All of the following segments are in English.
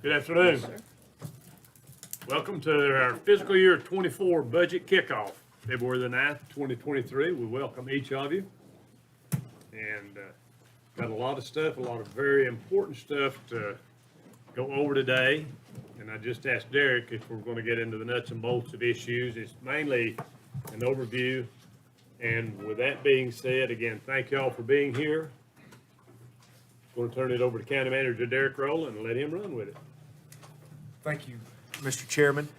Good afternoon. Welcome to our fiscal year 24 budget kickoff, February the 9th, 2023. We welcome each of you. And got a lot of stuff, a lot of very important stuff to go over today. And I just asked Derek if we're going to get into the nuts and bolts of issues. It's mainly an overview. And with that being said, again, thank y'all for being here. Going to turn it over to County Manager Derek Rowland and let him run with it. Thank you, Mr. Chairman.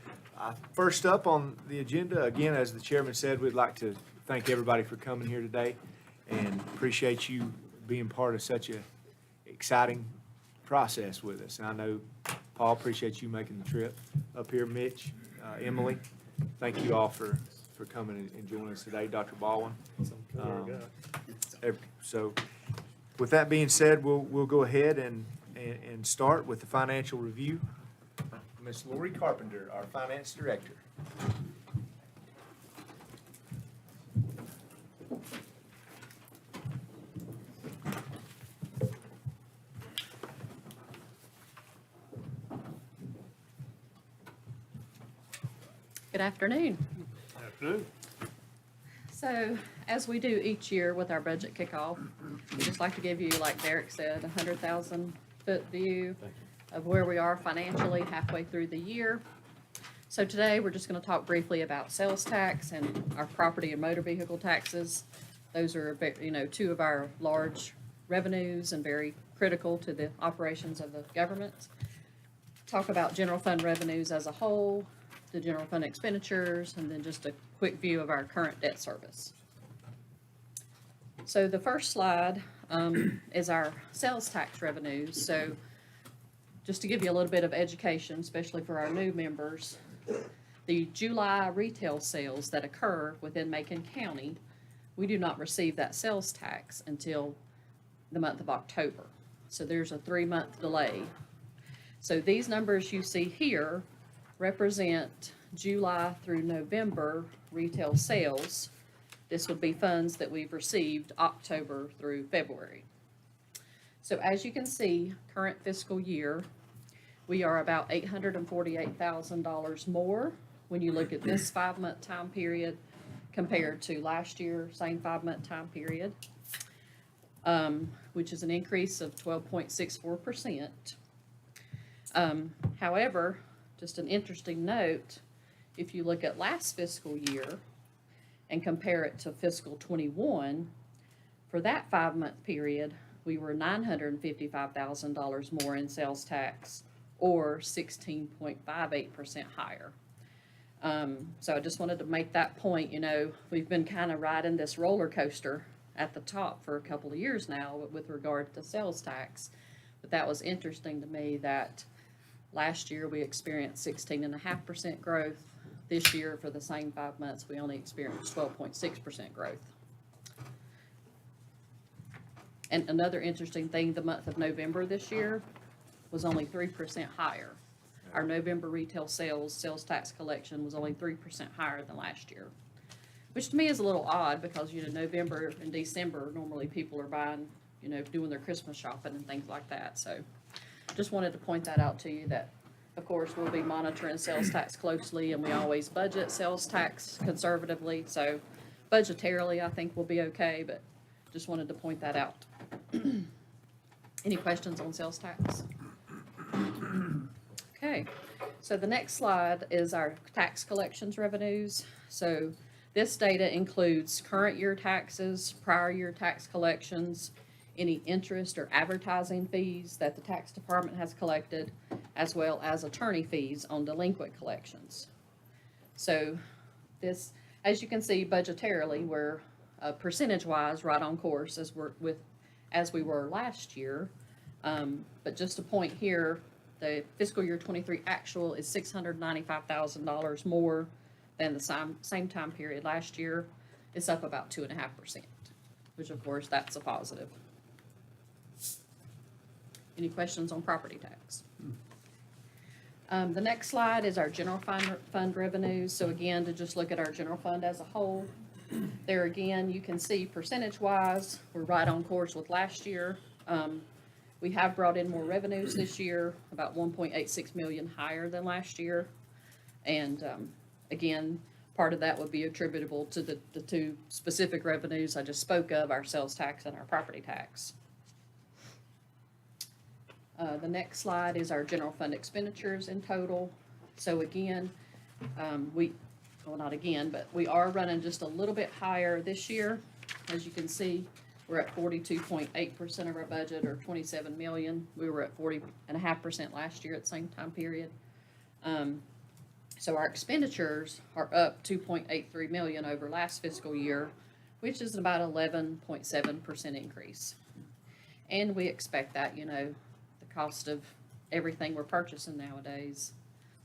First up on the agenda, again, as the chairman said, we'd like to thank everybody for coming here today and appreciate you being part of such a exciting process with us. And I know, Paul, appreciate you making the trip up here. Mitch, Emily, thank you all for coming and joining us today. Dr. Baldwin. So with that being said, we'll go ahead and start with the financial review. Ms. Lori Carpenter, our Finance Director. Good afternoon. Afternoon. So, as we do each year with our budget kickoff, we just like to give you, like Derek said, a 100,000-foot view of where we are financially halfway through the year. So today, we're just going to talk briefly about sales tax and our property and motor vehicle taxes. Those are, two of our large revenues and very critical to the operations of the government. Talk about general fund revenues as a whole, the general fund expenditures, and then just a quick view of our current debt service. So the first slide is our sales tax revenues. So just to give you a little bit of education, especially for our new members, the July retail sales that occur within Macon County, we do not receive that sales tax until the month of October. So there's a 3-month delay. So these numbers you see here represent July through November retail sales. This would be funds that we've received October through February. So as you can see, current fiscal year, we are about $848,000 more when you look at this 5-month time period compared to last year, same 5-month time period, which is an increase of 12.64%. However, just an interesting note, if you look at last fiscal year and compare it to fiscal 21, for that 5-month period, we were $955,000 more in sales tax, or 16.58% higher. So I just wanted to make that point. We've been kind of riding this roller coaster at the top for a couple of years now with regard to sales tax. But that was interesting to me that last year we experienced 16.5% growth. This year, for the same 5 months, we only experienced 12.6% growth. And another interesting thing, the month of November this year was only 3% higher. Our November retail sales tax collection was only 3% higher than last year, which to me is a little odd because, November and December, normally people are buying, doing their Christmas shopping and things like that. So just wanted to point that out to you that, of course, we'll be monitoring sales tax closely, and we always budget sales tax conservatively. So budgetarily, I think we'll be okay, but just wanted to point that out. Any questions on sales tax? Okay, so the next slide is our tax collections revenues. So this data includes current year taxes, prior year tax collections, any interest or advertising fees that the tax department has collected, as well as attorney fees on delinquent collections. So this, as you can see, budgetarily, we're percentage-wise right on course as we were last year. But just a point here, the fiscal year 23 actual is $695,000 more than the same time period last year. It's up about 2.5%, which of course that's a positive. Any questions on property tax? The next slide is our general fund revenues. So again, to just look at our general fund as a whole, there again, you can see percentage-wise, we're right on course with last year. We have brought in more revenues this year, about 1.86 million higher than last year. And, again, part of that would be attributable to the two specific revenues I just spoke of, our sales tax and our property tax. The next slide is our general fund expenditures in total. So again, well, not again, but we are running just a little bit higher this year. As you can see, we're at 42.8% of our budget, or 27 million. We were at 40.5% last year at the same time period. So our expenditures are up 2.83 million over last fiscal year, which is about 11.7% increase. And we expect that, you know, the cost of everything we're purchasing nowadays,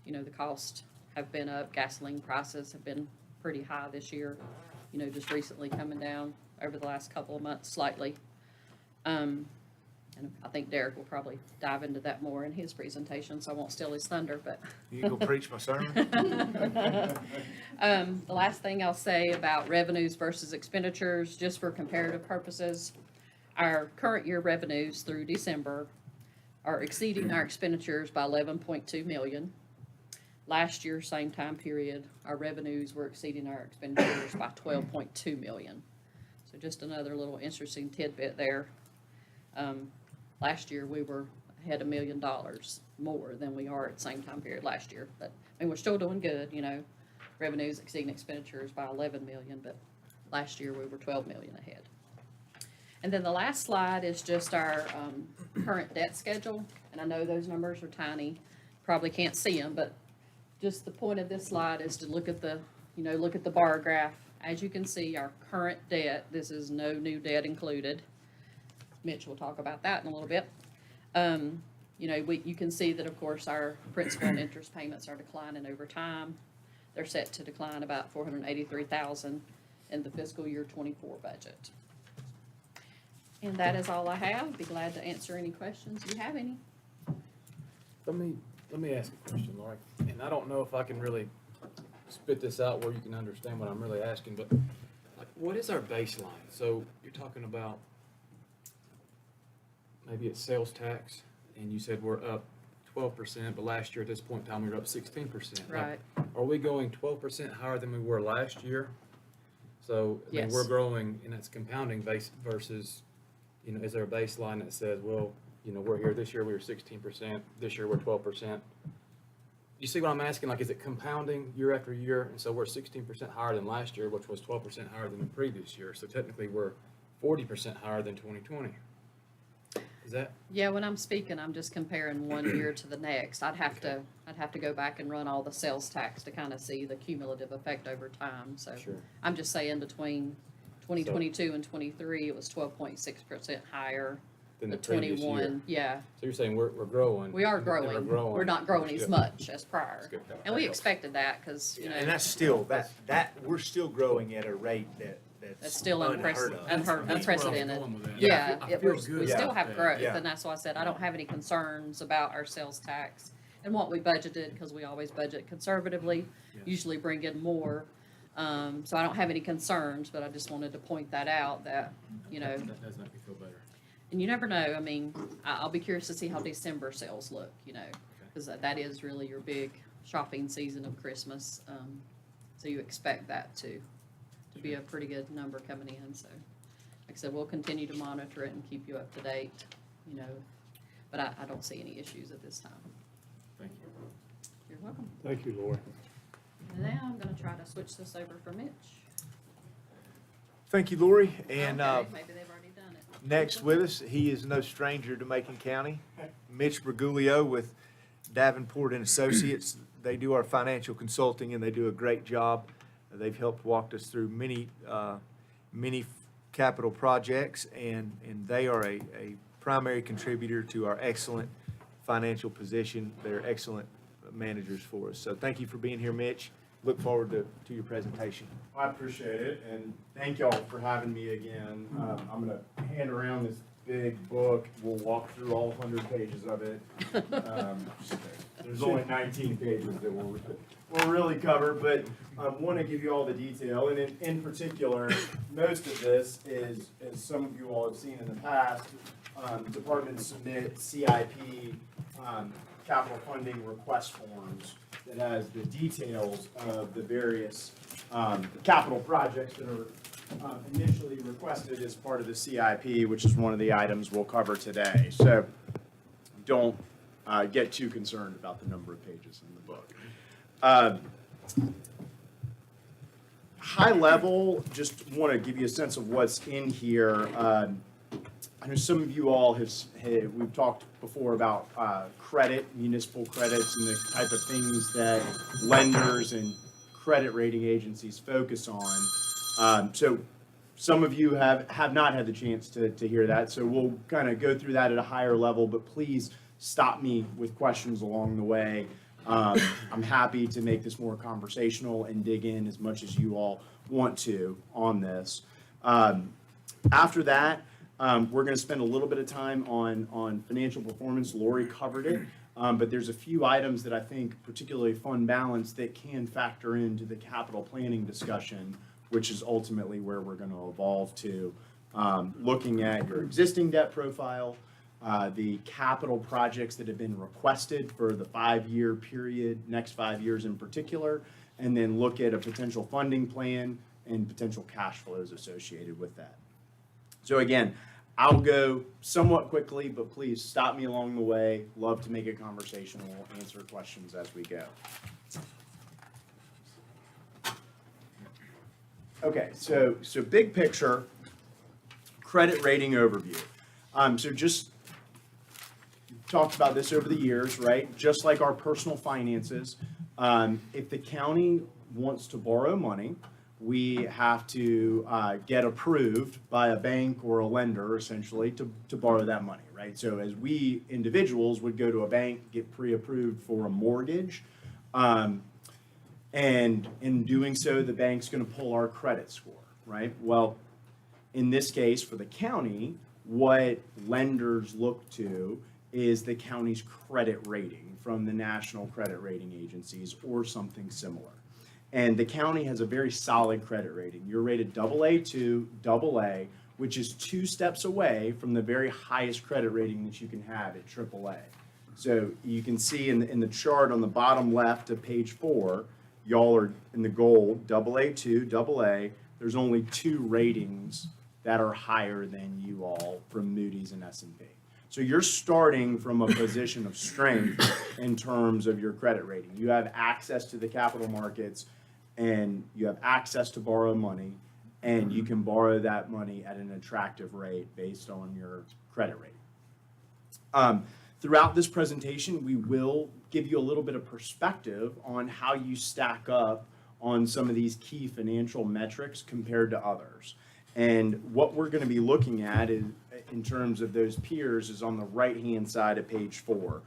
you know, the costs have been up. Gasoline prices have been pretty high this year, you know, just recently coming down over the last couple of months slightly. And I think Derek will probably dive into that more in his presentation, so I won't steal his thunder, but. You can go preach my sermon. The last thing I'll say about revenues versus expenditures, just for comparative purposes, our current year revenues through December are exceeding our expenditures by 11.2 million. Last year, same time period, our revenues were exceeding our expenditures by 12.2 million. So just another little interesting tidbit there. Last year, we were ahead $1 million more than we are at the same time period last year. But, I mean, we're still doing good, you know, revenues exceeding expenditures by 11 million, but last year we were 12 million ahead. And then the last slide is just our current debt schedule. And I know those numbers are tiny, probably can't see them, but just the point of this slide is to look at the, you know, look at the bar graph. As you can see, our current debt, this is no new debt included. Mitch will talk about that in a little bit. You know, you can see that, of course, our principal and interest payments are declining over time. They're set to decline about $483,000 in the fiscal year 24 budget. And that is all I have. Be glad to answer any questions if you have any. Let me ask a question, Lori, and I don't know if I can really spit this out where you can understand what I'm really asking, but like, what is our baseline? So you're talking about maybe it's sales tax, and you said we're up 12%, but last year at this point in time we were up 16%. Right. Like, are we going 12% higher than we were last year? So I mean, Yes. we're growing, and it's compounding base versus, you know, is there a baseline that says, well, you know, we're here this year, we were 16%, this year we're 12%. You see what I'm asking? Like, is it compounding year after year? And so we're 16% higher than last year, which was 12% higher than the previous year. So technically we're 40% higher than 2020. Is that? Yeah, when I'm speaking, I'm just comparing one year to the next. I'd have to go back and run all the sales tax to kind of see the cumulative effect over time. So Sure. I'm just saying between 2022 and 23, it was 12.6% higher. Than The the previous 21, year. yeah, So you're saying we're growing. we are and growing. We're We're not growing That's as good. much as prior. That's good. And we expected that because, you know, And that's still, that, we're still growing at a rate that's that's still unheard of. unprecedented. Yeah, Yeah, feel we good still about have that. growth, Yeah. and that's why I said I don't have any concerns about our sales tax and what we budgeted, because we always budget conservatively, Yeah. usually bring in more. So I don't have any concerns, but I just wanted to point that out that, you know, That does make me feel better. and you never know. I mean, I'll be curious to see how December sales look, you know, because that is really your big shopping season of Christmas. So you expect that to be a pretty good number coming in. So, like I said, we'll continue to monitor it and keep you up to date, you know, but I don't see any issues at this time. Thank you. You're welcome. Thank you, Lori. And now I'm gonna try to switch this over for Mitch. Thank you, Lori. And Okay, maybe they've already done it. next with us, he is no stranger to Macon County, Mitch Brigulio with Davenport and Associates. They do our financial consulting, and they do a great job. They've helped walk us through many capital projects, and they are a primary contributor to our excellent financial position. They're excellent managers for us. So thank you for being here, Mitch. Look forward to your presentation. I appreciate it, and thank y'all for having me again. I'm gonna hand around this big book. We'll walk through all 100 pages of it. There's only 19 pages that we'll really cover, but I want to give you all the detail. And in particular, most of this is, as some of you all have seen in the past, departments submit CIP capital funding request forms that has the details of the various capital projects that are initially requested as part of the CIP, which is one of the items we'll cover today. So don't get too concerned about the number of pages in the book. High level, just want to give you a sense of what's in here. I know some of you all we've talked before about credit, municipal credits, and the type of things that lenders and credit rating agencies focus on. So some of you have not had the chance to hear that, so we'll kind of go through that at a higher level, but please stop me with questions along the way. I'm happy to make this more conversational and dig in as much as you all want to on this. After that, we're going to spend a little bit of time on financial performance. Lori covered it, but there's a few items that I think particularly fund balance that can factor into the capital planning discussion, which is ultimately where we're going to evolve to, looking at your existing debt profile, the capital projects that have been requested for the 5-year period, next 5 years in particular, and then look at a potential funding plan and potential cash flows associated with that. So again, I'll go somewhat quickly, but please stop me along the way. Love to make it conversational, answer questions as we go. Okay, so big picture, credit rating overview. So just talked about this over the years, right? Just like our personal finances, if the county wants to borrow money, we have to get approved by a bank or a lender, essentially, to borrow that money, right? So as we individuals would go to a bank, get pre-approved for a mortgage, and in doing so, the bank's going to pull our credit score, right? Well, in this case, for the county, what lenders look to is the county's credit rating from the national credit rating agencies or something similar. And the county has a very solid credit rating. You're rated AA2, AA, which is 2 steps away from the very highest credit rating that you can have at AAA. So you can see in the chart on the bottom left of page 4, y'all are in the gold, AA2, AA. There's only 2 ratings that are higher than you all from Moody's and S&P. So you're starting from a position of strength in terms of your credit rating. You have access to the capital markets, and you have access to borrow money, and you can borrow that money at an attractive rate based on your credit rating. Throughout this presentation, we will give you a little bit of perspective on how you stack up on some of these key financial metrics compared to others. And what we're going to be looking at is, in terms of those peers, is on the right-hand side of page 4.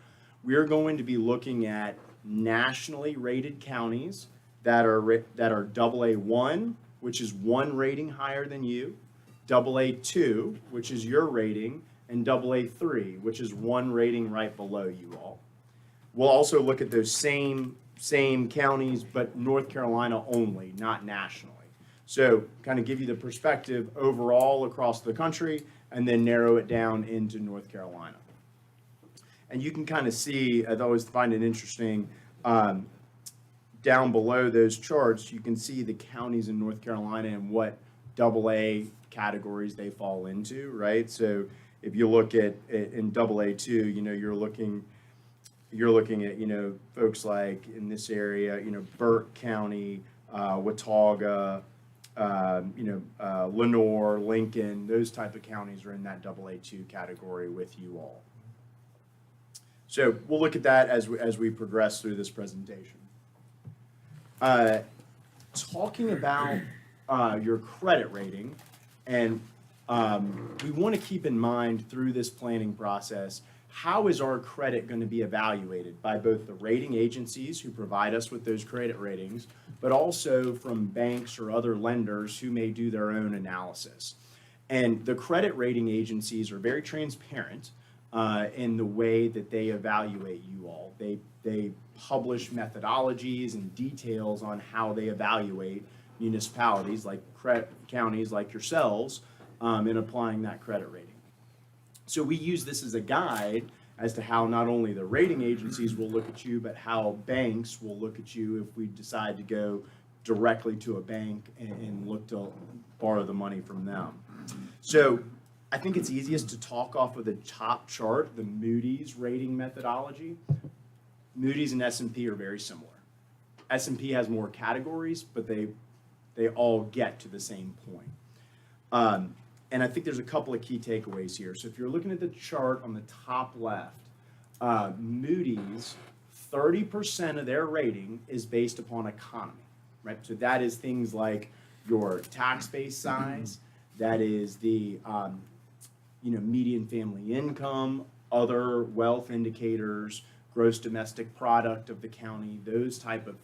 We're going to be looking at nationally rated counties that are AA1, which is 1 rating higher than you, AA2, which is your rating, and AA3, which is 1 rating right below you all. We'll also look at those same counties, but North Carolina only, not nationally. So kind of give you the perspective overall across the country, and then narrow it down into North Carolina. And you can kind of see, I always find it interesting, down below those charts, you can see the counties in North Carolina and what AA categories they fall into, right? So if you look at in AA2, you know, you're looking at, you know, folks like in this area, you know, Burke County, Watauga, Lenoir, Lincoln, those type of counties are in that AA2 category with you all. So we'll look at that as we progress through this presentation. Talking about your credit rating, and we want to keep in mind through this planning process, how is our credit going to be evaluated by both the rating agencies who provide us with those credit ratings, but also from banks or other lenders who may do their own analysis. And the credit rating agencies are very transparent in the way that they evaluate you all. They publish methodologies and details on how they evaluate municipalities like counties like yourselves in applying that credit rating. So we use this as a guide as to how not only the rating agencies will look at you, but how banks will look at you if we decide to go directly to a bank and look to borrow the money from them. So I think it's easiest to talk off of the top chart, the Moody's rating methodology. Moody's and S&P are very similar. S&P has more categories, but they all get to the same point. And I think there's a couple of key takeaways here. So if you're looking at the chart on the top left, Moody's, 30% of their rating is based upon economy, right? So that is things like your tax base size, that is the median family income, other wealth indicators, gross domestic product of the county, those type of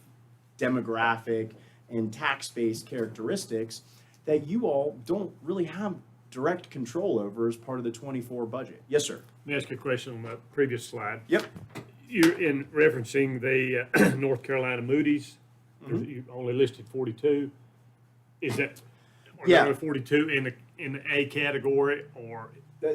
demographic and tax-based characteristics that you all don't really have direct control over as part of the 24 budget. Yes, sir. Let me ask you a question on the previous slide. Yep. You're in referencing the North Carolina Moody's, you only listed 42. Is that, are there Yeah. only 42 in the A category, or?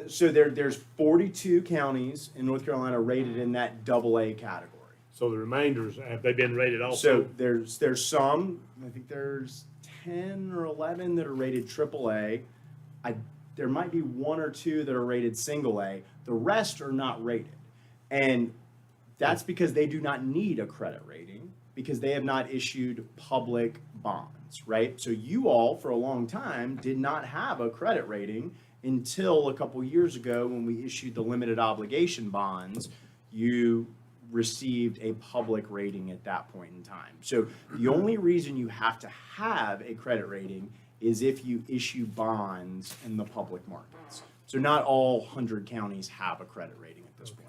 So there's 42 counties in North Carolina rated in that AA category. So the remainders, have they been rated So also? there's some, I think there's 10 or 11 that are rated AAA. There might be one or two that are rated single A. The rest are not rated. And that's because they do not need a credit rating because they have not issued public bonds, right? So you all, for a long time, did not have a credit rating until a couple years ago when we issued the limited obligation bonds. You received a public rating at that point in time. So the only reason you have to have a credit rating is if you issue bonds in the public markets. So not all 100 counties have a credit rating at this point.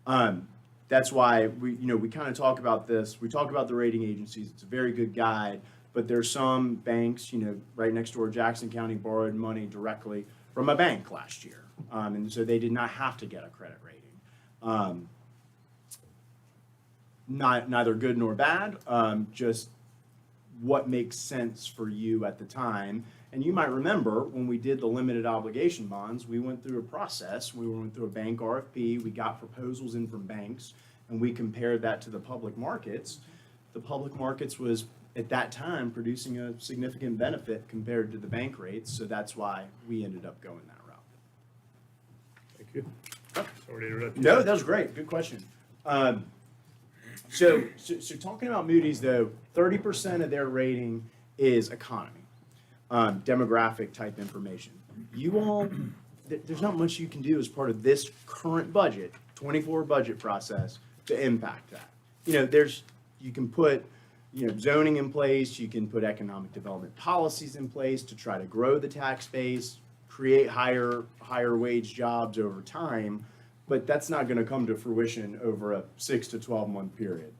Okay. That's why we kind of talk about this. We talk about the rating agencies. It's a very good guide, but there's some banks, right next door, Jackson County borrowed money directly from a bank last year. And so they did not have to get a credit rating. Neither good nor bad, just what makes sense for you at the time. And you might remember when we did the limited obligation bonds, we went through a process. We went through a bank RFP. We got proposals in from banks, and we compared that to the public markets. The public markets was, at that time, producing a significant benefit compared to the bank rates. So that's why we ended up going that route. Thank you. Sorry to interrupt you. No, that was great. Good question. So talking about Moody's, though, 30% of their rating is economy, demographic type information. You all, there's not much you can do as part of this current budget, 24 budget process to impact that. You can put, zoning in place, you can put economic development policies in place to try to grow the tax base, create higher wage jobs over time, but that's not going to come to fruition over a 6 to 12 month period.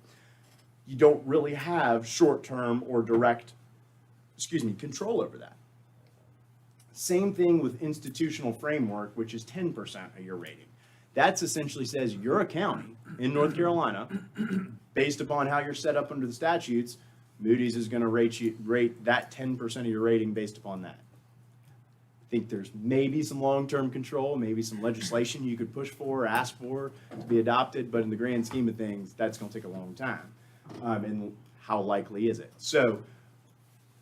You don't really have short-term or direct, control over that. Same thing with institutional framework, which is 10% of your rating. That essentially says you're a county in North Carolina, based upon how you're set up under the statutes, Moody's is going to rate that 10% of your rating based upon that. I think there's maybe some long-term control, maybe some legislation you could push for or ask for to be adopted, but in the grand scheme of things, that's going to take a long time. And how likely is it? So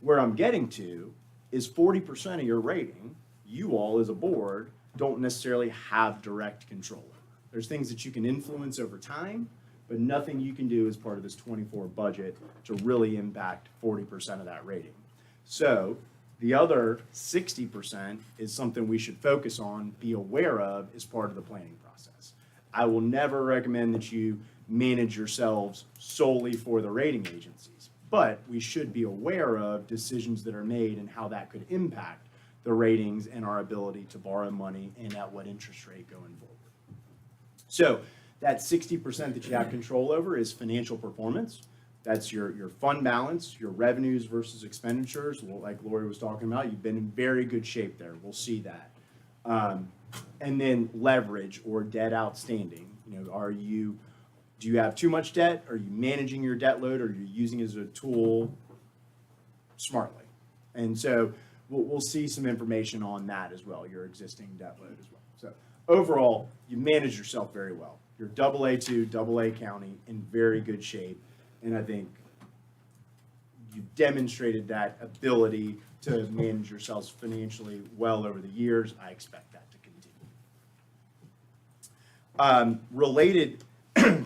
where I'm getting to is 40% of your rating, you all as a board don't necessarily have direct control over. There's things that you can influence over time, but nothing you can do as part of this 24 budget to really impact 40% of that rating. So the other 60% is something we should focus on, be aware of as part of the planning process. I will never recommend that you manage yourselves solely for the rating agencies, but we should be aware of decisions that are made and how that could impact the ratings and our ability to borrow money and at what interest rate going forward. So that 60% that you have control over is financial performance. That's your fund balance, your revenues versus expenditures. Well, like Lori was talking about, you've been in very good shape there. We'll see that. And then leverage or debt outstanding. Do you have too much debt? Are you managing your debt load? Or are you using it as a tool smartly? And so we'll see some information on that as well, your existing debt load as well. So overall, you manage yourself very well. You're AA2, AA county, in very good shape, and I think you've demonstrated that ability to manage yourselves financially well over the years. I expect that to continue. Related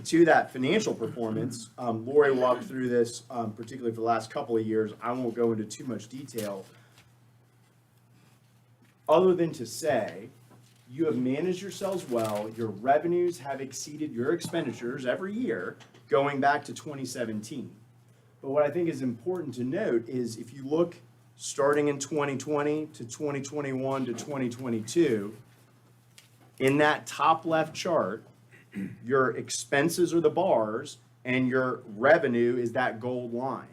to that financial performance, Lori walked through this, particularly for the last couple of years. I won't go into too much detail, other than to say, you have managed yourselves well. Your revenues have exceeded your expenditures every year, going back to 2017. But what I think is important to note is if you look starting in 2020 to 2021 to 2022, in that top left chart, your expenses are the bars and your revenue is that gold line.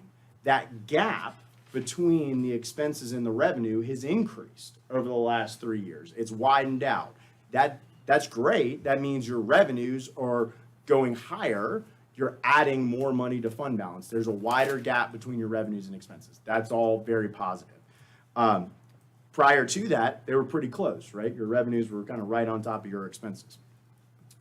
That gap between the expenses and the revenue has increased over the last 3 years. It's widened out. That's great. That means your revenues are going higher. You're adding more money to fund balance. There's a wider gap between your revenues and expenses. That's all very positive. Prior to that, they were pretty close, right? Your revenues were kind of right on top of your expenses.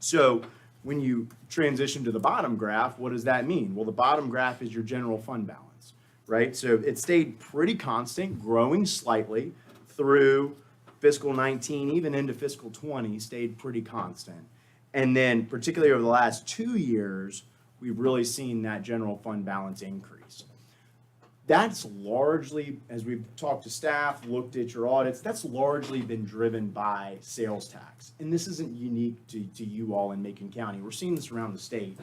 So when you transition to the bottom graph, what does that mean? Well, the bottom graph is your general fund balance, right? So it stayed pretty constant, growing slightly through fiscal 19, even into fiscal 20, stayed pretty constant. And then particularly over the last 2 years, we've really seen that general fund balance increase. That's largely, as we've talked to staff, looked at your audits, that's largely been driven by sales tax. And this isn't unique to you all in Macon County. We're seeing this around the state.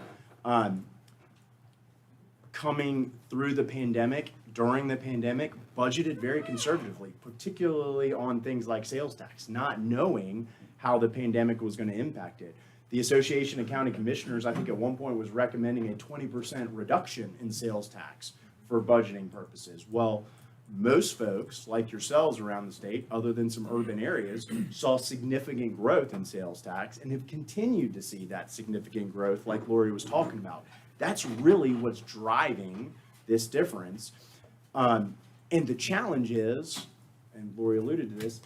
Coming through the pandemic, during the pandemic, budgeted very conservatively, particularly on things like sales tax, not knowing how the pandemic was going to impact it. The Association of County Commissioners, I think at one point, was recommending a 20% reduction in sales tax for budgeting purposes. Well, most folks, like yourselves around the state, other than some urban areas, saw significant growth in sales tax and have continued to see that significant growth like Lori was talking about. That's really what's driving this difference. And the challenge is, and Lori alluded to this,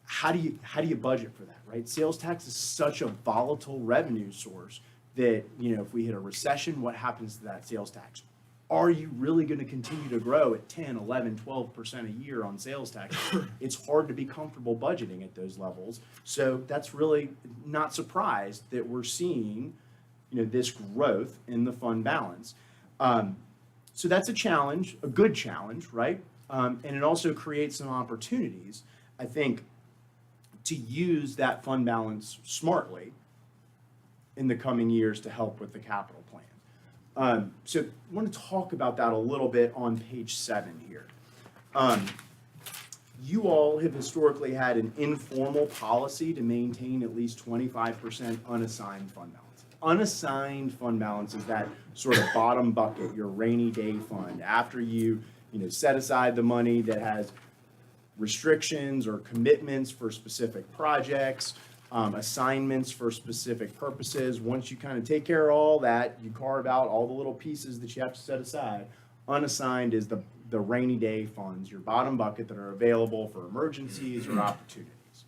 how do you budget for that, right? Sales tax is such a volatile revenue source that, if we hit a recession, what happens to that sales tax? Are you really going to continue to grow at 10, 11, 12% a year on sales tax? It's hard to be comfortable budgeting at those levels. So that's really not surprised that we're seeing, this growth in the fund balance. So that's a challenge, a good challenge, right? And it also creates some opportunities, I think, to use that fund balance smartly in the coming years to help with the capital plan. So I want to talk about that a little bit on page 7 here. You all have historically had an informal policy to maintain at least 25% unassigned fund balance. Unassigned fund balance is that sort of bottom bucket, your rainy day fund. After you set aside the money that has restrictions or commitments for specific projects, assignments for specific purposes. Once you kind of take care of all that, you carve out all the little pieces that you have to set aside. Unassigned is the rainy day funds, your bottom bucket that are available for emergencies or opportunities.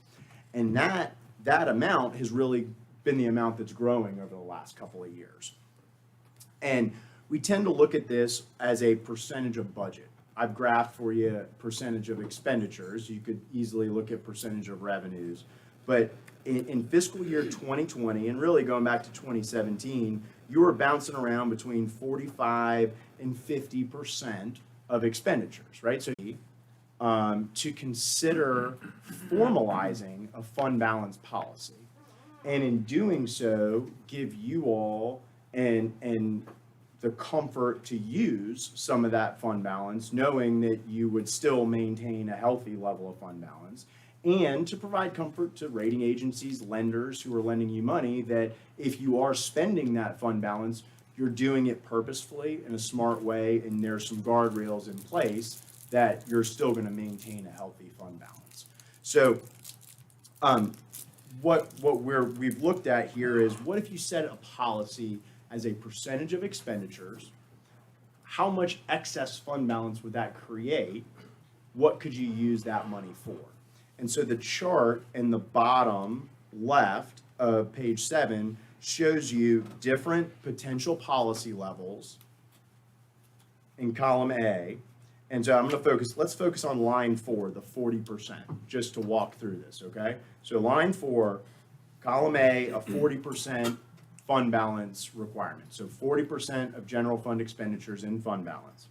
And that amount has really been the amount that's growing over the last couple of years. And we tend to look at this as a percentage of budget. I've graphed for you percentage of expenditures. You could easily look at percentage of revenues. But in fiscal year 2020, and really going back to 2017, you were bouncing around between 45 and 50% of expenditures, right? So to consider formalizing a fund balance policy. And in doing so, give you all and the comfort to use some of that fund balance, knowing that you would still maintain a healthy level of fund balance, and to provide comfort to rating agencies, lenders who are lending you money, that if you are spending that fund balance, you're doing it purposefully in a smart way, and there's some guardrails in place that you're still going to maintain a healthy fund balance. So what we've looked at here is, what if you set a policy as a percentage of expenditures? How much excess fund balance would that create? what could you use that money for? And so the chart in the bottom left of page 7 shows you different potential policy levels in column A. And so I'm going to let's focus on line 4, the 40%, just to walk through this, okay? So line 4, column A, a 40% fund balance requirement. So 40% of general fund expenditures in fund balance.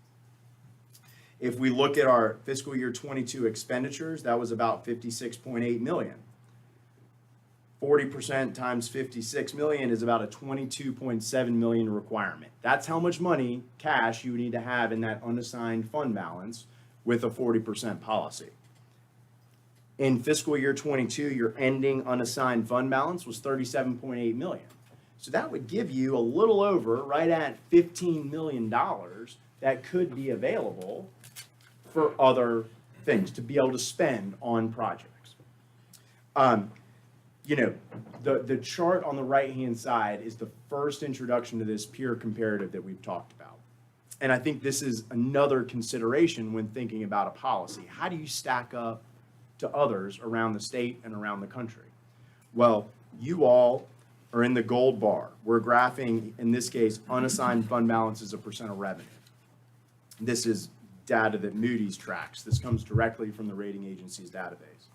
If we look at our fiscal year 22 expenditures, that was about 56.8 million. 40% times 56 million is about a 22.7 million requirement. That's how much money, cash, you need to have in that unassigned fund balance with a 40% policy. In fiscal year 22, your ending unassigned fund balance was 37.8 million. So that would give you a little over, right at $15 million that could be available for other things, to be able to spend on projects. You know, the chart on the right-hand side is the first introduction to this peer comparative that we've talked about. And I think this is another consideration when thinking about a policy. How do you stack up to others around the state and around the country? Well, you all are in the gold bar. We're graphing, in this case, unassigned fund balance as a percent of revenue. This is data that Moody's tracks. This comes directly from the rating agency's database.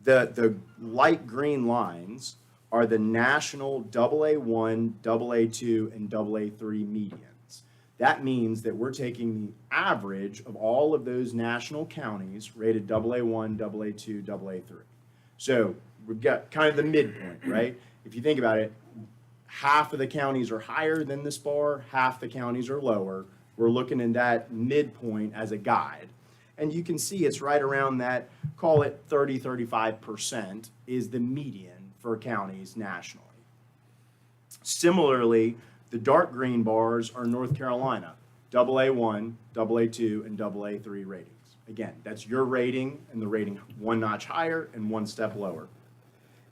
The light green lines are the national AA1, AA2, and AA3 medians. That means that we're taking the average of all of those national counties rated AA1, AA2, AA3. So we've got kind of the midpoint, right? If you think about it, half of the counties are higher than this bar, half the counties are lower. We're looking at that midpoint as a guide. And you can see it's right around that, call it 30-35% is the median for counties nationally. Similarly, the dark green bars are North Carolina, AA1, AA2, and AA3 ratings. Again, that's your rating, and the rating one notch higher and one step lower.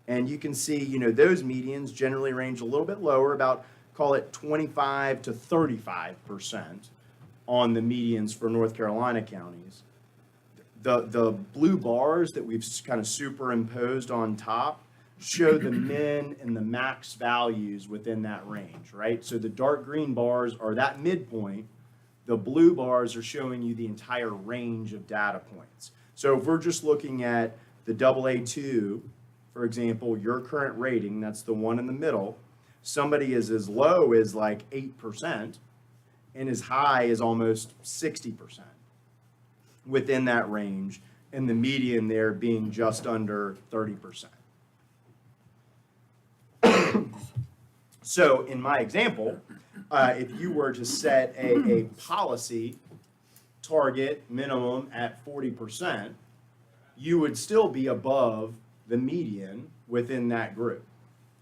And you can see, you know, those medians generally range a little bit lower, about, call it 25 to 35% on the medians for North Carolina counties. The blue bars that we've kind of superimposed on top show the min and the max values within that range, right? So the dark green bars are that midpoint. The blue bars are showing you the entire range of data points. So if we're just looking at the AA2, for example, your current rating, that's the one in the middle, somebody is as low as like 8% and as high as almost 60% within that range, and the median there being just under 30%. So in my example, if you were to set a policy target minimum at 40%, you would still be above the median within that group,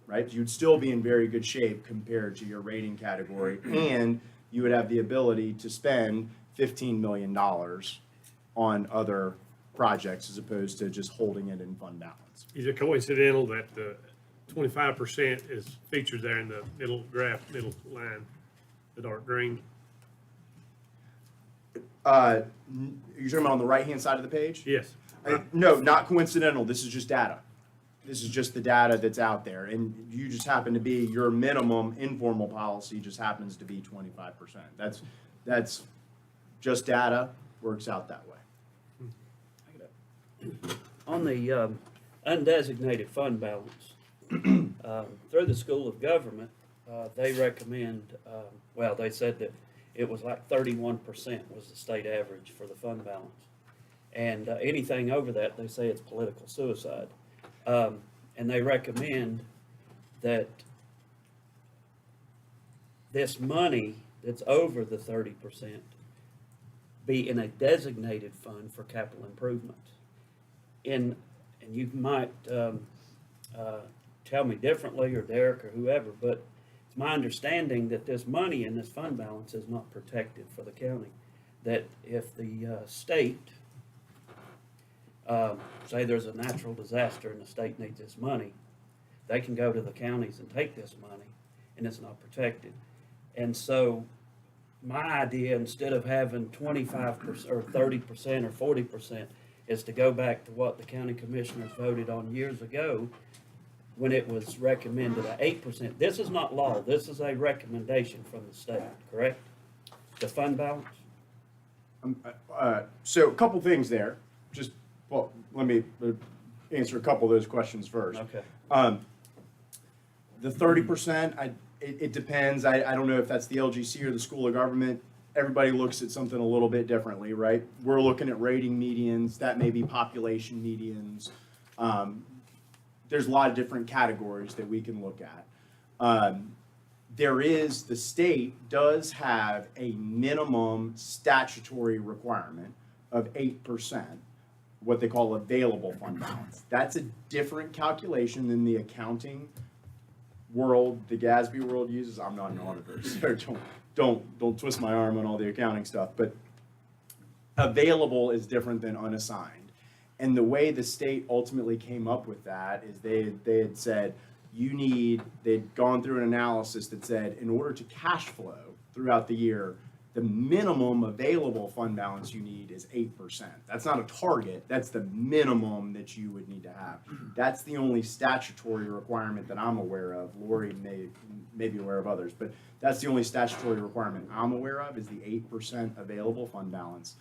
right? You'd still be in very good shape compared to your rating category, and you would have the ability to spend $15 million on other projects as opposed to just holding it in fund balance. Is it coincidental that the 25% is featured there in the middle graph, middle line, the dark green? You're talking about on the right-hand side of the page? Yes. No, not coincidental. This is just data. This is just the data that's out there. And you just happen to be, your minimum informal policy just happens to be 25%. That's just data, works out that way. On the undesignated fund balance, through the School of Government, they recommend, well, they said that it was like 31% was the state average for the fund balance. And anything over that, they say it's political suicide. And they recommend that this money that's over the 30% be in a designated fund for capital improvements. And you might tell me differently, or Derek or whoever, but it's my understanding that this money in this fund balance is not protected for the county. That if the state, say there's a natural disaster and the state needs this money, they can go to the counties and take this money, and it's not protected. And so my idea, instead of having 25% or 30% or 40%, is to go back to what the county commissioners voted on years ago when it was recommended at 8%. This is not law, this is a recommendation from the state, correct? The fund balance? So a couple things there. Just, well, let me answer a couple of those questions first. Okay. The 30%, it depends. I don't know if that's the LGC or the school of government. Everybody looks at something a little bit differently, right? We're looking at rating medians. That may be population medians. There's a lot of different categories that we can look at. The state does have a minimum statutory requirement of 8%, what they call available fund balance. That's a different calculation than the accounting world, the GASB world uses. I'm not an auditor, so don't twist my arm on all the accounting stuff, but available is different than unassigned. And the way the state ultimately came up with that is they had said, they'd gone through an analysis that said, in order to cash flow throughout the year, the minimum available fund balance you need is 8%. That's not a target, that's the minimum that you would need to have. That's the only statutory requirement that I'm aware of. Lori may be aware of others, but that's the only statutory requirement I'm aware of is the 8% available fund balance.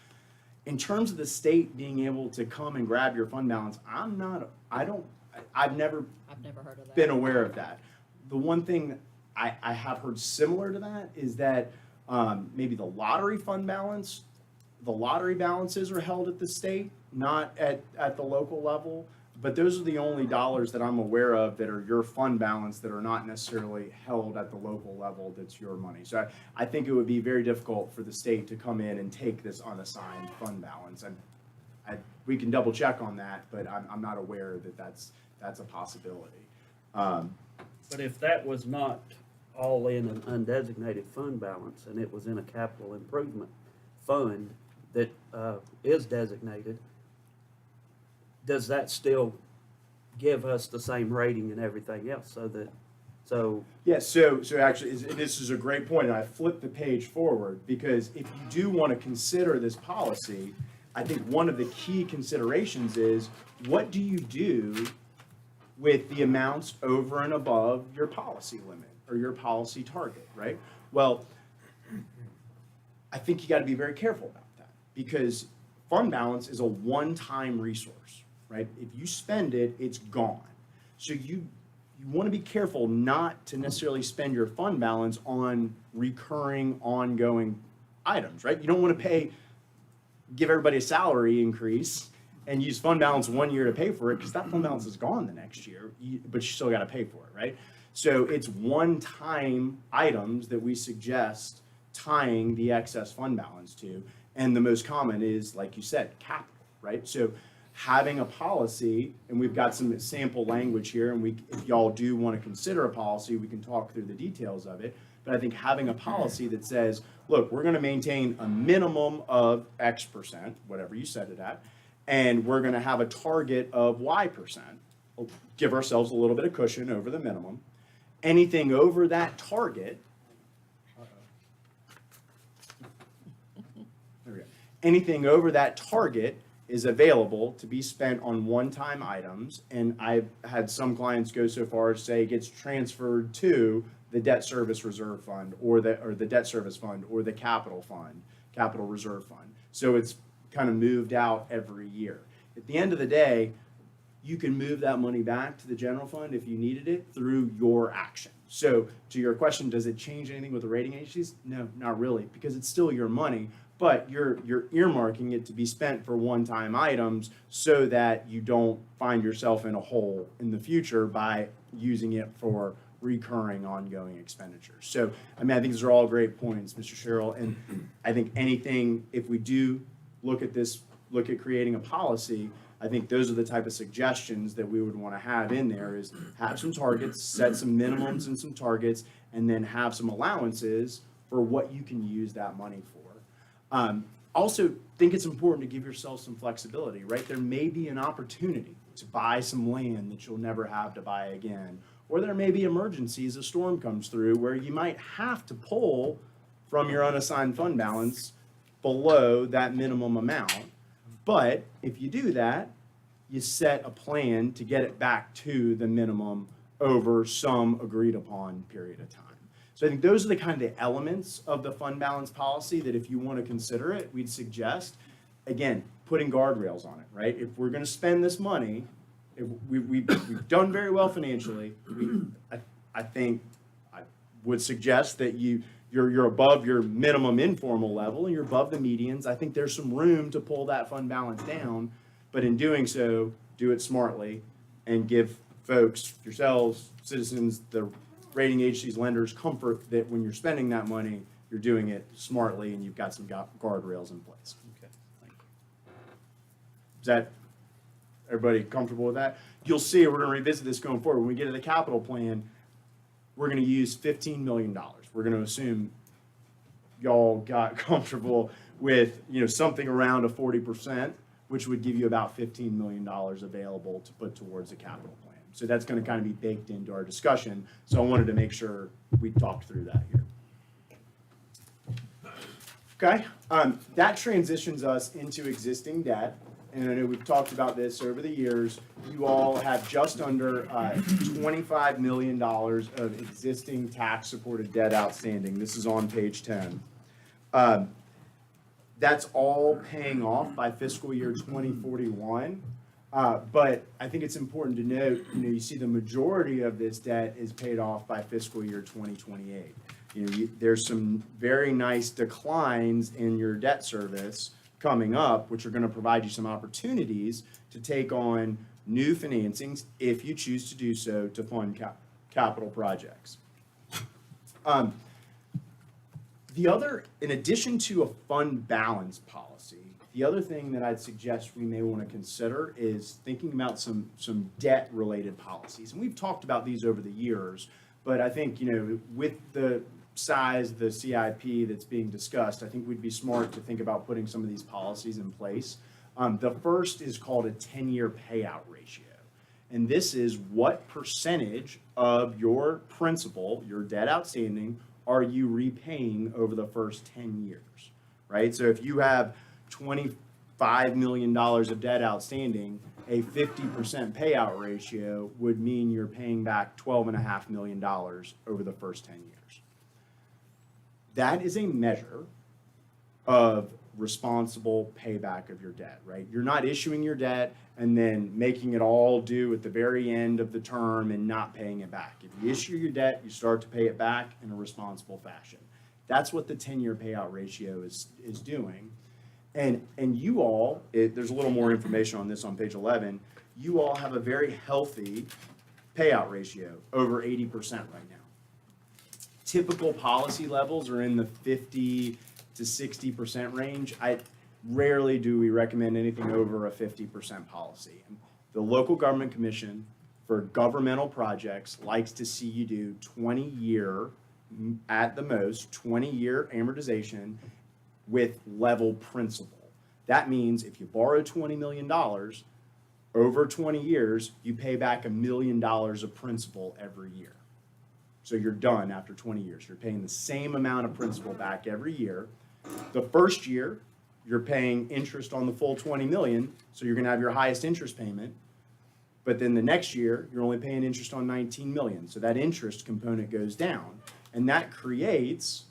In terms of the state being able to come and grab your fund balance, I've never heard of that. been aware of that. The one thing I have heard similar to that is that maybe the lottery fund balance, the lottery balances are held at the state, not at the local level. But those are the only dollars that I'm aware of that are your fund balance that are not necessarily held at the local level that's your money. So I think it would be very difficult for the state to come in and take this unassigned fund balance. And we can double check on that, but I'm not aware that that's a possibility. But if that was not all in an undesignated fund balance and it was in a capital improvement fund that is designated, does that still give us the same rating and everything else Yeah, so actually, this is a great point, and I flipped the page forward, because if you do want to consider this policy, I think one of the key considerations is, what do you do with the amounts over and above your policy limit or your policy target, right? Well, I think you got to be very careful about that, because fund balance is a one-time resource, right? If you spend it, it's gone. So you want to be careful not to necessarily spend your fund balance on recurring, ongoing items, right? You don't want to give everybody a salary increase and use fund balance 1 year to pay for it, because that fund balance is gone the next year, but you still got to pay for it, right? So it's one-time items that we suggest tying the excess fund balance to. And the most common is, like you said, capital, right? So having a policy, and we've got some sample language here, and if y'all do want to consider a policy, we can talk through the details of it. But I think having a policy that says, look, we're going to maintain a minimum of X%, whatever you set it at, and we're going to have a target of Y%. We'll give ourselves a little bit of cushion over the minimum. Anything over that target, there we go. Anything over that target is available to be spent on one-time items, and I've had some clients go so far as to say it gets transferred to the debt service reserve fund or the debt service fund or the capital fund, capital reserve fund. So it's kind of moved out every year. At the end of the day, you can move that money back to the general fund if you needed it through your action. So to your question, does it change anything with the rating agencies? No, not really, because it's still your money, but you're earmarking it to be spent for one-time items so that you don't find yourself in a hole in the future by using it for recurring, ongoing expenditures. So, I mean, I think these are all great points, Mr. Sherrill, and I think if we do look at creating a policy, I think those are the type of suggestions that we would want to have in there, is have some targets, set some minimums and some targets, and then have some allowances for what you can use that money for. Also, think it's important to give yourself some flexibility, right? There may be an opportunity to buy some land that you'll never have to buy again, or there may be emergencies, a storm comes through where you might have to pull from your unassigned fund balance below that minimum amount. But if you do that, you set a plan to get it back to the minimum over some agreed upon period of time. So I think those are the kind of elements of the fund balance policy that if you want to consider it, we'd suggest, again, putting guardrails on it, right? If we're going to spend this money, if we've done very well financially, I think I would suggest that you're above your minimum informal level and you're above the medians. I think there's some room to pull that fund balance down, but in doing so, do it smartly and give folks, yourselves, citizens, the rating agencies, lenders, comfort that when you're spending that money, you're doing it smartly and you've got some guardrails in place. Okay, thank you. Is that, everybody comfortable with that? You'll see, we're gonna revisit this going forward. When we get to the capital plan, we're gonna use $15 million. We're gonna assume y'all got comfortable with, something around a 40%, which would give you about $15 million available to put towards the capital plan. So that's gonna kind of be baked into our discussion. So I wanted to make sure we talked through that here. Okay, that transitions us into existing debt. And I know we've talked about this over the years. You all have just under $25 million of existing tax-supported debt outstanding. This is on page 10. That's all paying off by fiscal year 2041. But I think it's important to note, you see the majority of this debt is paid off by fiscal year 2028. There's some very nice declines in your debt service coming up, which are going to provide you some opportunities to take on new financings if you choose to do so to fund capital projects. In addition to a fund balance policy, the other thing that I'd suggest we may want to consider is thinking about some debt-related policies. And we've talked about these over the years, but I think, with the size, the CIP that's being discussed, I think we'd be smart to think about putting some of these policies in place. The first is called a 10-year payout ratio. And this is what percentage of your principal, your debt outstanding, are you repaying over the first 10 years, right? So if you have $25 million of debt outstanding, a 50% payout ratio would mean you're paying back $12.5 million over the first 10 years. That is a measure of responsible payback of your debt, right? You're not issuing your debt and then making it all due at the very end of the term and not paying it back. If you issue your debt, you start to pay it back in a responsible fashion. That's what the 10-year payout ratio is doing. And you all, there's a little more information on this on page 11, you all have a very healthy payout ratio, over 80% right now. Typical policy levels are in the 50 to 60% range. Rarely do we recommend anything over a 50% policy. The local government commission for governmental projects likes to see you do 20-year, at the most, 20-year amortization with level principal. That means if you borrow $20 million, over 20 years, you pay back $1 million of principal every year. So you're done after 20 years. You're paying the same amount of principal back every year. The first year, you're paying interest on the full 20 million, so you're gonna have your highest interest payment. But then the next year, you're only paying interest on 19 million. So that interest component goes down. And that creates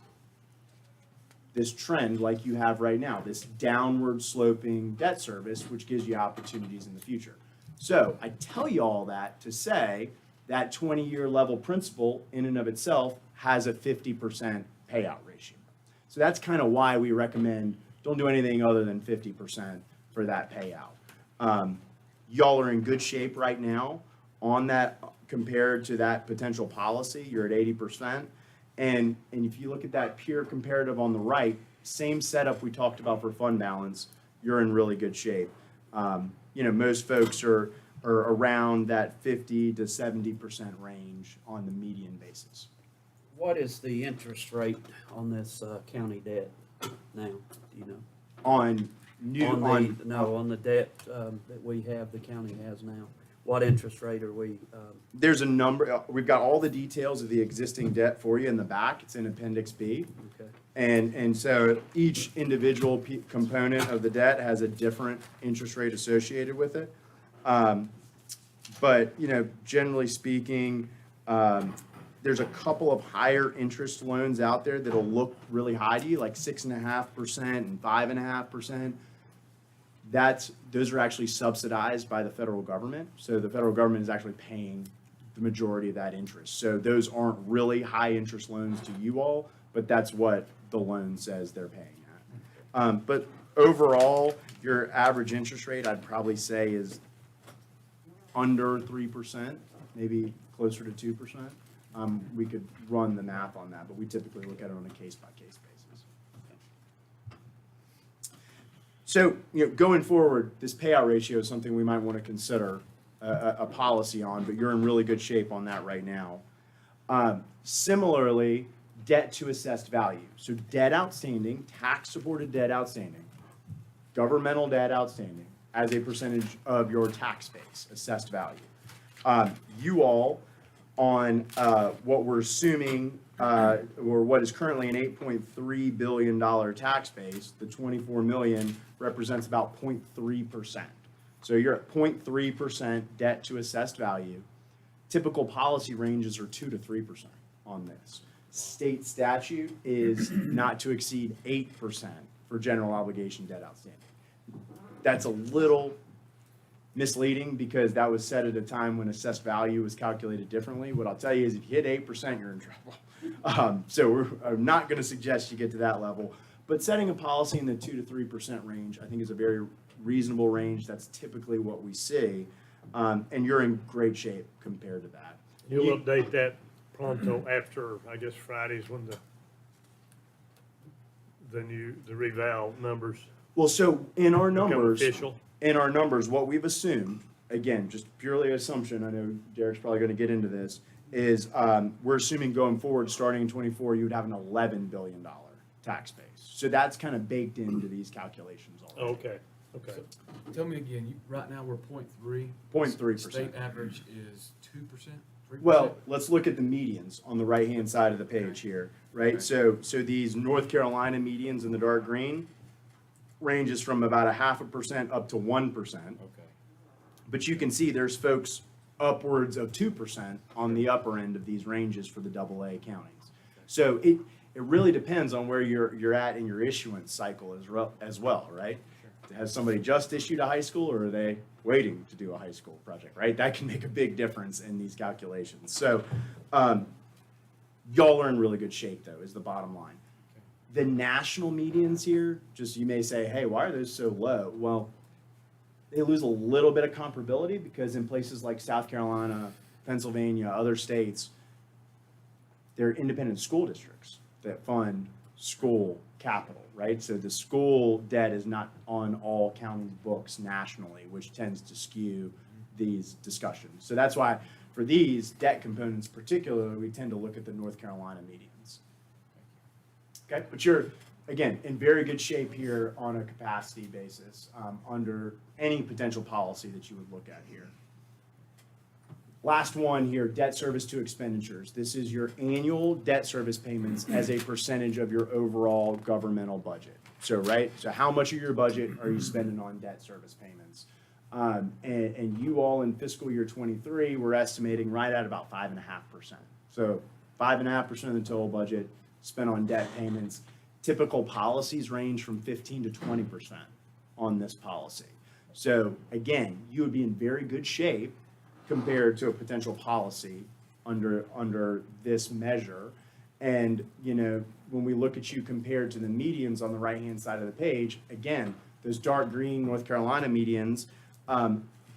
this trend like you have right now, this downward sloping debt service, which gives you opportunities in the future. So I tell you all that to say that 20-year level principal in and of itself has a 50% payout ratio. So that's kind of why we recommend don't do anything other than 50% for that payout. Y'all are in good shape right now on that compared to that potential policy. You're at 80%. And if you look at that peer comparative on the right, same setup we talked about for fund balance, you're in really good shape. Most folks are around that 50 to 70% range on the median basis. What is the interest rate on this county debt now, do you know? On the On the debt that we have, the county has now. what interest rate are we, There's a number, we've got all the details of the existing debt for you in the back. It's in Appendix B. okay, And so each individual component of the debt has a different interest rate associated with it. But, you know, generally speaking, there's a couple of higher interest loans out there that'll look really high to you, like 6.5% and 5.5%. Those are actually subsidized by the federal government. So the federal government is actually paying the majority of that interest. So those aren't really high interest loans to you all, but that's what the loan says they're paying at. But overall, your average interest rate, I'd probably say, is under 3%, maybe closer to 2%. We could run the math on that, but we typically look at it on a case-by-case basis. So, you know, going forward, this payout ratio is something we might want to consider a policy on, but you're in really good shape on that right now. Similarly, debt to assessed value. So debt outstanding, tax-supported debt outstanding, governmental debt outstanding as a percentage of your tax base, assessed value. You all, on what we're assuming, or what is currently an $8.3 billion tax base, the 24 million represents about 0.3%. So you're at 0.3% debt to assessed value. Typical policy ranges are 2 to 3% on this. State statute is not to exceed 8% for general obligation debt outstanding. That's a little misleading because that was set at a time when assessed value was calculated differently. What I'll tell you is if you hit 8%, you're in trouble. So I'm not going to suggest you get to that level. But setting a policy in the 2 to 3% range, I think, is a very reasonable range. That's typically what we see. And you're in great shape compared to that. You'll update that pronto after, I guess, Fridays when the reval numbers Well, so in our become numbers, official. what we've assumed, again, just purely assumption, I know Derek's probably going to get into this, is we're assuming going forward, starting in '24, you would have an $11 billion tax base. So that's kind of baked into these calculations already. Okay, okay. Tell me again, right now we're 0.3. 0.3%. State average is 2%, 3%? Well, let's look at the medians on the right-hand side of the page here, right? Okay. So these North Carolina medians in the dark green ranges from about 0.5% up to 1%. Okay. But you can see there's folks upwards of 2% on the upper end of these ranges for the AA counties. So it really depends on where you're at in your issuance cycle as well, right? Has somebody just issued a high school, or are they waiting to do a high school project, right? That can make a big difference in these calculations. So y'all are in really good shape, though, is the bottom line. The national medians here, just you may say, hey, why are those so low? Well, they lose a little bit of comparability because in places like South Carolina, Pennsylvania, other states, they're independent school districts that fund school capital, right? So the school debt is not on all counties' books nationally, which tends to skew these discussions. So that's why for these debt components particularly, we tend to look at the North Carolina medians. Okay, but you're, again, in very good shape here on a capacity basis under any potential policy that you would look at here. Last one here, debt service to expenditures. This is your annual debt service payments as a percentage of your overall governmental budget. So, right, so how much of your budget are you spending on debt service payments? And you all in fiscal year 23, we're estimating right at about 5.5%. So 5.5% of the total budget spent on debt payments. Typical policies range from 15 to 20% on this policy. So again, you would be in very good shape compared to a potential policy under this measure. And, you know, when we look at you compared to the medians on the right-hand side of the page, again, those dark green North Carolina medians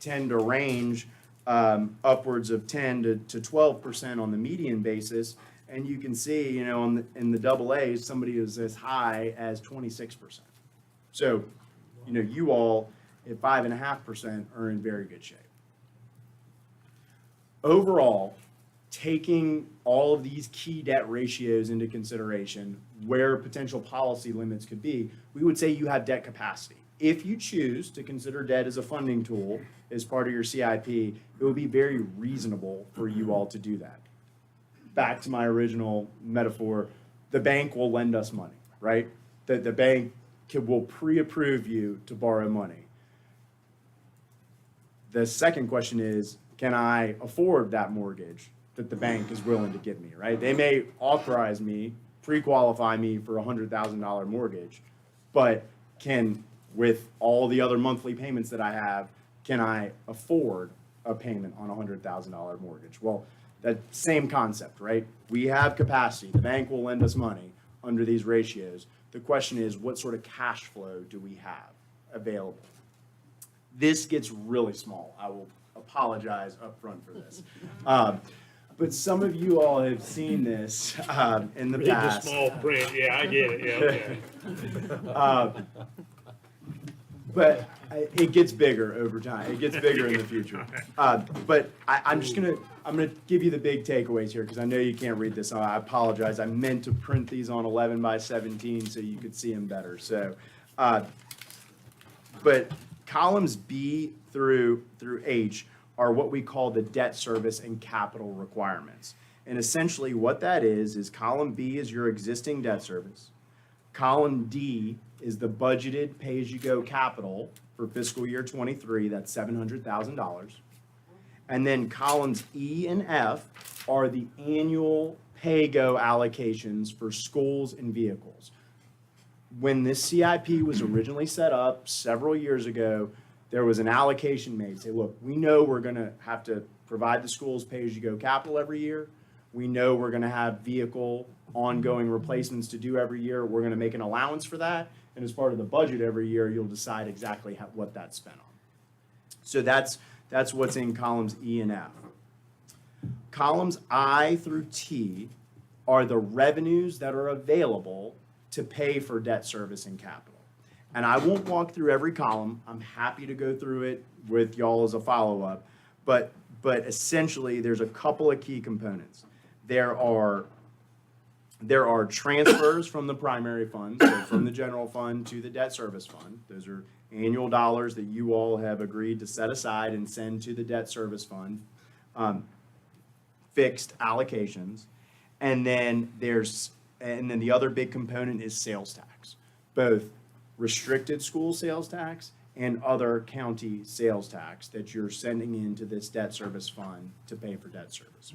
tend to range upwards of 10 to 12% on the median basis. And you can see, you know, in the AA's, somebody is as high as 26%. So, you know, you all at 5.5% are in very good shape. Overall, taking all of these key debt ratios into consideration, where potential policy limits could be, we would say you have debt capacity. if you choose to consider debt as a funding tool as part of your CIP, it would be very reasonable for you all to do that. Back to my original metaphor, the bank will lend us money, right? The bank will pre-approve you to borrow money. The second question is, can I afford that mortgage that the bank is willing to give me, right? They may authorize me, pre-qualify me for a $100,000 mortgage, but with all the other monthly payments that I have, can I afford a payment on a $100,000 mortgage? Well, that same concept, right? We have capacity. The bank will lend us money under these ratios. The question is, what sort of cash flow do we have available? This gets really small. I will apologize up front for this. But some of you all have seen this in the Read the past. small print, yeah, I get it, yeah, okay. But it gets bigger over time. It gets bigger in the future. But I'm gonna give you the big takeaways here because I know you can't read this. I apologize. I meant to print these on 11 by 17 so you could see them better. So, but columns B through H are what we call the debt service and capital requirements. And essentially what that is column B is your existing debt service. Column D is the budgeted pay-as-you-go capital for fiscal year 23, that's $700,000. And then columns E and F are the annual pay-go allocations for schools and vehicles. When this CIP was originally set up several years ago, there was an allocation made. Say, look, we know we're gonna have to provide the schools pay-as-you-go capital every year. We know we're gonna have vehicle ongoing replacements to do every year. We're gonna make an allowance for that. And as part of the budget every year, you'll decide exactly what that's spent on. So that's what's in columns E and F. Columns I through T are the revenues that are available to pay for debt service and capital. And I won't walk through every column. I'm happy to go through it with y'all as a follow-up. But essentially, there's a couple of key components. There are transfers from the primary fund, so from the general fund to the debt service fund. Those are annual dollars that you all have agreed to set aside and send to the debt service fund, fixed allocations. And then the other big component is sales tax, both restricted school sales tax and other county sales tax that you're sending into this debt service fund to pay for debt service.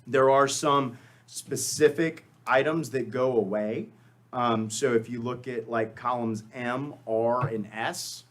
There are some specific items that go away. So if you look at like columns M, R, and S,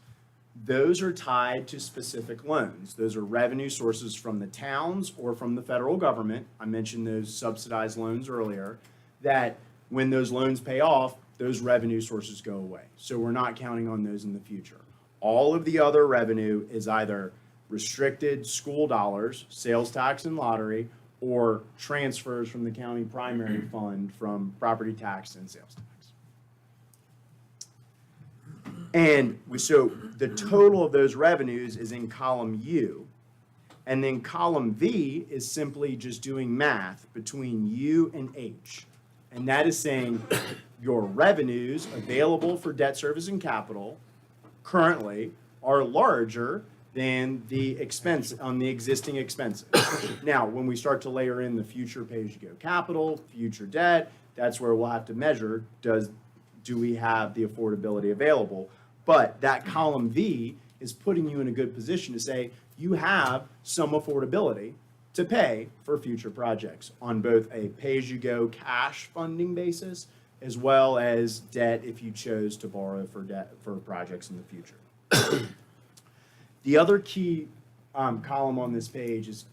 those are tied to specific loans. Those are revenue sources from the towns or from the federal government. I mentioned those subsidized loans earlier, that when those loans pay off, those revenue sources go away. So we're not counting on those in the future. All of the other revenue is either restricted school dollars, sales tax and lottery, or transfers from the county primary fund from property tax and sales tax. And so the total of those revenues is in column U. And then column V is simply just doing math between U and H. And that is saying your revenues available for debt service and capital currently are larger than the expense on the existing expenses. Now, when we start to layer in the future pay-as-you-go capital, future debt, that's where we'll have to measure, do we have the affordability available? But that column V is putting you in a good position to say you have some affordability to pay for future projects on both a pay-as-you-go cash funding basis as well as debt if you chose to borrow for debt for projects in the future. The other key column on this page is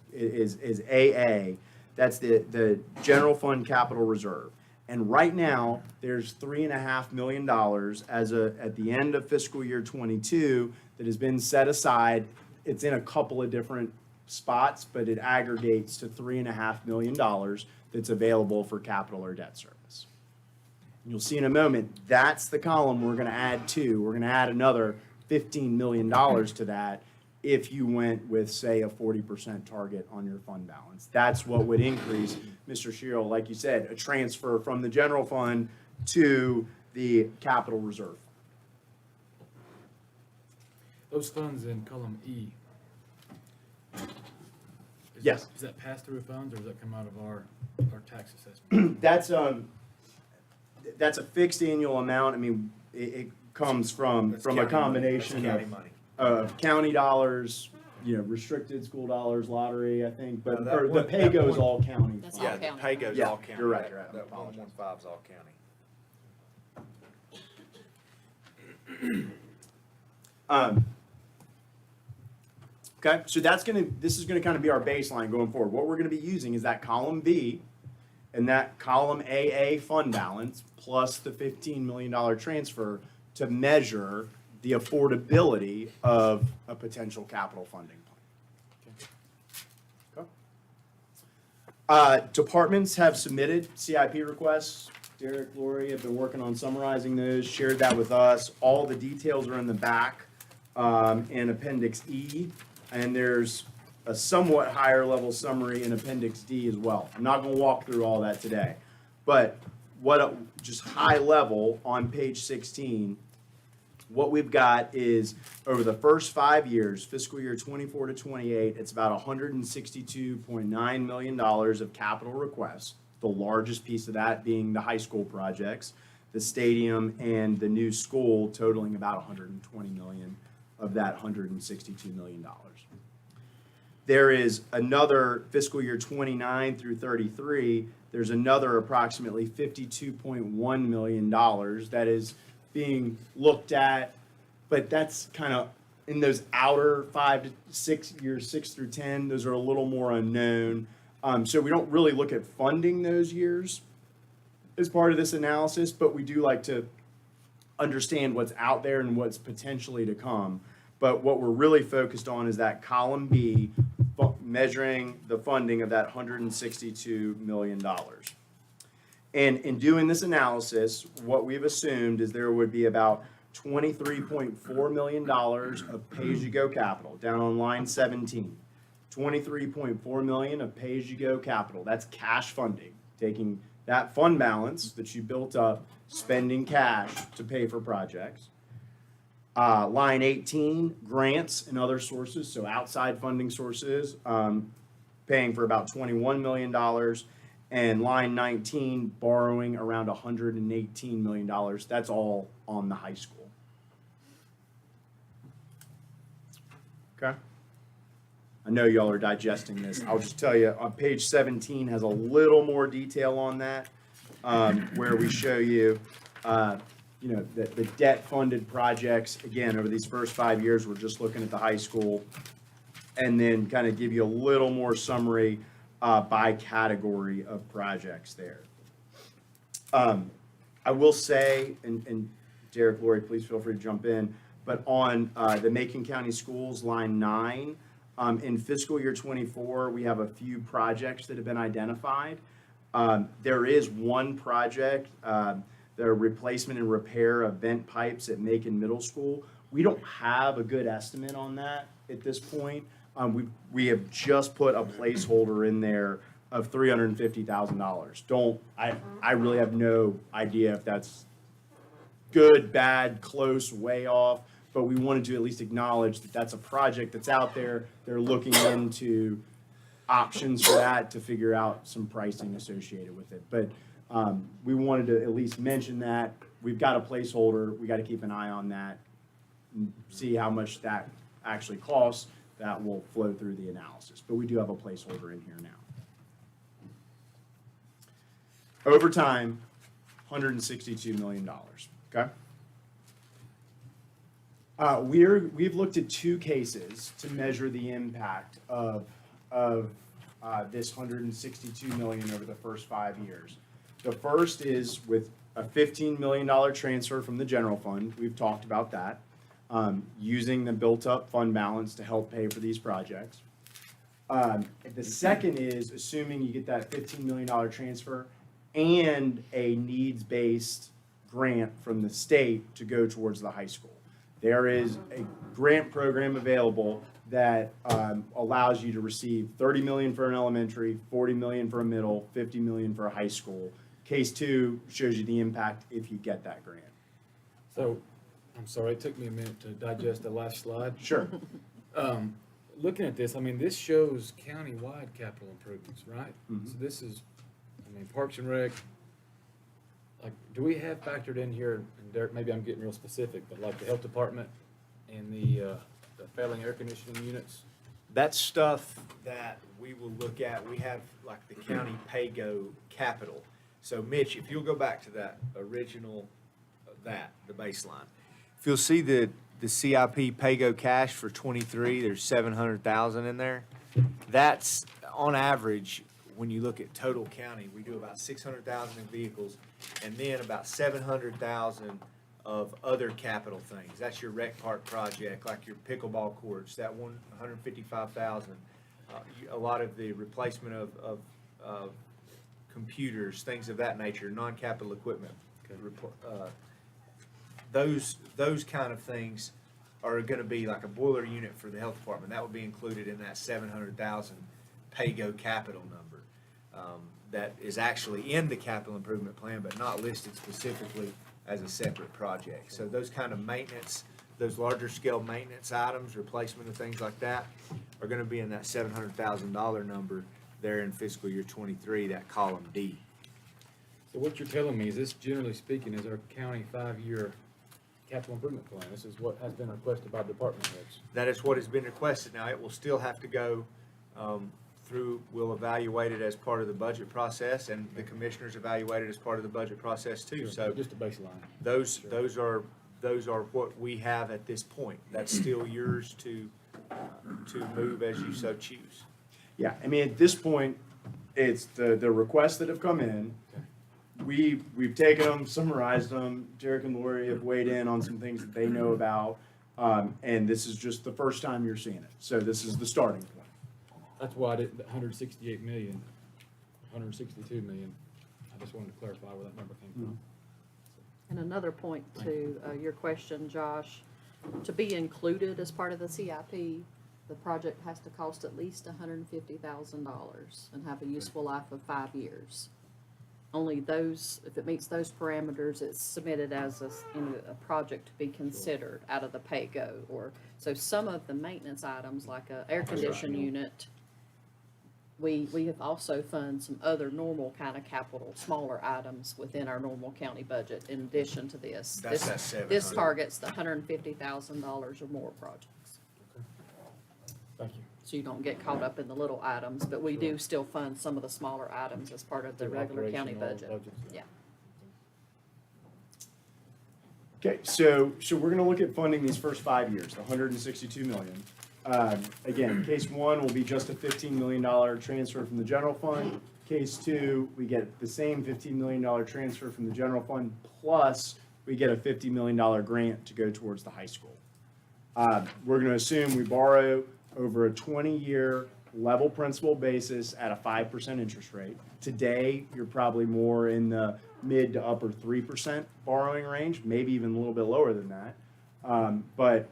AA. That's the general fund capital reserve. And right now, there's $3.5 million at the end of fiscal year 22 that has been set aside. It's in a couple of different spots, but it aggregates to $3.5 million that's available for capital or debt service. And you'll see in a moment, that's the column we're going to add to. We're going to add another $15 million to that if you went with, say, a 40% target on your fund balance. That's what would increase, Mr. Sherrill, like you said, a transfer from the general fund to the capital reserve. Those funds in column E. Yes. Is that pass-through funds, or does that come out of our tax assessment? That's a fixed annual amount. I mean, it comes from That's a county money. combination That's county of, money. county dollars, restricted school dollars, lottery, I think, but, No, that or the one- pay that goes one- all county. That's funds. all Yeah, the county. pay goes Yeah, all county. you're right, That- you're right. I That apologize. 115 is all county. Okay, so this is gonna kind of be our baseline going forward. What we're gonna be using is that column B and that column AA fund balance plus the $15 million transfer to measure the affordability of a potential capital funding plan. Okay. Departments have submitted CIP requests. Derek, Lori have been working on summarizing those, shared that with us. All the details are in the back in Appendix E, and there's a somewhat higher level summary in Appendix D as well. I'm not gonna walk through all that today, but just high level on page 16, what we've got is over the first 5 years, fiscal year 24 to 28, it's about $162.9 million of capital requests. The largest piece of that being the high school projects, the stadium and the new school totaling about 120 million of that $162 million. There is another fiscal year 29 through 33, there's another approximately $52.1 million that is being looked at, but that's kind of in those outer 5 to 6 years, 6 through 10, those are a little more unknown. So we don't really look at funding those years as part of this analysis, but we do like to understand what's out there and what's potentially to come. But what we're really focused on is that column B, measuring the funding of that $162 million. And in doing this analysis, what we've assumed is there would be about $23.4 million of pay-as-you-go capital, down on line 17. $23.4 million of pay-as-you-go capital. That's cash funding, taking that fund balance that you built up, spending cash to pay for projects. Line 18, grants and other sources, so outside funding sources, paying for about $21 million. And line 19, borrowing around $118 million. That's all on the high school. Okay? I know y'all are digesting this. I'll just tell you, on page 17 has a little more detail on that, where we show you, the debt-funded projects. Again, over these first 5 years, we're just looking at the high school, and then kind of give you a little more summary by category of projects there. I will say, and Derek, Lori, please feel free to jump in, but on the Macon County Schools, line 9, in fiscal year 24, we have a few projects that have been identified. There is one project, the replacement and repair of vent pipes at Macon Middle School. We don't have a good estimate on that at this point. We have just put a placeholder in there of $350,000. I really have no idea if that's good, bad, close, way off, but we wanted to at least acknowledge that that's a project that's out there. They're looking into options for that to figure out some pricing associated with it. But we wanted to at least mention that. We've got a placeholder. We got to keep an eye on that and see how much that actually costs. That will flow through the analysis. But we do have a placeholder in here now. Over time, $162 million, okay? We've looked at 2 cases to measure the impact of this $162 million over the first 5 years. The first is with a $15 million transfer from the general fund. We've talked about that, using the built-up fund balance to help pay for these projects. The second is assuming you get that $15 million transfer and a needs-based grant from the state to go towards the high school. There is a grant program available that allows you to receive $30 million for an elementary, $40 million for a middle, $50 million for a high school. Case 2 shows you the impact if you get that grant. So, I'm sorry, it took me a minute to digest the last slide. Sure. Looking at this, I mean, this shows county-wide capital improvements, right? Mhm. So this is, I mean, Parks and Rec, like, do we have factored in here, and Derek, maybe I'm getting real specific, but like the health department and the failing air conditioning units? That's stuff that we will look at. We have like the county pay-go capital. So Mitch, if you'll go back to that original, the baseline. If you'll see the CIP pay-go cash for 23, there's 700,000 in there. That's on average, when you look at total county, we do about 600,000 in vehicles and then about 700,000 of other capital things. That's your rec park project, like your pickleball courts, that 155,000. A lot of the replacement of computers, things of that nature, non-capital equipment. Those kind of things are gonna be like a boiler unit for the health department. That would be included in that 700,000 pay-go capital number. That is actually in the capital improvement plan, but not listed specifically as a separate project. So those kind of maintenance, those larger scale maintenance items, replacement of things like that, are gonna be in that $700,000 number there in fiscal year 23, that column D. So what you're telling me is this, generally speaking, is our county 5-year capital improvement plan. This is what has been requested by department heads. That is what has been requested. Now, it will still have to go through, we'll evaluate it as part of the budget process, and the commissioners evaluate it as part of the budget process too. Sure, So just a baseline. those are what we have at this point. That's still yours to move as you so choose. Yeah, I mean, at this point, it's the requests that have come in. We've taken them, summarized them. Derek and Lori have weighed in on some things that they know about. And this is just the first time you're seeing it. So this is the starting point. That's why I did 168 million, 162 million. I just wanted to clarify where that number came from. And another point to your question, Josh, to be included as part of the CIP, the project has to cost at least $150,000 and have a useful life of 5 years. Only those, if it meets those parameters, it's submitted as a project to be considered out of the pay-go. Or, so some of the maintenance items, like a air conditioning unit, we have also funded some other normal kind of capital, smaller items within our normal county budget in addition to this. That's that This 700. targets the $150,000 or more projects. Thank you. So you don't get caught up in the little items, but we do still fund some of the smaller items as part of the Through regular county operational budget. budgets, Yeah. Okay, so we're gonna look at funding these first 5 years, the 162 million. Again, case one will be just a $15 million transfer from the general fund. Case two, we get the same $15 million transfer from the general fund, plus we get a $50 million grant to go towards the high school. We're gonna assume we borrow over a 20-year level principal basis at a 5% interest rate. Today, you're probably more in the mid to upper 3% borrowing range, maybe even a little bit lower than that. But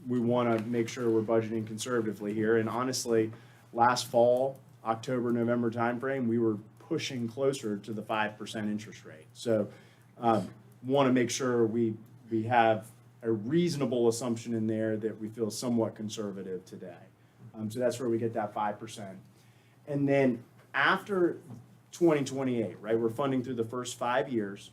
we want to make sure we're budgeting conservatively here. And honestly, last fall, October, November timeframe, we were pushing closer to the 5% interest rate. So want to make sure we have a reasonable assumption in there that we feel somewhat conservative today. So that's where we get that 5%. And then after 2028, right, we're funding through the first 5 years.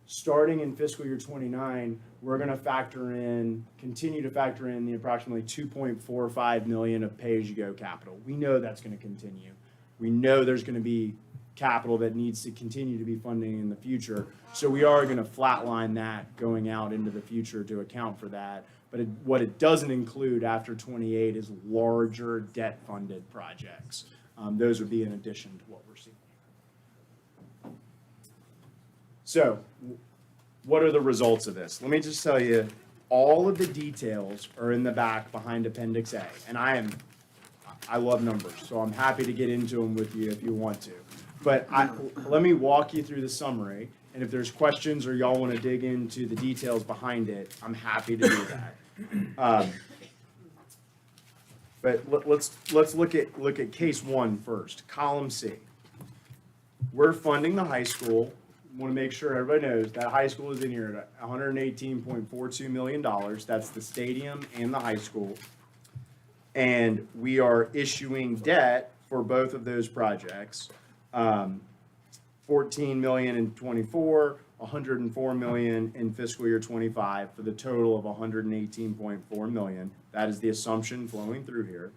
Starting in fiscal year 29, we're going to continue to factor in the approximately 2.45 million of pay-as-you-go capital. We know that's going to continue. We know there's going to be capital that needs to continue to be funding in the future. So we are going to flatline that going out into the future to account for that. But what it doesn't include after 28 is larger debt-funded projects. Those would be in addition to what we're seeing. So, what are the results of this? Let me just tell you, all of the details are in the back behind Appendix A. And I love numbers, so I'm happy to get into them with you if you want to. But let me walk you through the summary, and if there's questions or y'all want to dig into the details behind it, I'm happy to do that. But let's look at case one first, column C. We're funding the high school want to make sure everybody knows that high school is in here at $118.42 million. That's the stadium and the high school. And we are issuing debt for both of those projects. 14 million in '24, 104 million in fiscal year '25 for the total of 118.4 million. That is the assumption flowing through here.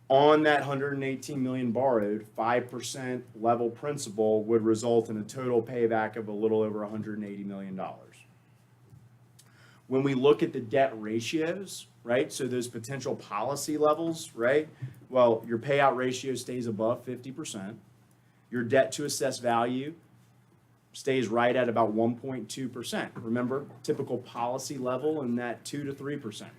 On that 118 million borrowed, 5% level principal would result in a total payback of a little over $180 million. When we look at the debt ratios, right, so those potential policy levels, right, well, your payout ratio stays above 50%. Your debt to assessed value stays right at about 1.2%. Remember, typical policy level in that 2 to 3% range.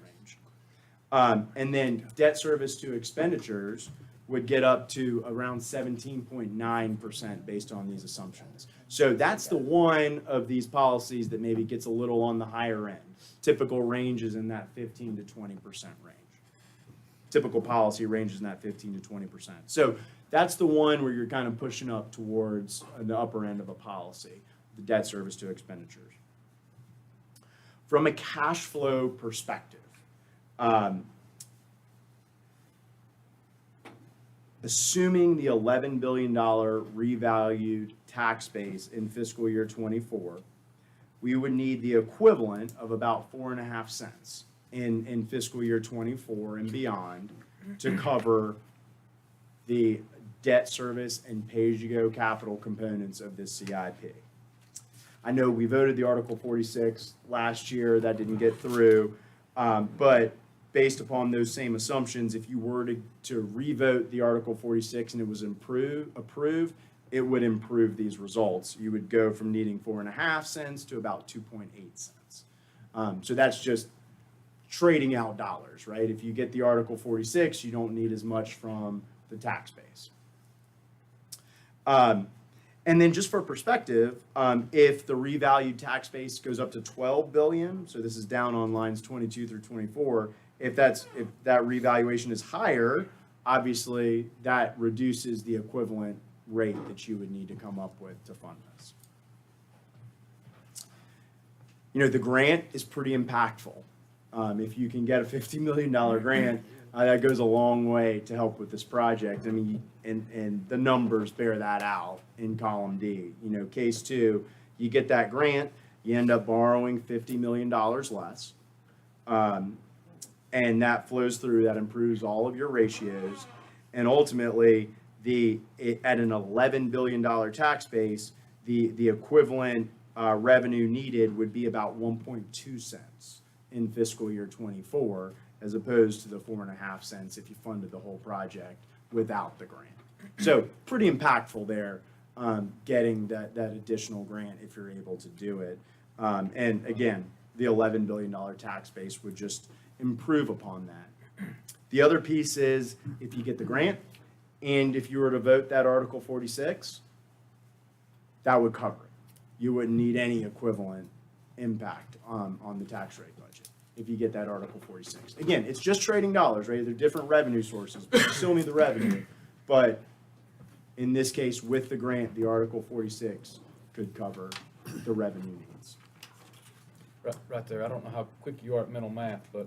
And then debt service to expenditures would get up to around 17.9% based on these assumptions. So that's the one of these policies that maybe gets a little on the higher end. Typical range is in that 15 to 20% range. Typical policy ranges in that 15 to 20%. So that's the one where you're kind of pushing up towards the upper end of a policy, the debt service to expenditures. From a cash flow perspective, assuming the $11 billion revalued tax base in fiscal year '24, we would need the equivalent of about 4.5 cents in fiscal year '24 and beyond to cover the debt service and pay-as-you-go capital components of this CIP. I know we voted the Article 46 last year, that didn't get through, but based upon those same assumptions, if you were to revote the Article 46 and it was approved, it would improve these results. You would go from needing 4.5 cents to about 2.8 cents. So that's just trading out dollars, right? If you get the Article 46, you don't need as much from the tax base. And then just for perspective, if the revalued tax base goes up to 12 billion, so this is down on lines 22 through 24, if that revaluation is higher, obviously that reduces the equivalent rate that you would need to come up with to fund this. You know, the grant is pretty impactful. If you can get a $50 million grant, that goes a long way to help with this project. I mean, and the numbers bear that out in column D. You know, case 2, you get that grant, you end up borrowing $50 million less. And that flows through, that improves all of your ratios. And ultimately, at an $11 billion tax base, the equivalent revenue needed would be about 1.2 cents in fiscal year '24, as opposed to the 4.5 cents if you funded the whole project without the grant. So pretty impactful there, getting that additional grant if you're able to do it. And again, the $11 billion tax base would just improve upon that. The other piece is if you get the grant and if you were to vote that Article 46, that would cover it. You wouldn't need any equivalent impact on the tax rate budget if you get that Article 46. Again, it's just trading dollars, right? They're different revenue sources, but you still need the revenue. But in this case, with the grant, the Article 46 could cover the revenue needs. Right there, I don't know how quick you are at mental math, but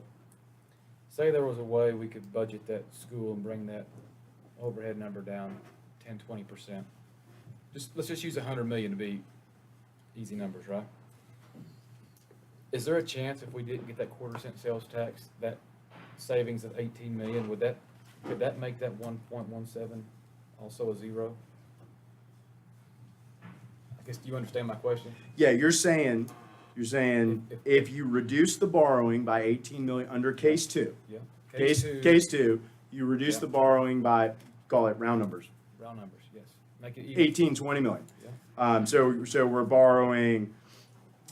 say there was a way we could budget that school and bring that overhead number down 10-20%. Let's just use 100 million to be easy numbers, right? Is there a chance if we didn't get that 1/4 cent sales tax, that savings of 18 million, could that make that 1.17 also a zero? I guess, do you understand my question? Yeah, you're saying if you reduce the borrowing by 18 million under case 2. Yeah. Case 2, you reduce Yeah. the borrowing by, call it round numbers, Round numbers, yes. Make it even. 18, 20 million. Yeah. So we're borrowing,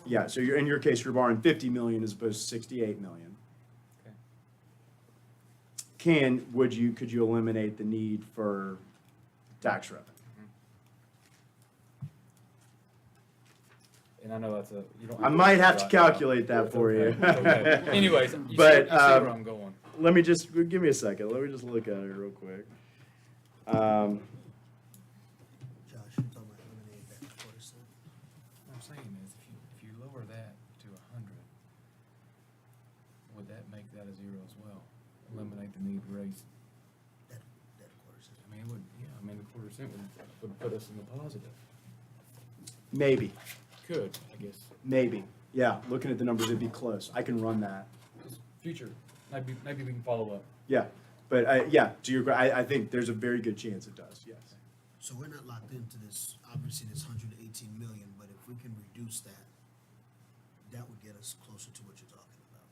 yeah, so in your case, you're borrowing 50 million as opposed to 68 million. Okay. Could you eliminate the need for tax revenue? And I know that's you don't. I might have to right calculate now. that for you. Okay. Anyways, you But, see where I'm going. Give me a second. Let me just look at it real quick. Josh, you're talking about eliminating that 1/4 cent? as well. Eliminate the need to raise, That quarter cent. I mean, it would, yeah, I mean, the quarter cent would put us in the positive. Maybe, Could, I guess, maybe. Yeah, looking at the numbers, it'd be close. I can run that. just future, maybe we can follow up. Yeah, but yeah, to your, I think there's a very good chance it does, yes. So we're not locked into this, obviously this 118 million, but if we can reduce that, that would get us closer to what you're talking about.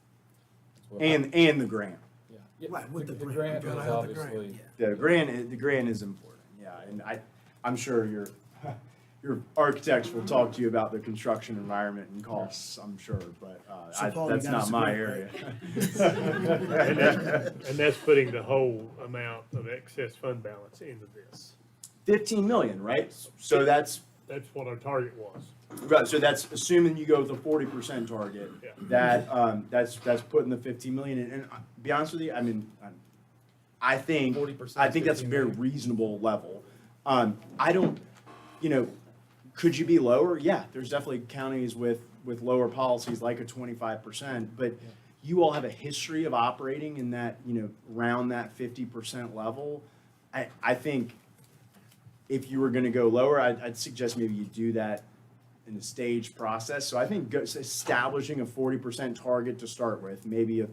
That's what I- And the grant. Yeah. Right, with the The grant. grant We is gotta have the grant, obviously, yeah. The grant is important, yeah, and I'm sure your architects will talk to you about the construction environment and costs, I'm sure, but, So, Paul, you that's got not us a my grant, area. And that's putting the whole amount of excess fund balance into this. 15 million, right? So that's, That's what our target was. right, so that's assuming you go with a 40% target. Yeah. That's putting the 15 million in, and be honest with you, I mean, I think 40%, that's a 15 very million. reasonable level. I don't, could you be lower? Yeah, there's definitely counties with lower policies like a 25%, but you all have a history of operating in that, around that 50% level. I think if you were gonna go lower, I'd suggest maybe you do that in a staged process. So I think establishing a 40% target to start with, maybe a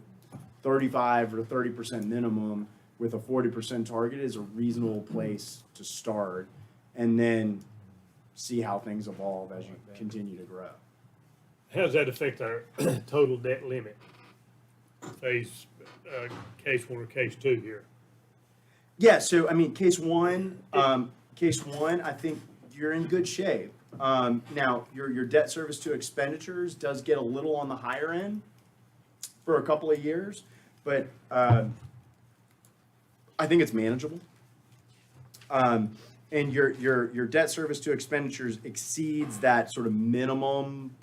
35 or 30% minimum with a 40% target is a reasonable place to start. And then see how things evolve as you continue to grow. How does that affect our total debt limit? Case 1 or case 2 here? Yeah, so I mean, case one, I think you're in good shape. Now, your debt service to expenditures does get a little on the higher end for a couple of years, but I think it's manageable. And your debt service to expenditures exceeds that sort of minimum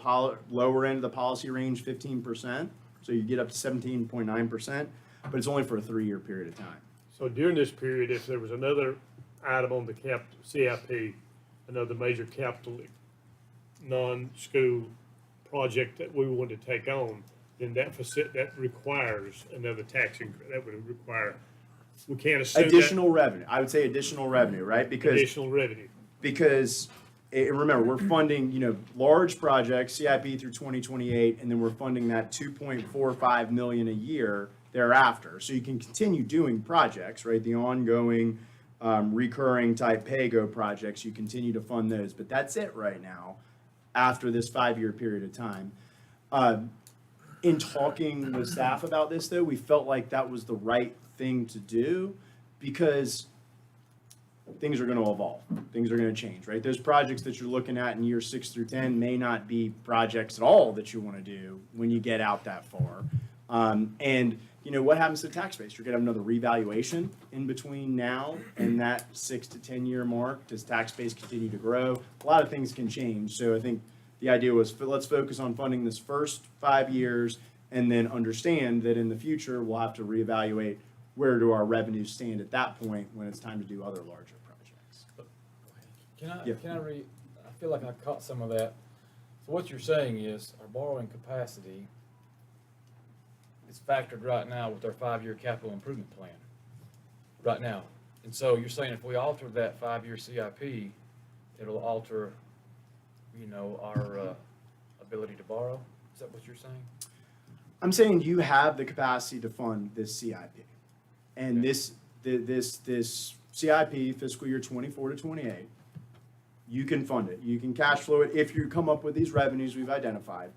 lower end of the policy range, 15%. So you get up to 17.9%, but it's only for a 3-year period of time. So during this period, if there was another item on the CIP, another major capital non-school project that we wanted to take on, then that requires another tax increase. That would require, we can't assume that Additional revenue, I would say additional revenue, right? additional revenue. Because remember, we're funding, large projects, CIP through 2028, and then we're funding that 2.45 million a year thereafter. So you can continue doing projects, right? The ongoing, recurring type pay-go projects, you continue to fund those. But that's it right now, after this 5-year period of time. In talking with staff about this, though, we felt like that was the right thing to do because things are going to evolve. Things are going to change, right? Those projects that you're looking at in years 6 through 10 may not be projects at all that you want to do when you get out that far. And what happens to the tax base? You're going to have another revaluation in between now and that 6 to 10 year mark. Does tax base continue to grow? A lot of things can change. So I think the idea was let's focus on funding this first 5 years and then understand that in the future we'll have to reevaluate where do our revenues stand at that point when it's time to do other larger projects. Yeah. Can I feel like I caught some of that. So what you're saying is our borrowing capacity is factored right now with our 5-year capital improvement plan, right now. And so you're saying if we alter that 5-year CIP, it'll alter, our ability to borrow? Is that what you're saying? I'm saying you have the capacity to fund this CIP. And Okay. this CIP, fiscal year 24 to 28, you can fund it. You can cash flow it if you come up with these revenues we've identified.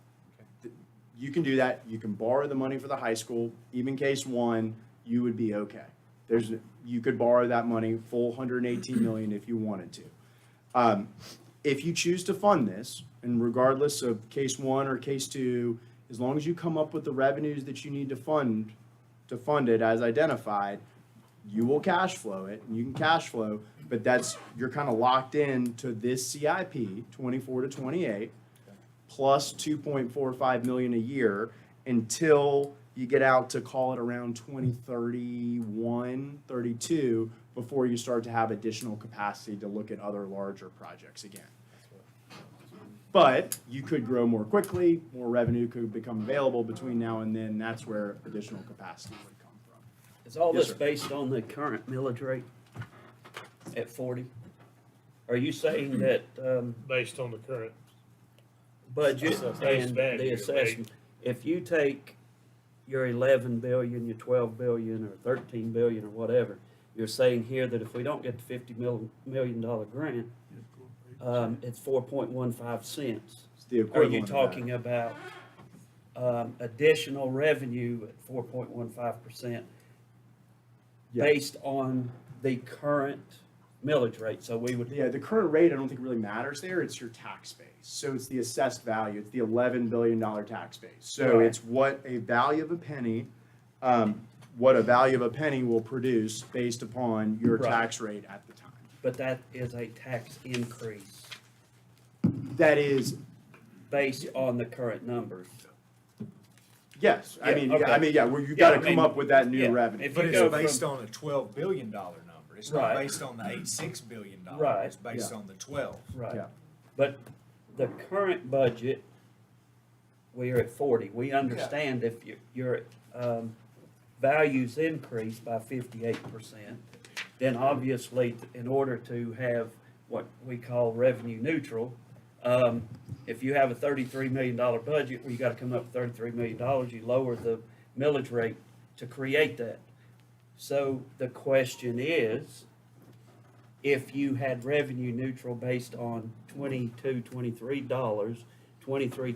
You can do that. You can borrow the money for the high school. Even case 1, you would be okay. You could borrow that money, full 118 million if you wanted to. If you choose to fund this, and regardless of case 1 or case 2, as long as you come up with the revenues that you need to fund it as identified, you will cash flow it, and you can cash flow, but you're kind of locked in to this CIP, 24 to 28, plus 2.45 million a year until you get out to call it around 2031, 32, before you start to have additional capacity to look at other larger projects again. But you could grow more quickly, more revenue could become available between now and then, that's where additional capacity would come from. Is all Yes, this sir. based on the current millage rate at 40? Are you saying that Based on the current. budget Base and value, the right? assessment, if you take your 11 billion, your 12 billion, or 13 billion, or whatever, you're saying here that if we don't get the $50 million grant, it's 4.15 cents. It's the Are equivalent you of that. talking about additional revenue at 4.15% Yeah. based on the current millage rate? So we would, Yeah, the current rate, I don't think really matters there, it's your tax base. So it's the assessed value, it's the $11 billion tax base. So Right. it's what a value of a penny, what a value of a penny will produce based upon your Right. tax rate at the time. but that is a tax increase That is, based on the current numbers. yes, I Yeah, mean, okay. yeah, where you Yeah, gotta I come mean, up with that yeah, new revenue. if But you it's go based from- on a $12 billion number. It's not Right. based on the $86 billion. Right. It's based Yeah. on the 12. Right. Yeah. But the current budget, we are at 40. We understand if your values increase by 58%, then obviously, in order to have what we call revenue neutral, if you have a $33 million budget where you gotta come up with $33 million, you lower the millage rate to create that. So the question is, if you had revenue neutral based on $22, $23, $23,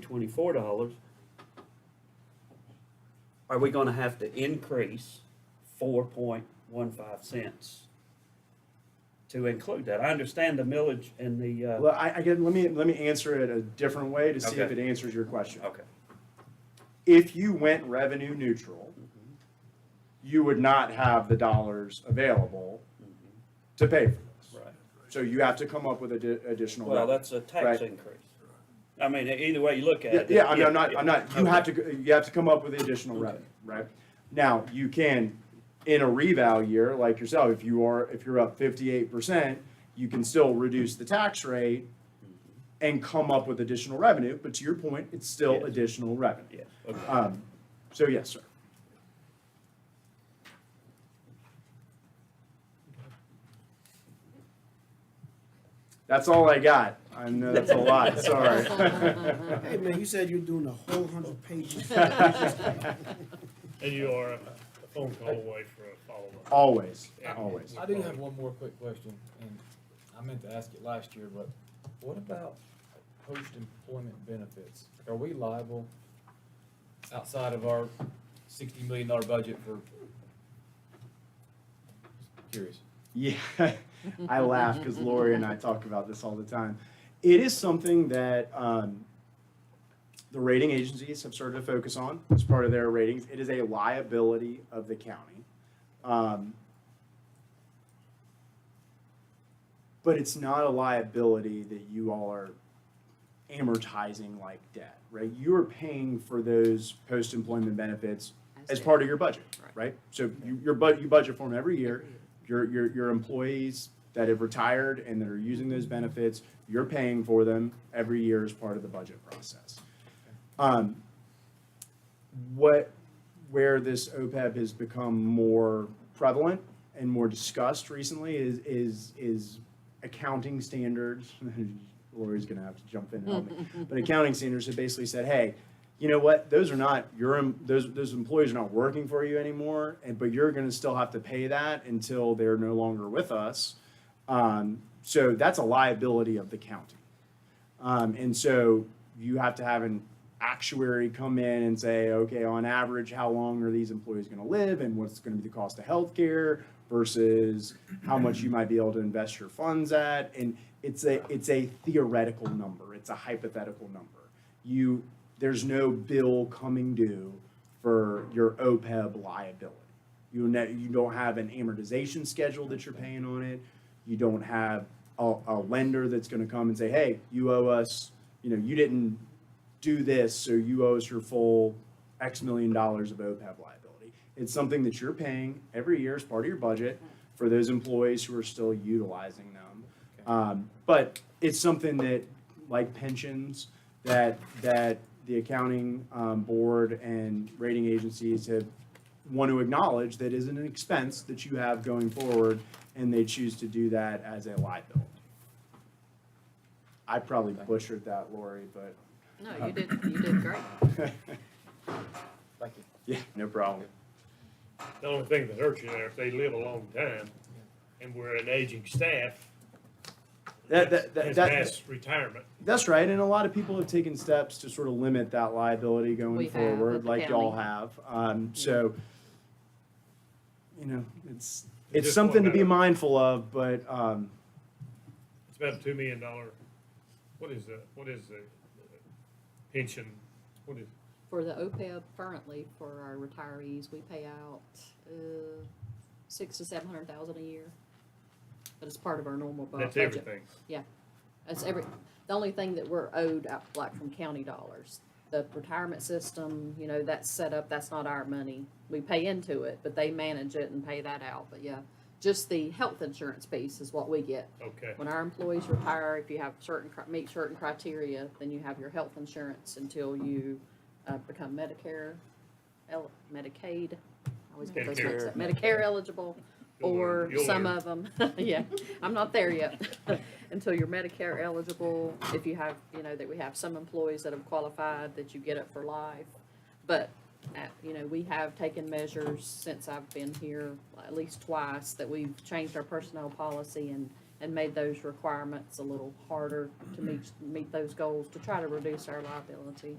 $24, are we gonna have to increase 4.15 cents to include that? I understand the millage and the, Well, again, let me answer it a different way to see if Okay. it answers your question. okay. If you went revenue neutral, you would not have the dollars available to pay for this. Right. So you have to come up with additional Well, revenue. that's a tax Right. increase. I mean, either way you look at Yeah, it. yeah, I'm not, you have Okay. to, you have to come up with additional revenue, right? Now, you can, in a reval year, like yourself, if you're up 58%, you can still reduce the tax rate and come up with additional revenue, but to your point, it's still Yes. additional revenue. Yeah, okay. So yes, sir. That's all I got. I know that's a lot, sorry. Hey, man, you said you're doing a whole 100 pages. And you are a phone call away for a follow-up. Always, always. I do have one more quick question, and I meant to ask it last year, but what about post-employment benefits? Are we liable outside of our $60 million budget for? Curious. Yeah, I laugh because Lori and I talk about this all the time. It is something that the rating agencies have started to focus on as part of their ratings. It is a liability of the county. But it's not a liability that you all are amortizing like debt, right? You are paying for those post-employment benefits as part of your budget, right? So you budget for them every year. Your employees that have retired and that are using those benefits, you're paying for them every year as part of the budget process. Where this OPEB has become more prevalent and more discussed recently is accounting standards. Lori's gonna have to jump in and help me. But accounting standards have basically said, hey, you know what, those are not, those employees are not working for you anymore, but you're gonna still have to pay that until they're no longer with us. So that's a liability of the county. And so you have to have an actuary come in and say, okay, on average, how long are these employees gonna live and what's gonna be the cost of healthcare versus how much you might be able to invest your funds at. And it's a theoretical number. It's a hypothetical number. There's no bill coming due for your OPEB liability. You don't have an amortization schedule that you're paying on it. You don't have a lender that's gonna come and say, hey, you owe us, you didn't do this, so you owe us your full X million dollars of OPEB liability. It's something that you're paying every year as part of your budget for those employees who are still utilizing them. But it's something that like pensions, that the accounting board and rating agencies have want to acknowledge that is an expense that you have going forward, and they choose to do that as a liability. I probably butchered that, Lori, but No, you did great. Thank you. yeah, no problem. The only thing that hurts you there, if they live a long time and we're an aging staff, that's retirement. That's right, and a lot of people have taken steps to sort of limit that liability We going have forward, with the like y'all county. have. So, you know, it's Just something to be one matter. mindful of, but It's about a $2 million, what is the pension, what is, For the OPEB currently, for our retirees, we pay out, $600,000 to $700,000 a year. But it's part of our normal budget. that's everything. Yeah, that's the only thing that we're owed out, like from county dollars. The retirement system, you know, that's set up, that's not our money. We pay into it, but they manage it and pay that out. But yeah, just the health insurance piece is what we get. Okay, When our employees retire, if you have meet certain criteria, then you have your health insurance until you, become Medicaid, I always get those mixed up, Medicare eligible. Or You'll some learn. of them, yeah, I'm not there yet, until you're Medicare eligible, if you have, you know, that we have some employees that have qualified, that you get it for life. But, you know, we have taken measures since I've been here, at least twice, that we've changed our personnel policy and made those requirements a little harder to meet those goals, to try to reduce our liability.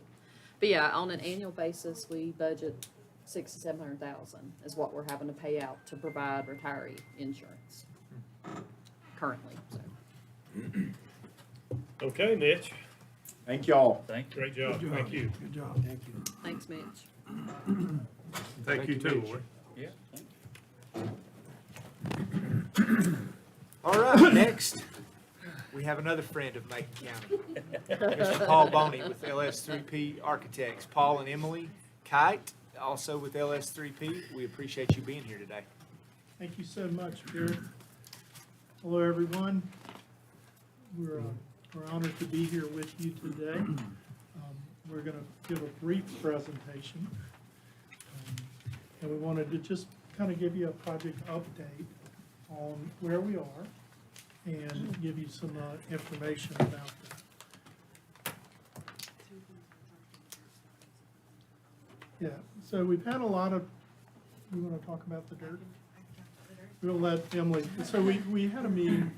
But yeah, on an annual basis, we budget $600,000 to $700,000 is what we're having to pay out to provide retiree insurance currently, so. okay, Mitch, thank y'all. Thank you. great job, thank you. Good job. Thank you. Thanks, Mitch. Thank you too, Lori. Yeah, thank you. All right, next, we have another friend of Macon County, Mr. Paul Boney with LS3P Architects. Paul and Emily Kite, also with LS3P. We appreciate you being here today. Thank you so much, Jared. Hello, everyone. We're honored to be here with you today. We're going to give a brief presentation. And we wanted to just kind of give you a project update on where we are and give you some information about that. Yeah, so we've had a lot of, you want to talk about the dirt? We'll let Emily, so we had a meeting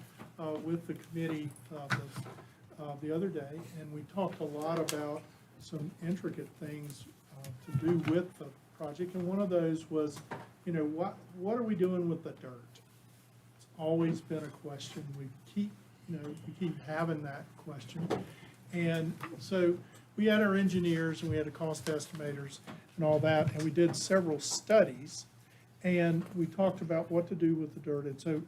with the committee the other day, and we talked a lot about some intricate things to do with the project, and one of those was, you know, what are we doing with the dirt? It's always been a question. We keep having that question. And so we had our engineers and we had the cost estimators and all that, and we did several studies, and we talked about what to do with the dirt. And so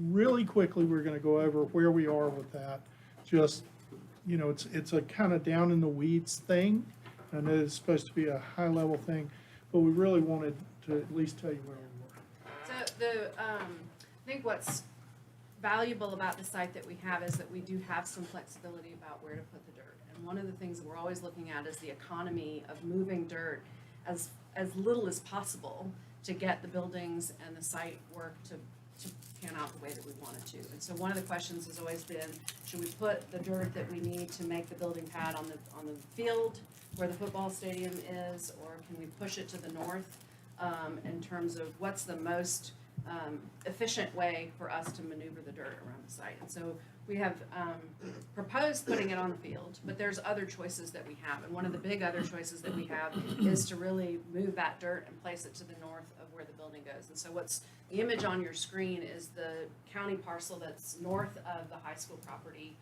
really quickly, we're gonna go over where we are with that. Just, you know, it's a kind of down in the weeds thing. I know it's supposed to be a high level thing, but we really wanted to at least tell you where we were. So I think what's valuable about the site that we have is that we do have some flexibility about where to put the dirt. And one of the things that we're always looking at is the economy of moving dirt as little as possible to get the buildings and the site work to pan out the way that we want it to. And so one of the questions has always been, should we put the dirt that we need to make the building pad on the field where the football stadium is, or can we push it to the north in terms of what's the most efficient way for us to maneuver the dirt around the site? And so we have proposed putting it on the field, but there's other choices that we have. And one of the big other choices that we have is to really move that dirt and place it to the north of where the building goes. And so the image on your screen is the county parcel that's north of the high school property.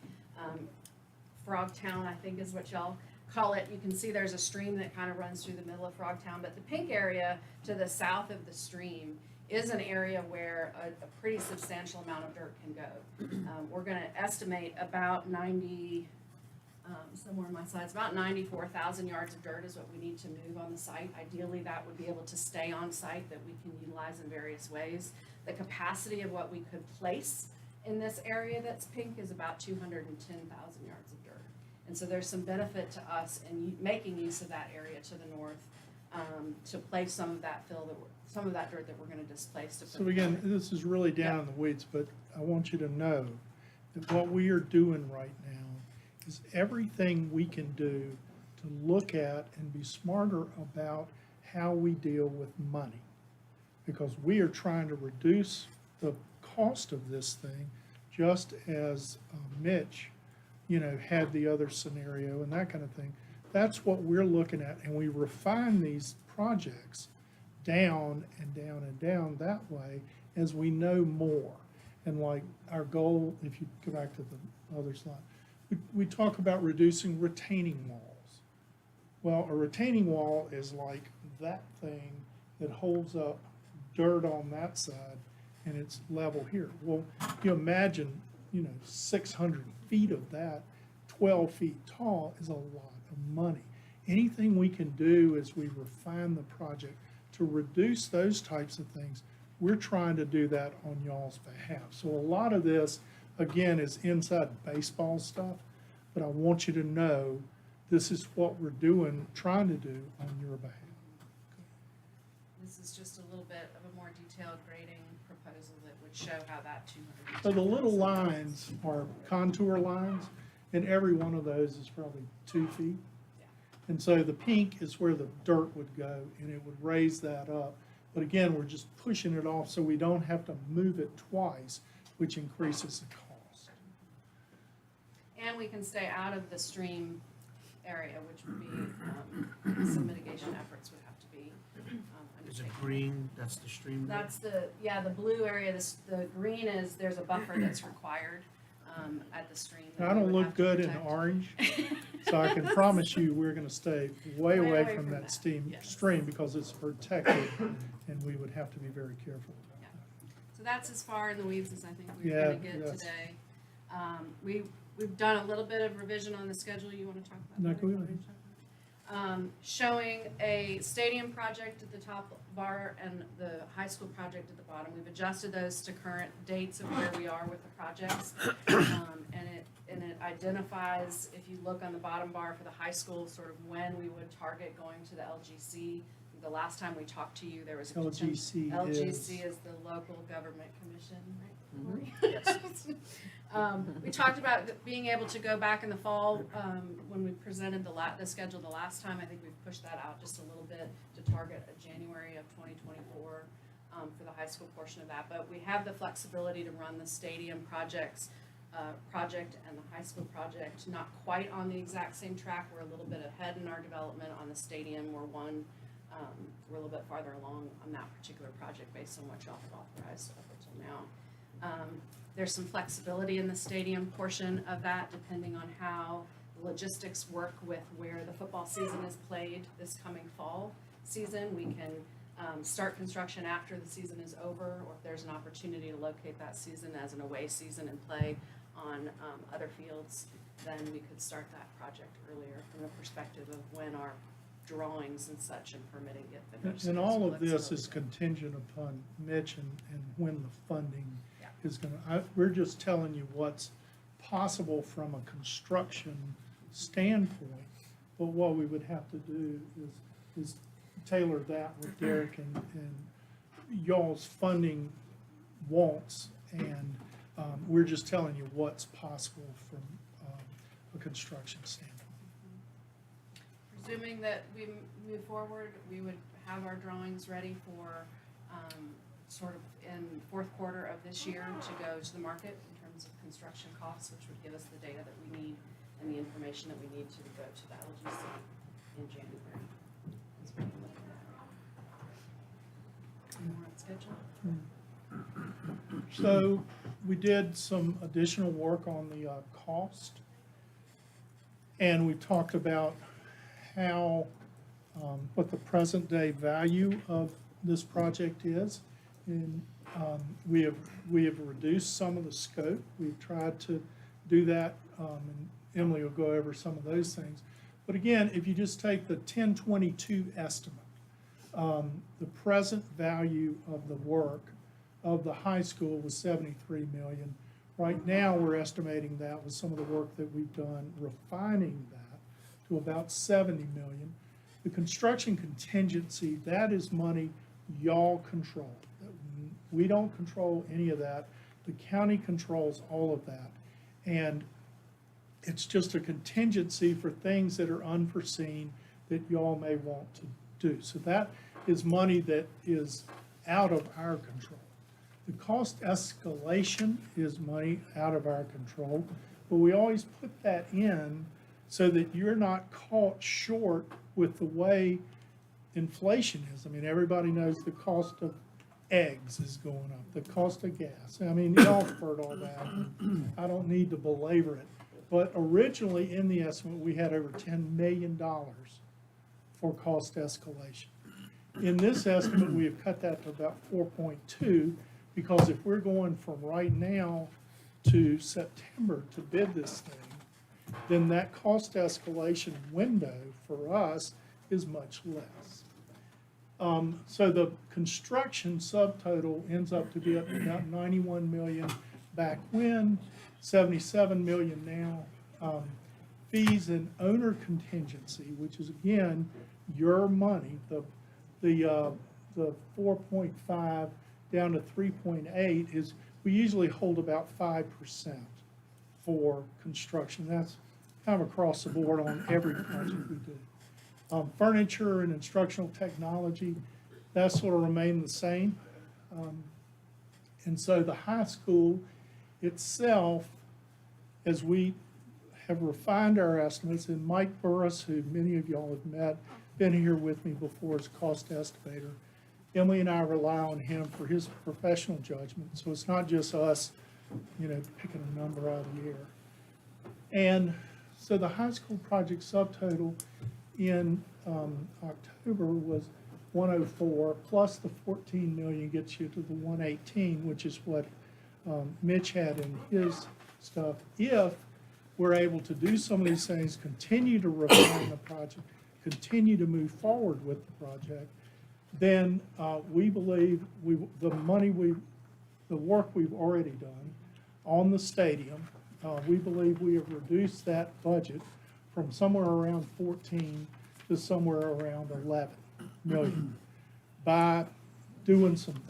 Frogtown, I think is what y'all call it. You can see there's a stream that kind of runs through the middle of Frogtown, but the pink area to the south of the stream is an area where a pretty substantial amount of dirt can go. We're gonna estimate about somewhere in my slides, about 94,000 yards of dirt is what we need to move on the site. Ideally, that would be able to stay on site, that we can utilize in various ways. The capacity of what we could place in this area that's pink is about 210,000 yards of dirt. And so there's some benefit to us in making use of that area to the north, to place some of that some of that dirt that we're gonna displace to put. So again, this is really down in the weeds, but I want you to know that what we are doing right now is everything we can do to look at and be smarter about how we deal with money. Because we are trying to reduce the cost of this thing, just as Mitch, had the other scenario and that kind of thing. That's what we're looking at, and we refine these projects down and down and down that way as we know more. And like our goal, if you go back to the other slide, we talk about reducing retaining walls. Well, a retaining wall is like that thing that holds up dirt on that side and it's level here. Well, you imagine, 600 feet of that, 12 feet tall is a lot of money. Anything we can do as we refine the project to reduce those types of things, we're trying to do that on y'all's behalf. So a lot of this, again, is inside baseball stuff, but I want you to know this is what we're doing, trying to do on your behalf. This is just a little bit of a more detailed grading proposal that would show how that 200. So the little lines are contour lines, and every one of those is probably 2 feet. Yeah. And so the pink is where the dirt would go, and it would raise that up. But again, we're just pushing it off so we don't have to move it twice, which increases the cost. And we can stay out of the stream area, which would be, some mitigation efforts would have to be Is it undertaken. green, that's the stream? there? That's the blue area, the green is, there's a buffer that's required, at the stream. that I we don't would look have to good in protect. orange, so I can promise you, we're gonna stay way Way away away from from that that, yes. stream because it's protected, and we would have to be very careful about that. So that's as far in the weeds as I think we're Yeah, gonna get yes. today. We've done a little bit of revision on the schedule, you wanna talk about No, that? go ahead. Showing a stadium project at the top bar and the high school project at the bottom. We've adjusted those to current dates of where we are with the projects. And it identifies, if you look on the bottom bar for the high school, sort of when we would target going to the LGC. The last time we talked to you, there was a LGC LGC is the Local Government Commission, right? Yes. We talked about being able to go back in the fall, when we presented the schedule the last time. I think we've pushed that out just a little bit to target a January of 2024, for the high school portion of that. But we have the flexibility to run the stadium project and the high school project, not quite on the exact same track. We're a little bit ahead in our development on the stadium. We're a little bit farther along on that particular project based on what y'all have authorized up until now. There's some flexibility in the stadium portion of that, depending on how the logistics work with where the football season is played this coming fall season. We can start construction after the season is over, or if there's an opportunity to locate that season as an away season and play on other fields, then we could start that project earlier from the perspective of when our drawings and such and permitting get finished. And So all there's of this is flexibility. contingent upon Mitch and when the funding Yeah. is we're just telling you what's possible from a construction standpoint. But what we would have to do is tailor that with Derek and y'all's funding wants. And we're just telling you what's possible from a construction standpoint. Presuming that we move forward, we would have our drawings ready for, sort of in fourth quarter of this year to go to the market in terms of construction costs, which would give us the data that we need and the information that we need to go to the LGC in January. That's what we're looking at. Any more on schedule? So we did some additional work on the cost. And we talked about how, what the present day value of this project is. And we have reduced some of the scope. We've tried to do that, and Emily will go over some of those things. But again, if you just take the 1022 estimate, the present value of the work of the high school was 73 million. Right now, we're estimating that with some of the work that we've done, refining that to about 70 million. The construction contingency, that is money y'all control. We don't control any of that. The county controls all of that. And it's just a contingency for things that are unforeseen that y'all may want to do. So that is money that is out of our control. The cost escalation is money out of our control, but we always put that in so that you're not caught short with the way inflation is. I mean, everybody knows the cost of eggs is going up, the cost of gas. I mean, y'all have heard all that. I don't need to belabor it. But originally in the estimate, we had over $10 million for cost escalation. In this estimate, we have cut that to about 4.2, because if we're going from right now to September to bid this thing, then that cost escalation window for us is much less. So the construction subtotal ends up to be up to about 91 million back when, 77 million now. Fees and owner contingency, which is again your money, the 4.5 down to 3.8 is, we usually hold about 5% for construction. That's kind of across the board on every project we do. Furniture and instructional technology, that sort of remain the same. And so the high school itself, as we have refined our estimates, and Mike Burris, who many of y'all have met, been here with me before as cost estimator. Emily and I rely on him for his professional judgment, so it's not just us, picking a number out of the air. And so the high school project subtotal in October was 104, plus the 14 million gets you to the 118, which is what Mitch had in his stuff. If we're able to do some of these things, continue to refine the project, continue to move forward with the project, then we believe the work we've already done on the stadium, we believe we have reduced that budget from somewhere around 14 to somewhere around 11 million by doing some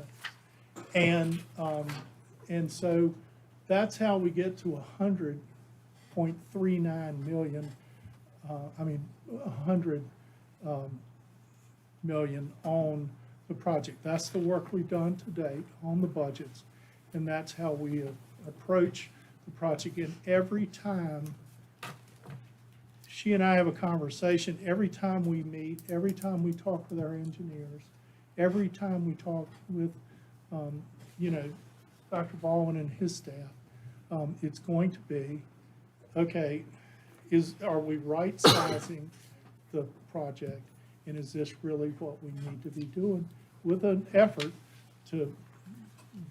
things. And so that's how we get to 100.39 million, 100 million on the project. That's the work we've done to date on the budgets, and that's how we approach the project. And every time she and I have a conversation, every time we meet, every time we talk with our engineers, every time we talk with, Dr. Baldwin and his staff, it's going to be, okay, are we right sizing the project? And is this really what we need to be doing, with an effort to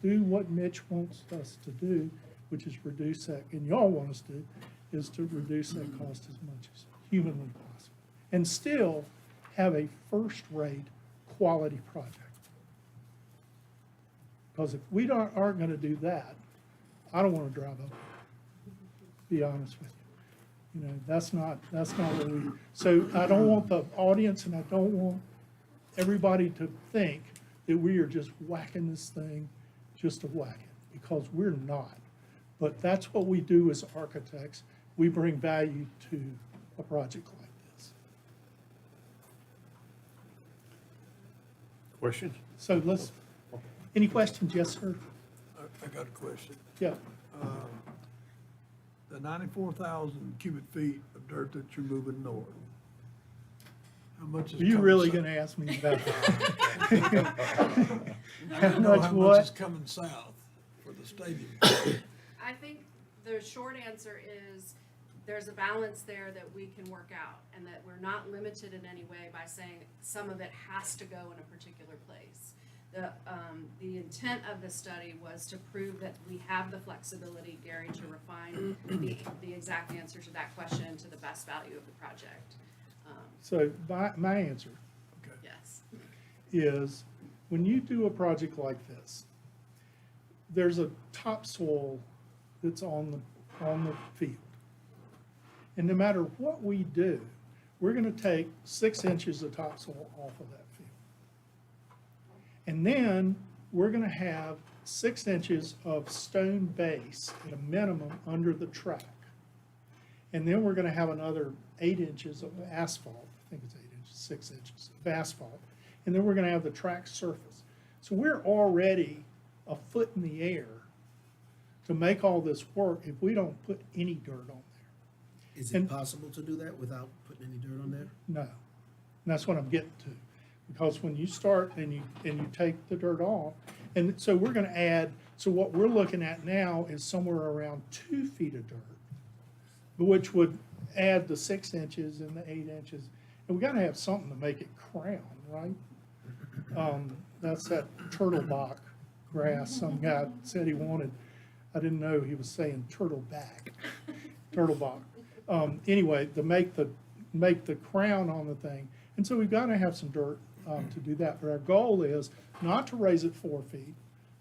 do what Mitch wants us to do, which is reduce that, and y'all want us to, is to reduce that cost as much as humanly possible, and still have a first-rate quality project. Because if we aren't gonna do that, I don't wanna drive up, be honest with you. That's not what we, so I don't want the audience, and I don't want everybody to think that we are just whacking this thing just to whack it, because we're not. But that's what we do as architects. We bring value to a project like this. Questions? So any questions? Yes, sir? I got a question. Yeah. The 94,000 cubic feet of dirt that you're moving north, how much is? Are you coming really south? gonna ask me about that? I don't know how much what? is coming south for the stadium. I think the short answer is there's a balance there that we can work out, and that we're not limited in any way by saying some of it has to go in a particular place. The intent of the study was to prove that we have the flexibility, Gary, to refine the exact answer to that question to the best value of the project. So my answer Yes. is, when you do a project like this, there's a topsoil that's on the field. And no matter what we do, we're gonna take 6 inches of topsoil off of that field. And then we're gonna have 6 inches of stone base at a minimum under the track. And then we're gonna have another 8 inches of asphalt, I think it's 8 inches, 6 inches of asphalt. And then we're gonna have the track surface. So we're already a foot in the air to make all this work if we don't put any dirt on there. Is And- it possible to do that without putting any dirt on there? No. And that's what I'm getting to. Because when you start and you take the dirt off, and so we're gonna add, so what we're looking at now is somewhere around 2 feet of dirt, which would add the 6 inches and the 8 inches. And we gotta have something to make it crown, right? That's that turtle bark grass some guy said he wanted. I didn't know he was saying turtle back, turtle bark. Anyway, to make the crown on the thing. And so we've gotta have some dirt, to do that. But our goal is not to raise it 4 feet,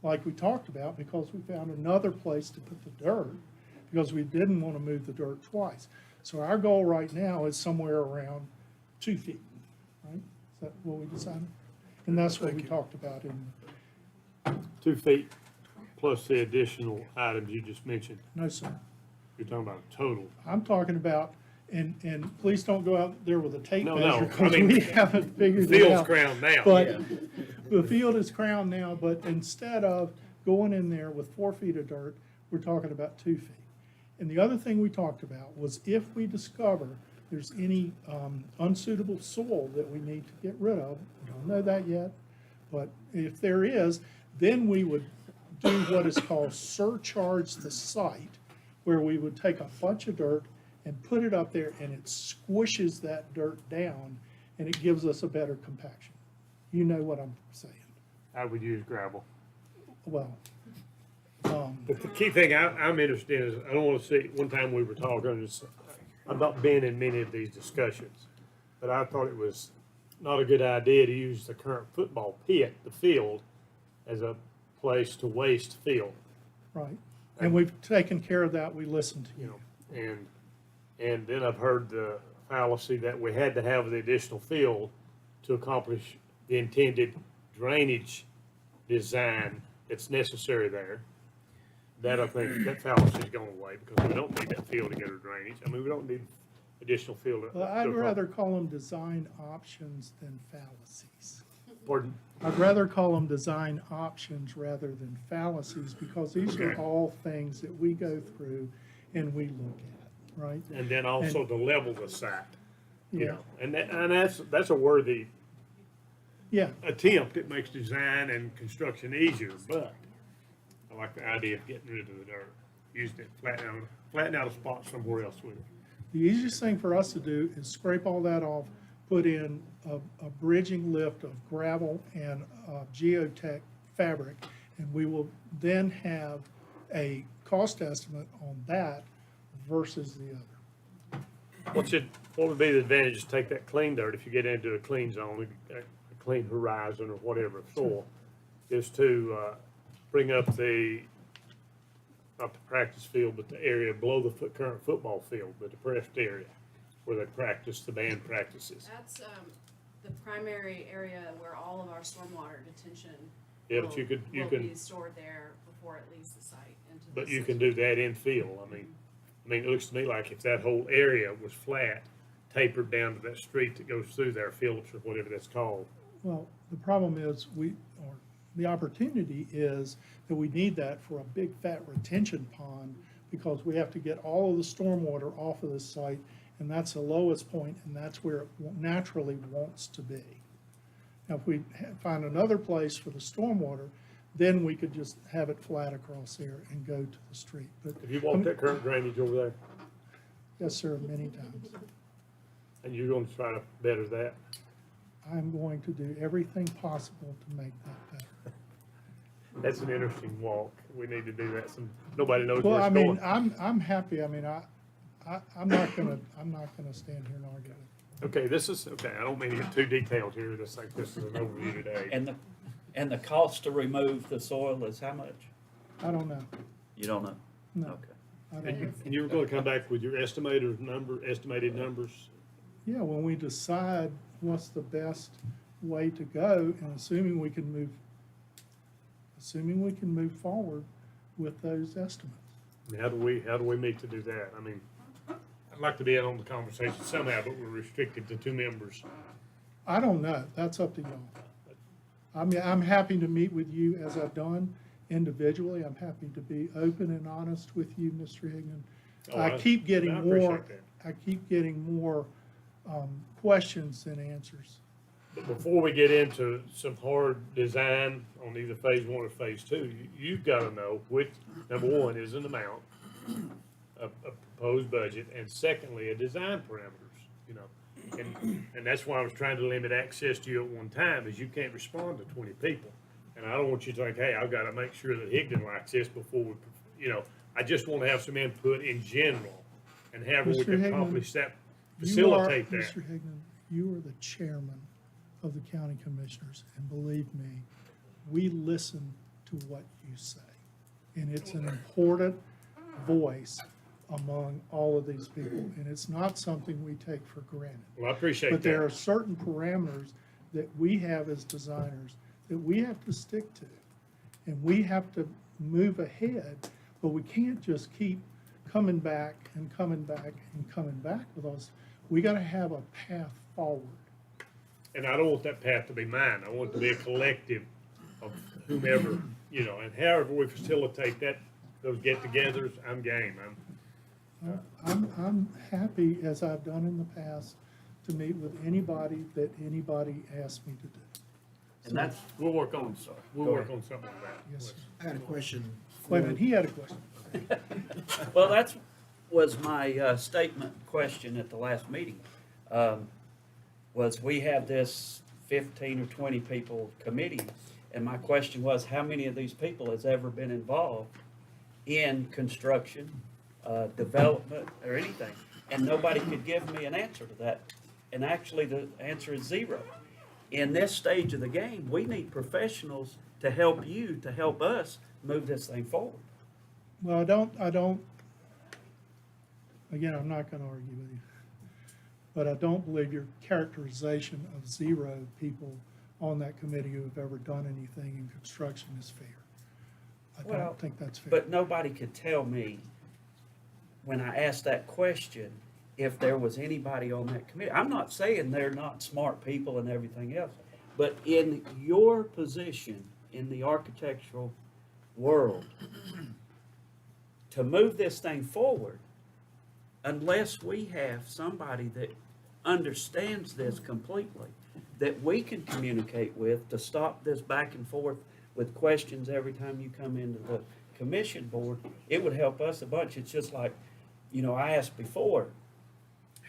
like we talked about, because we found another place to put the dirt, because we didn't wanna move the dirt twice. So our goal right now is somewhere around 2 feet, right? Is that what we decided? And that's what we talked about in, 2 feet plus the additional items you just mentioned. no, sir. You're talking about a total. I'm talking about, and please don't go out there with a tape No, measure, no, I because mean, we haven't figured it Field's out. crowned now. But the field is crowned now, but instead of going in there with 4 feet of dirt, we're talking about 2 feet. And the other thing we talked about was if we discover there's any unsuitable soil that we need to get rid of, we don't know that yet, but if there is, then we would do what is called surcharge the site, where we would take a bunch of dirt and put it up there, and it squishes that dirt down, and it gives us a better compaction. You know what I'm saying. I would use gravel. Well, But the key thing I'm interested in is, I don't wanna see, one time we were talking, I've not been in many of these discussions, but I thought it was not a good idea to use the current football pit, the field, as a place to waste field, right. And we've taken care of that. We listened to you you. know, and then I've heard the fallacy that we had to have the additional field to accomplish the intended drainage design that's necessary there. That, I think, that fallacy's gone away, because we don't need that field to go to drainage. I mean, we don't need additional field. Well, I'd rather call them design options than fallacies. Pardon? I'd rather call them design options rather than fallacies, because these are Okay. all things that we go through and we look at, right? And then also to level the site, you Yeah, know, and that's a worthy yeah, attempt. It makes design and construction easier, but I like the idea of getting rid of the dirt, using it, flatten out a spot somewhere else with it. the easiest thing for us to do is scrape all that off, put in a bridging lift of gravel and geotech fabric, and we will then have a cost estimate on that versus the other. What would be the advantage to take that clean dirt, if you get into a clean zone, a clean horizon or whatever soil, is to bring up not the practice field, but the area below the current football field, the depressed area where they practice, the band practices. That's, the primary area where all of our stormwater detention Yeah, but you could, will be stored there before it leaves the site into the but you system. can do that in field. I mean, it looks to me like if that whole area was flat, tapered down to that street that goes through there, Phillips or whatever that's called. Well, the problem is the opportunity is that we need that for a big fat retention pond, because we have to get all of the stormwater off of this site, and that's the lowest point, and that's where it naturally wants to be. Now, if we find another place for the stormwater, then we could just have it flat across there and go to the street. But, If you want that current drainage over there, yes, sir, many times. and you're gonna try to better that. I'm going to do everything possible to make that better. That's an interesting walk. We need to do that. Nobody knows Well, where I it's mean, going. I'm happy. I mean, I'm not gonna stand here and argue it. Okay, okay, I don't mean to get too detailed here. This is an overview today. And the cost to remove the soil is how much? I don't know. You don't know? No, Okay. I And don't. and you were gonna come back with your estimated numbers? Yeah, when we decide what's the best way to go, and assuming we can move forward with those estimates. And how do we meet to do that? I mean, I'd like to be in on the conversation somehow, but we're restricted to 2 members. I don't know, that's up to y'all. I mean, I'm happy to meet with you as I've done individually. I'm happy to be open and honest with you, Mr. Higdon. Oh, I keep getting I appreciate more, that. I keep getting more, questions than answers. But before we get into some hard design on either phase 1 or phase 2, you've gotta know which, number 1, is an amount, a proposed budget, and secondly, a design parameters, you know. And that's why I was trying to limit access to you at one time, is you can't respond to 20 people. And I don't want you to think, hey, I've gotta make sure that Higdon likes this before we, you know, I just wanna have some input in general, and have we Mr. can Higdon, accomplish that, You are, facilitate that. Mr. Higdon, you are the chairman of the county commissioners, and believe me, we listen to what you say. And it's an important voice among all of these people, and it's not something we take for granted. Well, I appreciate But there are that. certain parameters that we have as designers that we have to stick to. And we have to move ahead, but we can't just keep coming back and coming back and coming back with us. We gotta have a path forward. And I don't want that path to be mine. I want it to be a collective of whomever, you know, and however we facilitate that, those get-togethers, I'm game. I'm happy, as I've done in the past, to meet with anybody that anybody asks me to do. And that's, We'll work on, we'll Go work ahead. on something like that. Yes, sir. I got a question. Wait a minute, he had a question. well, that's, was my statement question at the last meeting. Was we have this 15 or 20 people committee, and my question was, how many of these people has ever been involved in construction, development, or anything? And nobody could give me an answer to that. And actually, the answer is 0. In this stage of the game, we need professionals to help you, to help us move this thing forward. Well, again, I'm not gonna argue with you, but I don't believe your characterization of 0 people on that committee who have ever done anything in construction is fair. I Well, don't think that's fair. But nobody could tell me, when I asked that question, if there was anybody on that committee. I'm not saying they're not smart people and everything else, but in your position in the architectural world, to move this thing forward, unless we have somebody that understands this completely, that we can communicate with, to stop this back and forth with questions every time you come into the commission board, it would help us a bunch. It's just like, you know, I asked before,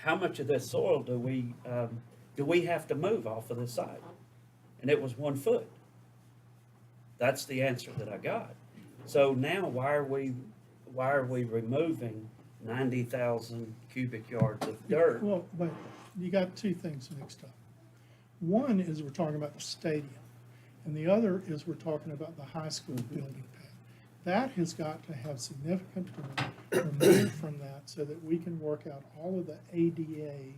how much of this soil do we have to move off of the site? And it was 1 foot. That's the answer that I got. So now why are we removing 90,000 cubic yards of dirt? Well, but you got 2 things mixed up. One is we're talking about the stadium, and the other is we're talking about the high school building pad. That has got to have significant dirt removed from that so that we can work out all of the ADA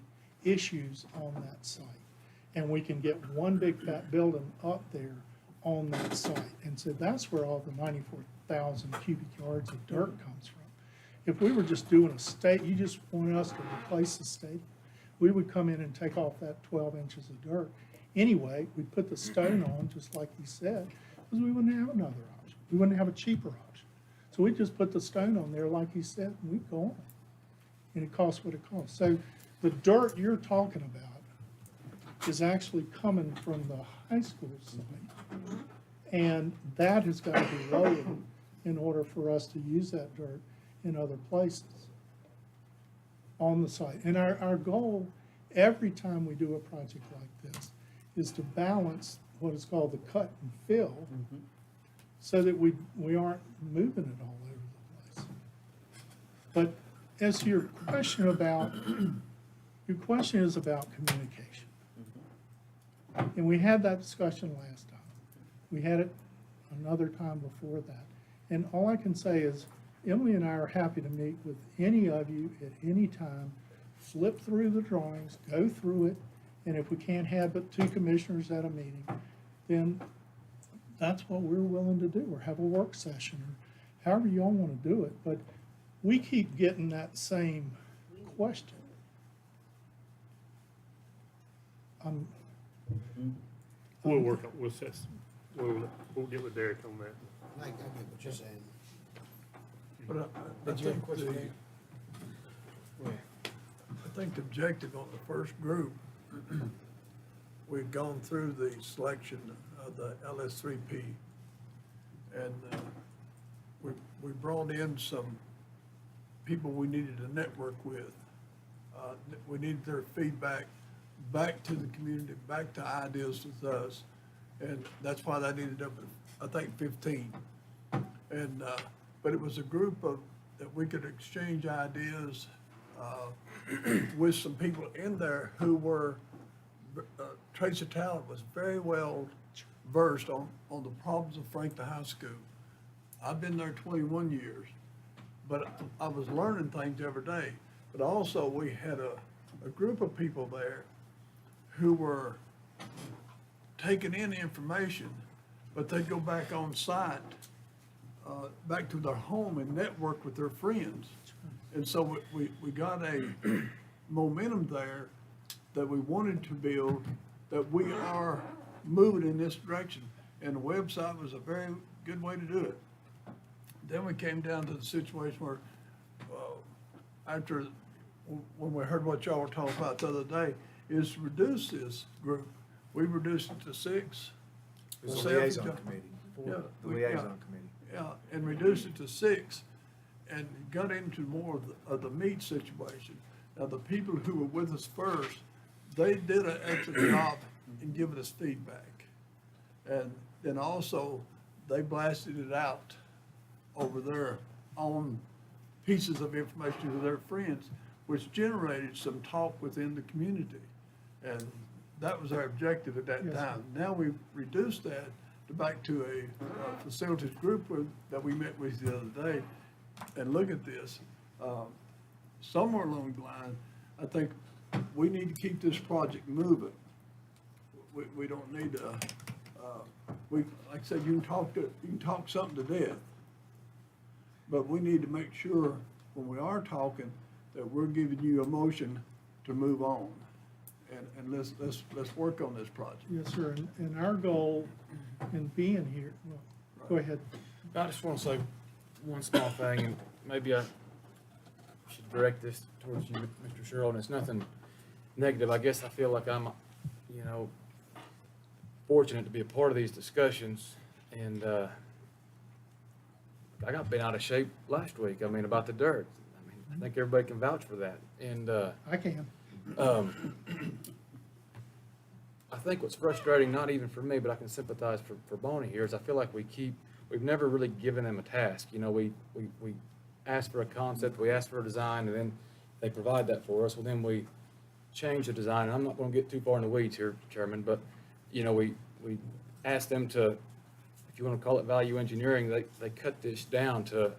issues on that site. And we can get one big fat building up there on that site. And so that's where all the 94,000 cubic yards of dirt comes from. If we were just doing you just want us to replace the stadium, we would come in and take off that 12 inches of dirt. Anyway, we'd put the stone on, just like he said, because we wouldn't have another option. We wouldn't have a cheaper option. So we just put the stone on there, like he said, and we'd go on. And it costs what it costs. So the dirt you're talking about is actually coming from the high school site. And that has got to be lowered in order for us to use that dirt in other places on the site. And our goal, every time we do a project like this, is to balance what is called the cut and fill, so that we aren't moving it all over the place. But as to your question is about communication. And we had that discussion last time. We had it another time before that. And all I can say is, Emily and I are happy to meet with any of you at any time, flip through the drawings, go through it, and if we can't have but 2 commissioners at a meeting, then that's what we're willing to do, or have a work session, or however y'all wanna do it, but we keep getting that same question. We'll work on, we'll get with Derek on that. I get what you're saying. But I Did you have a think question, the, Dan? I think the objective on the first group, we've gone through the selection of the LS3P. And we brought in some people we needed to network with. We needed their feedback back to the community, back to ideas with us. And that's why that ended up at, I think, 15. And, but it was a group of, that we could exchange ideas with some people in there who were, Tracy Talent was very well versed on the problems of Franklin High School. I've been there 21 years, but I was learning things every day. But also, we had a group of people there who were taking in information, but they'd go back on site, back to their home and network with their friends. And so we got a momentum there that we wanted to build, that we are moving in this direction. And the website was a very good way to do it. Then we came down to the situation where, after, when we heard what y'all were talking about the other day, is to reduce this group. We reduced it to 6. The Seven, liaison John. committee. Yeah, The we- liaison committee. Yeah, and reduced it to 6 and got into more of the meat situation. Now, the people who were with us first, they did an excellent job in giving us feedback. And then also, they blasted it out over their own pieces of information to their friends, which generated some talk within the community. And that was our objective at that Yes, time. Now we've reduced that to back to a facilities group that we met with the other day. And look at this, somewhere along the line, I think we need to keep this project moving. We don't need to, like I said, you can talk something to death. But we need to make sure when we are talking that we're giving you a motion to move on. And let's work on this project. Yes, sir, and our goal in being here, well, go ahead. I just want to say one small thing, and maybe I should direct this towards you, Mr. Sherrill, and it's nothing negative. I guess I feel like I'm, fortunate to be a part of these discussions, and I got bent out of shape last week, about the dirt. I think everybody can vouch for that, and I can. I think what's frustrating, not even for me, but I can sympathize for Bonnie here, is I feel like we've never really given them a task. We ask for a concept, we ask for a design, and then they provide that for us. Well, then we change the design, and I'm not gonna get too far in the weeds here, Chairman, but, we ask them to, if you wanna call it value engineering, they cut this down to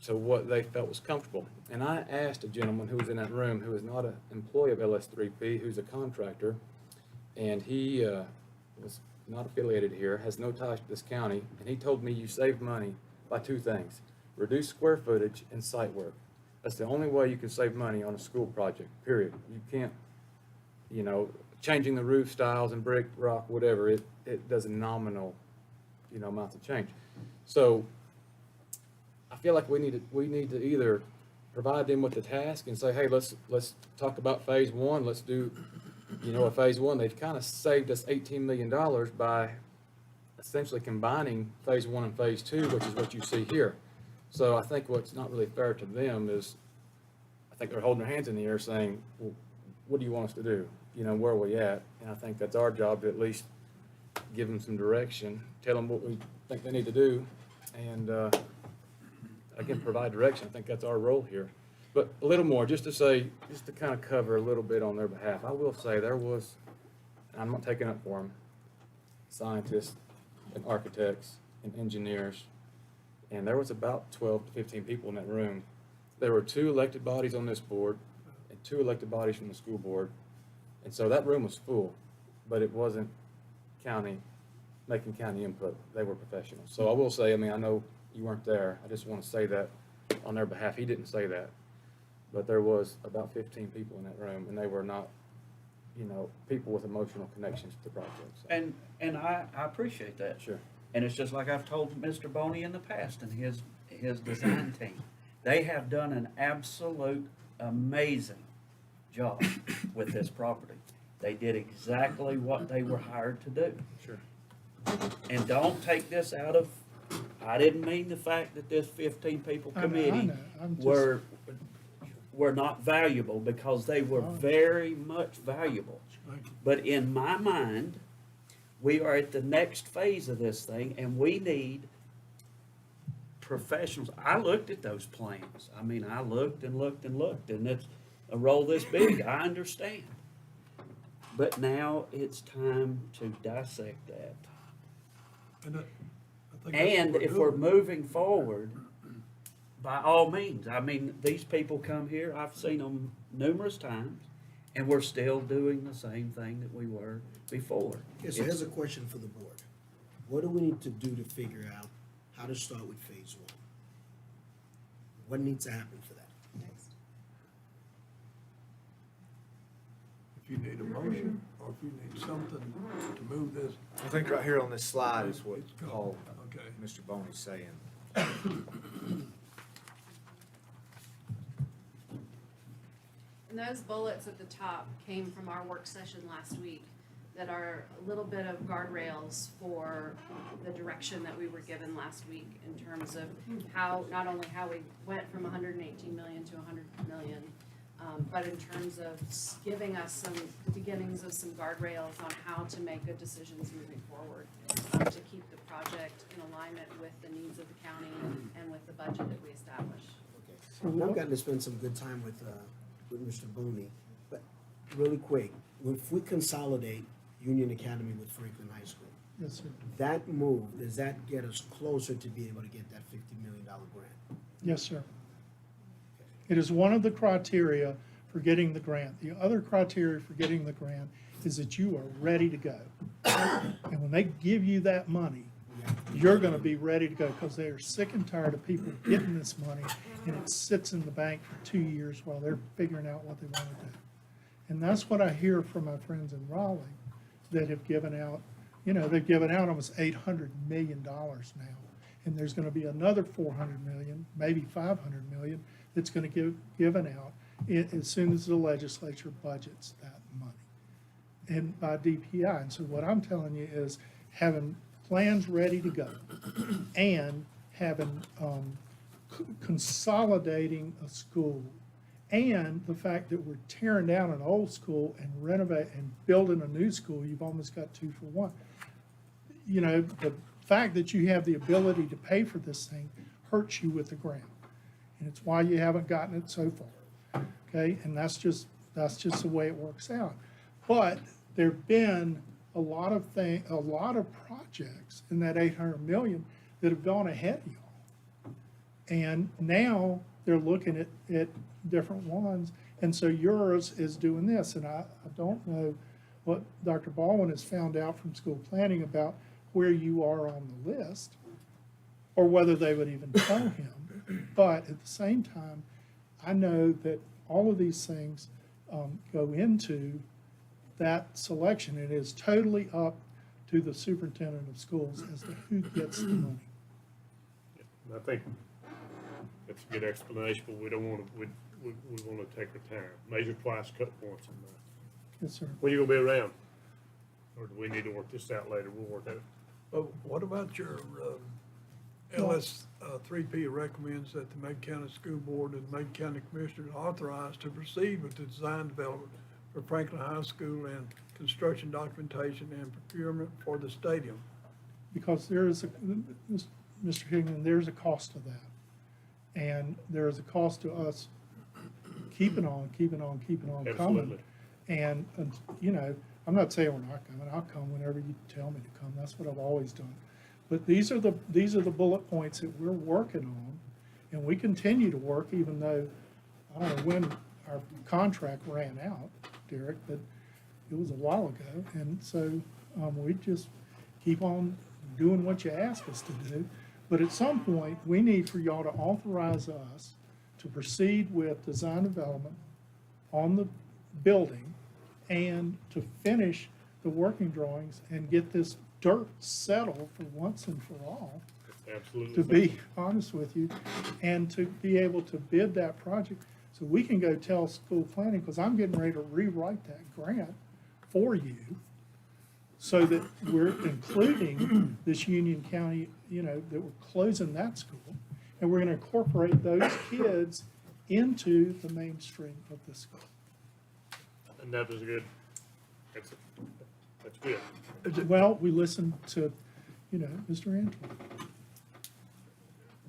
what they felt was comfortable. And I asked a gentleman who was in that room, who is not an employee of LS3P, who's a contractor, and he was not affiliated here, has no ties to this county, and he told me you save money by 2 things: reduce square footage and site work. That's the only way you can save money on a school project, period. You can't, changing the roof styles and brick, rock, whatever, it does a nominal, amount of change. So I feel like we need to either provide them with the task and say, hey, let's talk about phase 1. Let's do, a phase 1. They've kind of saved us $18 million by essentially combining phase 1 and phase 2, which is what you see here. So I think what's not really fair to them is, I think they're holding their hands in the air saying, well, what do you want us to do? Where are we at? And I think that's our job to at least give them some direction, tell them what we think they need to do, and again, provide direction. I think that's our role here. But a little more, just to kind of cover a little bit on their behalf. I will say there was, and I'm not taking up for them, scientists and architects and engineers and there was about 12 to 15 people in that room. There were 2 elected bodies on this board and 2 elected bodies from the school board. And so that room was full, but it wasn't making county input. They were professionals. So I will say, I mean, I know you weren't there. I just want to say that on their behalf. He didn't say that. But there was about 15 people in that room, and they were not, people with emotional connections to the project. So. And I appreciate that. Sure. And it's just like I've told Mr. Boney in the past and his design team. They have done an absolute amazing job with this property. They did exactly what they were hired to do. Sure. And don't take this out of, I didn't mean the fact that this 15 people I know, committee I'm just- were not valuable, because they were very much valuable. Thank you. But in my mind, we are at the next phase of this thing, and we need professionals. I looked at those plans. I mean, I looked and looked and looked, and it's a roll this big, I understand. But now it's time to dissect that. And I think that's And what if we're doing. moving forward, by all means, I mean, these people come here, I've seen them numerous times, and we're still doing the same thing that we were before. Okay, so here's a question for the board. What do we need to do to figure out how to start with phase 1? What needs to happen for that? If you need a motion, or if you need something to move this, I think right here on this slide is what It's gone. Paul, okay. Mr. Boney's saying. And those bullets at the top came from our work session last week that are a little bit of guardrails for the direction that we were given last week in terms of how, not only how we went from 118 million to 100 million, but in terms of giving us some beginnings of some guardrails on how to make good decisions moving forward, to keep the project in alignment with the needs of the county and with the budget that we establish. Okay. And I've gotten to spend some good time with Mr. Boney, but really quick, if we consolidate Union Academy with Franklin High School, Yes, sir. that move, does that get us closer to be able to get that $50 million grant? Yes, sir. It is one of the criteria for getting the grant. The other criteria for getting the grant is that you are ready to go. And when they give you that money, you're gonna be ready to go, because they are sick and tired of people getting this money, and it sits in the bank for 2 years while they're figuring out what they wanna do. And that's what I hear from my friends in Raleigh that have given out, they've given out almost $800 million now. And there's gonna be another 400 million, maybe 500 million, that's gonna given out as soon as the legislature budgets that money, and by DPI. And so what I'm telling you is having plans ready to go and having, consolidating a school, and the fact that we're tearing down an old school and renovating and building a new school, you've almost got 2 for 1. The fact that you have the ability to pay for this thing hurts you with the grant. And it's why you haven't gotten it so far, okay? And that's just the way it works out. But there've been a lot of projects in that 800 million that have gone ahead of y'all. And now they're looking at different ones. And so yours is doing this. And I don't know what Dr. Baldwin has found out from school planning about where you are on the list, or whether they would even tell him. But at the same time, I know that all of these things go into that selection. It is totally up to the superintendent of schools as to who gets the money. I think that's a good explanation, but we don't want to, we want to take our time. Measure twice, cut once. Yes, sir. When you gonna be around? Or do we need to work this out later? We'll work it out. But what about your, LS 3P recommends that the Macon County School Board and Macon County Commissioners authorize to proceed with the design development for Franklin High School and construction documentation and procurement for the stadium. Because there is Mr. Higgman, there's a cost to that. And there is a cost to us keeping on coming. Absolutely. And, I'm not saying we're not coming. I'll come whenever you tell me to come. That's what I've always done. But these are the bullet points that we're working on, and we continue to work even though, I don't know when our contract ran out, Derek, but it was a while ago. And so, we just keep on doing what you ask us to do. But at some point, we need for y'all to authorize us to proceed with design development on the building and to finish the working drawings and get this dirt settled for once and for all, Absolutely. to be honest with you, and to be able to bid that project. So we can go tell school planning, because I'm getting ready to rewrite that grant for you, so that we're including this Union County, that we're closing that school, and we're gonna incorporate those kids into the mainstream of the school. And that was good. That's good. Well, we listened to, Mr. Antoine.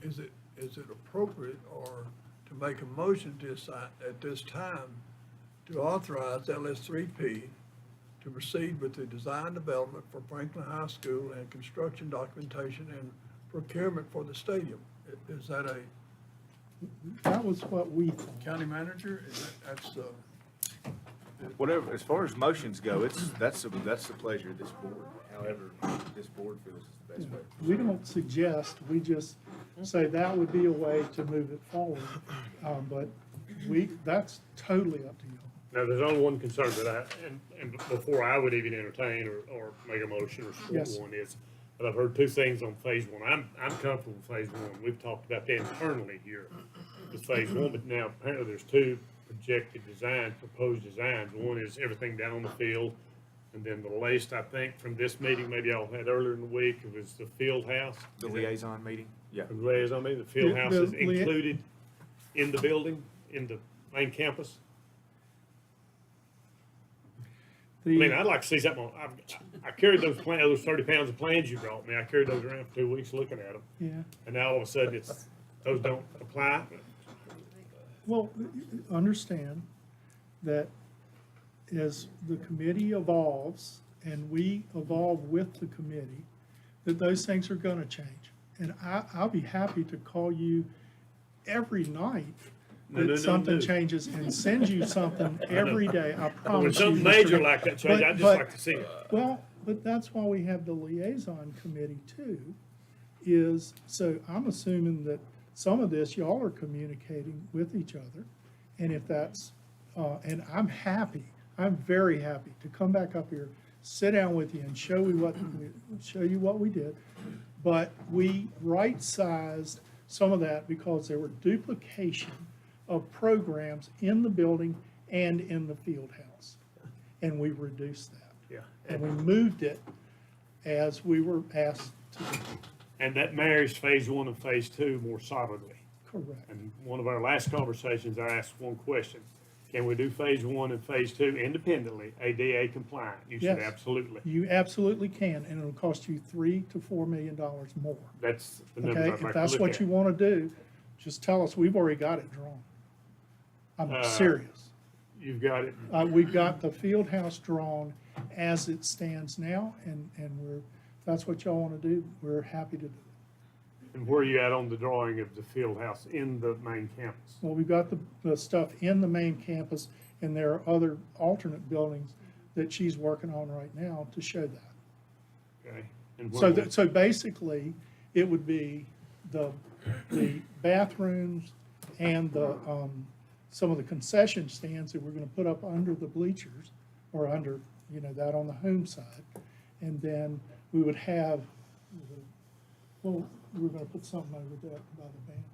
Is it appropriate or to make a motion to assign, at this time, to authorize LS3P to proceed with the design development for Franklin High School and construction documentation and procurement for the stadium? Is that a That was what we thought. county manager? That's Whatever, as far as motions go, that's the pleasure of this board, however this board feels is the best way. We don't suggest, we just say that would be a way to move it forward. But that's totally up to you. Now, there's only one concern that and before I would even entertain or make a motion or support Yes. one is, but I've heard two things on phase one. I'm comfortable with phase one. We've talked about that internally here with phase one, but now apparently there's two projected designs, proposed designs. One is everything down on the field, and then the latest, I think, from this meeting, maybe y'all had earlier in the week, it was the field house. The liaison meeting? Yeah. The liaison meeting, the field house is The included in the building, in the main campus. I mean, I'd like to see something, I carried those 30 pounds of plans you brought me, I carried those around for 2 weeks looking at them, Yeah, and now all of a sudden those don't apply. well, understand that as the committee evolves and we evolve with the committee, that those things are gonna change. And I'll be happy to call you every night No, that something changes and send you something every day, I When promise you. something Mr. major Mayor. like that changes, I'd just But- like to see it. Well, but that's why we have the liaison committee too, is, so I'm assuming that some of this, y'all are communicating with each other. And if that's, and I'm very happy to come back up here, sit down with you and show you what we did. But we right-sized some of that because there were duplication of programs in the building and in the field house. And we reduced that. Yeah, And we moved it as we were asked to do. and that marries phase one and phase two more solidly. Correct. And one of our last conversations, I asked one question. Can we do phase one and phase two independently, ADA compliant? You said Yes. absolutely. You absolutely can, and it'll cost you $3 to $4 million more. That's the numbers Okay, I'd like if to that's look what at. you want to do, just tell us, we've already got it drawn. I'm serious. You've got it. We've got the field house drawn as it stands now, and if that's what y'all want to do, we're happy to do it. And where are you at on the drawing of the field house in the main campus? Well, we've got the stuff in the main campus, and there are other alternate buildings that she's working on right now to show that. Okay. And where So, we- so basically, it would be the bathrooms and some of the concession stands that we're gonna put up under the bleachers, or under, that on the home side. And then we would have, well, we're gonna put something over there by the band.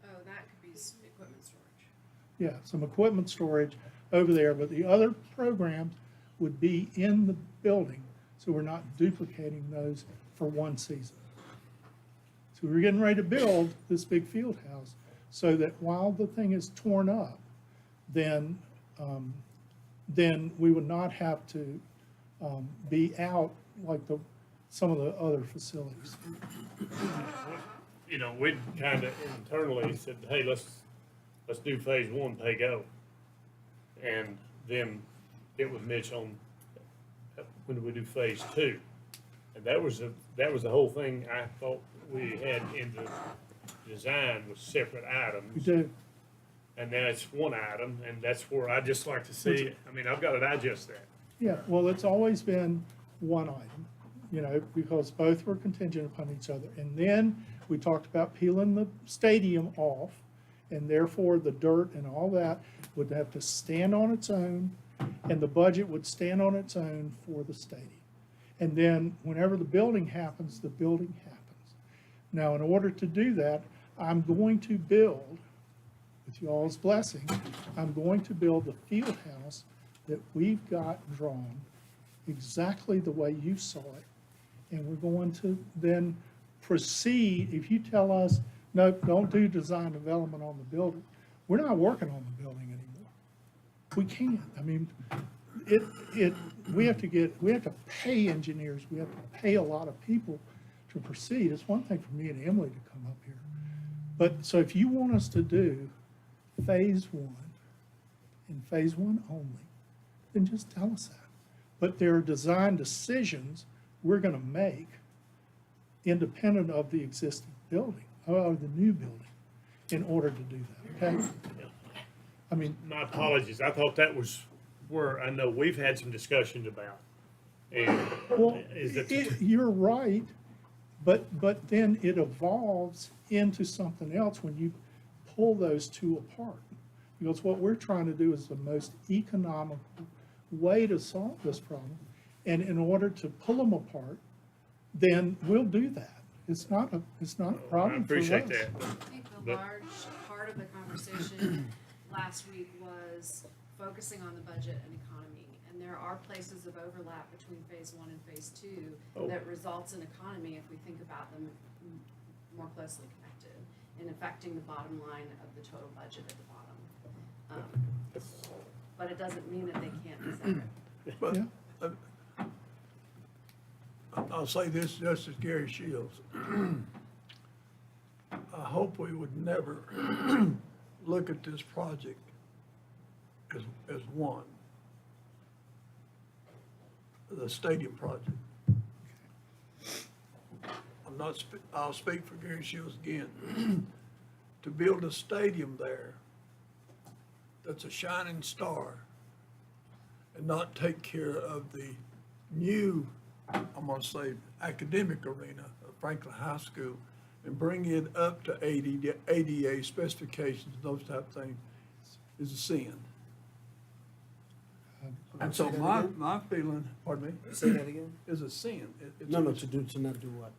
Oh, that could be some equipment storage. Yeah, some equipment storage over there, but the other programs would be in the building, so we're not duplicating those for one season. So we're getting ready to build this big field house, so that while the thing is torn up, then we would not have to be out like some of the other facilities. We kind of internally said, hey, let's do phase one, pay go. And then get with Mitch on, when do we do phase two? And that was the whole thing I thought we had in the design was separate items. We do. And now it's one item, and that's where I just like to see, I mean, I've got to digest that. Yeah, well, it's always been one item, you know, because both were contingent upon each other. And then we talked about peeling the stadium off, and therefore the dirt and all that would have to stand on its own, and the budget would stand on its own for the stadium. And then whenever the building happens, the building happens. Now, in order to do that, I'm going to build, with y'all's blessing, I'm going to build the field house that we've got drawn exactly the way you saw it. And we're going to then proceed, if you tell us, nope, don't do design development on the building, we're not working on the building anymore. We can't. I mean, we have to pay engineers, we have to pay a lot of people to proceed. It's one thing for me and Emily to come up here. But, so if you want us to do phase one, and phase one only, then just tell us that. But there are design decisions we're gonna make independent of the existing building, or the new building, in order to do that, okay? I mean, My apologies, I thought that was where I know we've had some discussions about. And well, is it, you're right, but then it evolves into something else when you pull those two apart. Because what we're trying to do is the most economical way to solve this problem. And in order to pull them apart, then we'll do that. It's not a I problem for us. appreciate that. I think a But- large part of the conversation last week was focusing on the budget and economy. And there are places of overlap between phase one and phase two Oh. that results in economy if we think about them more closely connected and affecting the bottom line of the total budget at the bottom. But it doesn't mean that they can't be separate. But Yeah. I'll say this just as Gary Shields. I hope we would never look at this project as one. The stadium project. I'll speak for Gary Shields again. To build a stadium there that's a shining star and not take care of the new, I'm gonna say, academic arena of Franklin High School and bring it up to ADA specifications, those type of things, is a sin. And so my feeling, pardon me, Say that again? is a sin. It's No, to not do what?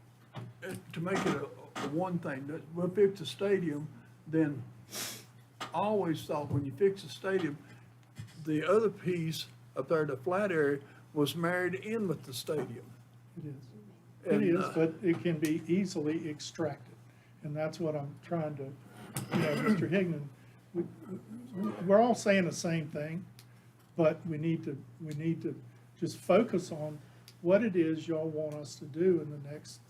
to make it a one thing, that we'll fix the stadium, then I always thought when you fix the stadium, the other piece up there, the flat area, was married in with the stadium. It is. It And, is, but it can be easily extracted. And that's what I'm trying to, Mr. Higman, we're all saying the same thing, but we need to just focus on what it is y'all want us to do in the next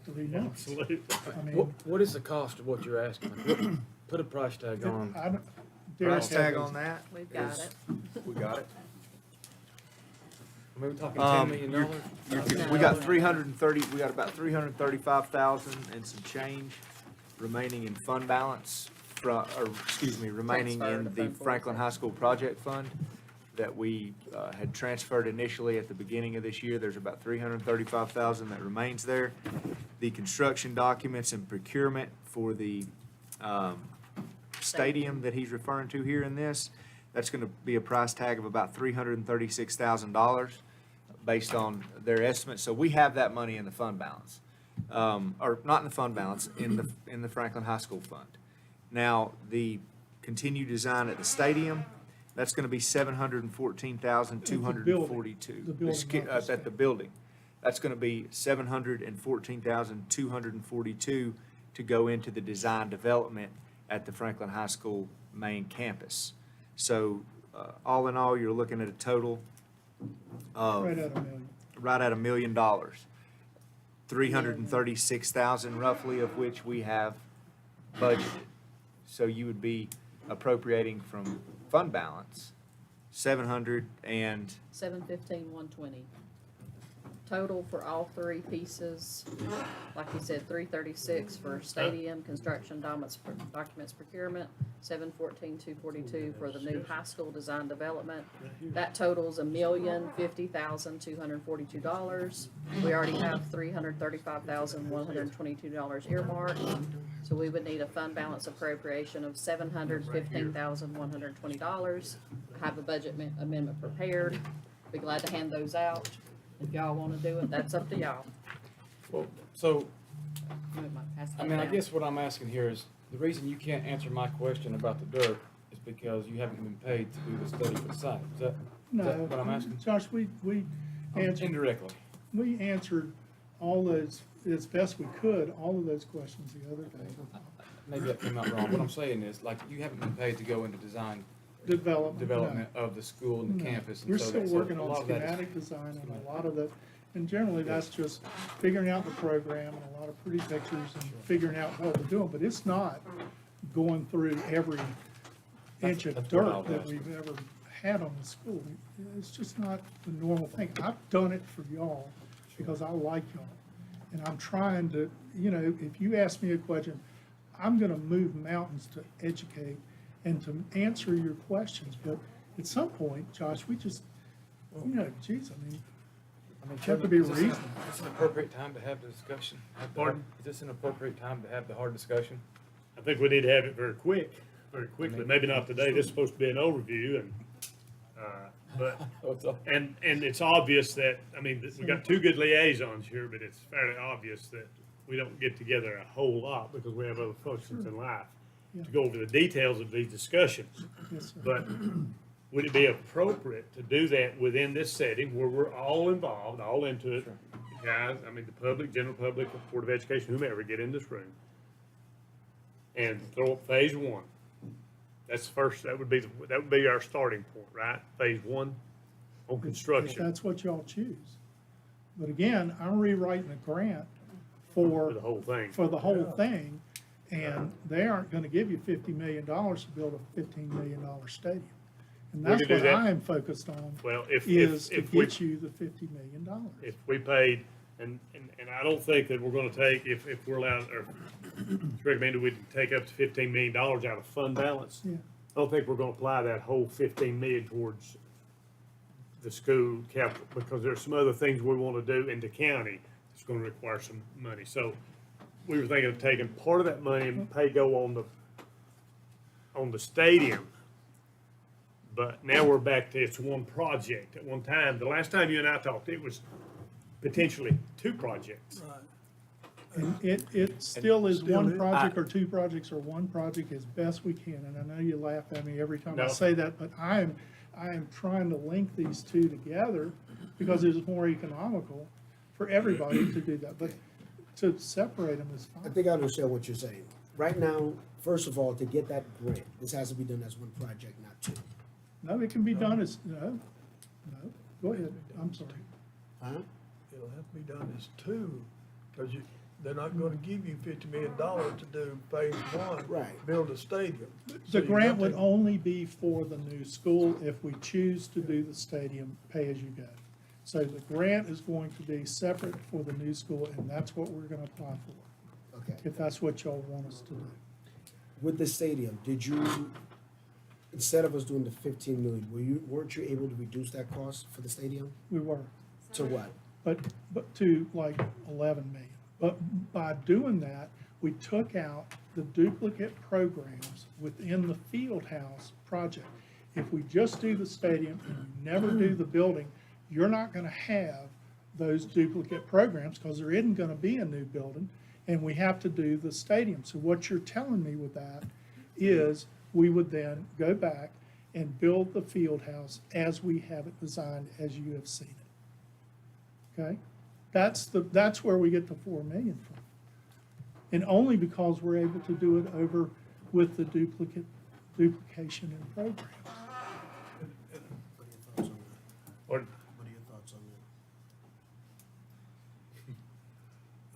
3 months. Absolutely. I mean, What is the cost of what you're asking? Put a price tag on. I don't. Derek Price tag has- on that? We've got is- it. We got it? I mean, we're talking $10 million? We got we got about 335,000 and some change remaining in fund balance remaining Transfer in to the Fund Franklin High School Project Fund that we had transferred initially at the beginning of this year. There's about 335,000 that remains there. The construction documents and procurement for the stadium that he's referring to here in this, that's gonna be a price tag of about $336,000 based on their estimate. So we have that money in the fund balance. Or not in the fund balance, in the Franklin High School Fund. Now, the continued design at the stadium, that's gonna be $714,242. The building, not the At the building. That's gonna be $714,242 to go into the design development at the Franklin High School main campus. So, all in all, you're looking at a total of Right at $1 million. right at $1 million. 336,000 roughly of which we have budgeted. So you would be appropriating from fund balance, 700 and, 715, 120. total for all three pieces, like you said, 336 for stadium, construction, documents procurement, 714,242 for the new high school design development. That totals $1,050,242. We already have $335,122 earmarked. So we would need a fund balance appropriation of $715,120. I have a budget amendment prepared. Be glad to hand those out. If y'all wanna do it, that's up to y'all. Well, so, You might pass I that mean, I down. guess what I'm asking here is, the reason you can't answer my question about the dirt is because you haven't been paid to do the study for the site. Is that No, what I'm asking? Josh, we answered, Indirectly. we answered all those, as best we could, all of those questions the other day. Maybe that came out wrong. What I'm saying is, like, you haven't been paid to go into design Development. of the school and the No. campus. And We're so still that- so working a on lot of that is- schematic design and a lot of the, and generally that's just figuring out the program and a lot of pretty pictures and figuring out what we're doing, but it's not going through every inch of That's what I dirt was that asking. we've ever had on the school. It's just not the normal thing. I've done it for y'all because I like y'all. And I'm trying to, you know, if you ask me a question, I'm gonna move mountains to educate and to answer your questions, but at some point, Josh, we just, you know, geez, I mean, have to be Is this reasonable. Is this an appropriate time to have the discussion? Pardon? Is this an appropriate time to have the hard discussion? I think we need to have it very quickly, maybe not today, this is supposed to be an overview and, but, and it's obvious that, I mean, we got two good liaisons here, but it's fairly obvious that we don't get together a whole lot because we have other functions in life Yeah. to go over the details of these discussions. Yes, sir. But would it be appropriate to do that within this setting where we're all involved, all into it? Guys, I mean, the public, general public, Board of Education, whomever, get in this room and throw up phase one. That's the first, that would be our starting point, right? Phase one on If construction that's what y'all choose. But again, I'm rewriting a grant for the whole thing. for the whole thing, and they aren't gonna give you $50 million to build a $15 million stadium. And We that's could do what that. I'm focused on, Well, is to if we, get you the $50 million. if we paid, and I don't think that we're gonna take, if we're allowed, or it's recommended we take up to $15 million out of fund balance. Yeah. I don't think we're gonna apply that whole 15 million towards the school capital, because there's some other things we wanna do in the county that's gonna require some money. So we were thinking of taking part of that money and go on the stadium. But now we're back to it's one project at one time. The last time you and I talked, it was potentially two projects. And it still is Still one is. project or two projects or one project as best we can, and I know you laugh at me every time I No. say that, but I am trying to link these two together because it's more economical for everybody to do that, but to separate them is I fine. think I understand what you're saying. Right now, first of all, to get that grant, this has to be done as one project, not two. No, it can be done as, no, go ahead, I'm sorry. Huh? It'll have to be done as two, because they're not gonna give you $50 million to do phase one. Right. Build a stadium. So The you grant have would to- only be for the new school if we choose to do the stadium pay-as-you-go. So the grant is going to be separate for the new school, and that's what we're gonna apply for, Okay. if that's what y'all want us to do. With the stadium, did you, instead of us doing the 15 million, weren't you able to reduce that cost for the stadium? We were, To what? but to like 11 million. But by doing that, we took out the duplicate programs within the field house project. If we just do the stadium and we never do the building, you're not gonna have those duplicate programs, because there isn't gonna be a new building, and we have to do the stadium. So what you're telling me with that is, we would then go back and build the field house as we have it designed, as you have seen it. Okay? That's where we get the 4 million from. And only because we're able to do it over with the duplication in programs. What are your thoughts on that? Or What are your thoughts on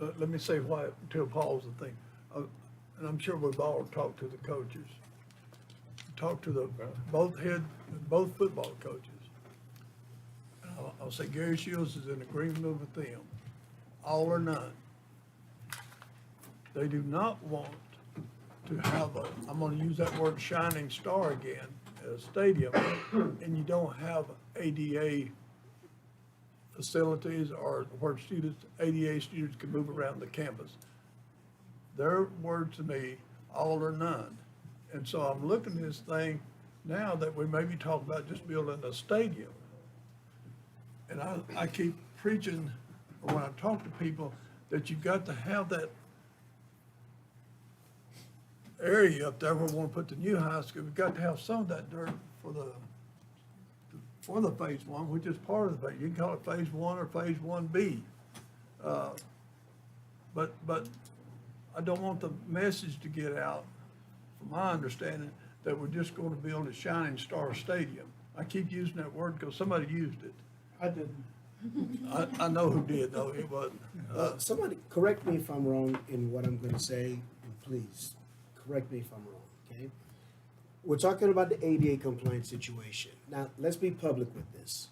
that? Let me say why, to pause the thing. And I'm sure we've all talked to the coaches. Talked to both football coaches. I'll say Gary Shields is in agreement with them, all or none. They do not want to have a, I'm gonna use that word shining star again, a stadium, and you don't have ADA facilities or where students, ADA students can move around the campus. Their word to me, all or none. And so I'm looking at this thing now that we may be talking about just building a stadium. And I keep preaching, when I talk to people, that you've got to have that area up there where we want to put the new high school. We've got to have some of that dirt for the phase one, which is part of the phase. You can call it phase one or phase 1B. But I don't want the message to get out, from my understanding, that we're just going to build a shining star stadium. I keep using that word because somebody used it. I didn't. I know who did, though, it wasn't. Somebody correct me if I'm wrong in what I'm gonna say, and please, correct me if I'm wrong, okay? We're talking about the ADA compliance situation. Now, let's be public with this.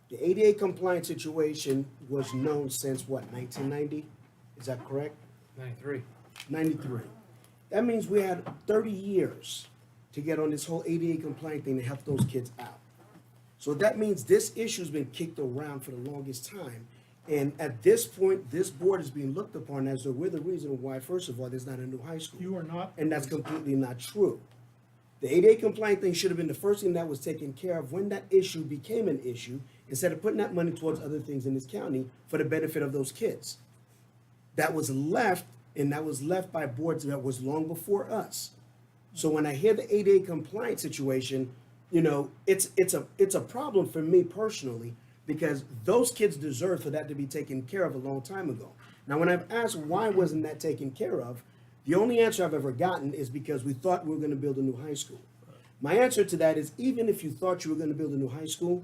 The ADA compliance situation was known since what, 1990? Is that correct? 93. 93. That means we had 30 years to get on this whole ADA compliant thing to help those kids out. So that means this issue's been kicked around for the longest time. And at this point, this board is being looked upon as though we're the reason why, first of all, there's not a new high school. You are not. And that's completely not true. The ADA compliant thing should have been the first thing that was taken care of when that issue became an issue, instead of putting that money towards other things in this county for the benefit of those kids. That was left, and that was left by boards that was long before us. So when I hear the ADA compliant situation, you know, it's a problem for me personally, because those kids deserve for that to be taken care of a long time ago. Now, when I've asked why wasn't that taken care of, the only answer I've ever gotten is because we thought we were going to build a new high school. My answer to that is, even if you thought you were going to build a new high school,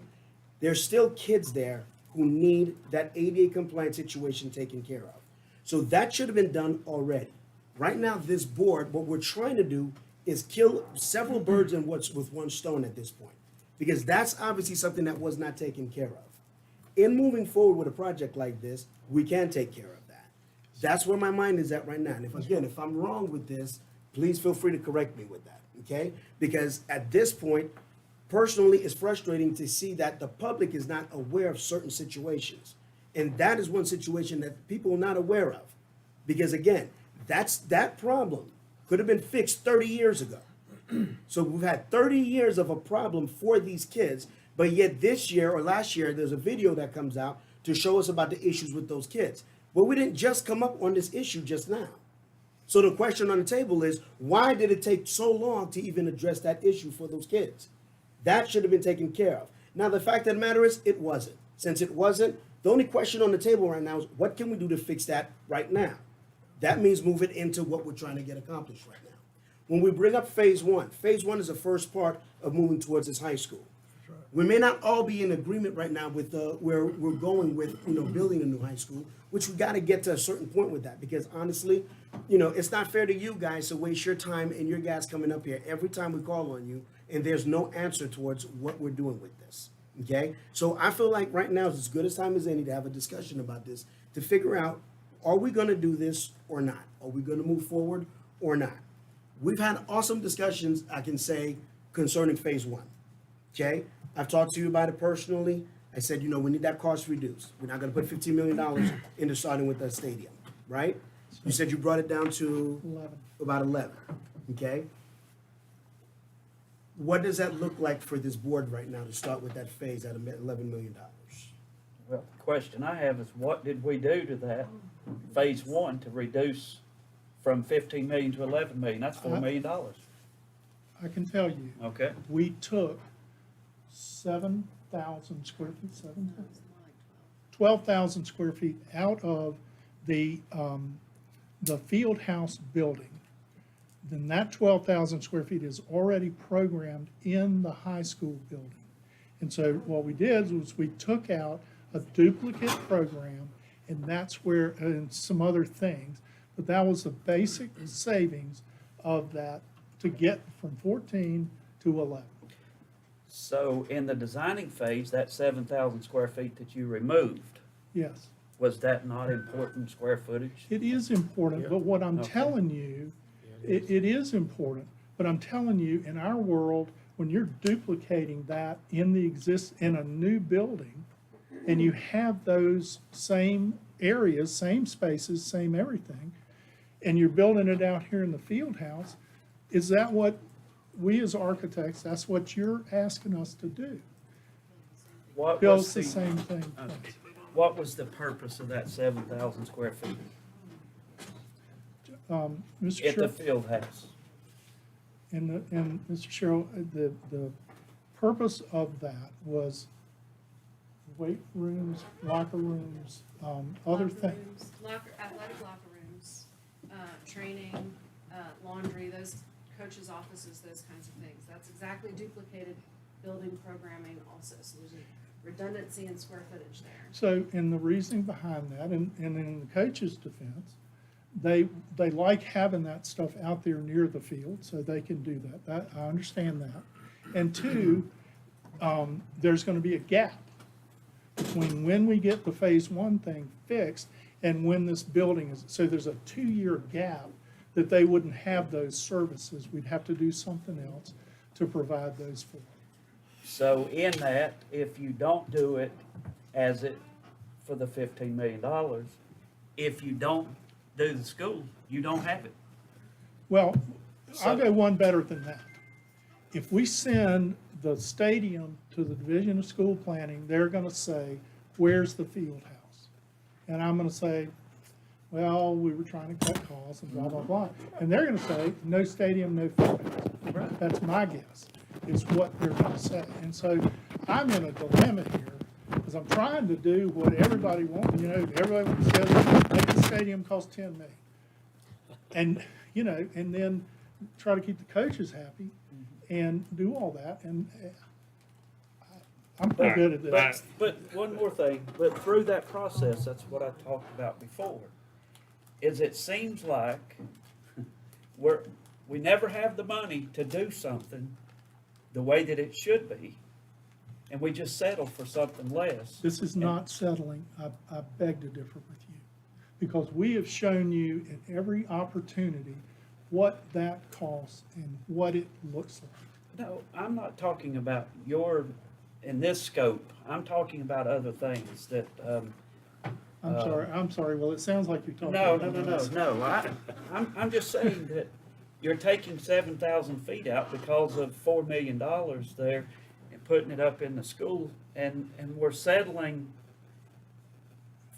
there's still kids there who need that ADA compliant situation taken care of. So that should have been done already. Right now, this board, what we're trying to do is kill several birds with one stone at this point, because that's obviously something that was not taken care of. In moving forward with a project like this, we can take care of that. That's where my mind is at right now. And if I'm wrong with this, please feel free to correct me with that, okay? Because at this point, personally, it's frustrating to see that the public is not aware of certain situations. And that is one situation that people are not aware of. Because again, that problem could have been fixed 30 years ago. So we've had 30 years of a problem for these kids, but yet this year or last year, there's a video that comes out to show us about the issues with those kids. Well, we didn't just come up on this issue just now. So the question on the table is, why did it take so long to even address that issue for those kids? That should have been taken care of. Now, the fact of the matter is, it wasn't. Since it wasn't, the only question on the table right now is, what can we do to fix that right now? That means move it into what we're trying to get accomplished right now. When we bring up phase one is the first part of moving towards this high school. We may not all be in agreement right now with where we're going with, building a new high school, which we got to get to a certain point with that, because honestly, it's not fair to you guys to waste your time and your guys coming up here every time we call on you, and there's no answer towards what we're doing with this, okay? So I feel like right now is as good a time as any to have a discussion about this, to figure out, are we going to do this or not? Are we going to move forward or not? We've had awesome discussions, I can say, concerning phase one, okay? I've talked to you about it personally. I said, we need that cost reduced. We're not going to put $15 million into starting with that stadium, right? You said you brought it down to 11. about 11, okay? What does that look like for this board right now to start with that phase at $11 million? Well, the question I have is, what did we do to that phase one to reduce from 15 million to 11 million? That's $4 million. I can tell you, Okay. we took 7,000 square feet, 12,000 square feet out of the field house building. Then that 12,000 square feet is already programmed in the high school building. And so what we did was we took out a duplicate program, and that's where, and some other things, but that was the basic savings of that to get from 14 to 11. So in the designing phase, that 7,000 square feet that you removed, Yes, was that not important square footage? it is important, but what I'm Okay. telling you, Yeah, it is important, but I'm telling you, in our world, when you're duplicating that in a new building, and you have those same areas, same spaces, same everything, and you're building it out here in the field house, is that what we as architects, that's what you're asking us to do? What Build was the same thing. Okay. What was the purpose of that 7,000 square feet Mr. at the Sherrill, field house? and Mr. Sherrill, the purpose of that was weight rooms, locker rooms, other Locker things. rooms, athletic locker rooms, training, laundry, those coaches' offices, those kinds of things. That's exactly duplicated building programming also, so there's a redundancy in square footage there. So, and the reasoning behind that, and in the coach's defense, they like having that stuff out there near the field, so they can do that. That, I understand that. And two, there's gonna be a gap between when we get the phase one thing fixed and when this building is, so there's a 2-year gap that they wouldn't have those services. We'd have to do something else to provide those for them. So in that, if you don't do it as it, for the $15 million, if you don't do the school, you don't have it. Well, I'll So- go one better than that. If we send the stadium to the Division of School Planning, they're gonna say, where's the field house? And I'm gonna say, well, we were trying to cut costs and blah, blah, blah. And they're gonna say, no stadium, no field house. That's my guess, is what they're gonna say. And so I'm in a dilemma here, because I'm trying to do what everybody wants, everybody says, make the stadium cost 10 million. And, and then try to keep the coaches happy and do all that, and I'm pretty good at this. But one more thing, but through that process, that's what I talked about before, is it seems like we never have the money to do something the way that it should be, and we just settle for something less. This is not settling. I beg to differ with you, because we have shown you in every opportunity what that costs and what it looks like. No, I'm not talking about in this scope, I'm talking about other things that, I'm sorry, well, it sounds like you're talking no, about. I'm just saying that you're taking 7,000 feet out because of $4 million there and putting it up in the school, and we're settling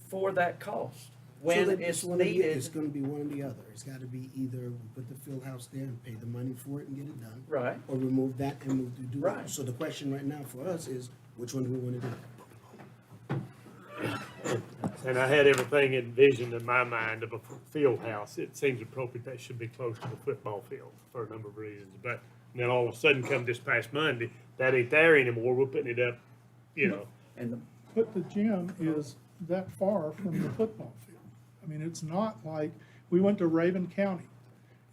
for that cost when it's needed. It's gonna be one or the other. It's gotta be either we put the field house there and pay the money for it and get it done. Right. Or remove that and move to do it. Right. So the question right now for us is, which one do we wanna do? And I had everything envisioned in my mind of a field house. It seems appropriate that should be close to the football field for a number of reasons. But then all of a sudden, come this past Monday, that ain't there anymore. We're putting it up, And But the gym is that far from the football field. I mean, it's not like, we went to Raven County,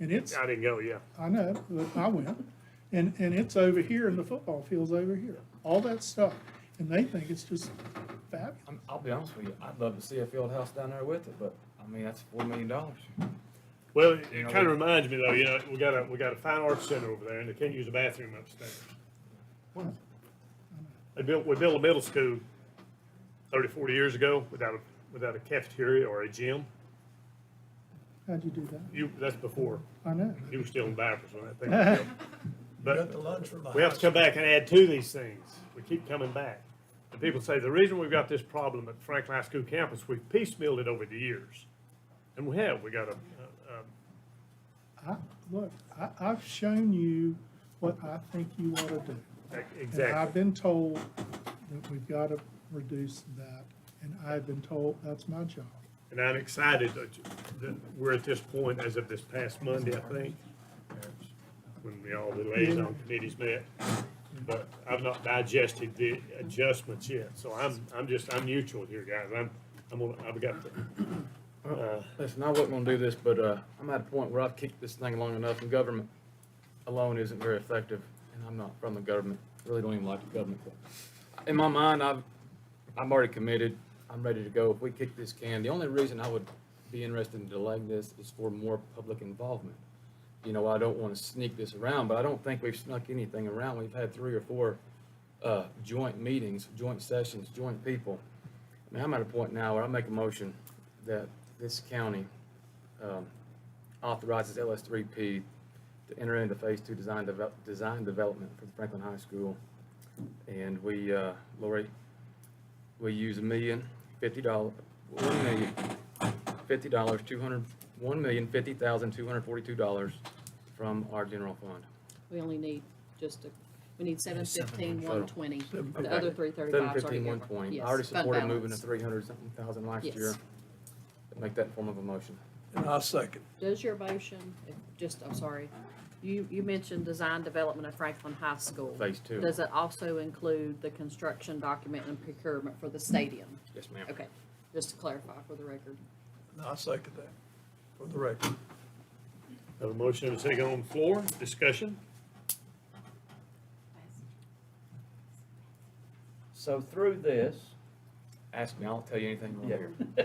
and it's, I didn't go, yeah. I know, but I went, and it's over here, and the football field's over here, all that stuff, and they think it's just fabulous. I'll be honest with you, I'd love to see a field house down there with it, but, I mean, that's $4 million. Well, it kind of reminds me though, we got a fine arts center over there, and they can't use the bathroom upstairs. We built a middle school 30, 40 years ago without a cafeteria or a gym. How'd you do that? That's before. I know. You were still in diapers when that thing was built. Got But the lunch from the we have to house. come back and add to these things. We keep coming back. And people say, the reason we've got this problem at Franklin High School campus, we've piecemealed it over the years. And we have. We got Look, I've shown you what I think you ought to do. And exactly. I've been told that we've got to reduce that, and I've been told that's my job. And I'm excited that we're at this point as of this past Monday, I think, when all the liaison committees met. But I've not digested the adjustments yet, so I'm neutral here, guys. I've got to, Listen, I wasn't gonna do this, but, I'm at a point where I've kicked this thing long enough, and government alone isn't very effective and I'm not from the government, really don't even like the government. But in my mind, I'm already committed, I'm ready to go. If we kick this can, the only reason I would be interested in delaying this is for more public involvement. You know, I don't want to sneak this around, but I don't think we've snuck anything around. We've had 3 or 4 joint meetings, joint sessions, joint people. I mean, I'm at a point now where I make a motion that this county authorizes LS3P to enter into phase 2 design development for the Franklin High School. And we, Lori, we use $1,050,200, $1,050,242 from our general fund. We only need we need 715,120. The Okay. other 335's already 715,120. Yes, I already fund supported moving to balance. 300-something thousand last Yes. year. Make that in form of a motion. And I second. Does your motion, I'm sorry, you mentioned design development at Franklin High School. Phase 2. Does it also include the construction document and procurement for the stadium? Yes, ma'am. Okay, just to clarify for the record. And I second that, for the record. Have a motion and a second on the floor, discussion. So through this, Ask me, I'll tell you anything wrong yeah.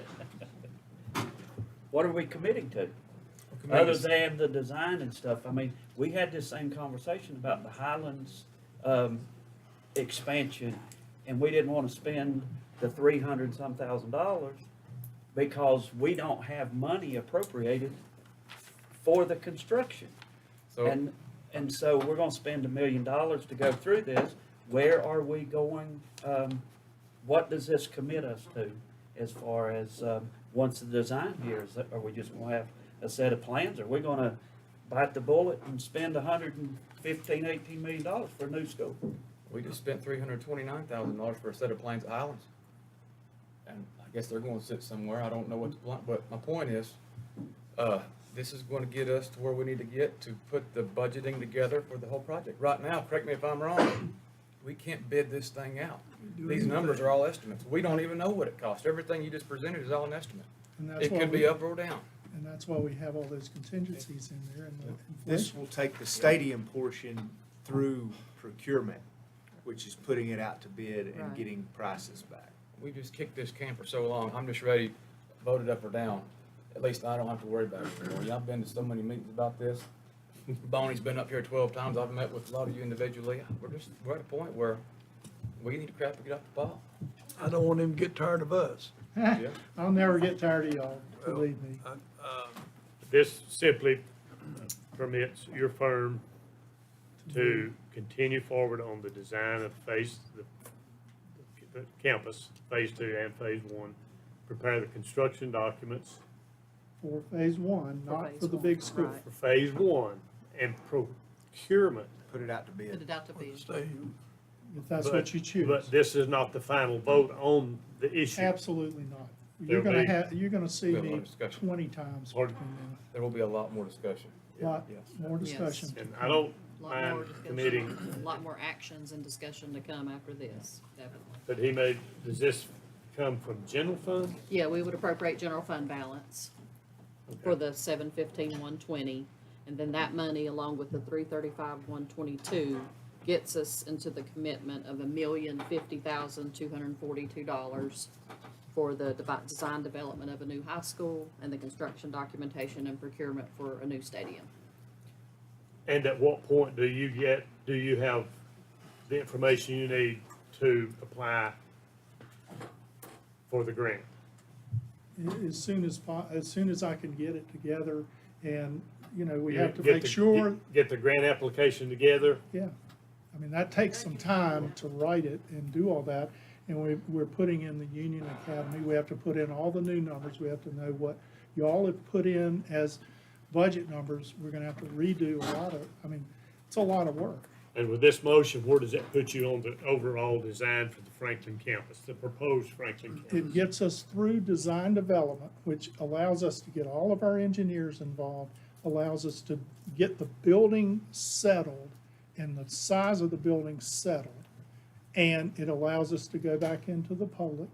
here. What are we committing to? Other than the design and stuff, I mean, we had this same conversation about the Highlands, expansion, and we didn't wanna spend the $300-some thousand because we don't have money appropriated for the construction. So, And so we're gonna spend $1 million to go through this. Where are we going, what does this commit us to as far as, once the design here, are we just gonna have a set of plans? Are we gonna bite the bullet and spend $118 million for a new school? we just spent $329,000 for a set of plans at Highlands. And I guess they're gonna sit somewhere, I don't know what the plan, but my point is, this is gonna get us to where we need to get to put the budgeting together for the whole project. Right now, correct me if I'm wrong, we can't bid this thing out. These numbers are all estimates. We don't even know what it costs. Everything you just presented is all an estimate. And that's It why could be up or down. And that's why we have all those contingencies in there and the This inflation. will take the stadium portion through procurement, which is putting it out to bid and Right. getting prices back. We just kicked this can for so long. I'm just ready, vote it up or down. At least I don't have to worry about it anymore. Y'all been to so many meetings about this. Bonnie's been up here 12 times. I've met with a lot of you individually. We're at a point where we need to crap and get off the ball. I don't want him to get tired of us. Yeah. I'll never get tired of y'all, believe me. This simply permits your firm to continue forward on the design of the campus, phase 2 and phase 1, prepare the construction documents For phase one, For not phase for the one, big school. right. for phase 1, and procurement. Put it out to Put bid. it out to For the bid. stadium. If that's But- what you choose. But this is not the final vote on the issue. Absolutely not. There'll be- You're gonna see There'll be a lot me of discussion. 20 times Pardon? between There will be a lot more discussion. Lot Yes. more Yes. discussion. And I don't Lot more mind discussion. committing, A lot more actions and discussion to come after this, definitely. but does this come from general fund? Yeah, we would appropriate general fund balance for the 715,120, and then that money, along with the 335,122, gets us into the commitment of $1,050,242 for the design development of a new high school and the construction documentation and procurement for a new stadium. And at what point do you have the information you need to apply for the grant? As soon as I can get it together, and, we have to Get make the- sure, Get the grant application together, yeah. I mean, that takes some time to write it and do all that, and we're putting in the Union Academy, we have to put in all the new numbers, we have to know what y'all have put in as budget numbers, we're gonna have to redo a lot of, it's a lot of work. and with this motion, where does that put you on the overall design for the Franklin campus, the proposed Franklin campus? It gets us through design development, which allows us to get all of our engineers involved, allows us to get the building settled and the size of the building settled. And it allows us to go back into the public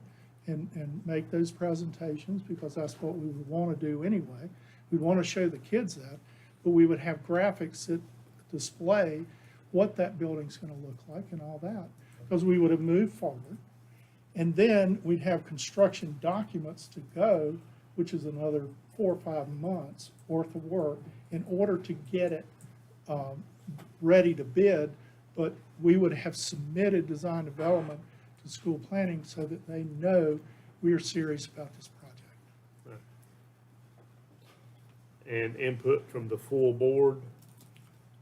and make those presentations, because that's what we would want to do anyway. We'd want to show the kids that, but we would have graphics that display what that building's gonna look like and all that, because we would have moved forward. And then we'd have construction documents to go, which is another 4 or 5 months worth of work in order to get it ready to bid. But we would have submitted design development to school planning so that they know we are serious about this project. And input from the full board,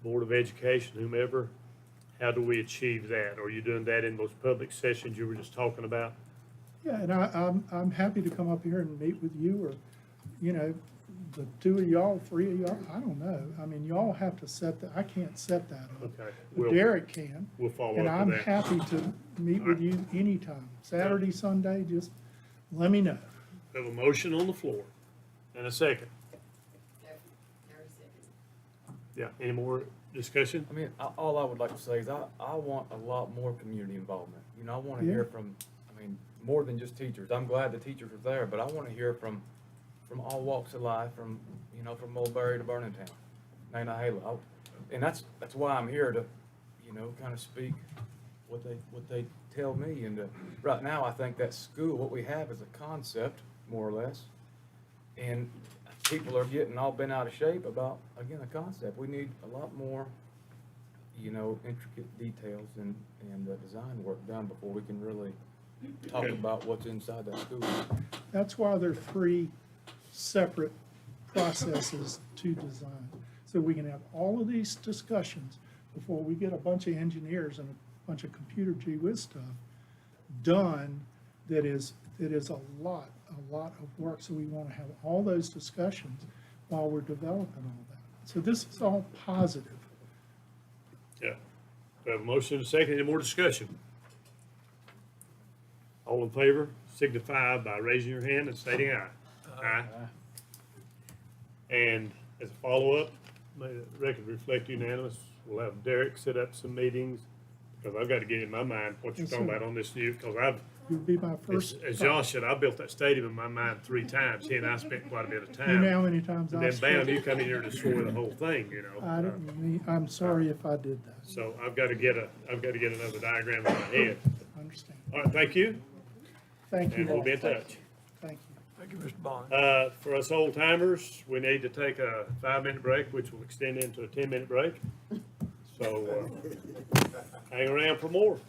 Board of Education, whomever, how do we achieve that? Are you doing that in those public sessions you were just talking about? Yeah, and I'm happy to come up here and meet with you, or, you know, the 2 of y'all, 3 of y'all, I don't know. I mean, y'all have to set that, I can't set that up. Okay, But Derek can. we'll follow And up I'm with that. happy to meet with you anytime, Saturday, Sunday, just let me know. We have a motion on the floor and a second. Yeah, any more discussion? I mean, all I would like to say is I want a lot more community involvement. You know, I want to Yeah. hear from, I mean, more than just teachers. I'm glad the teachers are there, but I want to hear from all walks of life, from, you know, from Mulberry to Burningtown, Nantahala. And that's why I'm here to, you know, kind of speak what they tell me. And right now, I think that school, what we have is a concept, more or less. And people are getting all bent out of shape about, again, a concept. We need a lot more, you know, intricate details and design work done before we can really talk about what's inside that school. That's why there are 3 separate processes to design. So we can have all of these discussions before we get a bunch of engineers and a bunch of computer gee whiz stuff done that is a lot of work. So we want to have all those discussions while we're developing all that. So this is all positive. Yeah. We have a motion and a second. Any more discussion? All in favor signify by raising your hand and stating aye. Aye. And as a follow-up, may the record reflect unanimous. We'll have Derek set up some meetings, because I've got to get in my mind what you're Yes, talking sir. about on this new, because I've, You'll be my first. as Josh said, I built that stadium in my mind 3 times. He and I spent quite a bit of You know how time. many times And I then bam, spent. you come in here and destroy the whole thing, you know. I didn't mean, I'm sorry if I did that. So I've got to get another diagram in my head. I understand. All right, thank you, Thank you and we'll all. be in touch. Thank you. Thank you, Mr. Bond. For us old timers, we need to take a 5-minute break, which will extend into a 10-minute break. So, hang around for more.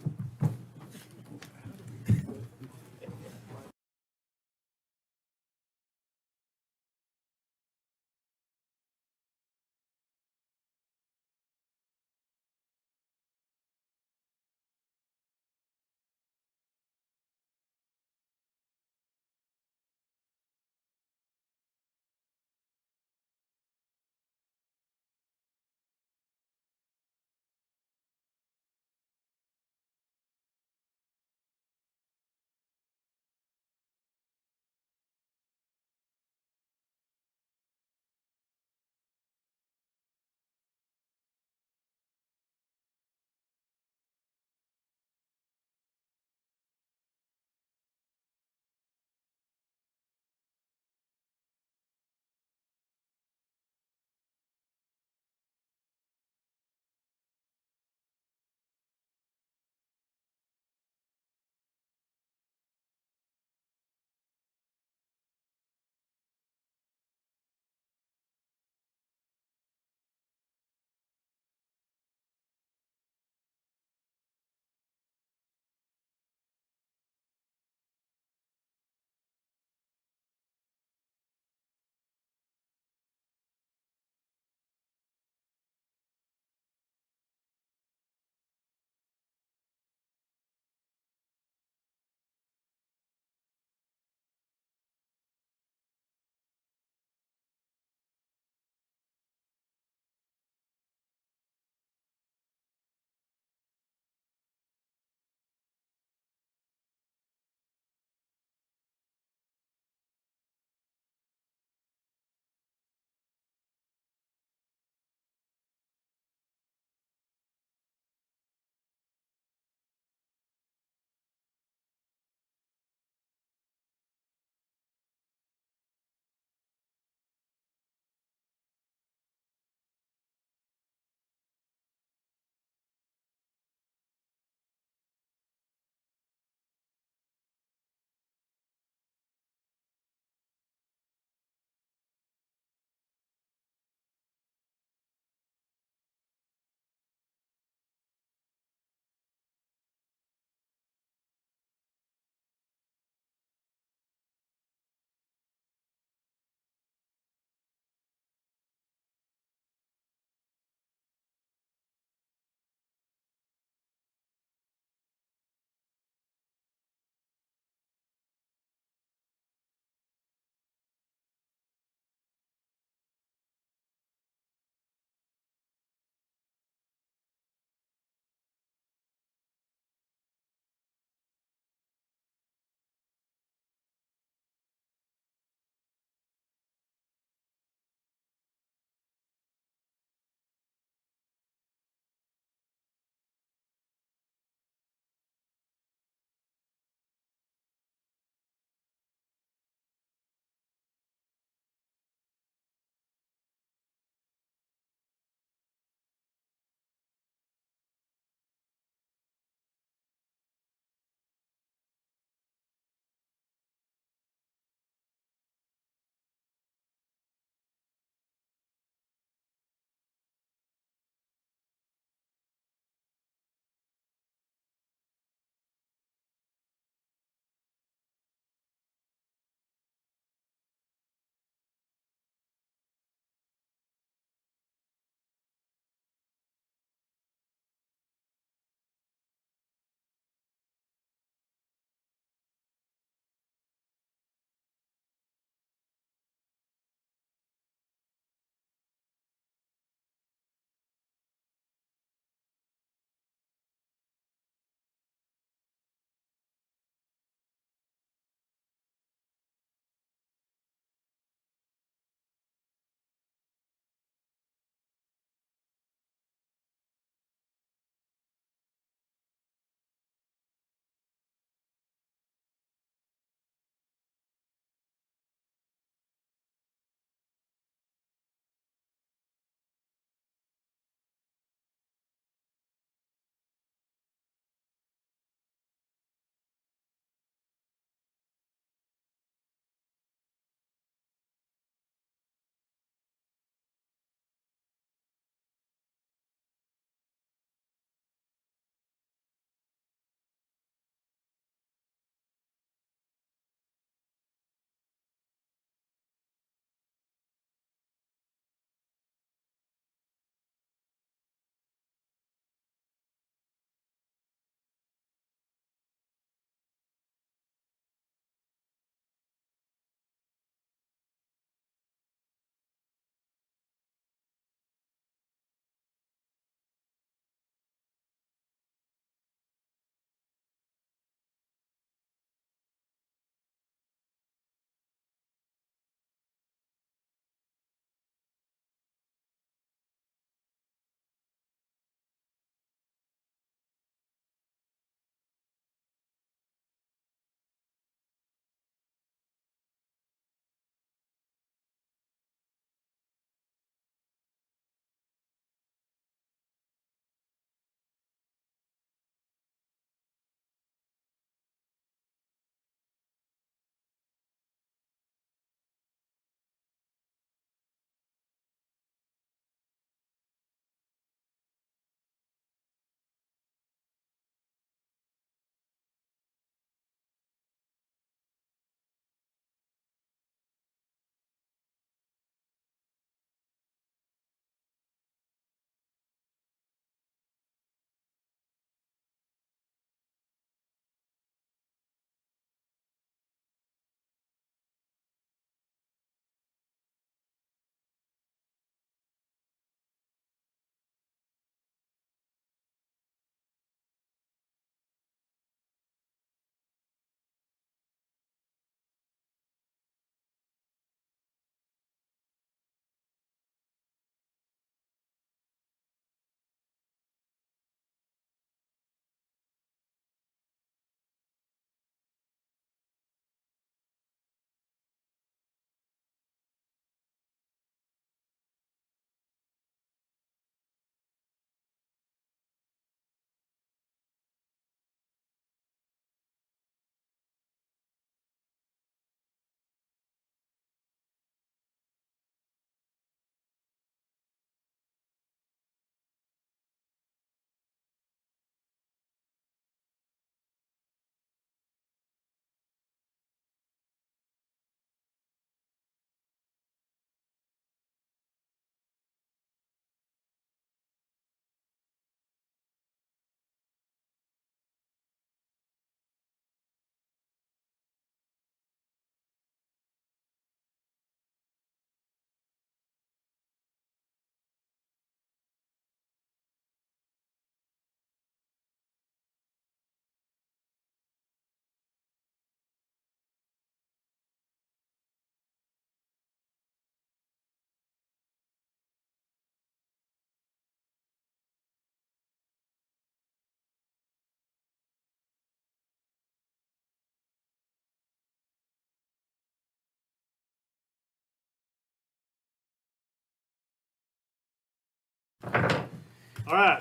All right.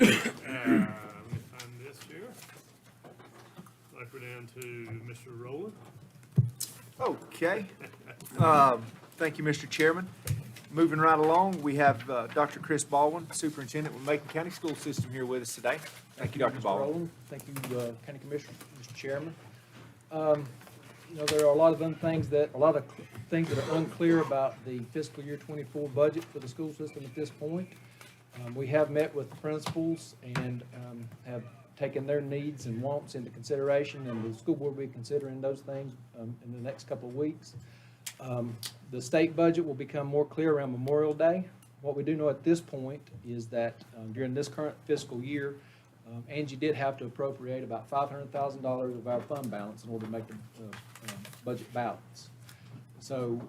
Let me find this here. Like we're down to Mr. Rowland. Okay. Thank you, Mr. Chairman. Moving right along, we have Dr. Chris Baldwin, Superintendent with Macon County School System here with us today. Thank you, Dr. Mr. Baldwin. Rowland. Thank you, County Commissioner, Mr. Chairman. There are a lot of things that are unclear about the fiscal year '24 budget for the school system at this point. We have met with the principals and have taken their needs and wants into consideration, and the school board will be considering those things in the next couple of weeks. The state budget will become more clear around Memorial Day. What we do know at this point is that during this current fiscal year, Angie did have to appropriate about $500,000 of our fund balance in order to make the budget balance. So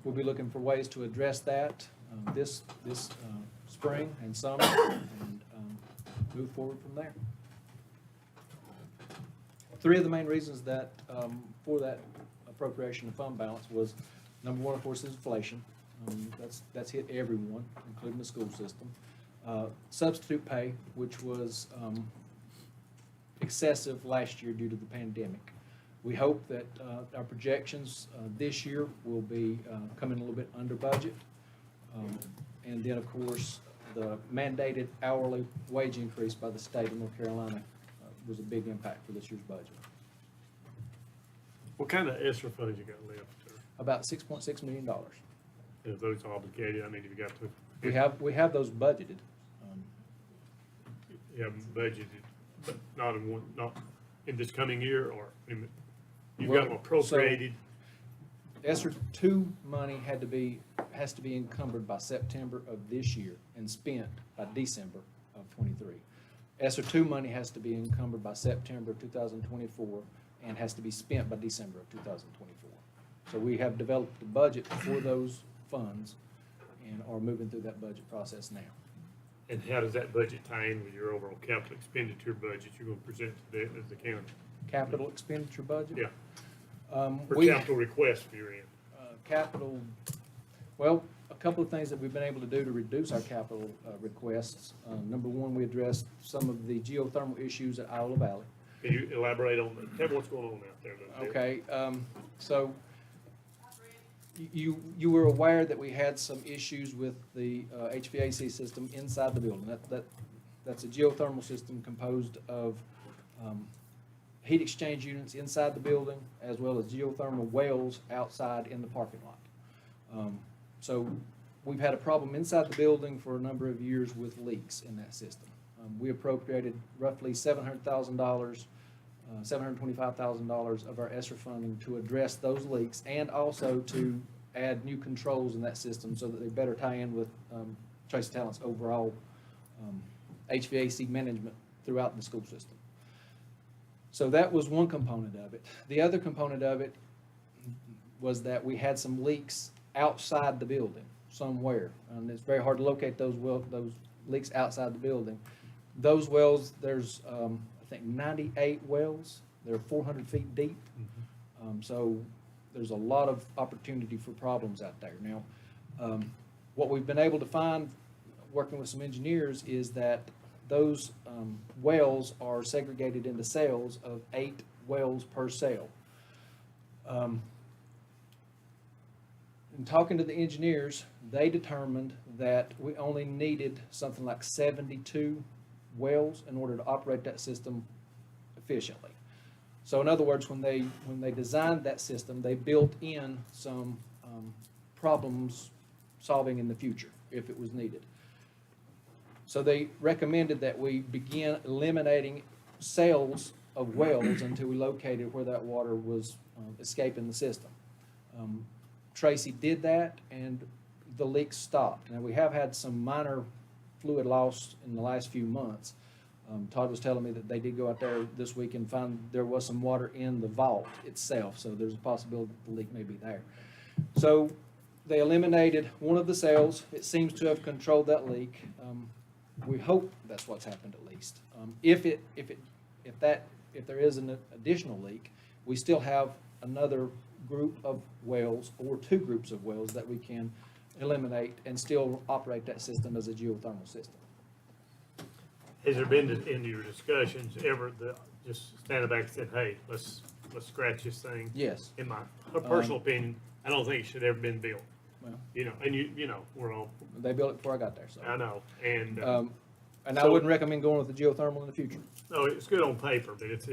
we'll be looking for ways to address that this spring and summer and move forward from there. Three of the main reasons that for that appropriation of fund balance was, number one, of course, is inflation. That's hit everyone, including the school system. Substitute pay, which was excessive last year due to the pandemic. We hope that our projections this year will be coming a little bit under budget. And then, of course, the mandated hourly wage increase by the state of North Carolina was a big impact for this year's budget. What kind of ESSER funds you got left? About $6.6 million. Are those obligated? I mean, have you got to? We have those budgeted. You haven't budgeted, but not in this coming year, or you've got them appropriated? ESSER 2 money has to be encumbered by September of this year and spent by December of '23. ESSER 2 money has to be encumbered by September of 2024 and has to be spent by December of 2024. So we have developed the budget for those funds and are moving through that budget process now. And how does that budget tie in with your overall capital expenditure budget you're going to present to the as the county? Capital expenditure budget? Yeah. Or We capital request for your end? Capital, well, a couple of things that we've been able to do to reduce our capital requests. Number one, we addressed some of the geothermal issues at Iowa Valley. Can you elaborate on that? Tell me what's going on out there. a little bit. Okay, so you were aware that we had some issues with the HVAC system inside the building. That's a geothermal system composed of heat exchange units inside the building as well as geothermal wells outside in the parking lot. So we've had a problem inside the building for a number of years with leaks in that system. We appropriated roughly $700,000, $725,000 of our ESSER funding to address those leaks and also to add new controls in that system so that they better tie in with Tracy Talent's overall HVAC management throughout the school system. So that was one component of it. The other component of it was that we had some leaks outside the building somewhere. It's very hard to locate those leaks outside the building. Those wells, there's, I think, 98 wells. They're 400 feet deep. So there's a lot of opportunity for problems out there. Now, what we've been able to find, working with some engineers, is that those wells are segregated into cells of 8 wells per cell. In talking to the engineers, they determined that we only needed something like 72 wells in order to operate that system efficiently. So in other words, when they designed that system, they built in some problems solving in the future if it was needed. So they recommended that we begin eliminating cells of wells until we located where that water was escaping the system. Tracy did that and the leaks stopped. Now we have had some minor fluid loss in the last few months. Todd was telling me that they did go out there this week and find there was some water in the vault itself, so there's a possibility that the leak may be there. So they eliminated one of the cells. It seems to have controlled that leak. We hope that's what's happened at least. If there is an additional leak, we still have another group of wells or 2 groups of wells that we can eliminate and still operate that system as a geothermal system. Has there been in your discussions ever just standing back and said, hey, let's scratch this thing? Yes. In my personal opinion, I don't think it should ever been built. Well, You know, and you know, we're all, they built it before I got there, so. I know, and, And I so- wouldn't recommend going with the geothermal in the future. no, it's good on paper, but it's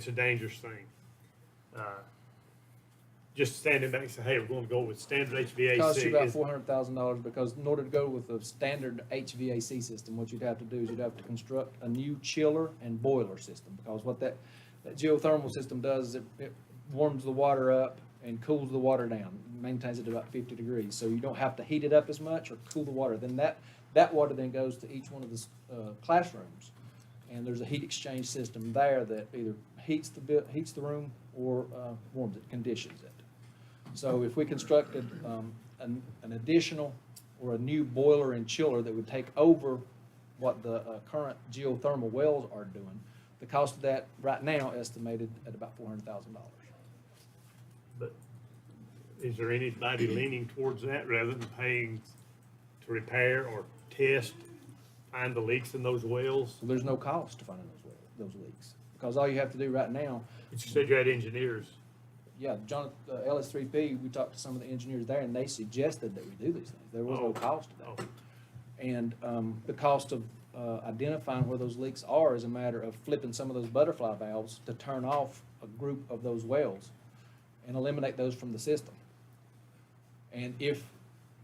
a dangerous thing. Just standing back and say, hey, we're gonna go with standard HVAC. Costs you about is- $400,000 because in order to go with a standard HVAC system, what you'd have to do is you'd have to construct a new chiller and boiler system. Because what that geothermal system does is it warms the water up and cools the water down, maintains it at about 50 degrees. So you don't have to heat it up as much or cool the water. Then that water then goes to each one of the classrooms. And there's a heat exchange system there that either heats the room or warms it, conditions it. So if we constructed an additional or a new boiler and chiller that would take over what the current geothermal wells are doing, the cost of that right now estimated at about $400,000. But is there anybody leaning towards that rather than paying to repair or test, find the leaks in those wells? So there's no cost to finding those leaks, because all you have to do right now, But you said you had engineers. yeah, LS3P, we talked to some of the engineers there, and they suggested that we do these things. There was no cost to that. And the cost of identifying where those leaks are is a matter of flipping some of those butterfly valves to turn off a group of those wells and eliminate those from the system. And if,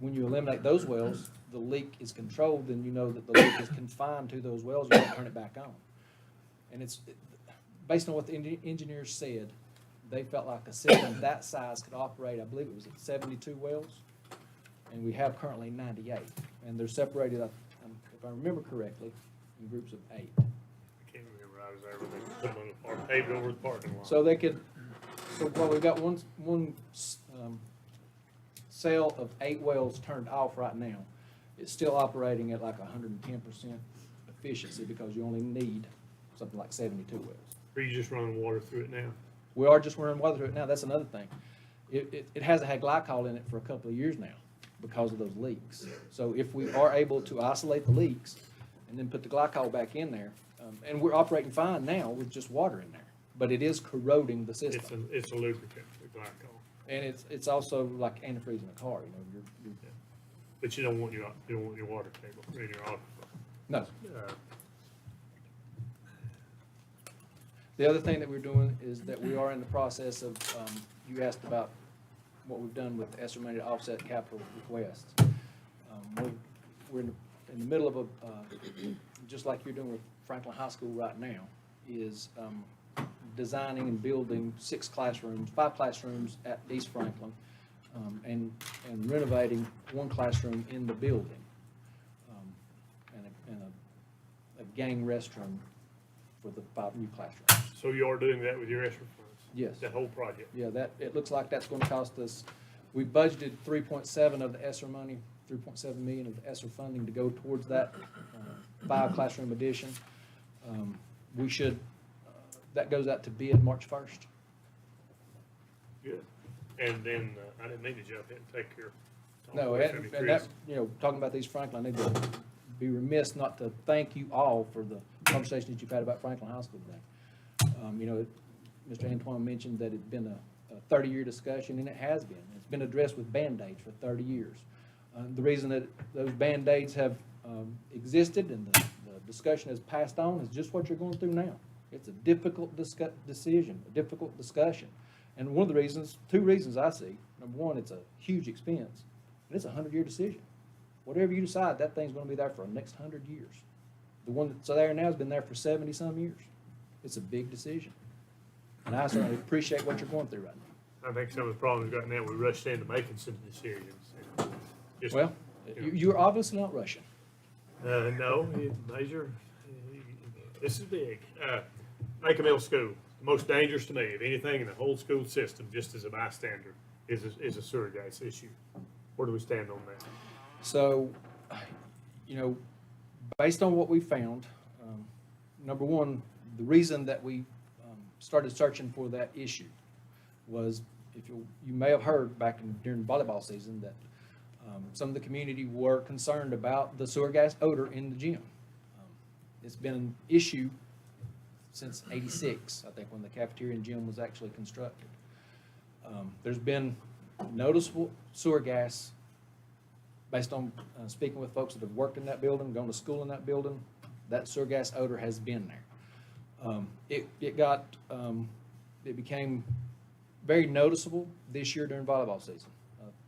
when you eliminate those wells, the leak is controlled, then you know that the leak is confined to those wells, you can turn it back on. And based on what the engineers said, they felt like a system that size could operate, I believe it was at 72 wells, and we have currently 98. And they're separated, if I remember correctly, in groups of 8. I can't remember, I was there when they put them on the paved over the parking lot. So while we've got one cell of 8 wells turned off right now, it's still operating at like 110% efficiency because you only need something like 72 wells. Are you just running water through it now? We are just running water through it now. That's another thing. It hasn't had glycol in it for a couple of years now because of those leaks. So if we are able to isolate the leaks and then put the glycol back in there, and we're operating fine now with just water in there, but it is corroding the system. It's a lubricant, the glycol. And it's also like antifreeze in a car, you know, you're But you don't want your water table in your aquifer. no. Uh, The other thing that we're doing is that we are in the process of, you asked about what we've done with estimated offset capital requests. We're in the middle of just like you're doing with Franklin High School right now, is designing and building 5 classrooms at East Franklin, and renovating 1 classroom in the building, and a gang restroom for the 5 new classrooms. So you are doing that with your ESSER funds? Yes. That whole project? Yeah, it looks like that's gonna cost us, we budgeted 3.7 of the ESSER money, 3.7 million of the ESSER funding to go towards that 5 classroom addition. We should, that goes out to bid March 1st. Good. And then, I didn't mean to jump in and take your. No, and that, talking about these Franklin, I need to be remiss not to thank you all for the conversation that you've had about Franklin High School today. Mr. Antoine mentioned that it'd been a 30-year discussion, and it has been. It's been addressed with Band-Aids for 30 years. The reason that those Band-Aids have existed and the discussion has passed on is just what you're going through now. It's a difficult decision, a difficult discussion. And one of the reasons, 2 reasons I see, number one, it's a huge expense, and it's a 100-year decision. Whatever you decide, that thing's gonna be there for the next 100 years. The one that's there now has been there for 70-some years. It's a big decision. And I certainly appreciate what you're going through right now. I think some of the problems right now, we rushed into making some decisions. Just, Well, you're obviously not rushing. No, this is big. Macon Middle School, the most dangerous to me of anything in the whole school system, just as a bystander, is a sewer gas issue. Where do we stand on that? So, based on what we found, number one, the reason that we started searching for that issue was if you may have heard back during volleyball season that some of the community were concerned about the sewer gas odor in the gym. It's been an issue since '86, I think, when the cafeteria and gym was actually constructed. There's been noticeable sewer gas based on speaking with folks that have worked in that building, gone to school in that building. That sewer gas odor has been there. It became very noticeable this year during volleyball season.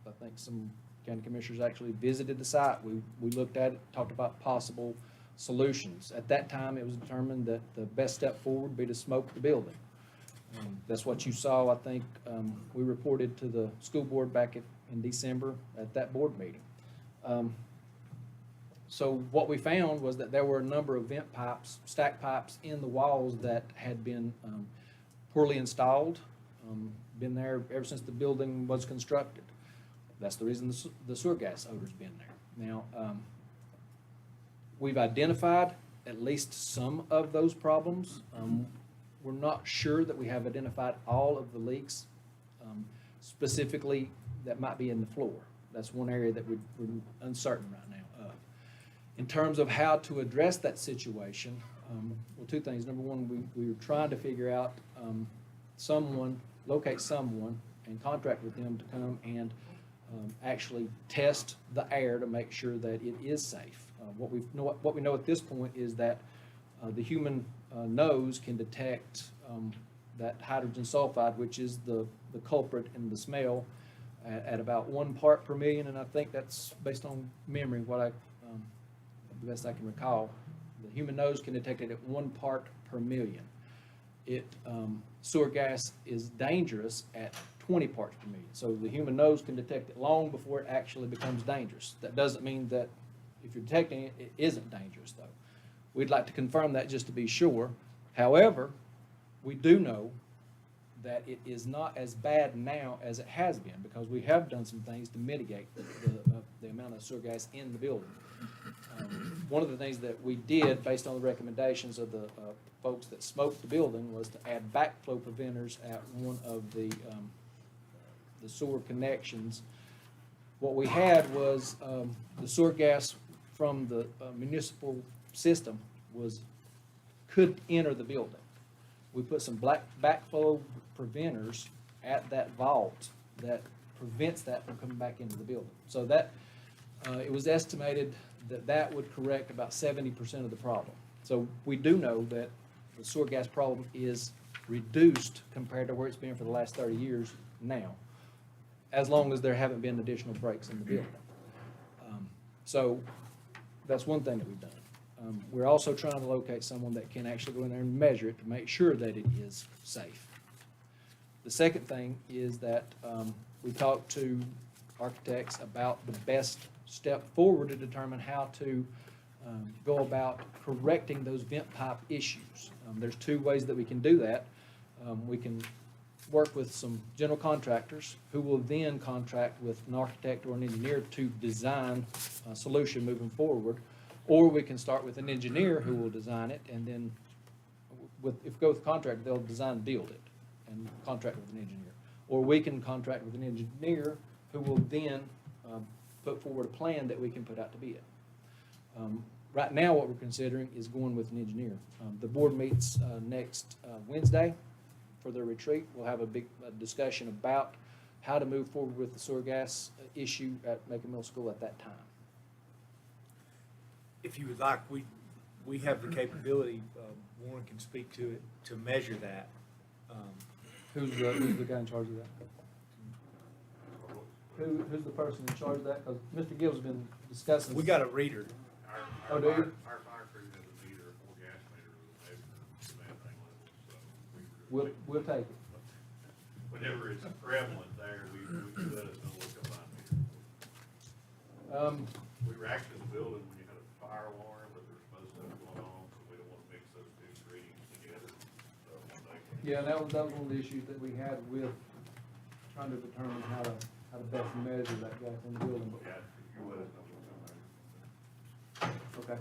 I think some county commissioners actually visited the site. We looked at it, talked about possible solutions. At that time, it was determined that the best step forward would be to smoke the building. That's what you saw, I think, we reported to the school board back in December at that board meeting. So what we found was that there were a number of vent pipes, stack pipes in the walls that had been poorly installed, been there ever since the building was constructed. That's the reason the sewer gas odor's been there. Now, we've identified at least some of those problems. We're not sure that we have identified all of the leaks, specifically that might be in the floor. That's one area that we're uncertain right now of. In terms of how to address that situation, well, two things. Number one, we were trying to figure out locate someone and contract with them to come and actually test the air to make sure that it is safe. What we know at this point is that the human nose can detect that hydrogen sulfide, which is the culprit in the smell, at about 1 part per million, and I think that's based on memory, the best I can recall. The human nose can detect it at 1 part per million. Sewer gas is dangerous at 20 parts per million. So the human nose can detect it long before it actually becomes dangerous. That doesn't mean that if you're detecting it, it isn't dangerous, though. We'd like to confirm that just to be sure. However, we do know that it is not as bad now as it has been, because we have done some things to mitigate the amount of sewer gas in the building. One of the things that we did, based on the recommendations of the folks that smoked the building, was to add backflow preventers at one of the sewer connections. What we had was the sewer gas from the municipal system could enter the building. We put some backflow preventers at that vault that prevents that from coming back into the building. So that it was estimated that would correct about 70% of the problem. So we do know that the sewer gas problem is reduced compared to where it's been for the last 30 years now, as long as there haven't been additional breaks in the building. So that's one thing that we've done. We're also trying to locate someone that can actually go in there and measure it to make sure that it is safe. The second thing is that we talked to architects about the best step forward to determine how to go about correcting those vent pipe issues. There's two ways that we can do that. We can work with some general contractors who will then contract with an architect or an engineer to design a solution moving forward. Or we can start with an engineer who will design it, and then if we go with a contractor, they'll design and build it and contract with an engineer. Or we can contract with an engineer who will then put forward a plan that we can put out to bid. Right now, what we're considering is going with an engineer. The board meets next Wednesday for their retreat. We'll have a big discussion about how to move forward with the sewer gas issue at Macon Middle School at that time. If you would like, we have the capability, Warren can speak to it, to measure that. Who's the guy in charge of that? Who's the person in charge of that? Because Mr. Gill's been discussing. We got a reader. Oh, do you? Our fire crew has a meter, or gas meter, with a bad thing level, so We'll take it. whenever it's prevalent there, we let us know what's going on. We were actually in the building when you had a fire alarm, but there's supposed to have going on, so we don't want to mix those two readings together. So Yeah, that was one of the issues that we had with trying to determine how to best measure that gas in the building. yeah, if you let us know what's going on. Okay.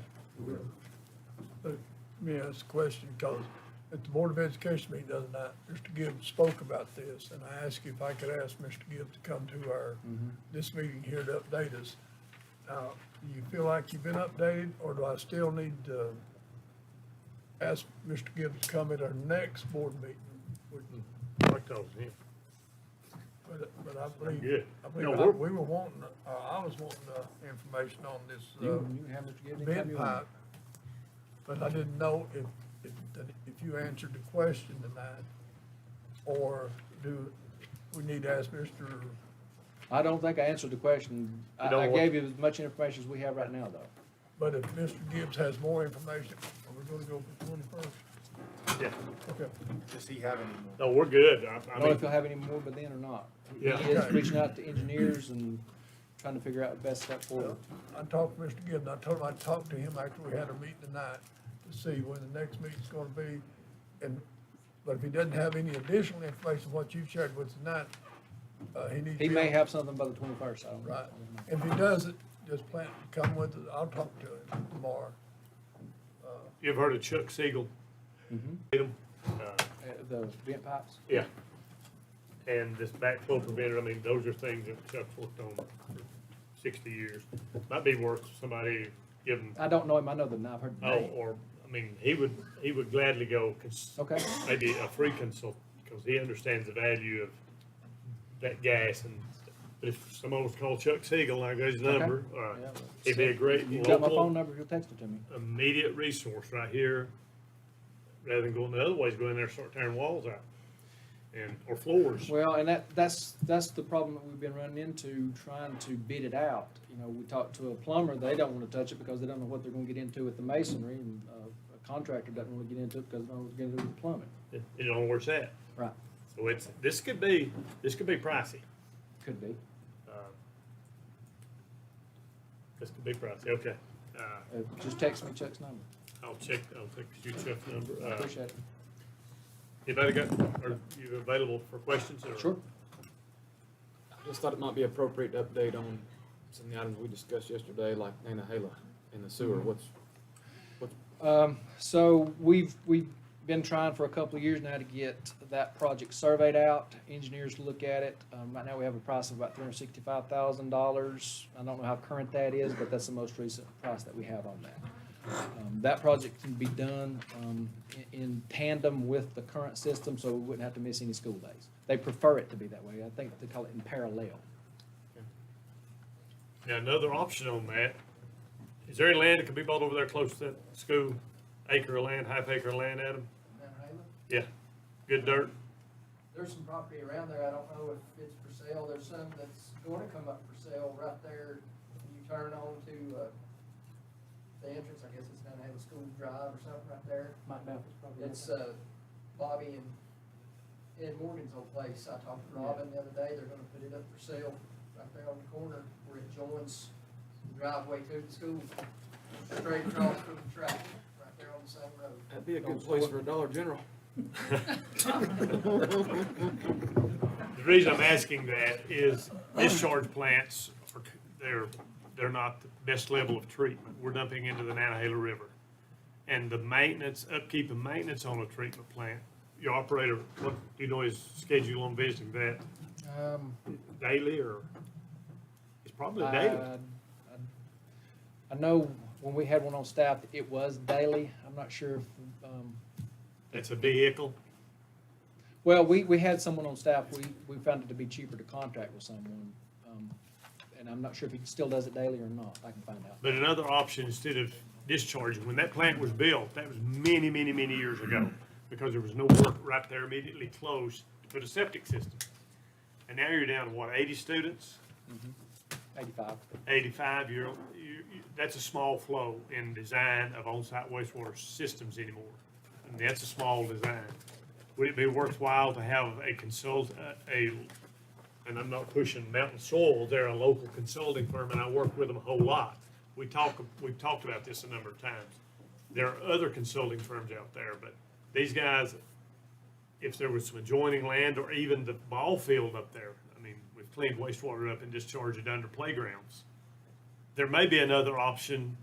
Let me ask a question, because at the Board of Education meeting the other night, Mr. Gibbs spoke about this, and I asked if I could ask Mr. Gibbs to come to our, this meeting here to update us. Now, do you feel like you've been updated, or do I still need to ask Mr. Gibbs to come at our next board meeting? I like talking to him. But I believe, Good. I believe No, we were wanting, I was wanting, information on this, You can have Mr. Gibbs anytime bent you want. pipe. But I didn't know if you answered the question tonight, or do we need to ask Mr. I don't think I answered the question. You don't I want- gave you as much information as we have right now, though. But if Mr. Gibbs has more information, are we gonna go for 21st? Yeah. Okay. Does he have any more? No, we're good. I I don't know if mean, you'll have any more by then or not. Yeah. He is Okay. reaching out to engineers and trying to figure out the best step forward. I talked to Mr. Gibbs, and I told him I'd talk to him after we had a meeting tonight to see when the next meeting's gonna be. But if he doesn't have any additional information, what you've shared with tonight, he needs. He to be may on- have something by the 21st, I don't know. Right. If he doesn't, just plan to come with us. I'll talk to him tomorrow. you ever heard of Chuck Siegel? Mhm. Him? The vent pipes? Yeah. And this backflow preventer, I mean, those are things that Chuck's worked on for 60 years. Might be worth somebody giving, I don't know him, I know the name, I've heard the name. or, I mean, he would gladly go, Okay. maybe a free consult, because he understands the value of that gas. And but if someone was called Chuck Siegel, I got his number, Yeah, well, he'd be a great You got my phone local, number, you'll text it to me. immediate resource right here, rather than going the other ways, go in there and start tearing walls out, or floors. Well, and that's the problem that we've been running into, trying to bid it out. You know, we talked to a plumber, they don't wanna touch it because they don't know what they're gonna get into with the masonry, and a contractor doesn't wanna get into it because they don't know what they're gonna do with the plumbing. You know where it's at. Right, So this could be pricey. could be. This could be pricey, okay. Just text me Chuck's number. I'll text you Chuck's number. I appreciate it. Anybody are you available for questions? Or- Sure. I just thought it might be appropriate to update on some of the items we discussed yesterday, like Nantahala and the sewer. What's So we've been trying for a couple of years now to get that project surveyed out, engineers to look at it. Right now, we have a price of about $365,000. I don't know how current that is, but that's the most recent price that we have on that. That project can be done in tandem with the current system, so we wouldn't have to miss any school days. They prefer it to be that way. I think they call it in parallel. Now, another option on that, is there any land that could be bought over there close to that school? Acre of land, half acre of land, Adam? Yeah, good dirt. There's some property around there, I don't know if it's for sale, there's some that's gonna come up for sale right there. You turn on to, the entrance, I guess it's gonna have a school drive or something right there. Mike Balfour's probably. It's, Bobby and Ed Morgan's old place, I talked to Robin the other day, they're gonna put it up for sale right there on the corner where it joins the driveway to the school. Straight across from the track, right there on the same road. That'd be a good place for a Dollar General. The reason I'm asking that is discharge plants, they're not the best level of treatment. We're dumping into the Nantahala River. And the maintenance, upkeep and maintenance on a treatment plant, your operator, what, do you know his schedule on visiting that? Daily or? It's probably daily. I know when we had one on staff, it was daily. I'm not sure if, It's a vehicle. well, we had someone on staff, we found it to be cheaper to contract with someone. And I'm not sure if he still does it daily or not. I can find out. But another option, instead of discharging, when that plant was built, that was many, many, many years ago, because there was no work right there immediately close to put a septic system. And now you're down to what, 80 students? 85. 85, that's a small flow in design of on-site wastewater systems anymore. I mean, that's a small design. Would it be worthwhile to have and I'm not pushing Mountain Soil, they're a local consulting firm and I work with them a whole lot. We've talked about this a number of times. There are other consulting firms out there, but these guys, if there was some adjoining land or even the ball field up there, I mean, we've cleaned wastewater up and discharged it under playgrounds. There may be another option,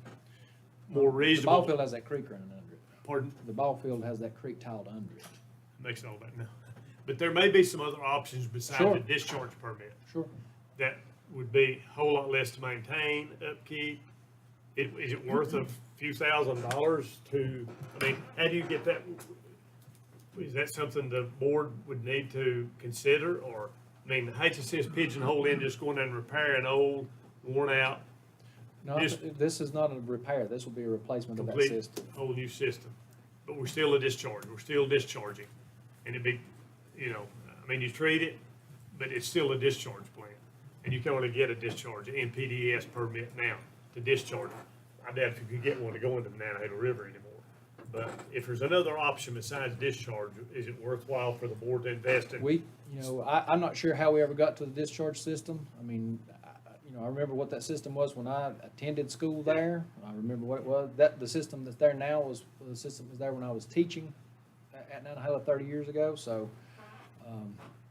more The ball reasonable. field has that creek running under it. Pardon? The ball field has that creek tiled under it. Makes all that now. But there may be some other options besides Sure. the discharge permit Sure. that would be a whole lot less to maintain, upkeep. Is it worth a few $1,000s to, I mean, how do you get that? Is that something the board would need to consider, or, I mean, I hate to see us pigeonhole in just going and repairing old, worn out, No, Just- this is not a repair. This will be a replacement of that complete, system. whole new system? But we're still a discharge, we're still discharging, and it'd be, you know, I mean, you treat it, but it's still a discharge plant. And you can only get a discharge, NPDES permit now to discharge. I doubt if you could get one to go into the Manhattan River anymore. But if there's another option besides discharge, is it worthwhile for the board to invest in? We, you know, I'm not sure how we ever got to the discharge system. I mean, you know, I remember what that system was when I attended school there. I remember what it was. The system that's there now was the system that was there when I was teaching at Nantahala 30 years ago. So,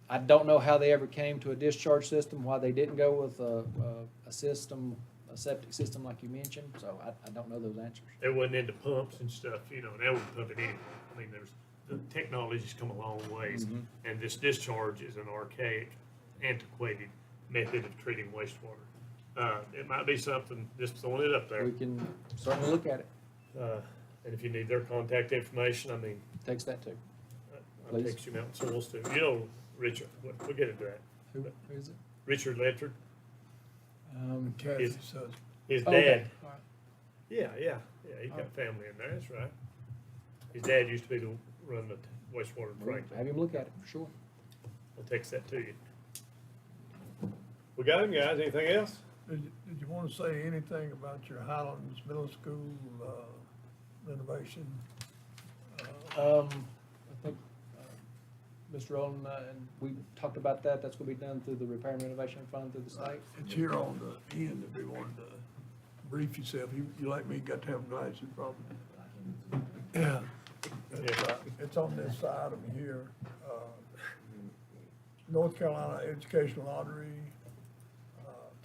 I don't know how they ever came to a discharge system, why they didn't go with a system, a septic system like you mentioned. So I don't know those answers. They wasn't into pumps and stuff, you know, they would pump it anyway. I mean, the technology's come a long ways, and this discharge is an archaic, antiquated method of treating wastewater. It might be something, just throwing it up there. We can certainly look at it. And if you need their contact information, I mean, Text that too. I'll Please. text you Mountain Soils too. You know, Richard, we'll get into that. Who is it? Richard Ledford, Kathy His- says, his Okay. dad. All right. Yeah, he's got family in there, that's right. His dad used to be the run the wastewater in We'll Franklin. have him look at it for sure. I'll text that to you. We got him, guys. Anything else? did you want to say anything about your Highlands Middle School renovation? I think, Mr. Rowland, and we talked about that. That's gonna be done through the Repair and Renovation Fund through the state. It's here on the end, if you wanted to brief yourself. You like me, got to have glasses probably. Yeah. It's on this side of here. North Carolina Education Lottery,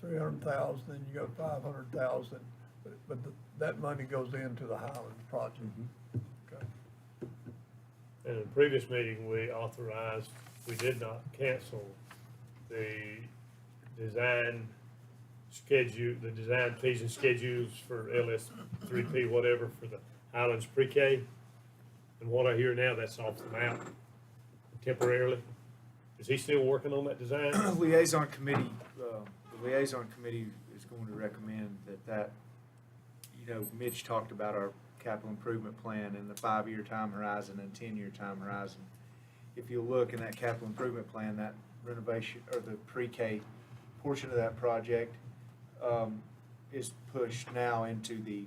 300,000, then you got 500,000, but that money goes into the Highlands project. Okay. In a previous meeting, we authorized, we did not cancel the design schedule, the design fees and schedules for LS3P, whatever, for the Highlands Pre-K. And what I hear now, that's off the map temporarily. Is he still working on that design? Liaison committee, the liaison committee is going to recommend that, you know, Mitch talked about our capital improvement plan and the 5-year time horizon and 10-year time horizon. If you look in that capital improvement plan, that renovation, or the pre-K portion of that project, is pushed now into the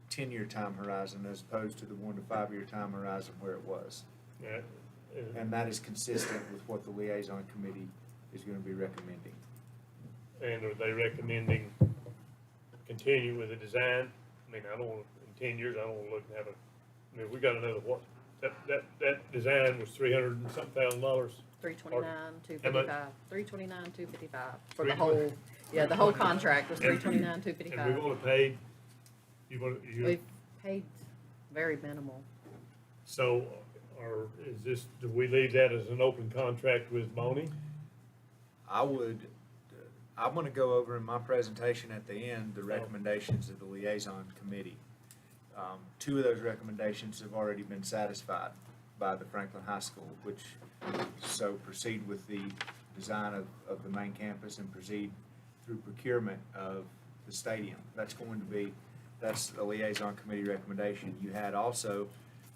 10-year time horizon as opposed to the 1 to 5 year time horizon where it was. Yeah, And that is consistent with what the liaison committee is gonna be recommending. and are they recommending continue with the design? I mean, I don't want, in 10 years, I don't want to look and have I mean, we got another, what, that design was $300 and something thousand. $329, How much? $255, $329, $255 for $329? the whole, yeah, the whole contract was And- $329, And we've $255. only paid, We've paid very minimal. so, or is this, do we leave that as an open contract with Bonnie? I'm gonna go over in my presentation at the end, the recommendations of the liaison committee. 2 of those recommendations have already been satisfied by the Franklin High School, which, so proceed with the design of the main campus and proceed through procurement of the stadium. That's the liaison committee recommendation. You had also,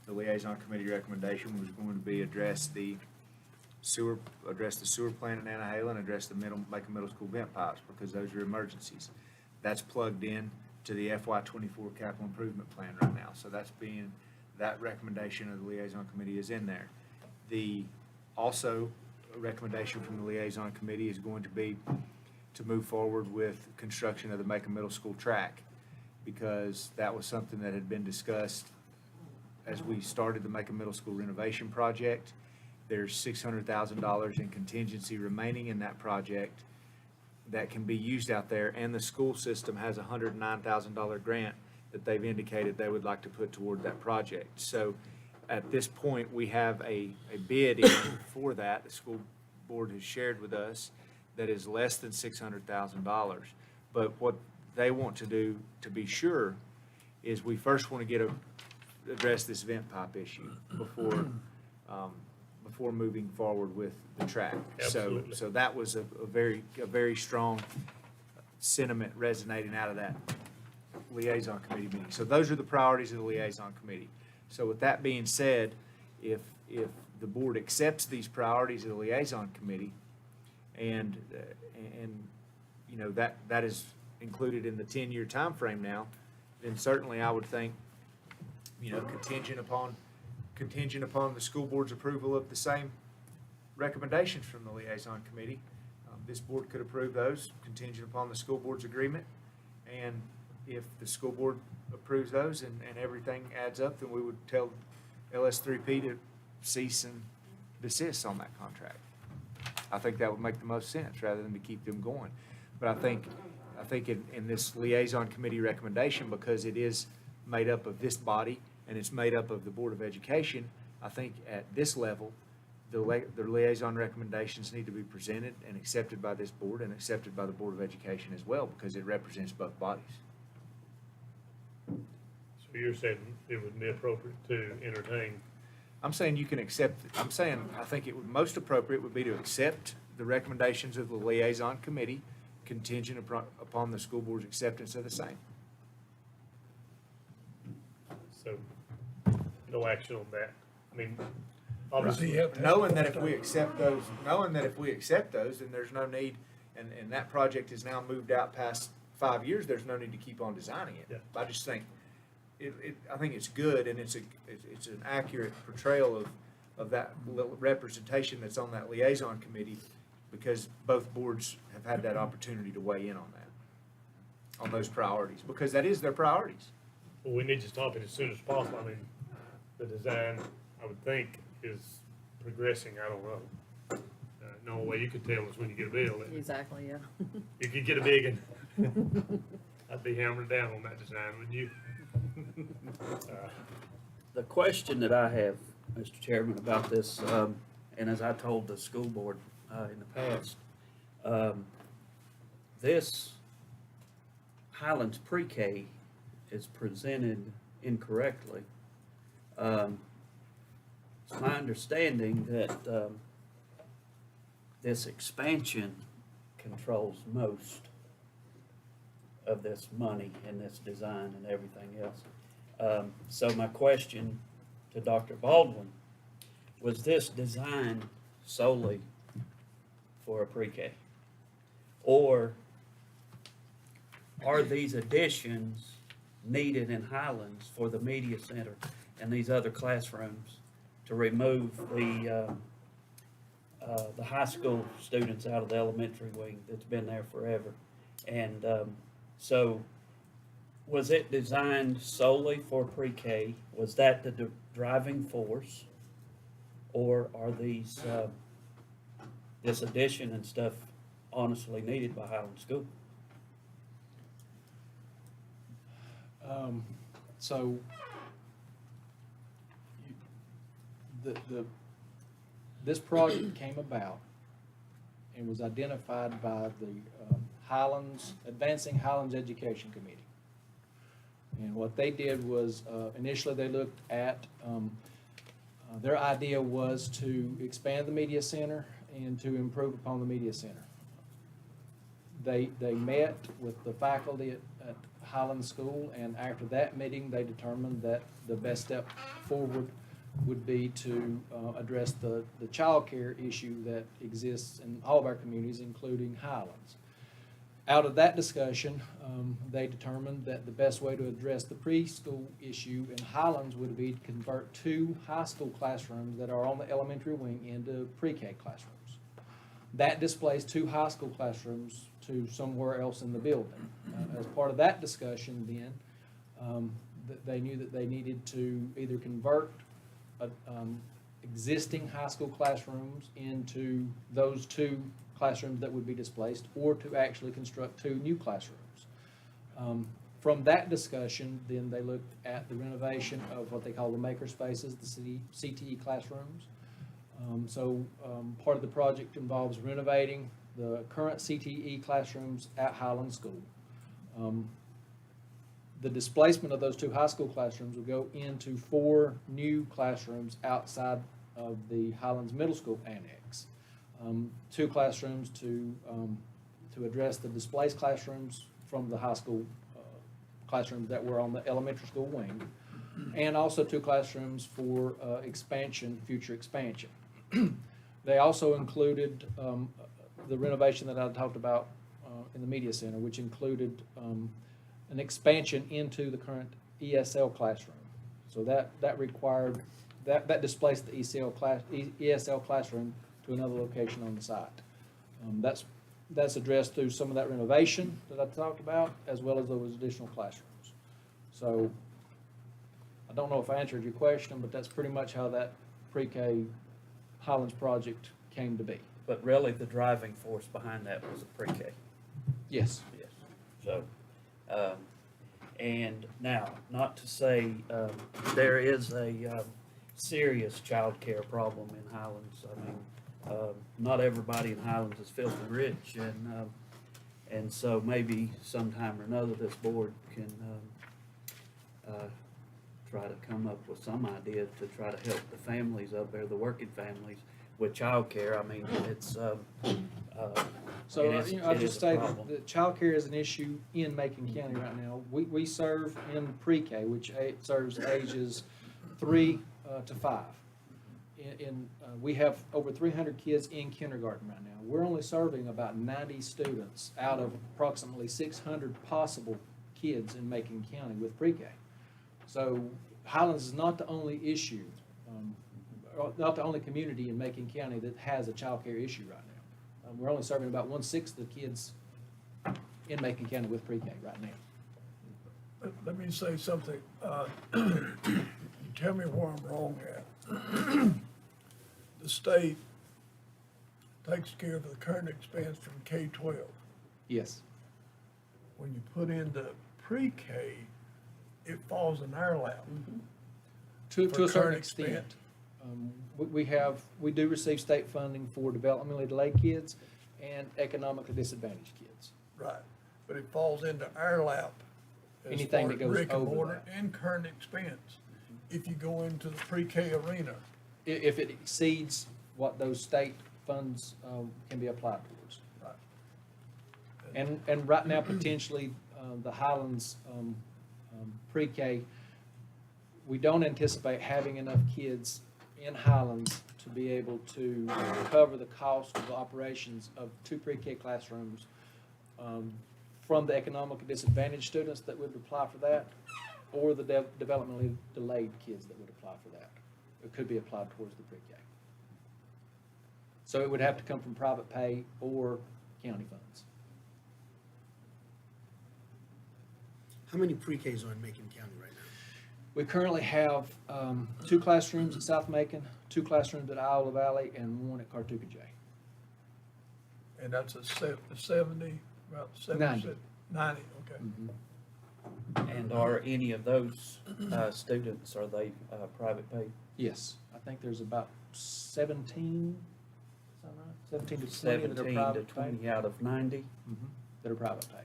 the liaison committee recommendation was going to be address the sewer plant in Nantahala and address the Macon Middle School vent pipes, because those are emergencies. That's plugged in to the FY24 capital improvement plan right now, so that recommendation of the liaison committee is in there. Also, a recommendation from the liaison committee is going to be to move forward with construction of the Macon Middle School track, because that was something that had been discussed as we started the Macon Middle School renovation project. There's $600,000 in contingency remaining in that project that can be used out there, and the school system has a $109,000 grant that they've indicated they would like to put toward that project. So at this point, we have a bid in for that. The school board has shared with us that is less than $600,000. But what they want to do, to be sure, is we first want to address this vent pipe issue before moving forward with the track. Absolutely. So that was a very strong sentiment resonating out of that liaison committee meeting. So those are the priorities of the liaison committee. So with that being said, if the board accepts these priorities of the liaison committee, and you know, that is included in the 10-year time frame now, then certainly I would think, you know, contingent upon the school board's approval of the same recommendations from the liaison committee, this board could approve those contingent upon the school board's agreement. And if the school board approves those and everything adds up, then we would tell LS3P to cease and desist on that contract. I think that would make the most sense rather than to keep them going. But I think in this liaison committee recommendation, because it is made up of this body and it's made up of the Board of Education, I think at this level, the liaison recommendations need to be presented and accepted by this board and accepted by the Board of Education as well, because it represents both bodies. So you're saying it would be appropriate to entertain? I'm saying you can accept, I think it would, most appropriate would be to accept the recommendations of the liaison committee contingent upon the school board's acceptance of the same. So, no action on that. I mean, obviously, Knowing that if we accept those, then there's no need, and that project is now moved out past 5 years, there's no need to keep on designing it. Yeah. I just think, I think it's good, and it's an accurate portrayal of that representation that's on that liaison committee, because both boards have had that opportunity to weigh in on that, on those priorities, because that is their priorities. well, we need to stop it as soon as possible. I mean, the design, I would think, is progressing. I don't know. No way you could tell us when you get a bill. Exactly, yeah. You could get a big one. I'd be hammering down on that design, wouldn't you? The question that I have, Mr. Chairman, about this, and as I told the school board in the past, this Highlands pre-K is presented incorrectly. It's my understanding that this expansion controls most of this money and this design and everything else. So my question to Dr. Baldwin, was this designed solely for a pre-K? Or are these additions needed in Highlands for the media center and these other classrooms to remove the high school students out of the elementary wing that's been there forever? And so was it designed solely for pre-K? Was that the driving force? Or are these, this addition and stuff honestly needed by Highland School? So, this project came about and was identified by the Advancing Highlands Education Committee. And what they did was, initially they looked at, their idea was to expand the media center and to improve upon the media center. They met with the faculty at Highland School, and after that meeting, they determined that the best step forward would be to address the child care issue that exists in all of our communities, including Highlands. Out of that discussion, they determined that the best way to address the preschool issue in Highlands would be to convert 2 high school classrooms that are on the elementary wing into pre-K classrooms. That displays 2 high school classrooms to somewhere else in the building. As part of that discussion then, they knew that they needed to either convert existing high school classrooms into those 2 classrooms that would be displaced, or to actually construct 2 new classrooms. From that discussion, then they looked at the renovation of what they call the maker spaces, the CTE classrooms. Part of the project involves renovating the current CTE classrooms at Highland School. The displacement of those 2 high school classrooms will go into 4 new classrooms outside of the Highlands Middle School annex. 2 classrooms to address the displaced classrooms from the high school classrooms that were on the elementary school wing, and also 2 classrooms for future expansion. They also included the renovation that I talked about in the media center, which included an expansion into the current ESL classroom. So that required, that displaced the ESL classroom to another location on the site. That's addressed through some of that renovation that I talked about, as well as those additional classrooms. So I don't know if I answered your question, but that's pretty much how that pre-K Highlands project came to be. But really, the driving force behind that was a pre-K. Yes. Yes. So, and now, not to say, there is a serious childcare problem in Highlands. I mean, not everybody in Highlands is filthy rich, and so maybe sometime or another, this board can, try to come up with some idea to try to help the families up there, the working families, with childcare. I mean, it's, So, it is- I'll it just is a say problem. that childcare is an issue in Macon County right now. We serve in pre-K, which serves ages 3 to 5. We have over 300 kids in kindergarten right now. We're only serving about 90 students out of approximately 600 possible kids in Macon County with pre-K. So Highlands is not the only issue, or not the only community in Macon County that has a childcare issue right now. We're only serving about 1/6 of the kids in Macon County with pre-K right now. Let me say something. You tell me where I'm wrong at. The state takes care of the current expense from K-12. Yes. When you put in the pre-K, it falls in our lap. To For a certain current extent. expense. We do receive state funding for developmentally delayed kids and economically disadvantaged kids. Right, but it falls into our lap as Anything far that as goes brick and over mortar that. and current expense. If you go into the pre-K arena, If it exceeds what those state funds can be applied towards. right. And right now, potentially, the Highlands pre-K, we don't anticipate having enough kids in Highlands to be able to cover the cost of the operations of 2 pre-K classrooms from the economically disadvantaged students that would apply for that, or the developmentally delayed kids that would apply for that. It could be applied towards the pre-K. So it would have to come from private pay or county funds. How many pre-Ks are in Macon County right now? We currently have 2 classrooms at South Macon, 2 classrooms at Iowa Valley, and 1 at Cartuca J. And that's a 70, about 70, 90. 90, okay. and are any of those, students, are they, private pay? Yes, I think there's about 17, is that right? 17 to 20 that are 17 to private pay. 20 out of 90? That are private pay.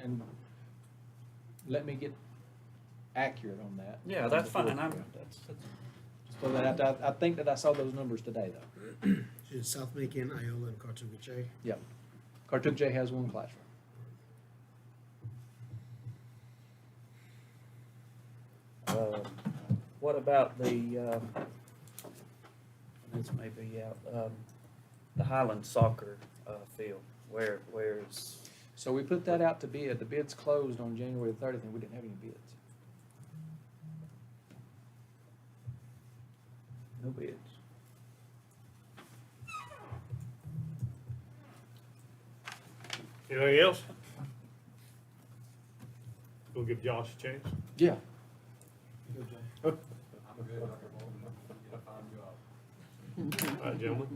And let me get accurate on that. Yeah, that's before- fine. Just throw that out there. I think that I saw those numbers today, though. It's South Macon, Iola, and Cartuga J. Yep. Cartuca J has 1 classroom. What about the, this may be out, the Highland soccer, field, where's, So we put that out to bid. The bids closed on January 30th, and we didn't have any bids. no bids? Anything else? We'll give Josh a chance. Yeah. All right, gentlemen.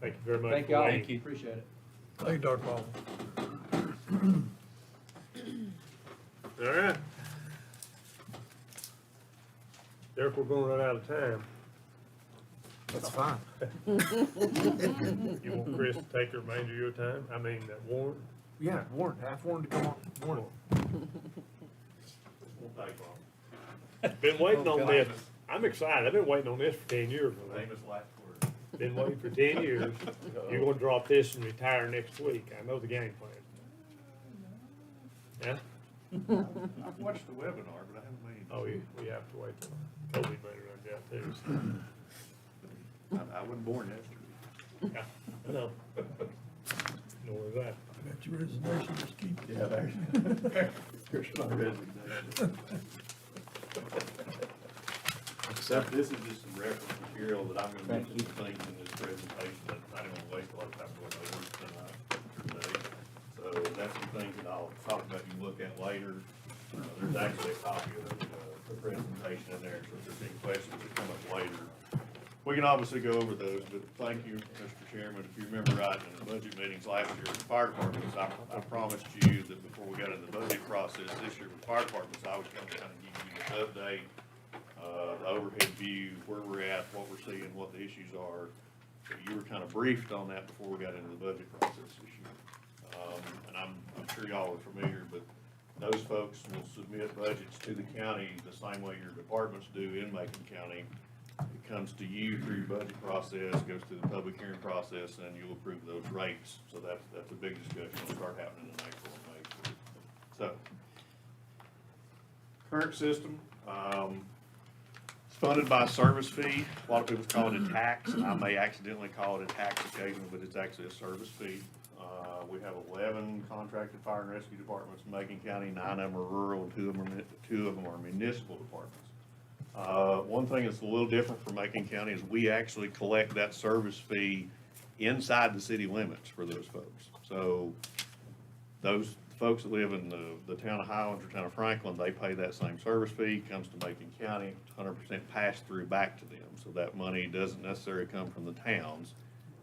Thank you very much. Thank for y'all. waiting. Appreciate it. Thank you, Dr. Baldwin. Eric, we're gonna run out of time. That's fine. You want Chris to take the remainder of your time? I mean, Warren? Yeah, Warren, ask Warren to come on. Warren. Been waiting on this. I'm excited. I've been waiting on this for 10 years. Famous last word. Been waiting for 10 years. You're gonna drop this and retire next week. I know the game plan. Yeah? I've watched the webinar, but I haven't made. Oh, we have to wait till Kobe may run out too. So. I wasn't born yesterday. Yeah, I know. Nor was I. Got your resignation, just keep. Yeah, there's my resignation. So this is just some reference material that I'm gonna mention some things in this presentation that I didn't wanna waste a lot of time going over tonight, today. So that's some things that I'll talk about, you can look at later. There's actually a copy of the presentation in there, so if there's any questions that come up later, we can obviously go over those, but thank you, Mr. Chairman. If you remember right, in the budget meetings last year with the fire departments, I promised you that before we got into the budget process this year with fire departments, I was gonna kind of give you the update, the overhead view, where we're at, what we're seeing, what the issues are. So you were kind of briefed on that before we got into the budget process this year. And I'm sure y'all are familiar, but those folks will submit budgets to the county the same way your departments do in Macon County. It comes to you through your budget process, goes through the public hearing process, and you'll approve those rates. So that's a big discussion that'll start happening in April and May. So, current system, it's funded by a service fee. A lot of people call it a tax, and I may accidentally call it a tax occasionally, but it's actually a service fee. We have 11 contracted fire and rescue departments in Macon County. 9 of them are rural, and 2 of them are municipal departments. One thing that's a little different for Macon County is we actually collect that service fee inside the city limits for those folks. So those folks that live in the town of Highlands or town of Franklin, they pay that same service fee, comes to Macon County, 100% passed through back to them. So that money doesn't necessarily come from the towns.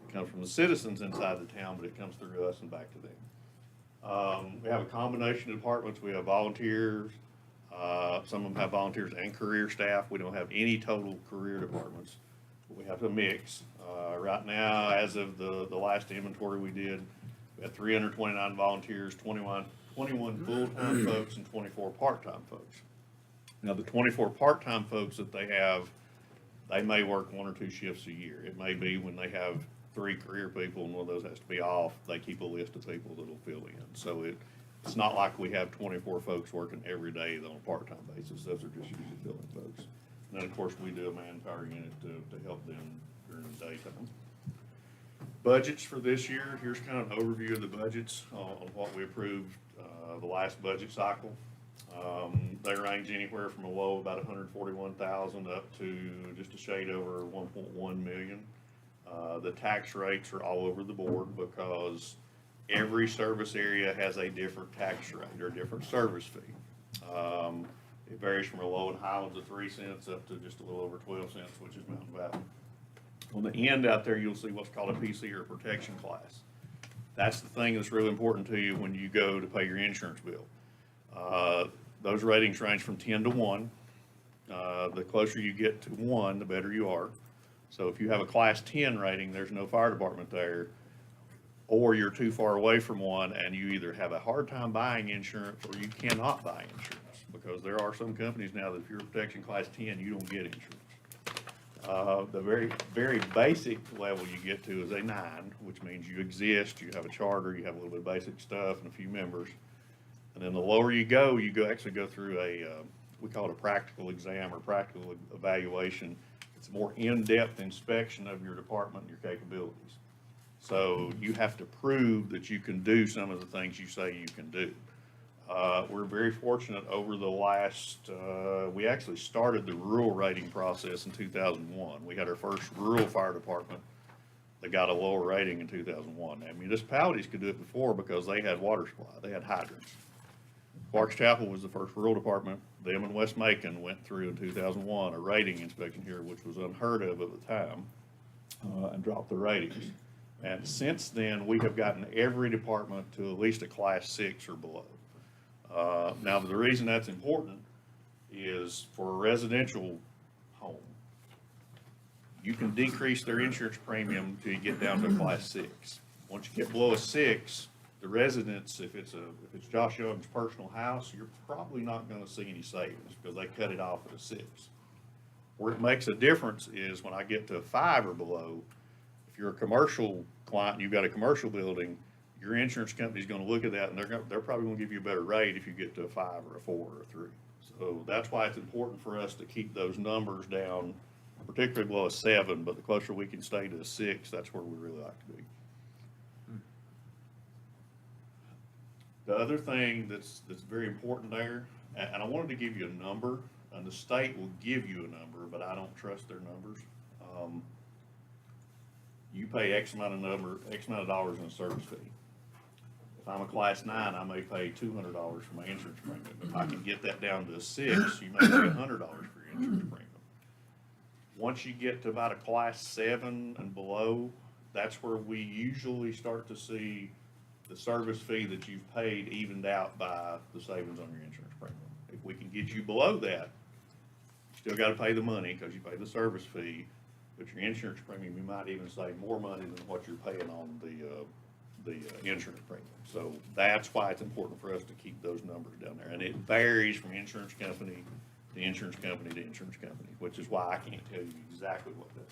It comes from the citizens inside the town, but it comes through us and back to them. We have a combination of departments. We have volunteers. Some of them have volunteers and career staff. We don't have any total career departments. But we have a mix. Right now, as of the last inventory we did, we had 329 volunteers, 21 full-time folks, and 24 part-time folks. Now, the 24 part-time folks that they have, they may work 1 or 2 shifts a year. It may be when they have 3 career people and one of those has to be off, they keep a list of people that'll fill in. So it's not like we have 24 folks working every day on a part-time basis. Those are just usually filling folks. And then, of course, we do a manpower unit to help them during the daytime. Budgets for this year, here's kind of an overview of the budgets on what we approved the last budget cycle. They range anywhere from a low of about 141,000 up to just a shade over 1.1 million. The tax rates are all over the board because every service area has a different tax rate or different service fee. It varies from a low in Highlands of 3 cents up to just a little over 12 cents, which is Mountain Valley. On the end out there, you'll see what's called a PC or a protection class. That's the thing that's really important to you when you go to pay your insurance bill. Those ratings range from 10 to 1. The closer you get to 1, the better you are. So if you have a class 10 rating, there's no fire department there, or you're too far away from 1 and you either have a hard time buying insurance or you cannot buy insurance, because there are some companies now that if you're a protection class 10, you don't get insurance. The very, very basic level you get to is a 9, which means you exist, you have a charter, you have a little bit of basic stuff and a few members. And then the lower you actually go through we call it a practical exam or practical evaluation. It's a more in-depth inspection of your department and your capabilities. So you have to prove that you can do some of the things you say you can do. We're very fortunate over the last, we actually started the rural rating process in 2001. We had our first rural fire department that got a lower rating in 2001. Now, municipalities could do it before because they had water supply, they had hydrants. Clarks Chapel was the first rural department. Them and West Macon went through in 2001 a rating inspection here, which was unheard of at the time, and dropped the ratings. And since then, we have gotten every department to at least a class 6 or below. Now, the reason that's important is for a residential home, you can decrease their insurance premium till you get down to a class 6. Once you get below a 6, the residents, if it's Josh Young's personal house, you're probably not gonna see any savings because they cut it off at a 6. Where it makes a difference is when I get to a 5 or below, if you're a commercial client and you've got a commercial building, your insurance company's gonna look at that and they're probably gonna give you a better rate if you get to a 5 or a 4 or a 3. So that's why it's important for us to keep those numbers down, particularly below a 7, but the closer we can stay to a 6, that's where we really like to be. The other thing that's very important there, and I wanted to give you a number, and the state will give you a number, but I don't trust their numbers. You pay X amount of dollars in a service fee. If I'm a class 9, I may pay $200 for my insurance premium. If I can get that down to a 6, you may pay $100 for your insurance premium. Once you get to about a class 7 and below, that's where we usually start to see the service fee that you've paid evened out by the savings on your insurance premium. If we can get you below that, you still gotta pay the money because you pay the service fee, but your insurance premium, you might even save more money than what you're paying on the insurance premium. So that's why it's important for us to keep those numbers down there. And it varies from insurance company to insurance company to insurance company, which is why I can't tell you exactly what that is.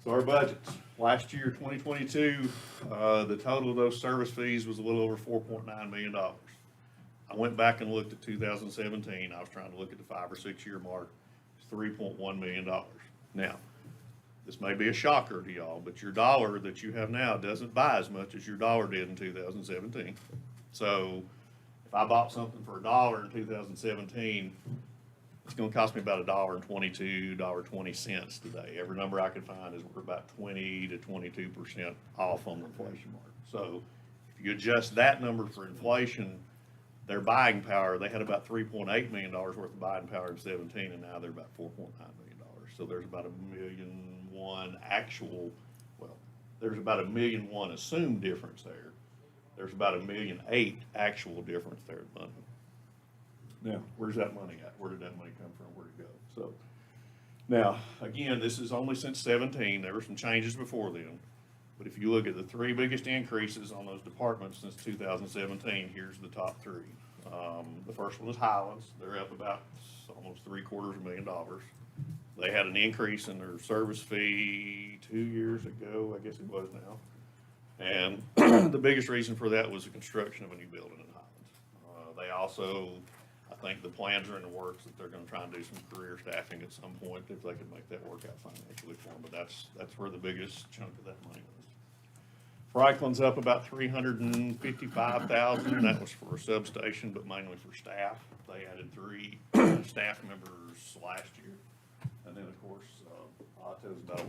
So our budgets, last year, 2022, the total of those service fees was a little over $4.9 million. I went back and looked at 2017. I was trying to look at the 5 or 6 year mark. It's $3.1 million. Now, this may be a shocker to y'all, but your dollar that you have now doesn't buy as much as your dollar did in 2017. So if I bought something for $1 in 2017, it's gonna cost me about $1.22, $1.20 today. Every number I could find is we're about 20 to 22% off on the inflation mark. So if you adjust that number for inflation, their buying power, they had about $3.8 million worth of buying power in 17, and now they're about $4.9 million. So there's about $1.1 million actual, well, there's about $1.1 million assumed difference there. There's about $1.8 million actual difference there in money. Now, where's that money at? Where did that money come from? Where'd it go? So, now, again, this is only since 17. There were some changes before then. But if you look at the 3 biggest increases on those departments since 2017, here's the top 3. The first one is Highlands. They're up about almost $750,000. They had an increase in their service fee 2 years ago, I guess it was now. And the biggest reason for that was the construction of a new building in Highlands. They also, I think the plans are in the works that they're gonna try and do some career staffing at some point if they can make that work out financially for them, but that's where the biggest chunk of that money was. Franklin's up about $355,000, that was for a substation, but mainly for staff. They added 3 staff members last year. And then, of course, Otto's about a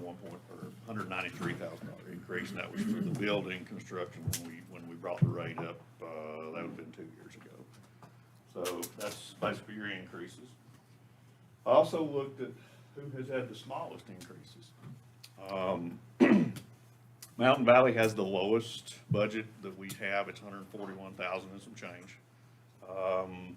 $193,000 increase, and that was for the building construction when we brought the rate up, that would have been 2 years ago. So that's basically your increases. I also looked at who has had the smallest increases. Mountain Valley has the lowest budget that we have. It's $141,000 and some change.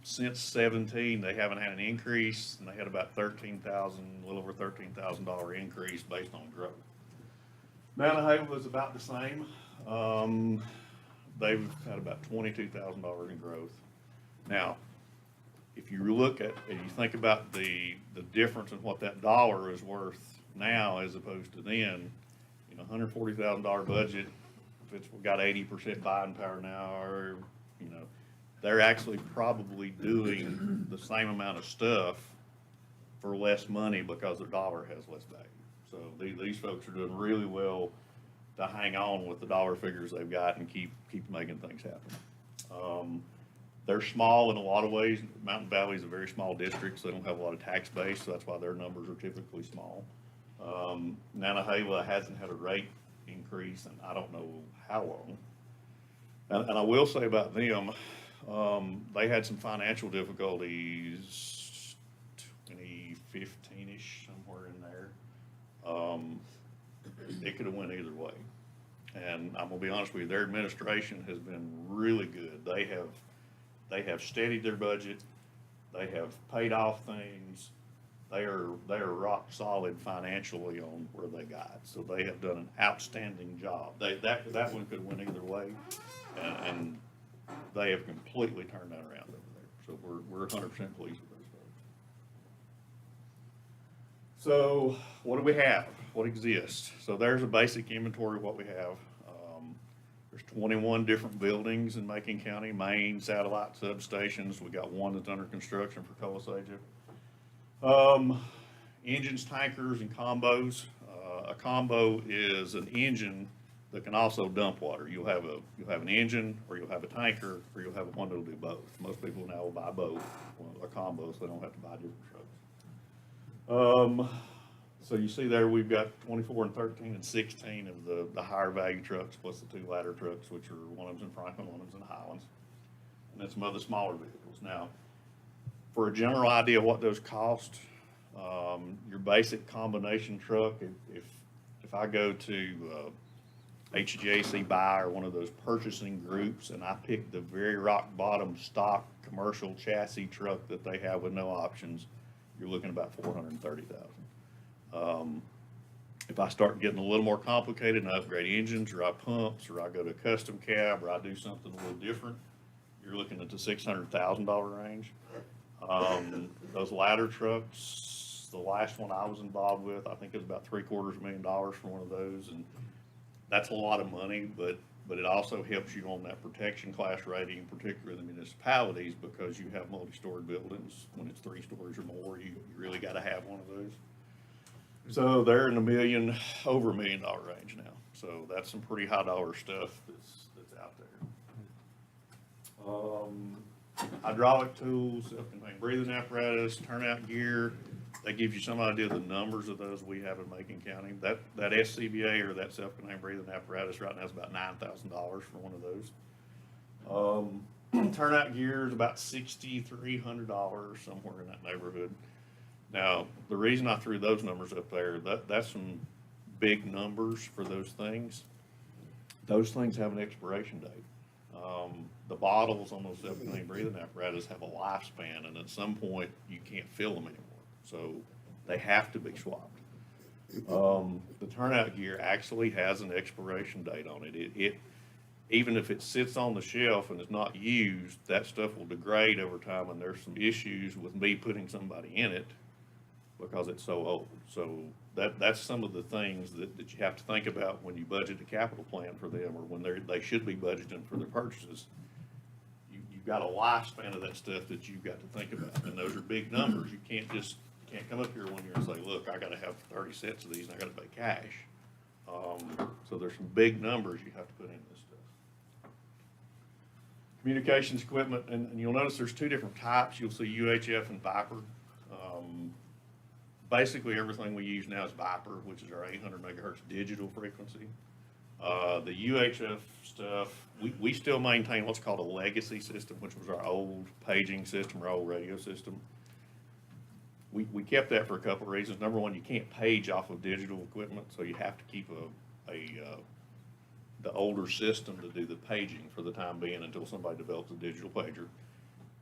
Since 17, they haven't had an increase, and they had about a little over $13,000 increase based on growth. Mount Ahava was about the same. They've had about $22,000 in growth. Now, if you look at and you think about the difference in what that dollar is worth now as opposed to then, you know, $140,000 budget, if it's got 80% buying power now, or you know, they're actually probably doing the same amount of stuff for less money because their dollar has less value. So these folks are doing really well to hang on with the dollar figures they've got and keep making things happen. They're small in a lot of ways. Mountain Valley is a very small district, so they don't have a lot of tax base, so that's why their numbers are typically small. Nantahala hasn't had a rate increase, and I don't know how long. And I will say about them, they had some financial difficulties 2015-ish, somewhere in there. It could have went either way. And I'm gonna be honest with you, their administration has been really good. They have steadied their budget. They have paid off things. They are rock solid financially on where they got. So they have done an outstanding job. That one could win either way. And they have completely turned that around over there. So we're 100% pleased with those folks. So what do we have? What exists? So there's a basic inventory of what we have. There's 21 different buildings in Macon County, main, satellite, substations. We got one that's under construction for Colossagia. Engines, tankers, and combos. A combo is an engine that can also dump water. You'll have an engine, or you'll have a tanker, or you'll have one that'll do both. Most people now will buy both, a combo, so they don't have to buy different trucks. So you see there, we've got 24 and 13 and 16 of the higher value trucks, plus the 2 ladder trucks, which are, one of them's in Franklin, one of them's in Highlands, and then some other smaller vehicles. Now, for a general idea of what those cost, your basic combination truck, if I go to HJC Buy or one of those purchasing groups, and I pick the very rock bottom stock commercial chassis truck that they have with no options, you're looking about $430,000. If I start getting a little more complicated and I upgrade engines, or I pumps, or I go to a custom cab, or I do something a little different, you're looking at the $600,000 range. Those ladder trucks, the last one I was involved with, I think it was about $750,000 for one of those, and that's a lot of money, but it also helps you on that protection class rating, particularly in the municipalities, because you have multi-story buildings. When it's 3 stories or more, you really got to have one of those. So they're in over $1 million range now. So that's some pretty high dollar stuff that's out there. Hydraulic tools, self-contained breathing apparatus, turnout gear. That gives you some idea of the numbers of those we have in Macon County. That SCBA, or that self-contained breathing apparatus, right now is about $9,000 for one of those. Turnout gear is about $6,300, somewhere in that neighborhood. Now, the reason I threw those numbers up there, that's some big numbers for those things. Those things have an expiration date. The bottles on those self-contained breathing apparatus have a lifespan, and at some point, you can't fill them anymore. So they have to be swapped. The turnout gear actually has an expiration date on it. Even if it sits on the shelf and is not used, that stuff will degrade over time, and there's some issues with me putting somebody in it because it's so old. So that's some of the things that you have to think about when you budget a capital plan for them, or when they should be budgeting for their purchases. You've got a lifespan of that stuff that you've got to think about, and those are big numbers. You can't come up here one year and say, look, I gotta have 30 sets of these and I gotta pay cash. So there's some big numbers you have to put in this stuff. Communications equipment, and you'll notice there's 2 different types. You'll see UHF and Viper. Basically everything we use now is Viper, which is our 800 megahertz digital frequency. The UHF stuff, we still maintain what's called a legacy system, which was our old paging system, our old radio system. We kept that for a couple of reasons. Number one, you can't page off of digital equipment, so you have to keep the older system to do the paging for the time being until somebody develops a digital pager.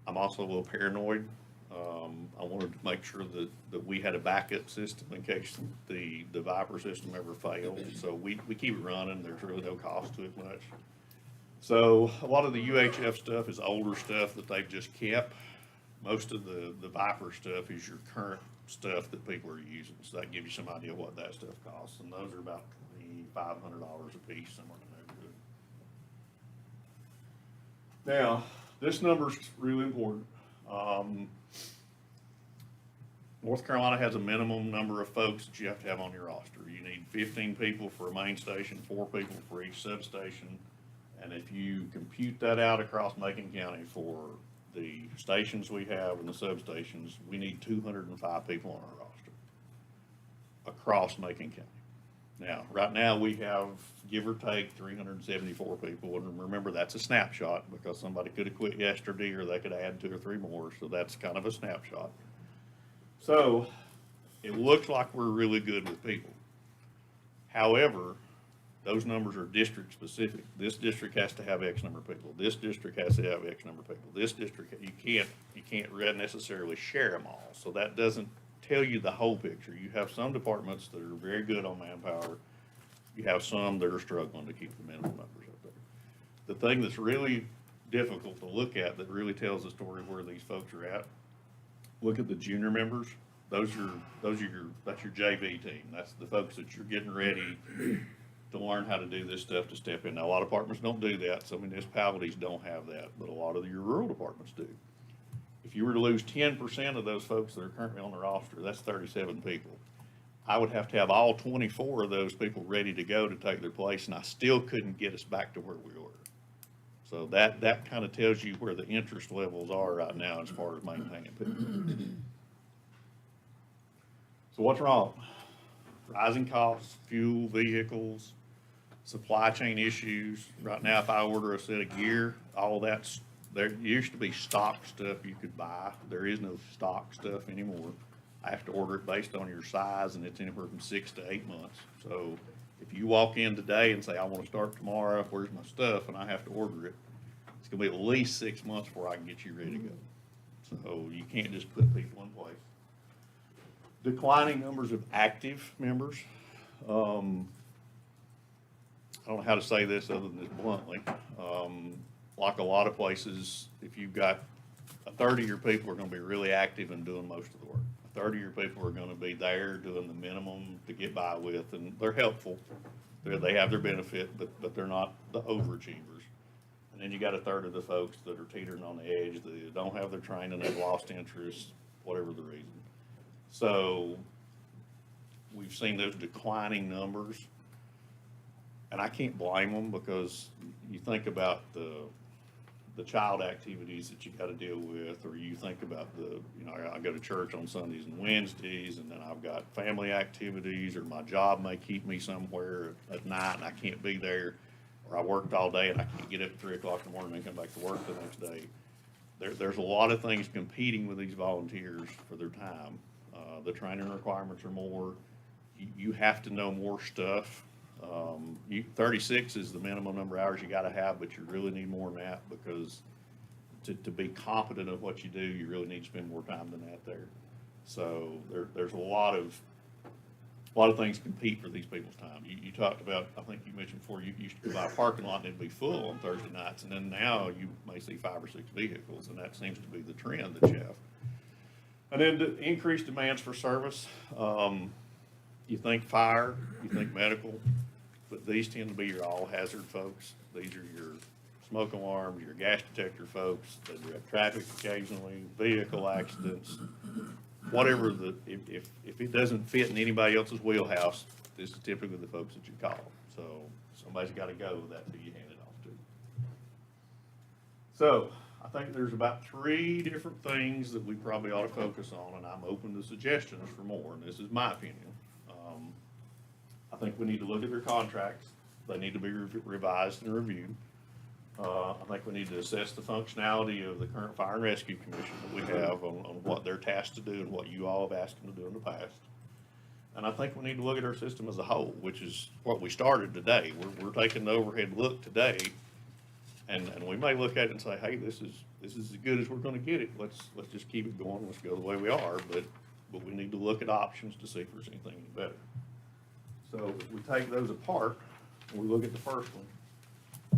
I'm also a little paranoid. I wanted to make sure that we had a backup system in case the Viper system ever failed. So we keep it running. There's really no cost to it much. So a lot of the UHF stuff is older stuff that they've just kept. Most of the Viper stuff is your current stuff that people are using. So that gives you some idea what that stuff costs. And those are about $2,500 a piece, somewhere in the neighborhood. Now, this number's really important. North Carolina has a minimum number of folks that you have to have on your roster. You need 15 people for a main station, 4 people for each substation. And if you compute that out across Macon County for the stations we have and the substations, we need 205 people on our roster across Macon County. Now, right now we have, give or take, 374 people. And remember, that's a snapshot because somebody could have quit yesterday, or they could add 2 or 3 more. So that's kind of a snapshot. So it looks like we're really good with people. However, those numbers are district specific. This district has to have X number of people. This district has to have X number of people. This district, you can't necessarily share them all. So that doesn't tell you the whole picture. You have some departments that are very good on manpower. You have some that are struggling to keep the minimum numbers up there. The thing that's really difficult to look at that really tells the story of where these folks are at, look at the junior members. That's your JV team. That's the folks that you're getting ready to learn how to do this stuff to step in. Now, a lot of departments don't do that. Some municipalities don't have that, but a lot of your rural departments do. If you were to lose 10% of those folks that are currently on the roster, that's 37 people. I would have to have all 24 of those people ready to go to take their place, and I still couldn't get us back to where we were. So that kind of tells you where the interest levels are right now as far as maintaining people. So what's wrong? Rising costs, fuel, vehicles, supply chain issues. Right now, if I order a set of gear, all that's, there used to be stock stuff you could buy. There is no stock stuff anymore. I have to order it based on your size, and it's anywhere from 6 to 8 months. So if you walk in today and say, I want to start tomorrow, where's my stuff, and I have to order it, it's going to be at least 6 months before I can get you ready to go. So you can't just put people in place. Declining numbers of active members. I don't know how to say this other than this bluntly. Like a lot of places, if you've got a third of your people are going to be really active and doing most of the work. A third of your people are going to be there doing the minimum to get by with, and they're helpful. They have their benefit, but they're not the overachievers. And then you got a third of the folks that are teetering on the edge, that don't have their training, they've lost interest, whatever the reason. So we've seen those declining numbers, and I can't blame them, because you think about the child activities that you got to deal with, or you think about I go to church on Sundays and Wednesdays, and then I've got family activities, or my job may keep me somewhere at night and I can't be there, or I worked all day and I can't get up at 3 o'clock in the morning and come back to work the next day. There's a lot of things competing with these volunteers for their time. The training requirements are more. You have to know more stuff. 36 is the minimum number of hours you got to have, but you really need more than that, because to be competent at what you do, you really need to spend more time than that there. So there's a lot of things compete for these people's time. You talked about, I think you mentioned before, you used to go by a parking lot and it'd be full on Thursday nights, and then now you may see 5 or 6 vehicles, and that seems to be the trend that you have. And then the increased demands for service. You think fire, you think medical, but these tend to be your all hazard folks. These are your smoke alarms, your gas detector folks, they direct traffic occasionally, vehicle accidents, whatever if it doesn't fit in anybody else's wheelhouse, this is typically the folks that you call. So somebody's got to go with that till you hand it off to. So I think there's about 3 different things that we probably ought to focus on, and I'm open to suggestions for more, and this is my opinion. I think we need to look at their contracts. They need to be revised and reviewed. I think we need to assess the functionality of the current Fire and Rescue Commission that we have on what they're tasked to do and what you all have asked them to do in the past. And I think we need to look at our system as a whole, which is what we started today. We're taking the overhead look today, and we may look at it and say, hey, this is as good as we're going to get it. Let's just keep it going. Let's go the way we are. But we need to look at options to see if there's anything any better. So if we take those apart, and we look at the first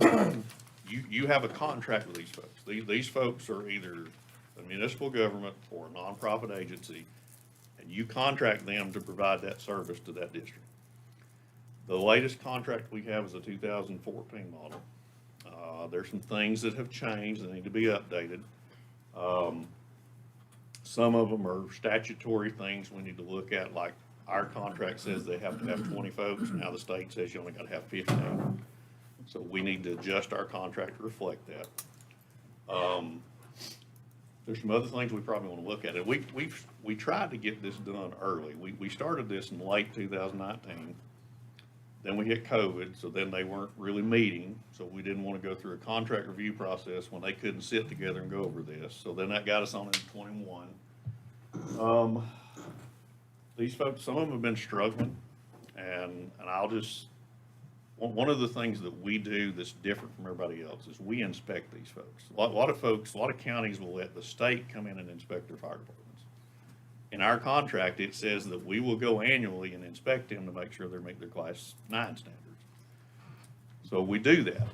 one, you have a contract with these folks. These folks are either a municipal government or a nonprofit agency, and you contract them to provide that service to that district. The latest contract we have is a 2014 model. There's some things that have changed that need to be updated. Some of them are statutory things we need to look at, like our contract says they have to have 20 folks. Now the state says you only got to have 15. So we need to adjust our contract to reflect that. There's some other things we probably want to look at. And we tried to get this done early. We started this in late 2019. Then we hit COVID, so then they weren't really meeting. So we didn't want to go through a contract review process when they couldn't sit together and go over this. So then that got us on into 21. These folks, some of them have been struggling, and one of the things that we do that's different from everybody else is we inspect these folks. A lot of counties will let the state come in and inspect their fire departments. In our contract, it says that we will go annually and inspect them to make sure they meet their Class 9 standards. So we do that,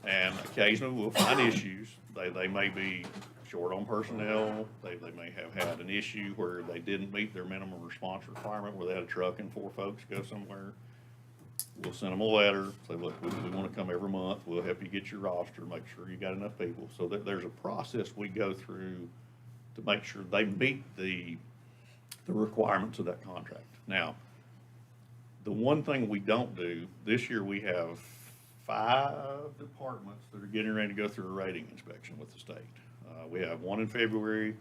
and occasionally we'll find issues. They may be short on personnel, they may have had an issue where they didn't meet their minimum response requirement, where they had a truck and 4 folks go somewhere. We'll send them a letter, say, look, we want to come every month, we'll help you get your roster, make sure you got enough people. So there's a process we go through to make sure they meet the requirements of that contract. Now, the one thing we don't do, this year we have 5 departments that are getting ready to go through a rating inspection with the state. We have 1 in February,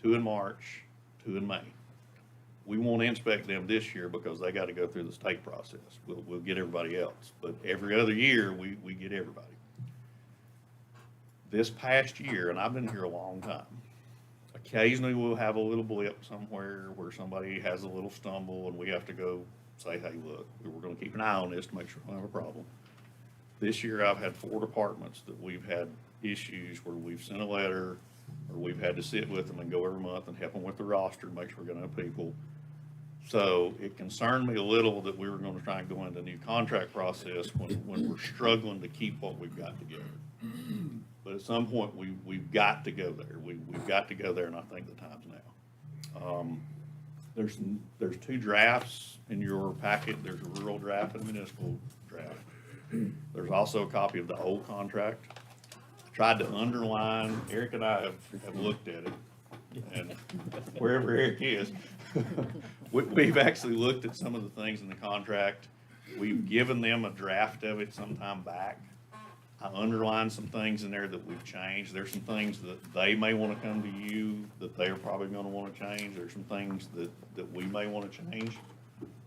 2 in March, 2 in May. We won't inspect them this year because they got to go through the state process. We'll get everybody else, but every other year, we get everybody. This past year, and I've been here a long time, occasionally we'll have a little blip somewhere where somebody has a little stumble and we have to go say, hey, look, we're gonna keep an eye on this to make sure we don't have a problem. This year, I've had 4 departments that we've had issues where we've sent a letter or we've had to sit with them and go every month and help them with the roster, make sure we're gonna have people. So it concerned me a little that we were gonna try and go into a new contract process when we're struggling to keep what we've got together. But at some point, we've got to go there. We've got to go there, and I think the time's now. There's 2 drafts in your packet. There's a rural draft and a municipal draft. There's also a copy of the old contract. Tried to underline, Eric and I have looked at it, and wherever Eric is, we've actually looked at some of the things in the contract. We've given them a draft of it some time back. I underlined some things in there that we've changed. There's some things that they may want to come to you that they're probably going to want to change. There's some things that we may want to change.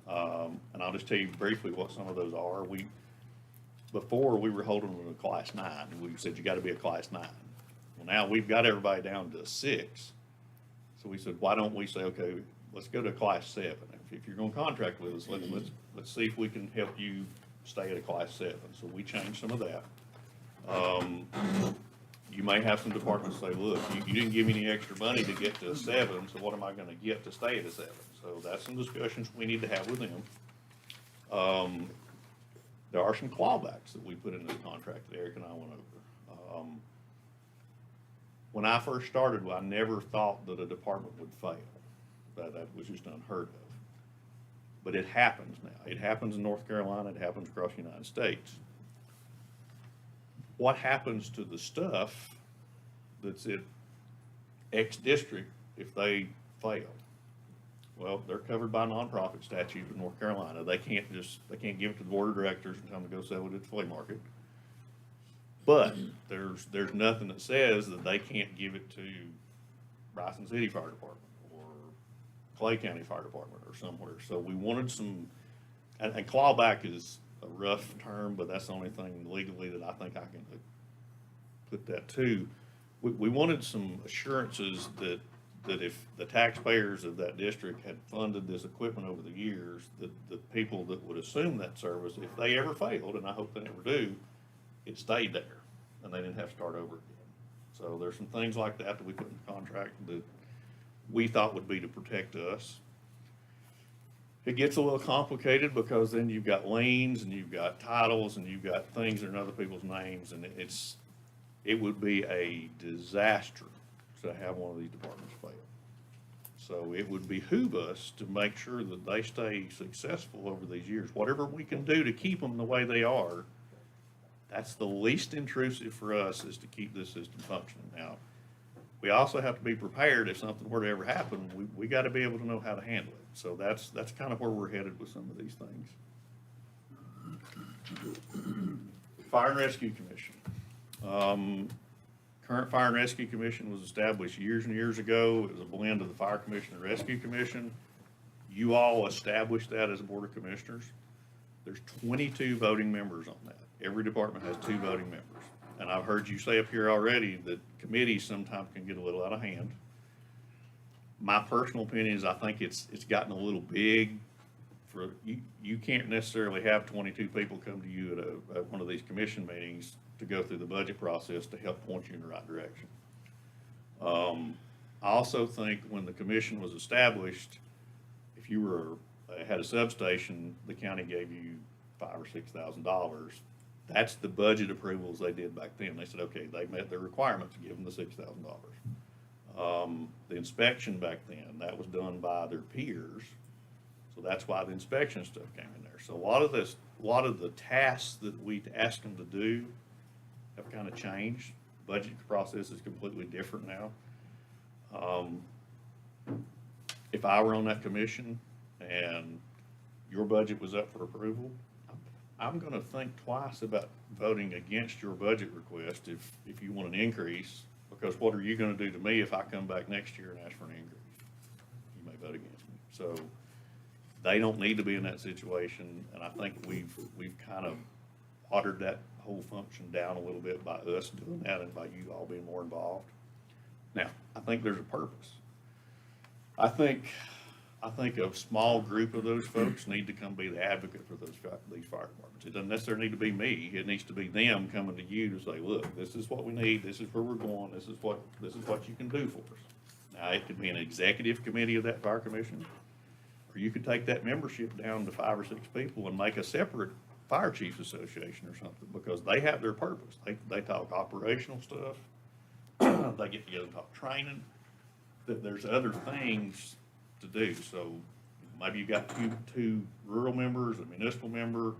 And I'll just tell you briefly what some of those are. Before we were holding them to a Class 9. We said you got to be a Class 9. Well, now we've got everybody down to a 6. So we said, why don't we say, okay, let's go to a Class 7. If you're going to contract with us, let's see if we can help you stay at a Class 7. So we changed some of that. You may have some departments say, look, you didn't give me any extra money to get to a 7, so what am I going to get to stay at a 7? So that's some discussions we need to have with them. There are some clawbacks that we put in this contract that Eric and I went over. When I first started, I never thought that a department would fail. That was just unheard of. But it happens now. It happens in North Carolina. It happens across the United States. What happens to the stuff that's at X district if they fail? Well, they're covered by nonprofit statute in North Carolina. They can't give it to the board of directors and tell them to go sell it at the flea market. But there's nothing that says that they can't give it to Bryson City Fire Department or Clay County Fire Department or somewhere. So we wanted some, and clawback is a rough term, but that's the only thing legally that I think I can put that to. We wanted some assurances that if the taxpayers of that district had funded this equipment over the years, that the people that would assume that service, if they ever failed, and I hope they never do, it stayed there, and they didn't have to start over again. So there's some things like that we put in the contract that we thought would be to protect us. It gets a little complicated because then you've got liens, and you've got titles, and you've got things that are in other people's names, and it would be a disaster to have one of these departments fail. So it would behoove us to make sure that they stay successful over these years. Whatever we can do to keep them the way they are, that's the least intrusive for us, is to keep this system functioning. Now, we also have to be prepared if something were to ever happen. We got to be able to know how to handle it. So that's kind of where we're headed with some of these things. Fire and Rescue Commission. Current Fire and Rescue Commission was established years and years ago. It was a blend of the Fire Commission and Rescue Commission. You all established that as a Board of Commissioners. There's 22 voting members on that. Every department has 2 voting members. And I've heard you say up here already that committees sometimes can get a little out of hand. My personal opinion is I think it's gotten a little big for, you can't necessarily have 22 people come to you at one of these commission meetings to go through the budget process to help point you in the right direction. I also think when the commission was established, if you had a substation, the county gave you $5,000 or $6,000. That's the budget approvals they did back then. They said, okay, they met their requirement to give them the $6,000. The inspection back then, that was done by their peers. So that's why the inspection stuff came in there. So a lot of the tasks that we asked them to do have kind of changed. Budget process is completely different now. If I were on that commission and your budget was up for approval, I'm gonna think twice about voting against your budget request if you want an increase, because what are you gonna do to me if I come back next year and ask for an increase? You may vote against me. So they don't need to be in that situation, and I think we've kind of watered that whole function down a little bit by us doing that and by you all being more involved. Now, I think there's a purpose. I think a small group of those folks need to come be the advocate for these fire departments. It doesn't necessarily need to be me. It needs to be them coming to you to say, look, this is what we need, this is where we're going, this is what you can do for us. Now, it could be an executive committee of that fire commission, or you could take that membership down to 5 or 6 people and make a separate fire chiefs association or something, because they have their purpose. They talk operational stuff. They get together and talk training. That there's other things to do. So maybe you got two rural members, a municipal member,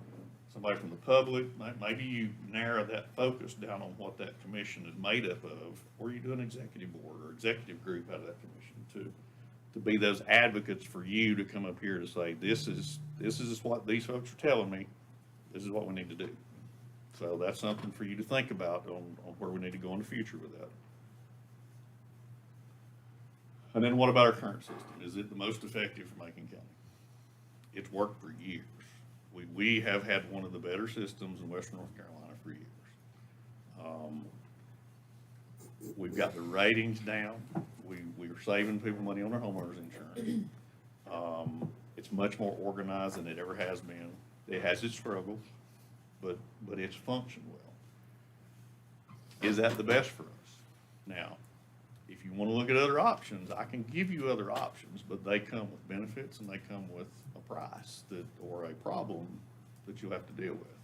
somebody from the public. Maybe you narrow that focus down on what that commission is made up of, or you do an executive board or executive group out of that commission to be those advocates for you to come up here to say, this is what these folks are telling me. This is what we need to do. So that's something for you to think about on where we need to go in the future with that. And then what about our current system? Is it the most effective for Macon County? It's worked for years. We have had one of the better systems in Western North Carolina for years. We've got the ratings down. We are saving people money on their homeowners insurance. It's much more organized than it ever has been. It has its struggles, but it's functioned well. Is that the best for us? Now, if you want to look at other options, I can give you other options, but they come with benefits and they come with a price or a problem that you'll have to deal with.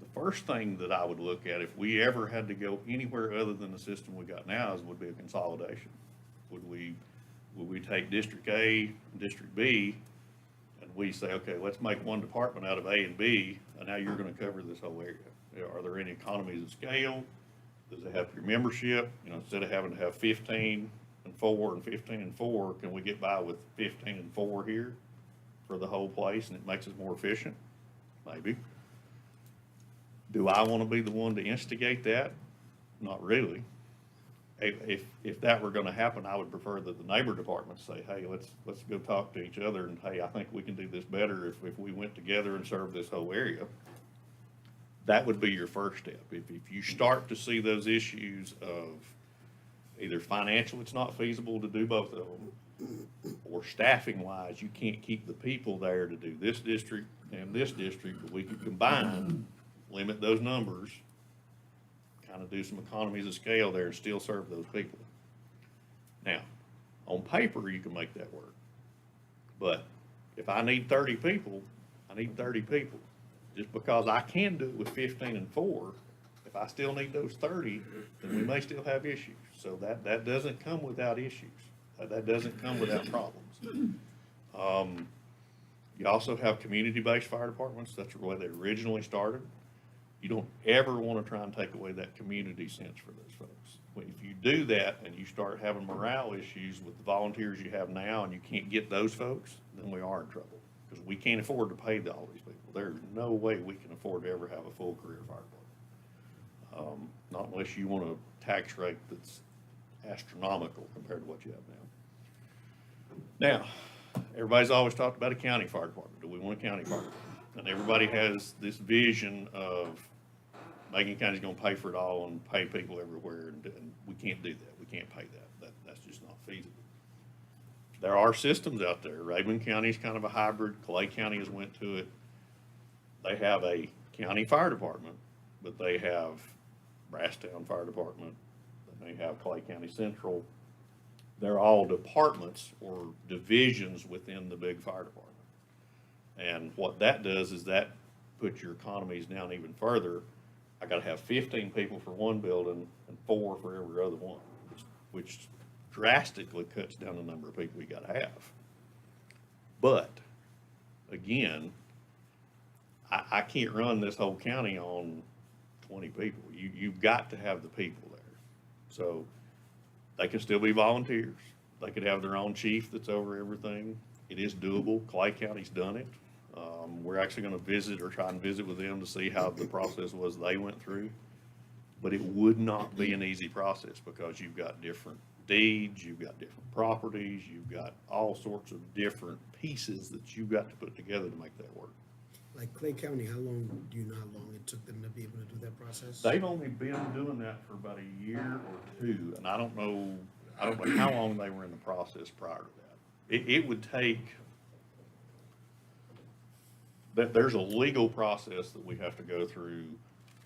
The first thing that I would look at if we ever had to go anywhere other than the system we got now would be a consolidation. Would we take District A and District B and we say, okay, let's make one department out of A and B, and now you're going to cover this whole area? Are there any economies of scale? Does it help your membership? Instead of having to have 15 and 4 and 15 and 4, can we get by with 15 and 4 here for the whole place, and it makes us more efficient? Maybe. Do I want to be the one to instigate that? Not really. If that were going to happen, I would prefer that the neighbor departments say, hey, let's go talk to each other, and hey, I think we can do this better if we went together and served this whole area. That would be your first step. If you start to see those issues of either financial, it's not feasible to do both of them, or staffing wise, you can't keep the people there to do this district and this district, but we could combine, limit those numbers, kind of do some economies of scale there and still serve those people. Now, on paper, you can make that work. But if I need 30 people, I need 30 people. Just because I can do it with 15 and 4, if I still need those 30, then we may still have issues. So that doesn't come without issues. That doesn't come without problems. You also have community-based fire departments. That's the way they originally started. You don't ever want to try and take away that community sense for those folks. If you do that and you start having morale issues with the volunteers you have now and you can't get those folks, then we are in trouble. Because we can't afford to pay all these people. There's no way we can afford to ever have a full career fire department. Not unless you want a tax rate that's astronomical compared to what you have now. Now, everybody's always talked about a county fire department. Do we want a county fire department? And everybody has this vision of Macon County's gonna pay for it all and pay people everywhere, and we can't do that. We can't pay that. That's just not feasible. there are systems out there. Raven County's kind of a hybrid. Clay County has went to it. They have a county fire department, but they have Brasstown Fire Department. They have Clay County Central. They're all departments or divisions within the big fire department. And what that does is that puts your economies down even further. I gotta have 15 people for one building and 4 for every other one, which drastically cuts down the number of people you gotta have. But, again, I can't run this whole county on 20 people. You've got to have the people there. So, they can still be volunteers. They could have their own chief that's over everything. It is doable. Clay County's done it. We're actually gonna visit or try and visit with them to see how the process was they went through. But it would not be an easy process because you've got different deeds, you've got different properties, you've got all sorts of different pieces that you've got to put together to make that work. Like Clay County, how long, do you know how long it took them to be able to do that process? They've only been doing that for about a year or two, and I don't know how long they were in the process prior to that. It would take, there's a legal process that we have to go through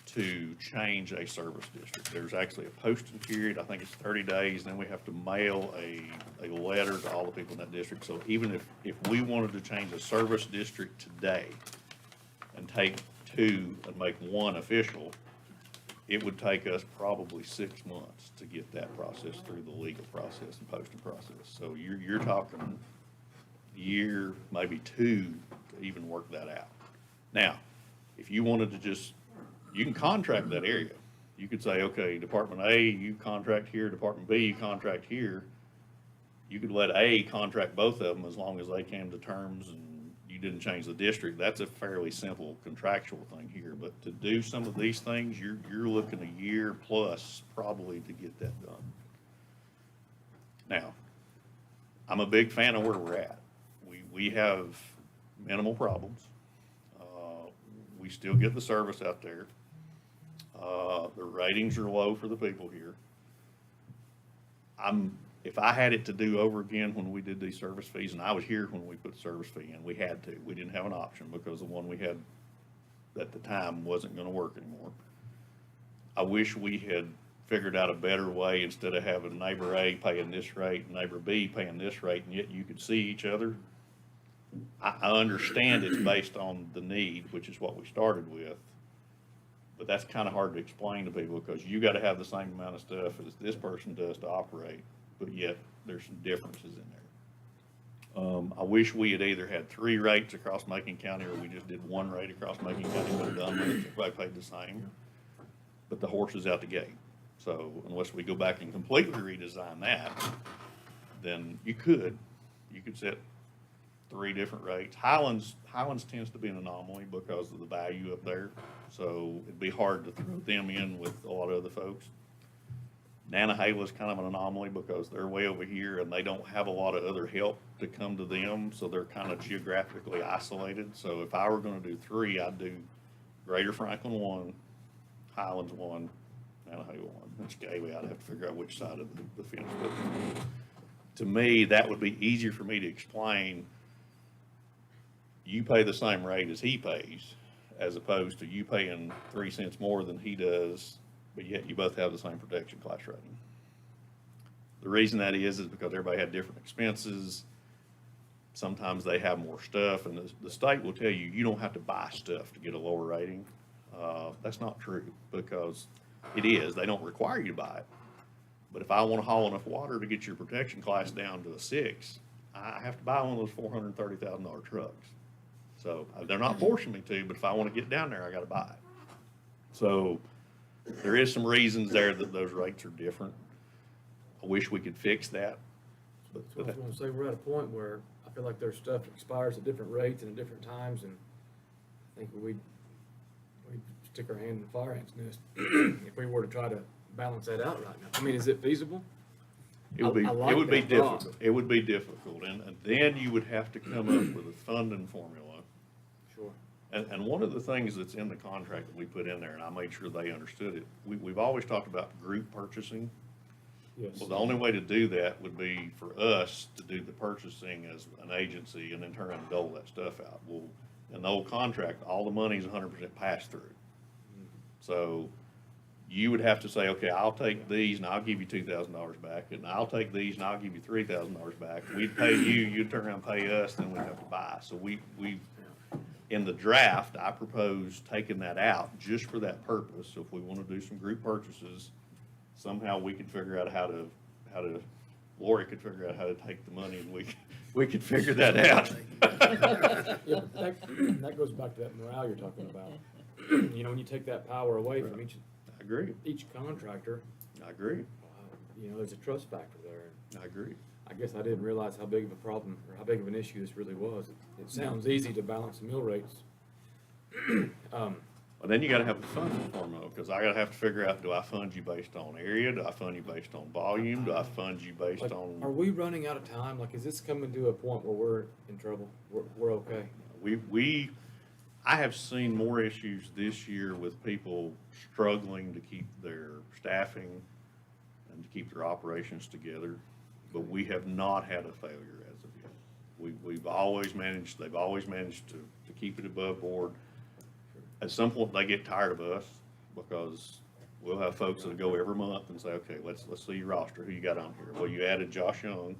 to change a service district. There's actually a posting period, I think it's 30 days, and then we have to mail a letter to all the people in that district. So even if we wanted to change a service district today and take 2 and make 1 official, it would take us probably 6 months to get that process through the legal process and posting process. So you're talking year, maybe 2 to even work that out. Now, if you wanted to just, you can contract that area. You could say, okay, Department A, you contract here, Department B, you contract here. You could let A contract both of them as long as they came to terms and you didn't change the district. That's a fairly simple contractual thing here. But to do some of these things, you're looking a year plus probably to get that done. Now, I'm a big fan of where we're at. We have minimal problems. We still get the service out there. The ratings are low for the people here. If I had it to do over again when we did these service fees, and I was here when we put the service fee in, we had to. We didn't have an option because the one we had at the time wasn't gonna work anymore. I wish we had figured out a better way instead of having neighbor A paying this rate and neighbor B paying this rate, and yet you could see each other. I understand it's based on the need, which is what we started with, but that's kind of hard to explain to people because you gotta have the same amount of stuff as this person does to operate, but yet there's some differences in there. I wish we had either had 3 rates across Macon County or we just did 1 rate across Macon County, but done with it, everybody paid the same. But the horse is out the gate. So unless we go back and completely redesign that, then you could set 3 different rates. Highlands tends to be an anomaly because of the value up there, so it'd be hard to throw them in with a lot of other folks. Nantahala is kind of an anomaly because they're way over here and they don't have a lot of other help to come to them, so they're kind of geographically isolated. So if I were gonna do 3, I'd do Greater Franklin 1, Highlands 1, Nantahala 1. That's Gateway, I'd have to figure out which side of the fence. But to me, that would be easier for me to explain. You pay the same rate as he pays, as opposed to you paying 3 cents more than he does, but yet you both have the same protection class rating. The reason that is because everybody had different expenses. Sometimes they have more stuff, and the state will tell you, you don't have to buy stuff to get a lower rating. That's not true, because it is. They don't require you to buy it. But if I want to haul enough water to get your protection class down to a 6, I have to buy one of those $430,000 trucks. So they're not forcing me to, but if I want to get down there, I got to buy it. So there is some reasons there that those rates are different. I wish we could fix that. So I was gonna say, we're at a point where I feel like there's stuff that expires at different rates and at different times, and I think we'd stick our hand in the fire ant's nest if we were to try to balance that out right now. I mean, is it feasible? It would be, I like it would be that thought. difficult. It would be difficult, and then you would have to come up with a funding formula. Sure. And one of the things that's in the contract that we put in there, and I made sure they understood it, we've always talked about group purchasing. Yes. Well, the only way to do that would be for us to do the purchasing as an agency and then turn around and dole that stuff out. Well, in the old contract, all the money is 100% pass through. So you would have to say, okay, I'll take these and I'll give you $2,000 back, and I'll take these and I'll give you $3,000 back. We'd pay you, you'd turn around and pay us, then we'd have to buy. So we in the draft, I propose taking that out just for that purpose. So if we want to do some group purchases, somehow we could figure out how to, Lori could figure out how to take the money, and we could figure that out. Yeah, that goes back to that morale you're talking about. You know, when you take that power away from I agree, each contractor, I agree, you know, there's a trust factor there. I agree. I guess I didn't realize how big of a problem, or how big of an issue this really was. It sounds easy to balance mill rates. Well, then you gotta have a funding formula, because I gotta have to figure out, do I fund you based on area? Do I fund you based on volume? Do I fund you based Like, on? are we running out of time? Like, is this coming to a point where we're in trouble? We're okay? I have seen more issues this year with people struggling to keep their staffing and to keep their operations together, but we have not had a failure as of yet. They've always managed to keep it above board. At some point, they get tired of us, because we'll have folks that'll go every month and say, okay, let's see your roster, who you got on here? Well, you added Josh Young.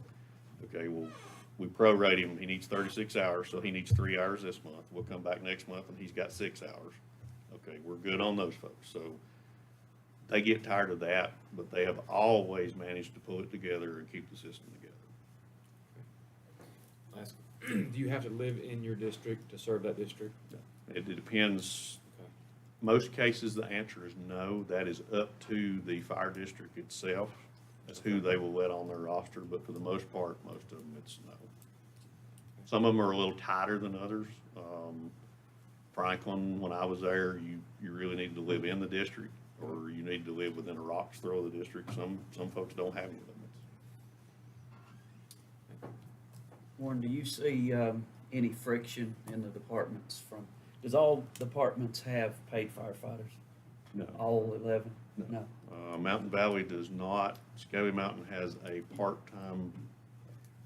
Okay, well, we prorate him, he needs 36 hours, so he needs 3 hours this month. We'll come back next month and he's got 6 hours. Okay, we're good on those folks. So they get tired of that, but they have always managed to pull it together and keep the system together. Last, do you have to live in your district to serve that district? It depends. Okay. Most cases, the answer is no. That is up to the fire district itself as who they will let on their roster, but for the most part, most of them, it's no. Some of them are a little tighter than others. Franklin, when I was there, you really needed to live in the district, or you need to live within a rock's throw of the district. Some folks don't have any limits. Warren, do you see any friction in the departments from, does all departments have paid firefighters? No. All 11? No. Mountain Valley does not. Scaly Mountain has a part-time,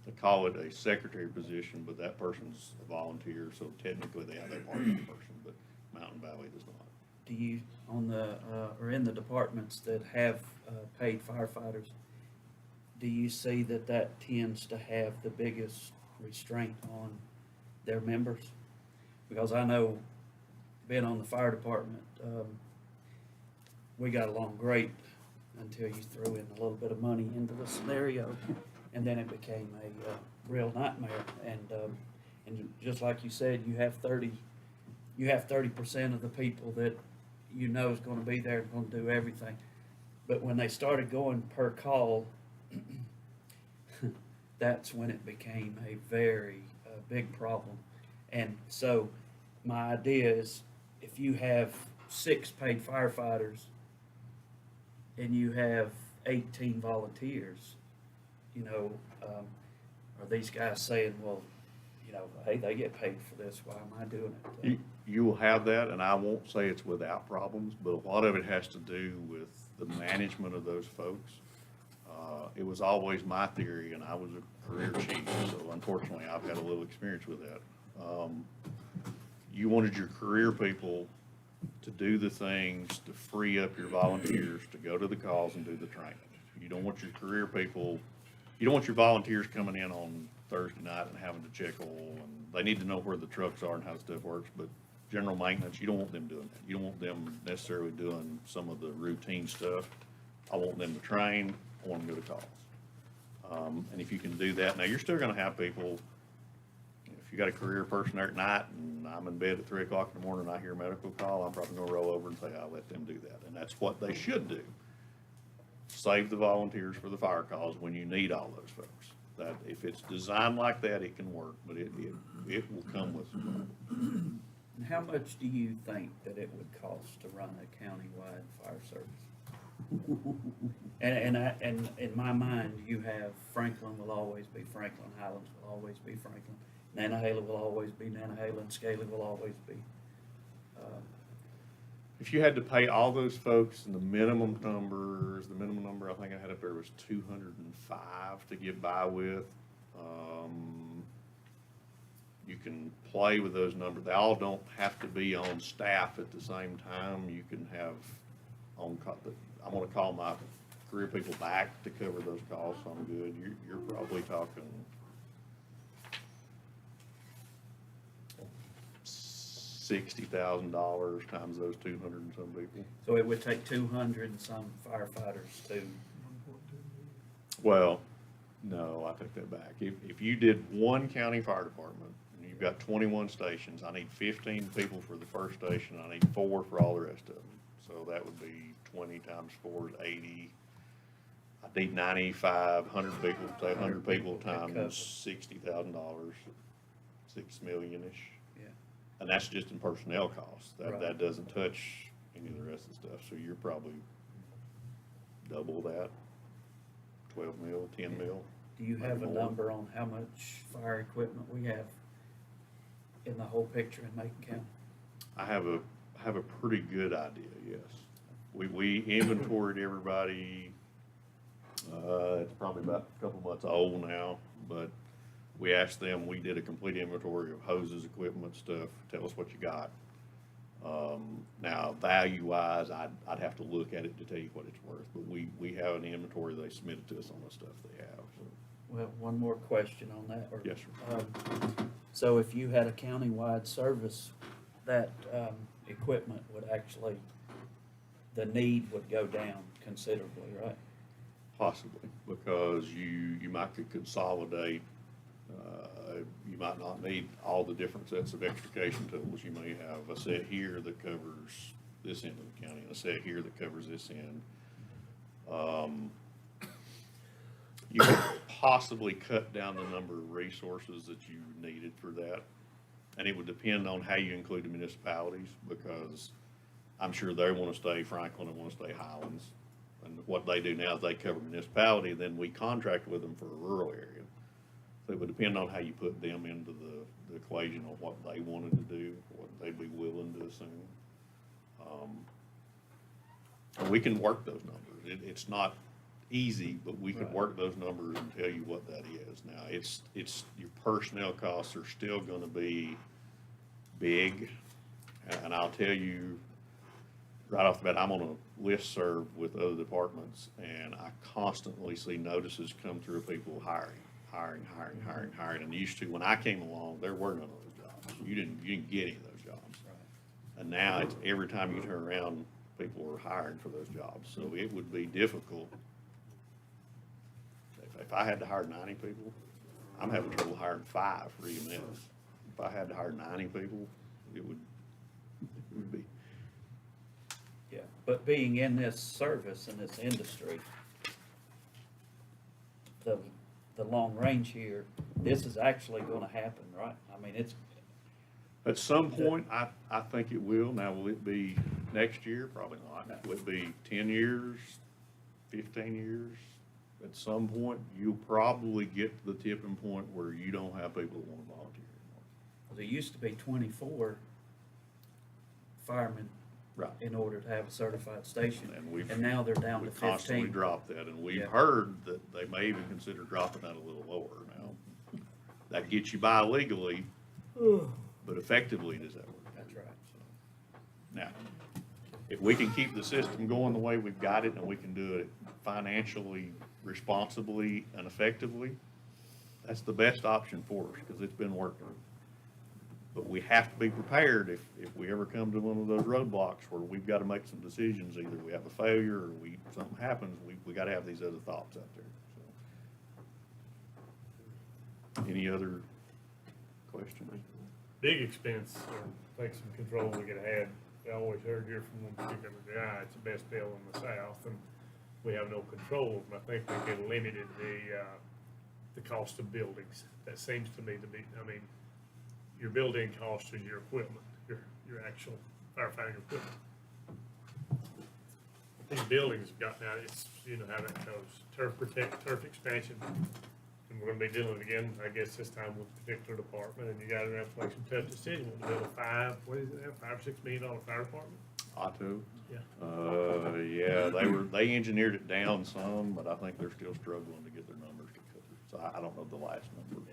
they call it a secretary position, but that person's a volunteer, so technically they have a part-time person, but Mountain Valley does not. Do you, on the, or in the departments that have paid firefighters, do you see that that tends to have the biggest restraint on their members? Because I know, being on the fire department, we got along great until you threw in a little bit of money into the scenario, and then it became a real nightmare. And just like you said, you have 30% of the people that you know is going to be there and going to do everything. But when they started going per call, that's when it became a very big problem. And so my idea is, if you have 6 paid firefighters and you have 18 volunteers, you know, are these guys saying, well, you know, hey, they get paid for this, why am I doing it? You will have that, and I won't say it's without problems, but a lot of it has to do with the management of those folks. It was always my theory, and I was a career chief, so unfortunately I've had a little experience with that. You wanted your career people to do the things to free up your volunteers to go to the calls and do the training. You don't want your career people, you don't want your volunteers coming in on Thursday night and having to check oil, and they need to know where the trucks are and how stuff works, but general maintenance, you don't want them doing that. You don't want them necessarily doing some of the routine stuff. I want them to train, I want them to go to calls. And if you can do that, now you're still gonna have people, if you got a career person there at night and I'm in bed at 3 o'clock in the morning and I hear a medical call, I'm probably gonna roll over and say, I'll let them do that. And that's what they should do. Save the volunteers for the fire calls when you need all those folks. That, if it's designed like that, it can work, but it will come with some. And how much do you think that it would cost to run a countywide fire service? And in my mind, you have Franklin will always be Franklin, Highlands will always be Franklin, Nantahala will always be Nantahala, and Scaly will always be If you had to pay all those folks and the minimum number I think I had up there was 205 to get by with. You can play with those numbers. They all don't have to be on staff at the same time. You can have I'm gonna call my career people back to cover those costs. I'm good. You're probably talking $60,000 times those 200 and some people. So it would take 200 and some firefighters to, Well, no, I take that back. If you did one county fire department, and you've got 21 stations, I need 15 people for the first station, I need 4 for all the rest of them. So that would be 20 times 4 is 80. I need 95, 100 people, say 100 people times $60,000, $6 million-ish. yeah. And that's just in personnel costs. Right. That doesn't touch any of the rest of the stuff, so you're probably double that, 12 mil, 10 mil. Do you have a Maybe more. number on how much fire equipment we have in the whole picture in Macon County? I have a pretty good idea, yes. We inventoried everybody, it's probably about a couple months old now, but we asked them, we did a complete inventory of hoses, equipment, stuff, tell us what you got. Now, value-wise, I'd have to look at it to tell you what it's worth, but we have an inventory they submitted to us on the stuff they have, so. Well, one more question on that. or- Yes, sir. So if you had a countywide service, that, equipment would actually, the need would go down considerably, right? Possibly, because you might could consolidate, you might not need all the different sets of extrication tools. You may have a set here that covers this end of the county, and a set here that covers this end. You could possibly cut down the number of resources that you needed for that. And it would depend on how you include the municipalities, because I'm sure they want to stay Franklin and want to stay Highlands. And what they do now is they cover municipality, then we contract with them for a rural area. So it would depend on how you put them into the equation on what they wanted to do, what they'd be willing to assume. And we can work those numbers. It's not easy, but we can Right. work those numbers and tell you what that is. Now, it's your personnel costs are still gonna be big. And I'll tell you, right off the bat, I'm on a listserv with other departments, and I constantly see notices come through of people hiring. And used to, when I came along, there were none of those jobs. You didn't get any of those jobs. And now it's every time you turn around, people are hiring for those jobs. So it would be difficult. If I had to hire 90 people, I'm having trouble hiring 5 for EMS. If I had to hire 90 people, it would be. Yeah, but being in this service, in this industry, the long range here, this is actually gonna happen, right? I mean, it's, At some point, I think it will. Now, will it be next year? Probably not. Will it be 10 years, 15 years? At some point, you'll probably get to the tipping point where you don't have people that want to volunteer anymore. there used to be 24 firemen Right. in order to have a certified station, And and now they're down to we've constantly 15. dropped that, and we've Yeah. heard that they may even consider dropping that a little lower now. That gets you by legally, but effectively, does that work? That's right. Now, if we can keep the system going the way we've got it, and we can do it financially, responsibly, and effectively, that's the best option for us, because it's been working. But we have to be prepared if we ever come to one of those roadblocks where we've got to make some decisions. Either we have a failure or something happens, we got to have these other thoughts out there, so. Any other questions? Big expense, thanks some control we could have had. I always heard here from one particular guy, it's the best deal in the South, and we have no control. And I think we could limited the cost of buildings. That seems to me to be, I mean, your building cost is your equipment, your actual firefighting equipment. These buildings have gotten out, it's, you know how that goes, turf expansion. And we're gonna be dealing again, I guess this time with a particular department, and you gotta have to make some tough decisions. We'll build a $5 or $6 million fire department. Otto? Yeah. Yeah, they engineered it down some, but I think they're still struggling to get their numbers together. So I don't know the last number.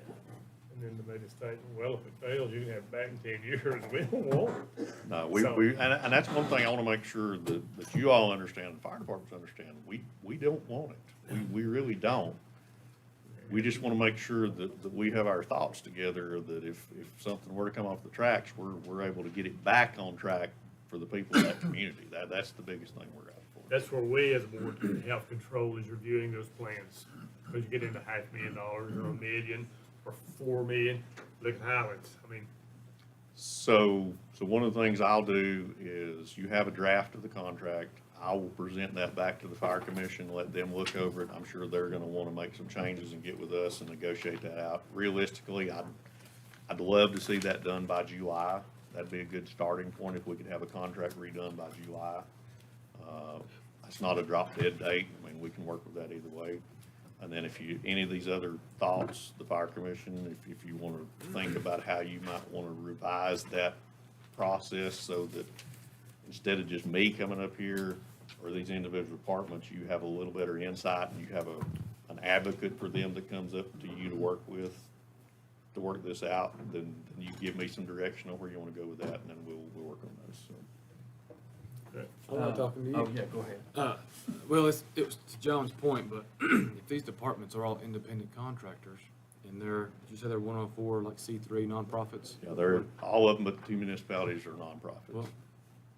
And then they made a statement, well, if it fails, you can have it back in 10 years. We don't want it. No, So- and that's one thing I wanna make sure that you all understand, the fire departments understand, we don't want it. We really don't. We just wanna make sure that we have our thoughts together, that if something were to come off the tracks, we're able to get it back on track for the people in that community. That's the biggest thing we're out for. That's where we as a board, health control is reviewing those plans. Because you get into $500,000 or $1 million or $4 million, look at Highlands. I mean, So one of the things I'll do is you have a draft of the contract. I will present that back to the fire commission, let them look over it. I'm sure they're gonna wanna make some changes and get with us and negotiate that out. Realistically, I'd love to see that done by July. That'd be a good starting point if we could have a contract redone by July. That's not a drop dead date. I mean, we can work with that either way. And then if any of these other thoughts, the fire commission, if you wanna think about how you might wanna revise that process so that instead of just me coming up here or these individual departments, you have a little better insight and you have an advocate for them that comes up to you to work with, to work this out, then you give me some direction on where you wanna go with that, and then we'll work on those, so. I'm not talking to you. Oh, yeah, go ahead. Well, it was to John's point, but if these departments are all independent contractors, and did you say they're 104, like C3 nonprofits? Yeah, all of them but the two municipalities are nonprofits. Well,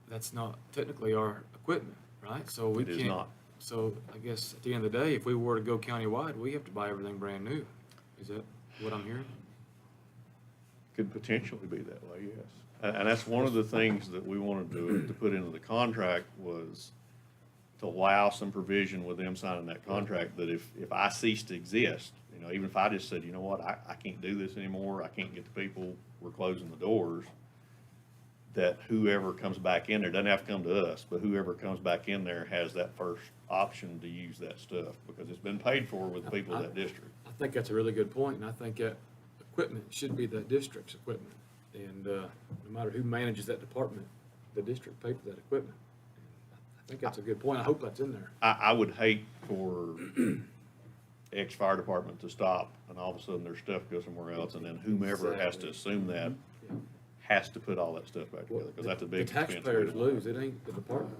that's not technically our equipment, right? So we It is can't. not. So I guess at the end of the day, if we were to go countywide, we have to buy everything brand new. Is that what I'm hearing? Could potentially be that way, yes. And that's one of the things that we wanted to put into the contract was to allow some provision with them signing that contract, that if I cease to exist, you know, even if I just said, you know what, I can't do this anymore, I can't get the people, we're closing the doors, that whoever comes back in there, doesn't have to come to us, but whoever comes back in there has that first option to use that stuff, because it's been paid for with the people of that district. I think that's a really good point, and I think that equipment should be the district's equipment. And no matter who manages that department, the district pays for that equipment. I think that's a good point. I hope that's in there. I would hate for ex-fire department to stop and all of a sudden their stuff goes somewhere else, and then whomever has to assume that has to put all that stuff back together, because that's a big The expense. taxpayers lose, it ain't the department.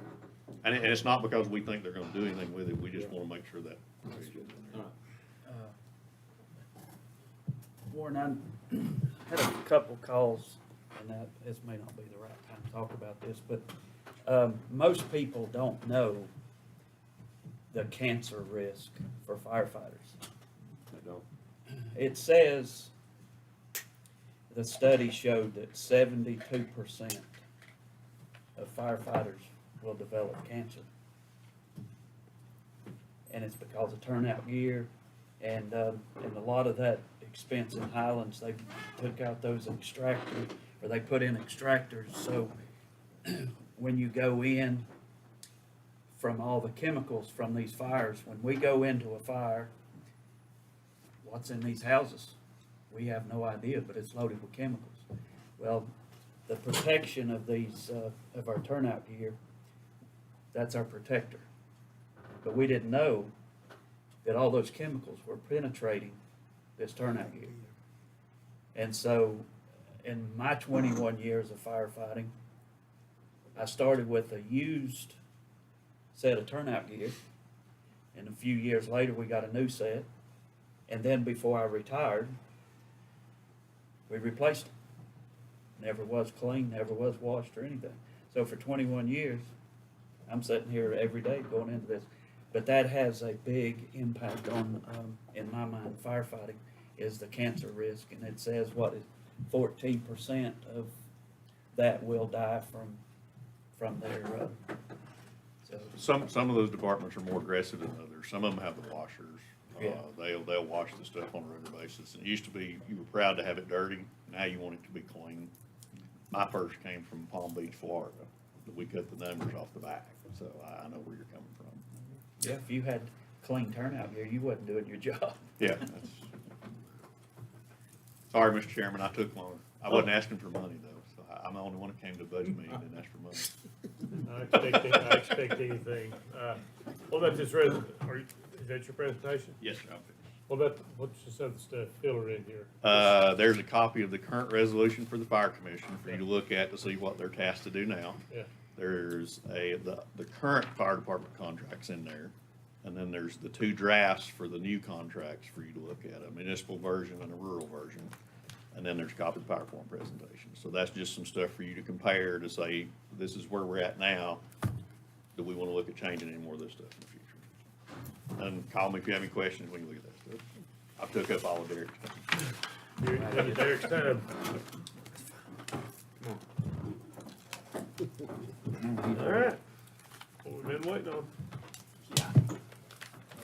And it's not because we think they're gonna do anything with it, we just wanna make sure that. All right. Warren, I had a couple calls, and that, this may not be the right time to talk about this, but most people don't know the cancer risk for firefighters. They don't. It says, the study showed that 72% of firefighters will develop cancer. And it's because of turnout gear, and a lot of that expense in Highlands, they took out those extractors, or they put in extractors, so when you go in from all the chemicals from these fires, when we go into a fire, what's in these houses? We have no idea, but it's loaded with chemicals. Well, the protection of these, of our turnout gear, that's our protector. But we didn't know that all those chemicals were penetrating this turnout gear. And so, in my 21 years of firefighting, I started with a used set of turnout gear, and a few years later, we got a new set. And then before I retired, we replaced it. Never was clean, never was washed or anything. So for 21 years, I'm sitting here every day going into this. But that has a big impact on, in my mind, firefighting, is the cancer risk. And it says, 14% of that will die from their, so. Some of those departments are more aggressive than others. Some of them have the washers. Yeah. They'll wash the stuff on a regular basis. And it used to be, you were proud to have it dirty. Now you want it to be clean. My first came from Palm Beach, Florida. We cut the numbers off the back, so I know where you're coming from. Yeah, if you had clean turnout gear, you wasn't doing your job. Yeah. Sorry, Mr. Chairman, I took long. I wasn't asking for money though, so I'm the only one that came to a budget meeting and asked for money. I expect anything. What about this is that your presentation? Yes, sir. What's this other stuff, filler in here? There's a copy of the current resolution for the fire commission for you to look at to see what they're tasked to do now. Yeah. There's the current fire department contracts in there, and then there's the two drafts for the new contracts for you to look at, a municipal version and a rural version. And then there's a copy of the PowerPoint presentation. So that's just some stuff for you to compare to say, this is where we're at now. Do we want to look at changing any more of this stuff in the future? And call me if you have any questions when you look at that stuff. I took up all of Derek's time. Derek's time. All right. What we've been waiting on.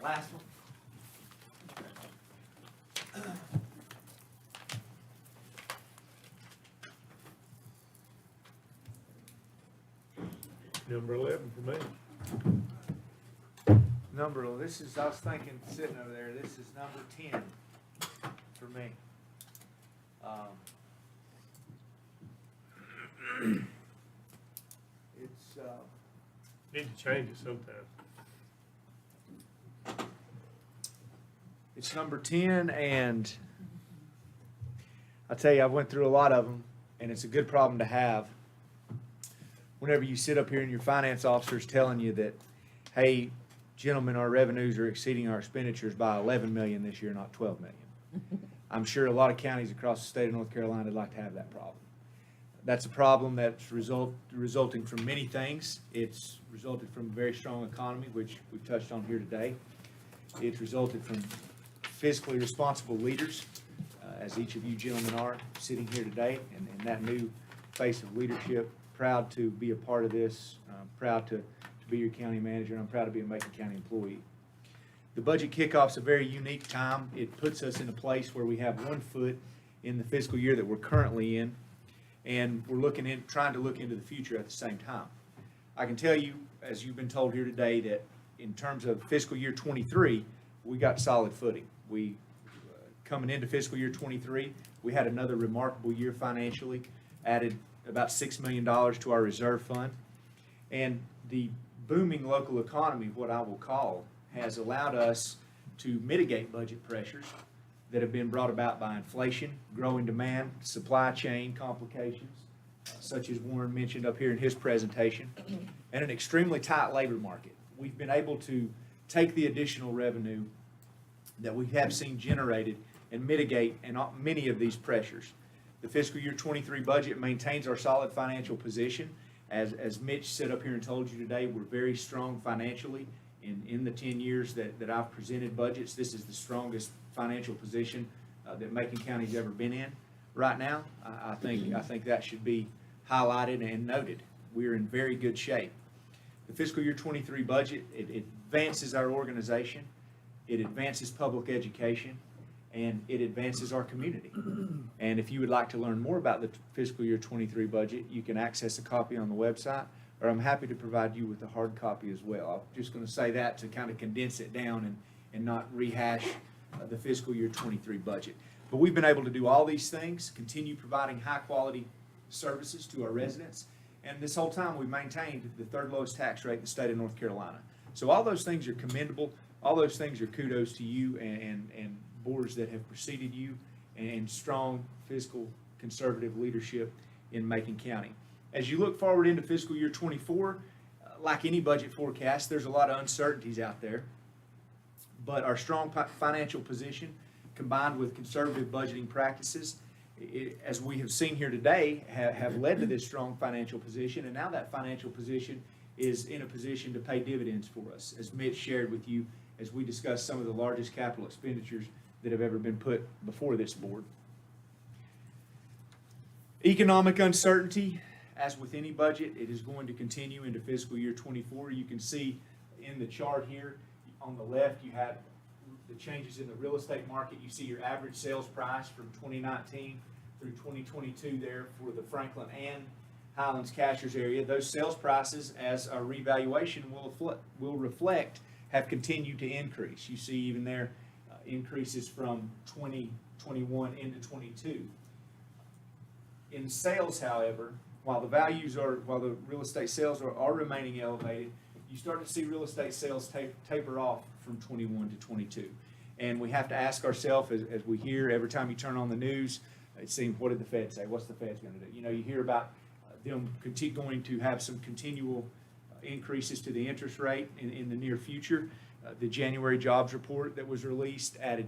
Last one. Number 11 for me. This is, I was thinking, sitting over there, this is number 10 for me. It's, Need to change it sometime. it's number 10, and I tell you, I went through a lot of them, and it's a good problem to have. Whenever you sit up here and your finance officer's telling you that, hey, gentlemen, our revenues are exceeding our expenditures by 11 million this year, not 12 million. I'm sure a lot of counties across the state of North Carolina would like to have that problem. That's a problem that's resulting from many things. It's resulted from a very strong economy, which we've touched on here today. It's resulted from fiscally responsible leaders, as each of you gentlemen are sitting here today, and that new face of leadership. Proud to be a part of this, proud to be your county manager, and I'm proud to be a Macon County employee. The budget kickoff's a very unique time. It puts us in a place where we have one foot in the fiscal year that we're currently in, and we're trying to look into the future at the same time. I can tell you, as you've been told here today, that in terms of fiscal year 23, we got solid footing. We, coming into fiscal year 23, we had another remarkable year financially, added about $6 million to our reserve fund, and the booming local economy, what I will call, has allowed us to mitigate budget pressures that have been brought about by inflation, growing demand, supply chain complications, such as Warren mentioned up here in his presentation, and an extremely tight labor market. We've been able to take the additional revenue that we have seen generated and mitigate many of these pressures. The fiscal year 23 budget maintains our solid financial position. As Mitch said up here and told you today, we're very strong financially. In the 10 years that I've presented budgets, this is the strongest financial position that Macon County's ever been in. Right now, I think that should be highlighted and noted. We're in very good shape. The fiscal year 23 budget, it advances our organization, it advances public education, and it advances our community. And if you would like to learn more about the fiscal year 23 budget, you can access a copy on the website, or I'm happy to provide you with a hard copy as well. I'm just going to say that to kind of condense it down and not rehash the fiscal year 23 budget. But we've been able to do all these things, continue providing high-quality services to our residents, and this whole time we've maintained the third lowest tax rate in the state of North Carolina. So all those things are commendable. All those things are kudos to you and boards that have preceded you, and strong fiscal conservative leadership in Macon County. As you look forward into fiscal year 24, like any budget forecast, there's a lot of uncertainties out there. But our strong financial position, combined with conservative budgeting practices, as we have seen here today, have led to this strong financial position. And now that financial position is in a position to pay dividends for us, as Mitch shared with you as we discussed some of the largest capital expenditures that have ever been put before this board. Economic uncertainty, as with any budget, it is going to continue into fiscal year 24. You can see in the chart here on the left, you have the changes in the real estate market. You see your average sales price from 2019 through 2022 there for the Franklin and Highlands Cashers area. Those sales prices, as our revaluation will reflect, have continued to increase. You see even there increases from 2021 into 22. In sales, however, while the real estate sales are remaining elevated, you start to see real estate sales taper off from 21 to 22. And we have to ask ourselves, as we hear every time you turn on the news, it seems, what did the Fed say? What's the Fed's gonna do? You know, you hear about them going to have some continual increases to the interest rate in the near future. The January jobs report that was released added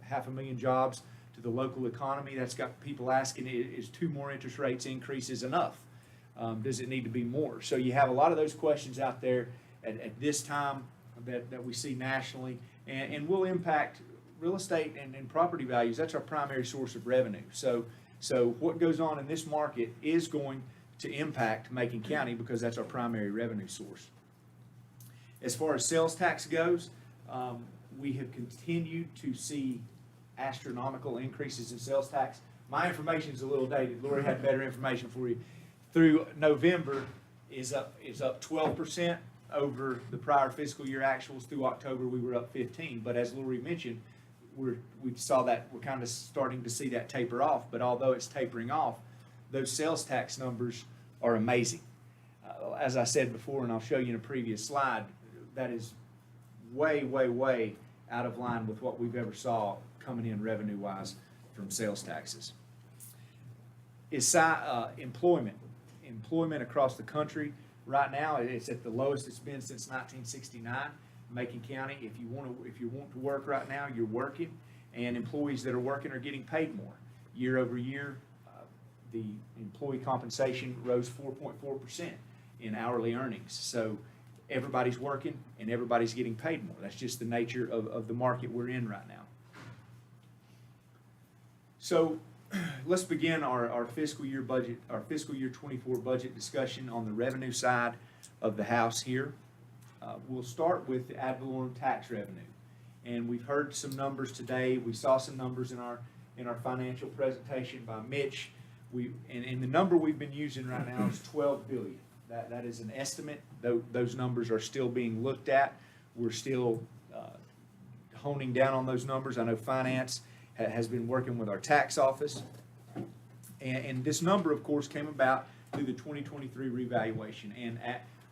500,000 jobs to the local economy. That's got people asking, is 2 more interest rates increases enough? Does it need to be more? So you have a lot of those questions out there at this time that we see nationally, and will impact real estate and property values. That's our primary source of revenue. So what goes on in this market is going to impact Macon County because that's our primary revenue source. As far as sales tax goes, we have continued to see astronomical increases in sales tax. My information is a little dated. Lori had better information for you. Through November is up 12% over the prior fiscal year actuals. Through October, we were up 15%. But as Lori mentioned, we saw that we're kind of starting to see that taper off. But although it's tapering off, those sales tax numbers are amazing. As I said before, and I'll show you in a previous slide, that is way, way, way out of line with what we've ever saw coming in revenue-wise from sales taxes. Is employment across the country right now, it's at the lowest it's been since 1969. Macon County, if you want to work right now, you're working, and employees that are working are getting paid more. Year over year, the employee compensation rose 4.4% in hourly earnings. So everybody's working and everybody's getting paid more. That's just the nature of the market we're in right now. So let's begin our fiscal year budget, our fiscal year 24 budget discussion on the revenue side of the house here. We'll start with the ad valorem tax revenue. And we've heard some numbers today. We saw some numbers in our financial presentation by Mitch. And the number we've been using right now is 12 billion. That is an estimate. Those numbers are still being looked at. We're still honing down on those numbers. I know finance has been working with our tax office. And this number, of course, came about through the 2023 revaluation. And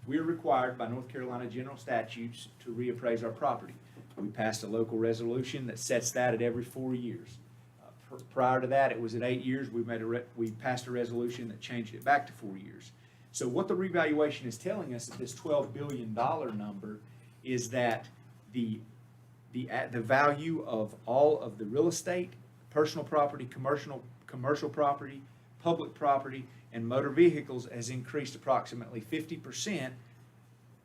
we're required by North Carolina general statutes to reappraise our property. We passed a local resolution that sets that at every 4 years. Prior to that, it was at 8 years. We passed a resolution that changed it back to 4 years. So what the revaluation is telling us at this $12 billion number is that the value of all of the real estate, personal property, commercial property, public property, and motor vehicles has increased approximately 50%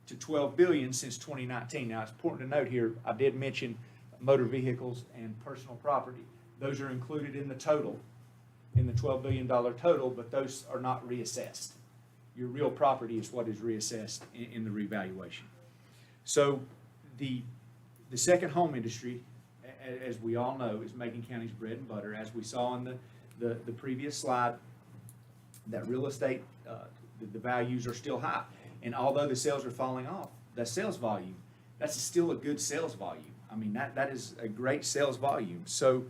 to $12 billion since 2019. Now, it's important to note here, I did mention motor vehicles and personal property. Those are included in the total, in the $12 billion total, but those are not reassessed. Your real property is what is reassessed in the revaluation. So the second home industry, as we all know, is Macon County's bread and butter. As we saw in the previous slide, that real estate, the values are still high. And although the sales are falling off, the sales volume, that's still a good sales volume. I mean, that is a great sales volume. So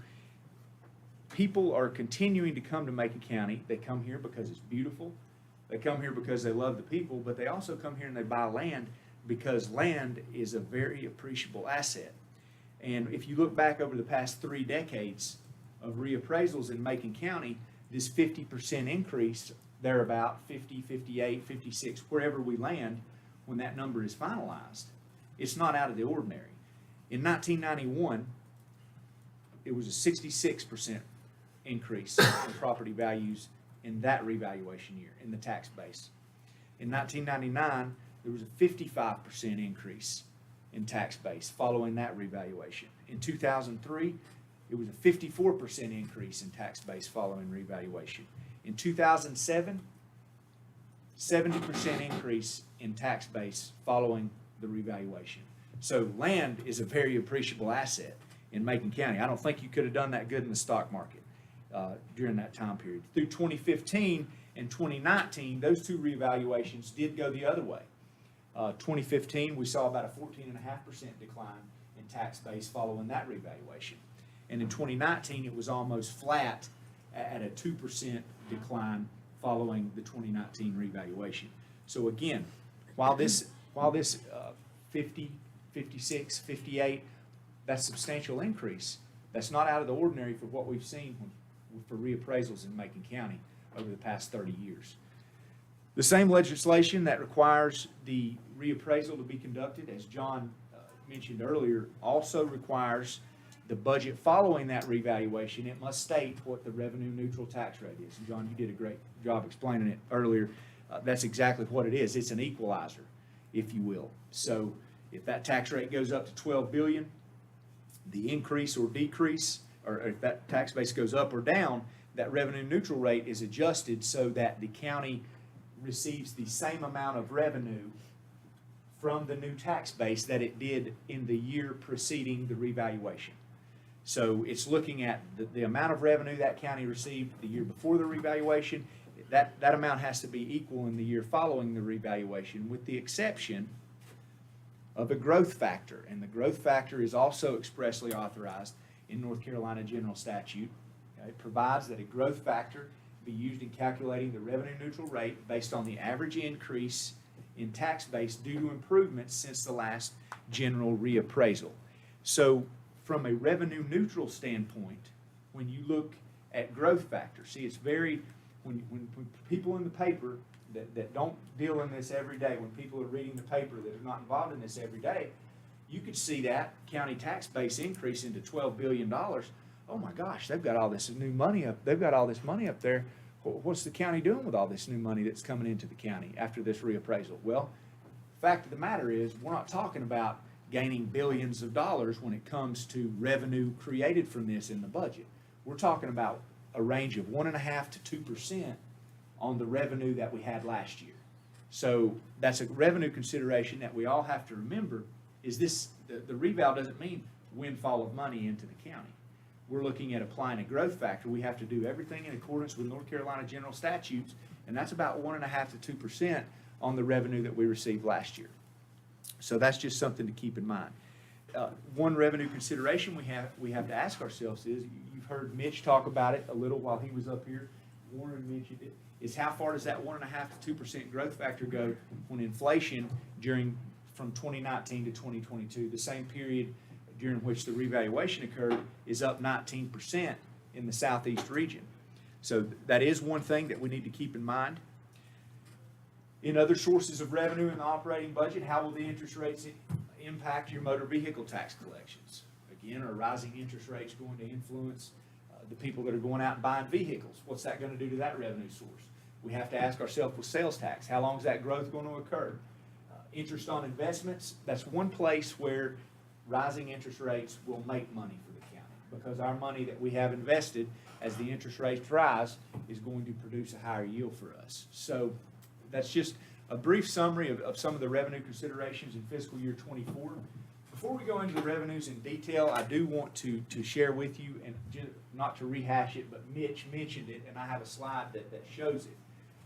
people are continuing to come to Macon County. They come here because it's beautiful. They come here because they love the people, but they also come here and they buy land because land is a very appreciable asset. And if you look back over the past 3 decades of reappraisals in Macon County, this 50% increase, thereabout 50, 58, 56, wherever we land when that number is finalized, it's not out of the ordinary. In 1991, it was a 66% increase in property values in that revaluation year, in the tax base. In 1999, there was a 55% increase in tax base following that revaluation. In 2003, it was a 54% increase in tax base following revaluation. In 2007, 70% increase in tax base following the revaluation. So land is a very appreciable asset in Macon County. I don't think you could have done that good in the stock market during that time period. Through 2015 and 2019, those two revaluations did go the other way. 2015, we saw about a 14.5% decline in tax base following that revaluation. And in 2019, it was almost flat at a 2% decline following the 2019 revaluation. So again, while this 50, 56, 58, that's substantial increase, that's not out of the ordinary for what we've seen for reappraisals in Macon County over the past 30 years. The same legislation that requires the reappraisal to be conducted, as John mentioned earlier, also requires the budget following that revaluation. It must state what the revenue neutral tax rate is. And John, you did a great job explaining it earlier. That's exactly what it is. It's an equalizer, if you will. So if that tax rate goes up to 12 billion, the increase or decrease, or if that tax base goes up or down, that revenue neutral rate is adjusted so that the county receives the same amount of revenue from the new tax base that it did in the year preceding the revaluation. So it's looking at the amount of revenue that county received the year before the revaluation. That amount has to be equal in the year following the revaluation, with the exception of a growth factor. And the growth factor is also expressly authorized in North Carolina general statute. It provides that a growth factor be used in calculating the revenue neutral rate based on the average increase in tax base due to improvements since the last general reappraisal. So from a revenue neutral standpoint, when you look at growth factor, see, it's very, when people in the paper that don't deal in this every day, when people are reading the paper that are not involved in this every day, you could see that county tax base increase into $12 billion. Oh my gosh, they've got all this new money up. They've got all this money up there. What's the county doing with all this new money that's coming into the county after this reappraisal? Well, the fact of the matter is, we're not talking about gaining billions of dollars when it comes to revenue created from this in the budget. We're talking about a range of 1.5% to 2% on the revenue that we had last year. So that's a revenue consideration that we all have to remember. Is this, the reval doesn't mean windfall of money into the county. We're looking at applying a growth factor. We have to do everything in accordance with North Carolina general statutes, and that's about 1.5% to 2% on the revenue that we received last year. So that's just something to keep in mind. One revenue consideration we have to ask ourselves is, you've heard Mitch talk about it a little while he was up here, Warren mentioned it, is how far does that 1.5% to 2% growth factor go when inflation from 2019 to 2022, the same period during which the revaluation occurred, is up 19% in the southeast region. So that is one thing that we need to keep in mind. In other sources of revenue in the operating budget, how will the interest rates impact your motor vehicle tax collections? Again, are rising interest rates going to influence the people that are going out and buying vehicles? What's that going to do to that revenue source? We have to ask ourselves with sales tax, how long is that growth going to occur? Interest on investments, that's one place where rising interest rates will make money for the county, because our money that we have invested as the interest rates rise is going to produce a higher yield for us. So that's just a brief summary of some of the revenue considerations in fiscal year 24. Before we go into the revenues in detail, I do want to share with you, and not to rehash it, but Mitch mentioned it, and I have a slide that shows it.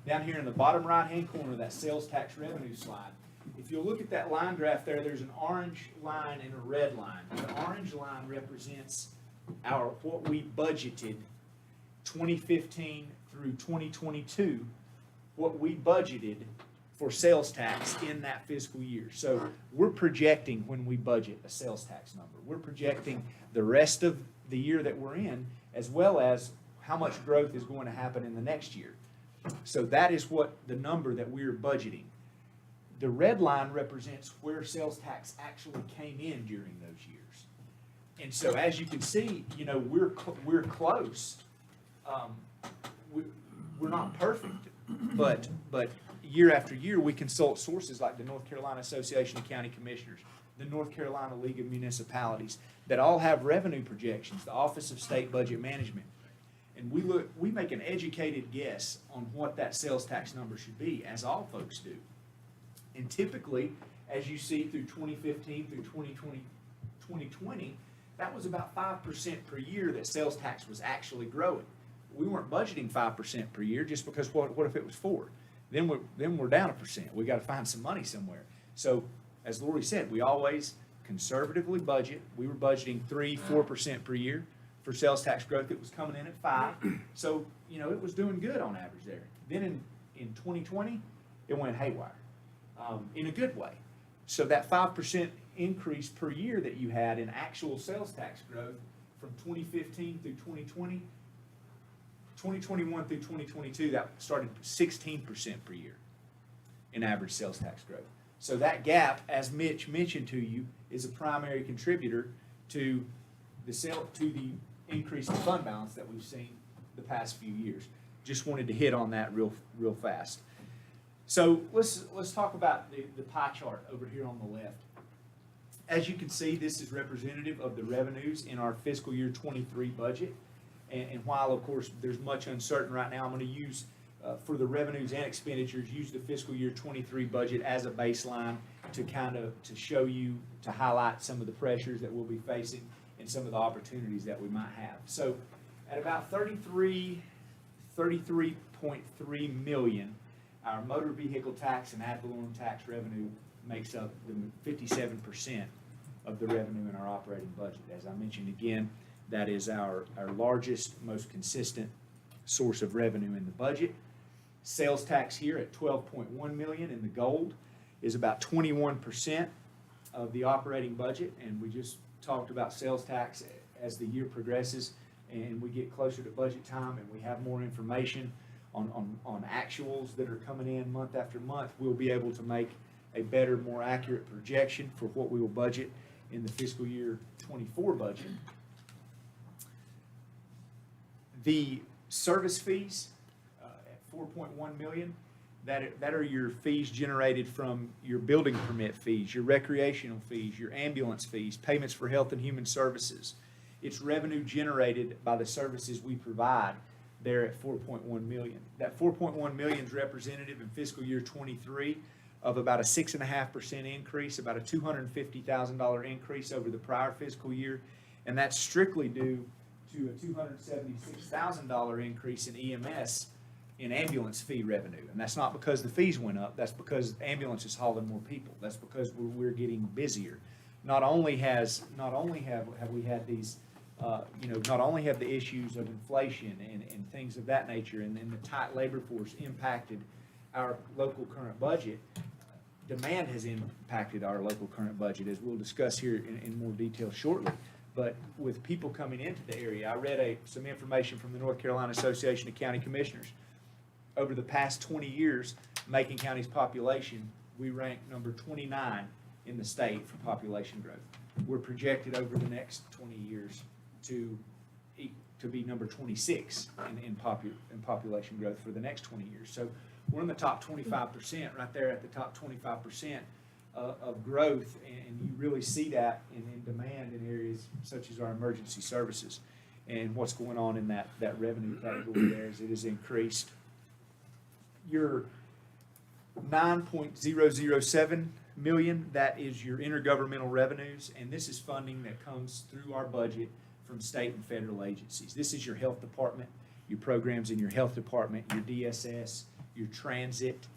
Down here in the bottom right-hand corner, that sales tax revenue slide, if you'll look at that line graph there, there's an orange line and a red line. The orange line represents what we budgeted 2015 through 2022, what we budgeted for sales tax in that fiscal year. So we're projecting, when we budget a sales tax number, we're projecting the rest of the year that we're in, as well as how much growth is going to happen in the next year. So that is what the number that we're budgeting. The red line represents where sales tax actually came in during those years. And so as you can see, we're close. We're not perfect, but year after year, we consult sources like the North Carolina Association of County Commissioners, the North Carolina League of Municipalities, that all have revenue projections, the Office of State Budget Management. And we make an educated guess on what that sales tax number should be, as all folks do. And typically, as you see through 2015 through 2020, that was about 5% per year that sales tax was actually growing. We weren't budgeting 5% per year, just because what if it was 4%? Then we're down 1%. We got to find some money somewhere. So, as Lori said, we always conservatively budget. We were budgeting 3-4% per year for sales tax growth. It was coming in at 5. So, you know, it was doing good on average there. Then in 2020, it went haywire, in a good way. So that 5% increase per year that you had in actual sales tax growth from 2015 through 2020, 2021 through 2022, that started 16% per year in average sales tax growth. So that gap, as Mitch mentioned to you, is a primary contributor to the increase in fund balance that we've seen the past few years. Just wanted to hit on that real fast. So let's talk about the pie chart over here on the left. As you can see, this is representative of the revenues in our fiscal year 23 budget. And while, of course, there's much uncertain right now, I'm going to use, for the revenues and expenditures, use the fiscal year 23 budget as a baseline to to show you, to highlight some of the pressures that we'll be facing and some of the opportunities that we might have. So at about 33.3 million, our motor vehicle tax and ad valorem tax revenue makes up the 57% of the revenue in our operating budget. As I mentioned again, that is our largest, most consistent source of revenue in the budget. Sales tax here at 12.1 million in the gold is about 21% of the operating budget, and we just talked about sales tax as the year progresses and we get closer to budget time and we have more information on actuals that are coming in month after month. We'll be able to make a better, more accurate projection for what we will budget in the fiscal year 24 budget. The service fees at 4.1 million, that are your fees generated from your building permit fees, your recreational fees, your ambulance fees, payments for health and human services. It's revenue generated by the services we provide there at 4.1 million. That 4.1 million is representative in fiscal year 23 of about a 6.5% increase, about a $250,000 increase over the prior fiscal year, and that's strictly due to a $276,000 increase in EMS in ambulance fee revenue. And that's not because the fees went up, that's because ambulance is hauling more people. That's because we're getting busier. Not only have we had these, not only have the issues of inflation and things of that nature and the tight labor force impacted our local current budget, demand has impacted our local current budget, as we'll discuss here in more detail shortly. But with people coming into the area, I read some information from the North Carolina Association of County Commissioners. Over the past 20 years, Macon County's population, we rank number 29 in the state for population growth. We're projected over the next 20 years to be number 26 in population growth for the next 20 years. So we're in the top 25%, right there at the top 25% of growth, and you really see that in demand in areas such as our emergency services. And what's going on in that revenue category there is it has increased. Your 9.007 million, that is your intergovernmental revenues, and this is funding that comes through our budget from state and federal agencies. This is your health department, your programs in your health department, your DSS, your transit,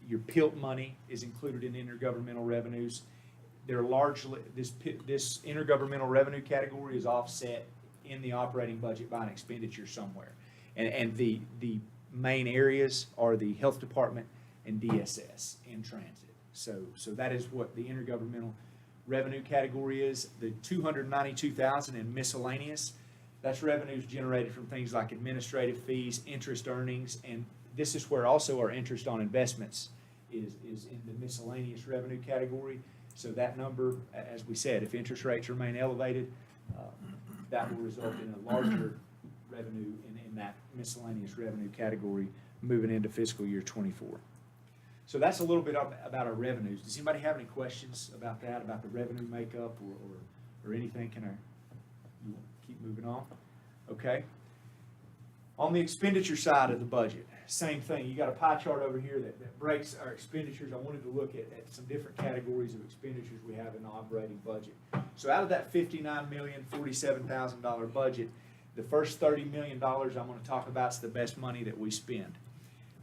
your PILT money is included in intergovernmental revenues. They're largely, this intergovernmental revenue category is offset in the operating budget by an expenditure somewhere. And the main areas are the health department and DSS and transit. So that is what the intergovernmental revenue category is. The $292,000 in miscellaneous, that's revenues generated from things like administrative fees, interest earnings, and this is where also our interest on investments is in the miscellaneous revenue category. So that number, as we said, if interest rates remain elevated, that will result in a larger revenue in that miscellaneous revenue category moving into fiscal year 24. So that's a little bit about our revenues. Does anybody have any questions about that, about the revenue makeup or anything? You keep moving on? Okay. On the expenditure side of the budget, same thing. You got a pie chart over here that breaks our expenditures. I wanted to look at some different categories of expenditures we have in the operating budget. So out of that $59,047,000 budget, the first $30 million I'm going to talk about is the best money that we spend.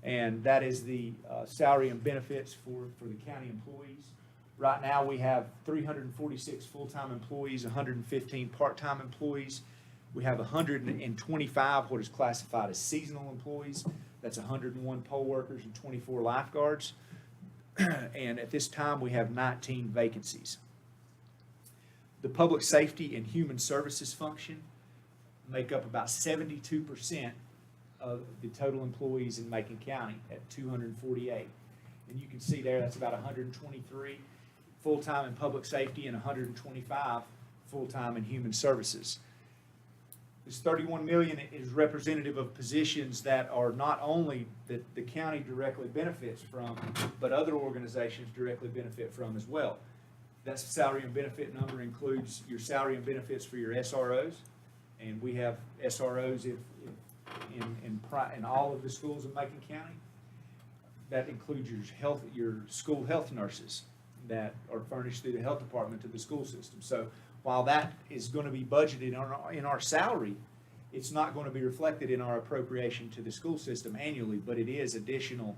And that is the salary and benefits for the county employees. Right now we have 346 full-time employees, 115 part-time employees. We have 125 what is classified as seasonal employees. That's 101 poll workers and 24 lifeguards. And at this time, we have 19 vacancies. The public safety and human services function make up about 72% of the total employees in Macon County at 248. And you can see there, that's about 123 full-time in public safety and 125 full-time in human services. This 31 million is representative of positions that are not only that the county directly benefits from, but other organizations directly benefit from as well. That salary and benefit number includes your salary and benefits for your SROs, and we have SROs in all of the schools in Macon County. That includes your school health nurses that are furnished through the health department to the school system. So while that is going to be budgeted in our salary, it's not going to be reflected in our appropriation to the school system annually, but it is additional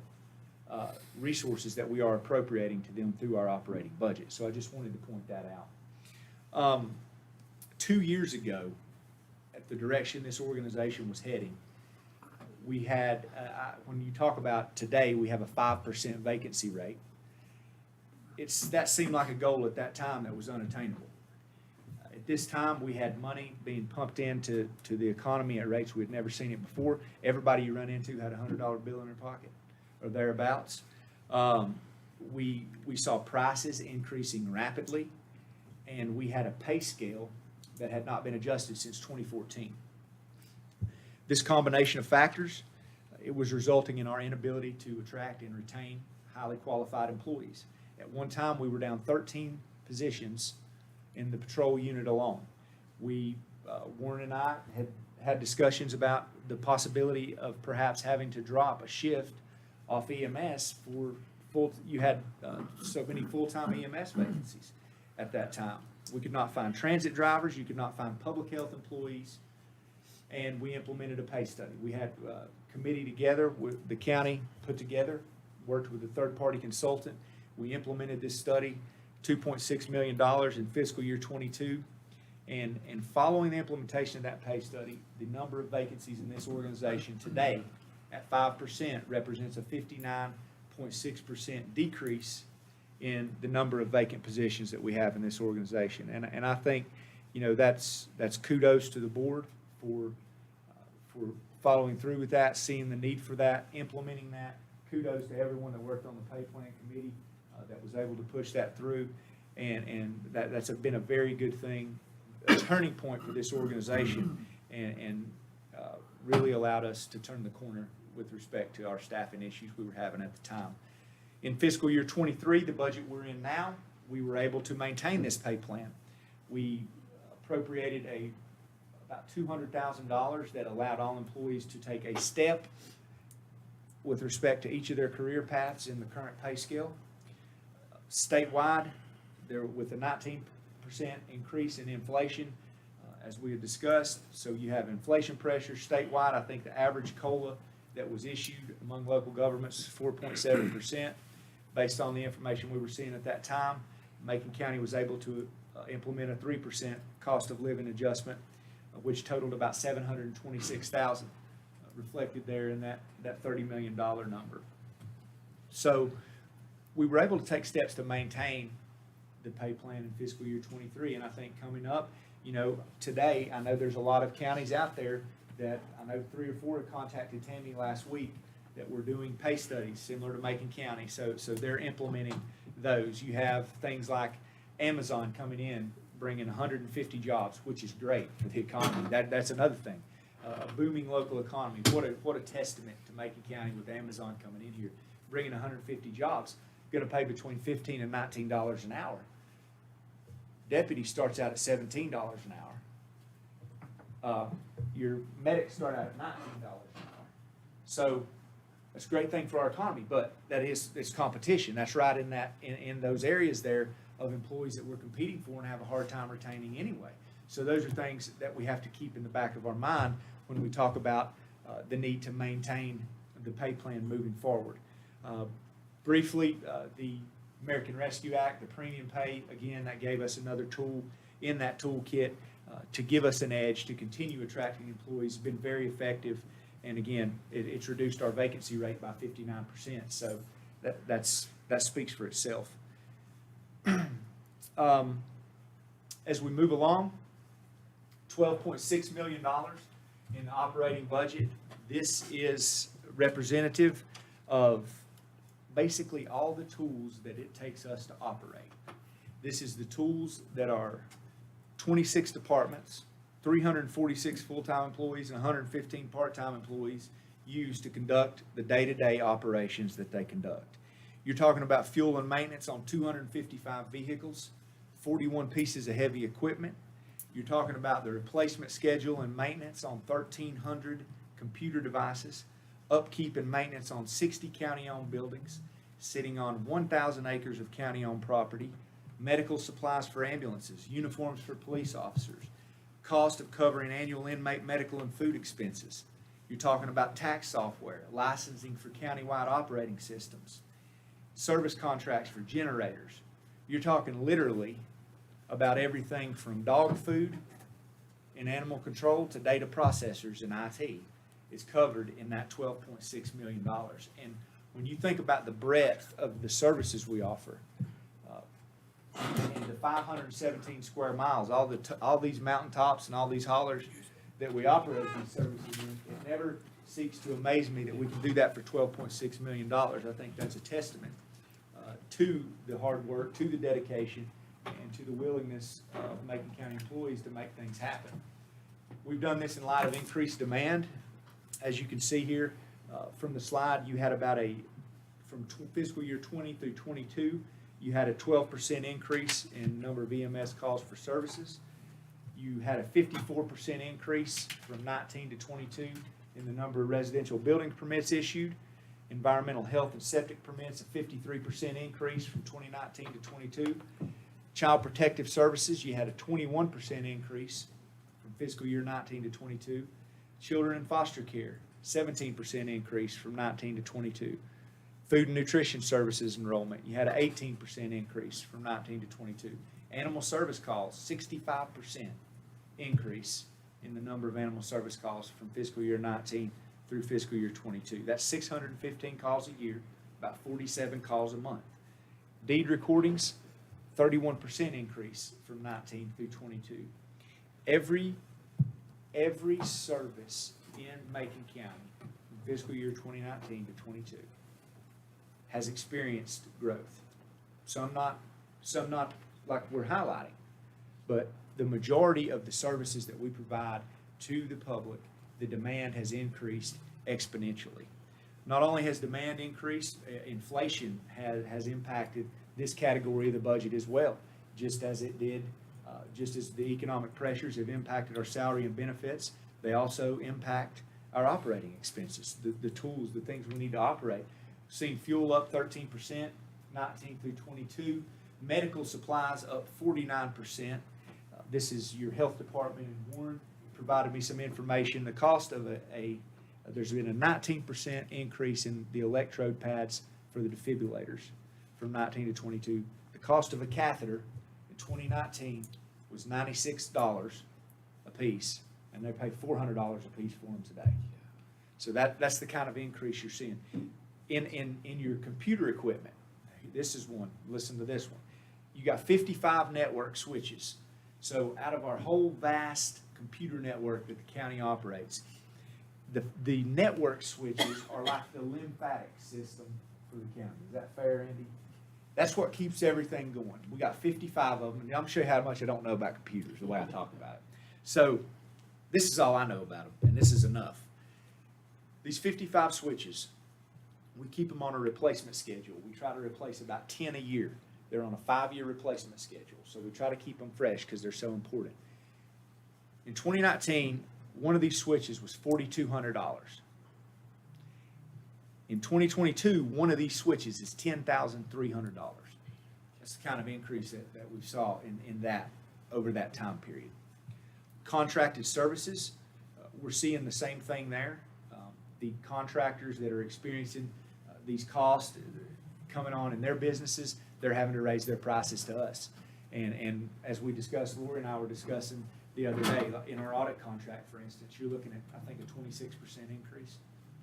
resources that we are appropriating to them through our operating budget. So I just wanted to point that out. 2 years ago, at the direction this organization was heading, we had, when you talk about today, we have a 5% vacancy rate. That seemed like a goal at that time that was unattainable. At this time, we had money being pumped into the economy at rates we had never seen it before. Everybody you run into had a $100 bill in their pocket or thereabouts. We saw prices increasing rapidly, and we had a pay scale that had not been adjusted since 2014. This combination of factors, it was resulting in our inability to attract and retain highly qualified employees. At one time, we were down 13 positions in the patrol unit alone. Warren and I had discussions about the possibility of perhaps having to drop a shift off EMS you had so many full-time EMS vacancies at that time. We could not find transit drivers, you could not find public health employees, and we implemented a pay study. We had a committee together, with the county put together, worked with a third-party consultant. We implemented this study, $2.6 million in fiscal year 22. And following the implementation of that pay study, the number of vacancies in this organization today at 5% represents a 59.6% decrease in the number of vacant positions that we have in this organization. And I think, that's kudos to the board for following through with that, seeing the need for that, implementing that. Kudos to everyone that worked on the pay plan committee that was able to push that through. And that's been a very good thing, a turning point for this organization, and really allowed us to turn the corner with respect to our staffing issues we were having at the time. In fiscal year 23, the budget we're in now, we were able to maintain this pay plan. We appropriated about $200,000 that allowed all employees to take a step with respect to each of their career paths in the current pay scale. Statewide, with a 19% increase in inflation, as we had discussed. So you have inflation pressure statewide. I think the average COLA that was issued among local governments is 4.7%. Based on the information we were seeing at that time, Macon County was able to implement a 3% cost of living adjustment, which totaled about $726,000, reflected there in that $30 million number. So we were able to take steps to maintain the pay plan in fiscal year 23, and I think coming up, today, I know there's a lot of counties out there that, I know 3 or 4 have contacted Tammy last week that were doing pay studies similar to Macon County, so they're implementing those. You have things like Amazon coming in, bringing 150 jobs, which is great for the economy. That's another thing. A booming local economy. What a testament to Macon County with Amazon coming in here, bringing 150 jobs, going to pay between $15 and $19 an hour. Deputy starts out at $17 an hour. Your medics start out at $19 an hour. So that's a great thing for our economy, but it's competition. That's right in those areas there of employees that we're competing for and have a hard time retaining anyway. So those are things that we have to keep in the back of our mind when we talk about the need to maintain the pay plan moving forward. Briefly, the American Rescue Act, the premium pay, again, that gave us another tool in that toolkit to give us an edge, to continue attracting employees, been very effective. And again, it's reduced our vacancy rate by 59%, so that speaks for itself. As we move along, $12.6 million in the operating budget. This is representative of basically all the tools that it takes us to operate. This is the tools that our 26 departments, 346 full-time employees, and 115 part-time employees use to conduct the day-to-day operations that they conduct. You're talking about fuel and maintenance on 255 vehicles, 41 pieces of heavy equipment. You're talking about the replacement schedule and maintenance on 1,300 computer devices, upkeep and maintenance on 60 county-owned buildings, sitting on 1,000 acres of county-owned property, medical supplies for ambulances, uniforms for police officers, cost of covering annual inmate medical and food expenses. You're talking about tax software, licensing for countywide operating systems, service contracts for generators. You're talking literally about everything from dog food and animal control to data processors and IT is covered in that $12.6 million. And when you think about the breadth of the services we offer, in the 517 square miles, all these mountaintops and all these hollers that we operate these services in, it never seeks to amaze me that we can do that for $12.6 million. I think that's a testament to the hard work, to the dedication, and to the willingness of Macon County employees to make things happen. We've done this in light of increased demand. As you can see here from the slide, you had about from fiscal year 20 through 22, you had a 12% increase in number of EMS calls for services. You had a 54% increase from 19 to 22 in the number of residential building permits issued. Environmental health and septic permits, a 53% increase from 2019 to 22. Child protective services, you had a 21% increase from fiscal year 19 to 22. Children in foster care, 17% increase from 19 to 22. Food and nutrition services enrollment, you had an 18% increase from 19 to 22. Animal service calls, 65% increase in the number of animal service calls from fiscal year 19 through fiscal year 22. That's 615 calls a year, about 47 calls a month. Deed recordings, 31% increase from 19 through 22. Every service in Macon County from fiscal year 2019 to 22 has experienced growth. Some not like we're highlighting, but the majority of the services that we provide to the public, the demand has increased exponentially. Not only has demand increased, inflation has impacted this category of the budget as well, just as it did, just as the economic pressures have impacted our salary and benefits, they also impact our operating expenses, the tools, the things we need to operate. Seen fuel up 13%, 19 through 22. Medical supplies up 49%. This is your health department in Warren provided me some information. The cost of there's been a 19% increase in the electrode pads for the defibrillators from 19 to 22. The cost of a catheter in 2019 was $96 a piece, and they pay $400 a piece for them today. So that's the kind of increase you're seeing. In your computer equipment, this is one, listen to this one. You got 55 network switches. So out of our whole vast computer network that the county operates, the network switches are like the lymphatic system for the county. Is that fair, Andy? That's what keeps everything going. We got 55 of them, and I'm sure how much I don't know about computers, the way I talk about it. So this is all I know about them, and this is enough. These 55 switches, we keep them on a replacement schedule. We try to replace about 10 a year. They're on a 5-year replacement schedule, so we try to keep them fresh because they're so important. In 2019, one of these switches was $4,200. In 2022, one of these switches is $10,300. That's the kind of increase that we saw in that over that time period. Contracted services, we're seeing the same thing there. The contractors that are experiencing these costs coming on in their businesses, they're having to raise their prices to us. And as we discussed, Lori and I were discussing, the other day. Like in our audit contract, for instance, you're looking at, I think, a 26% increase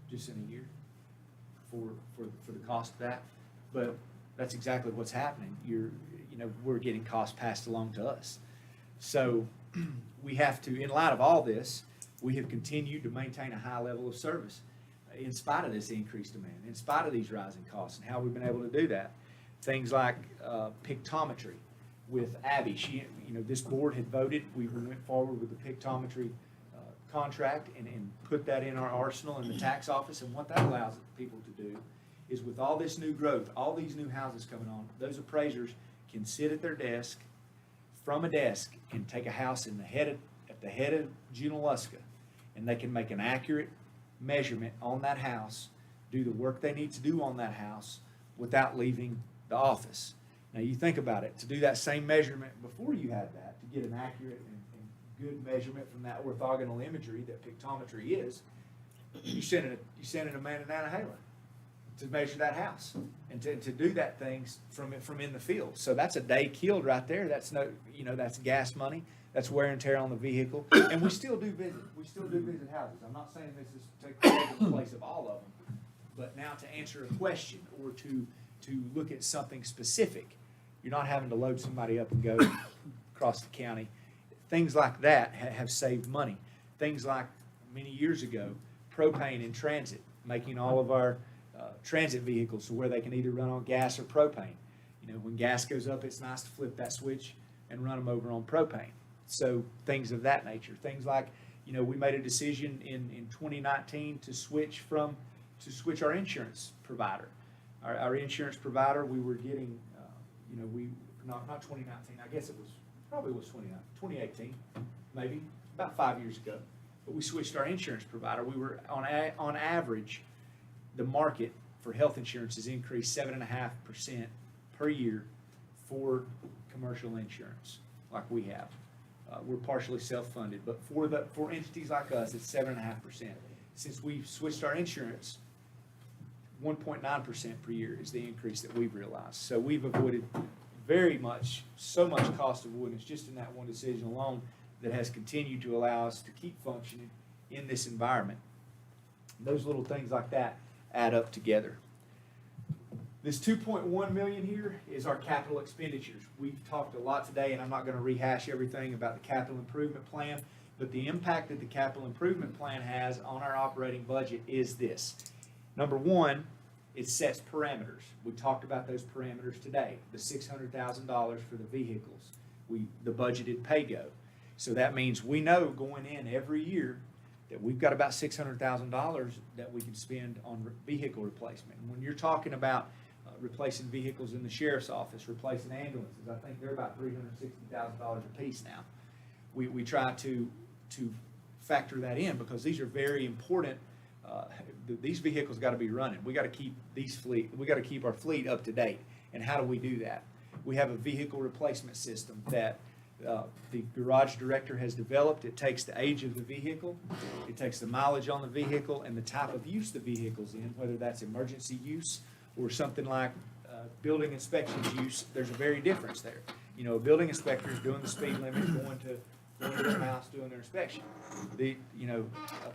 just in a year for the cost of that. But that's exactly what's happening. We're getting costs passed along to us. So we have to, in light of all this, we have continued to maintain a high level of service in spite of this increased demand, in spite of these rising costs. And how we've been able to do that. Things like pictometry with Abby. This board had voted, we went forward with the pictometry contract and put that in our arsenal in the tax office. And what that allows people to do is, with all this new growth, all these new houses coming on, those appraisers can sit at their desk, from a desk, and take a house at the head of Junaluska, and they can make an accurate measurement on that house, do the work they need to do on that house without leaving the office. Now you think about it, to do that same measurement before you had that, to get an accurate and good measurement from that orthogonal imagery that pictometry is, you send in a man in Nantahala to measure that house and to do that things from in the field. So that's a day killed right there. That's that's gas money. That's wear and tear on the vehicle. And we still do visit. We still do visit houses. I'm not saying this is taking the place of all of them, but now to answer a question or to look at something specific, you're not having to load somebody up and go across the county. Things like that have saved money. Things like many years ago, propane in transit, making all of our transit vehicles to where they can either run on gas or propane. When gas goes up, it's nice to flip that switch and run them over on propane. So things of that nature. Things like, we made a decision in 2019 to switch our insurance provider. Our insurance provider, we were getting, not 2019, I guess it was, probably was 2018, maybe, about 5 years ago. But we switched our insurance provider. We were, on average, the market for health insurance has increased 7.5% per year for commercial insurance, like we have. We're partially self-funded, but for entities like us, it's 7.5%. Since we've switched our insurance, 1.9% per year is the increase that we've realized. So we've avoided so much cost avoidance just in that one decision alone that has continued to allow us to keep functioning in this environment. Those little things like that add up together. This 2.1 million here is our capital expenditures. We've talked a lot today, and I'm not going to rehash everything about the capital improvement plan, but the impact that the capital improvement plan has on our operating budget is this. Number one, it sets parameters. We talked about those parameters today. The $600,000 for the vehicles, the budgeted pay-go. So that means we know going in every year that we've got about $600,000 that we can spend on vehicle replacement. And when you're talking about replacing vehicles in the sheriff's office, replacing ambulances, I think they're about $360,000 a piece now. We try to factor that in because these are very important. These vehicles got to be running. We got to keep keep our fleet up to date. And how do we do that? We have a vehicle replacement system that the garage director has developed. It takes the age of the vehicle, it takes the mileage on the vehicle, and the type of use the vehicle's in, whether that's emergency use or something like building inspections use. There's a very difference there. A building inspector is doing the speed limit, going to their house, doing their inspection. A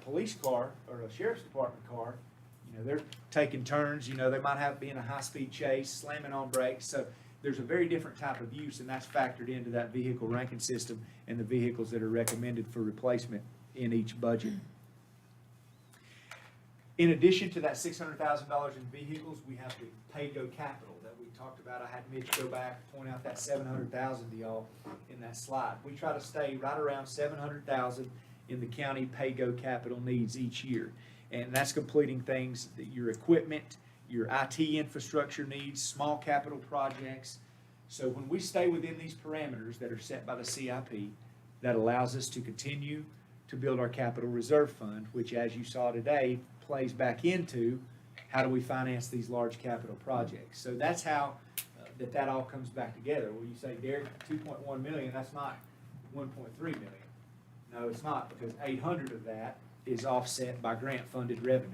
police car or a sheriff's department car, they're taking turns. They might be in a high-speed chase, slamming on brakes. So there's a very different type of use, and that's factored into that vehicle ranking system and the vehicles that are recommended for replacement in each budget. In addition to that $600,000 in vehicles, we have the pay-go capital that we talked about. I had Mitch go back and point out that $700,000 to y'all in that slide. We try to stay right around $700,000 in the county pay-go capital needs each year. And that's completing things that your equipment, your IT infrastructure needs, small capital projects. So when we stay within these parameters that are set by the CIP, that allows us to continue to build our capital reserve fund, which, as you saw today, plays back into how do we finance these large capital projects. So that's how that all comes back together. When you say, Derek, 2.1 million, that's not 1.3 million. No, it's not, because 800 of that is offset by grant-funded revenue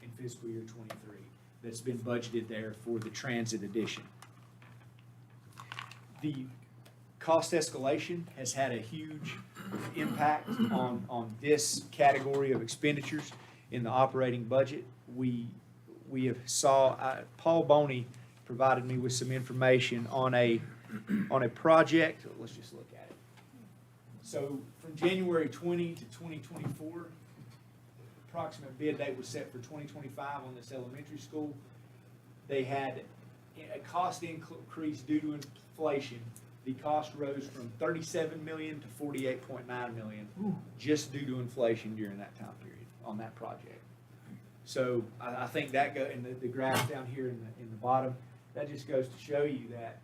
in fiscal year 23 that's been budgeted there for the transit addition. The cost escalation has had a huge impact on this category of expenditures in the operating budget. We have Paul Boney provided me with some information on a project. Let's just look at it. So from January 20 to 2024, approximate bid date was set for 2025 on this elementary school. They had a cost increase due to inflation. The cost rose from 37 million to 48.9 million, just due to inflation during that time period on that project. So I think that and the graph down here in the bottom, that just goes to show you that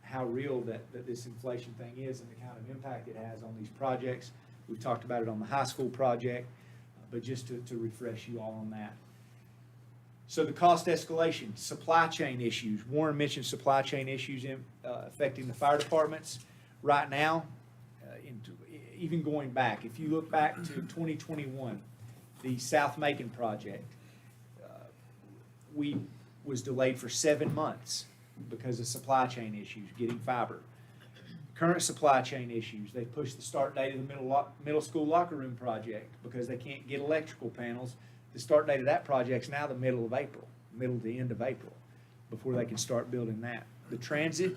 how real that this inflation thing is and the kind of impact it has on these projects. We've talked about it on the high school project, but just to refresh you all on that. So the cost escalation, supply chain issues. Warren mentioned supply chain issues affecting the fire departments. Right now, even going back, if you look back to 2021, the South Macon project, was delayed for 7 months because of supply chain issues, getting fiber. Current supply chain issues, they pushed the start date of the middle school locker room project because they can't get electrical panels. The start date of that project's now the middle to end of April, before they can start building that. The transit,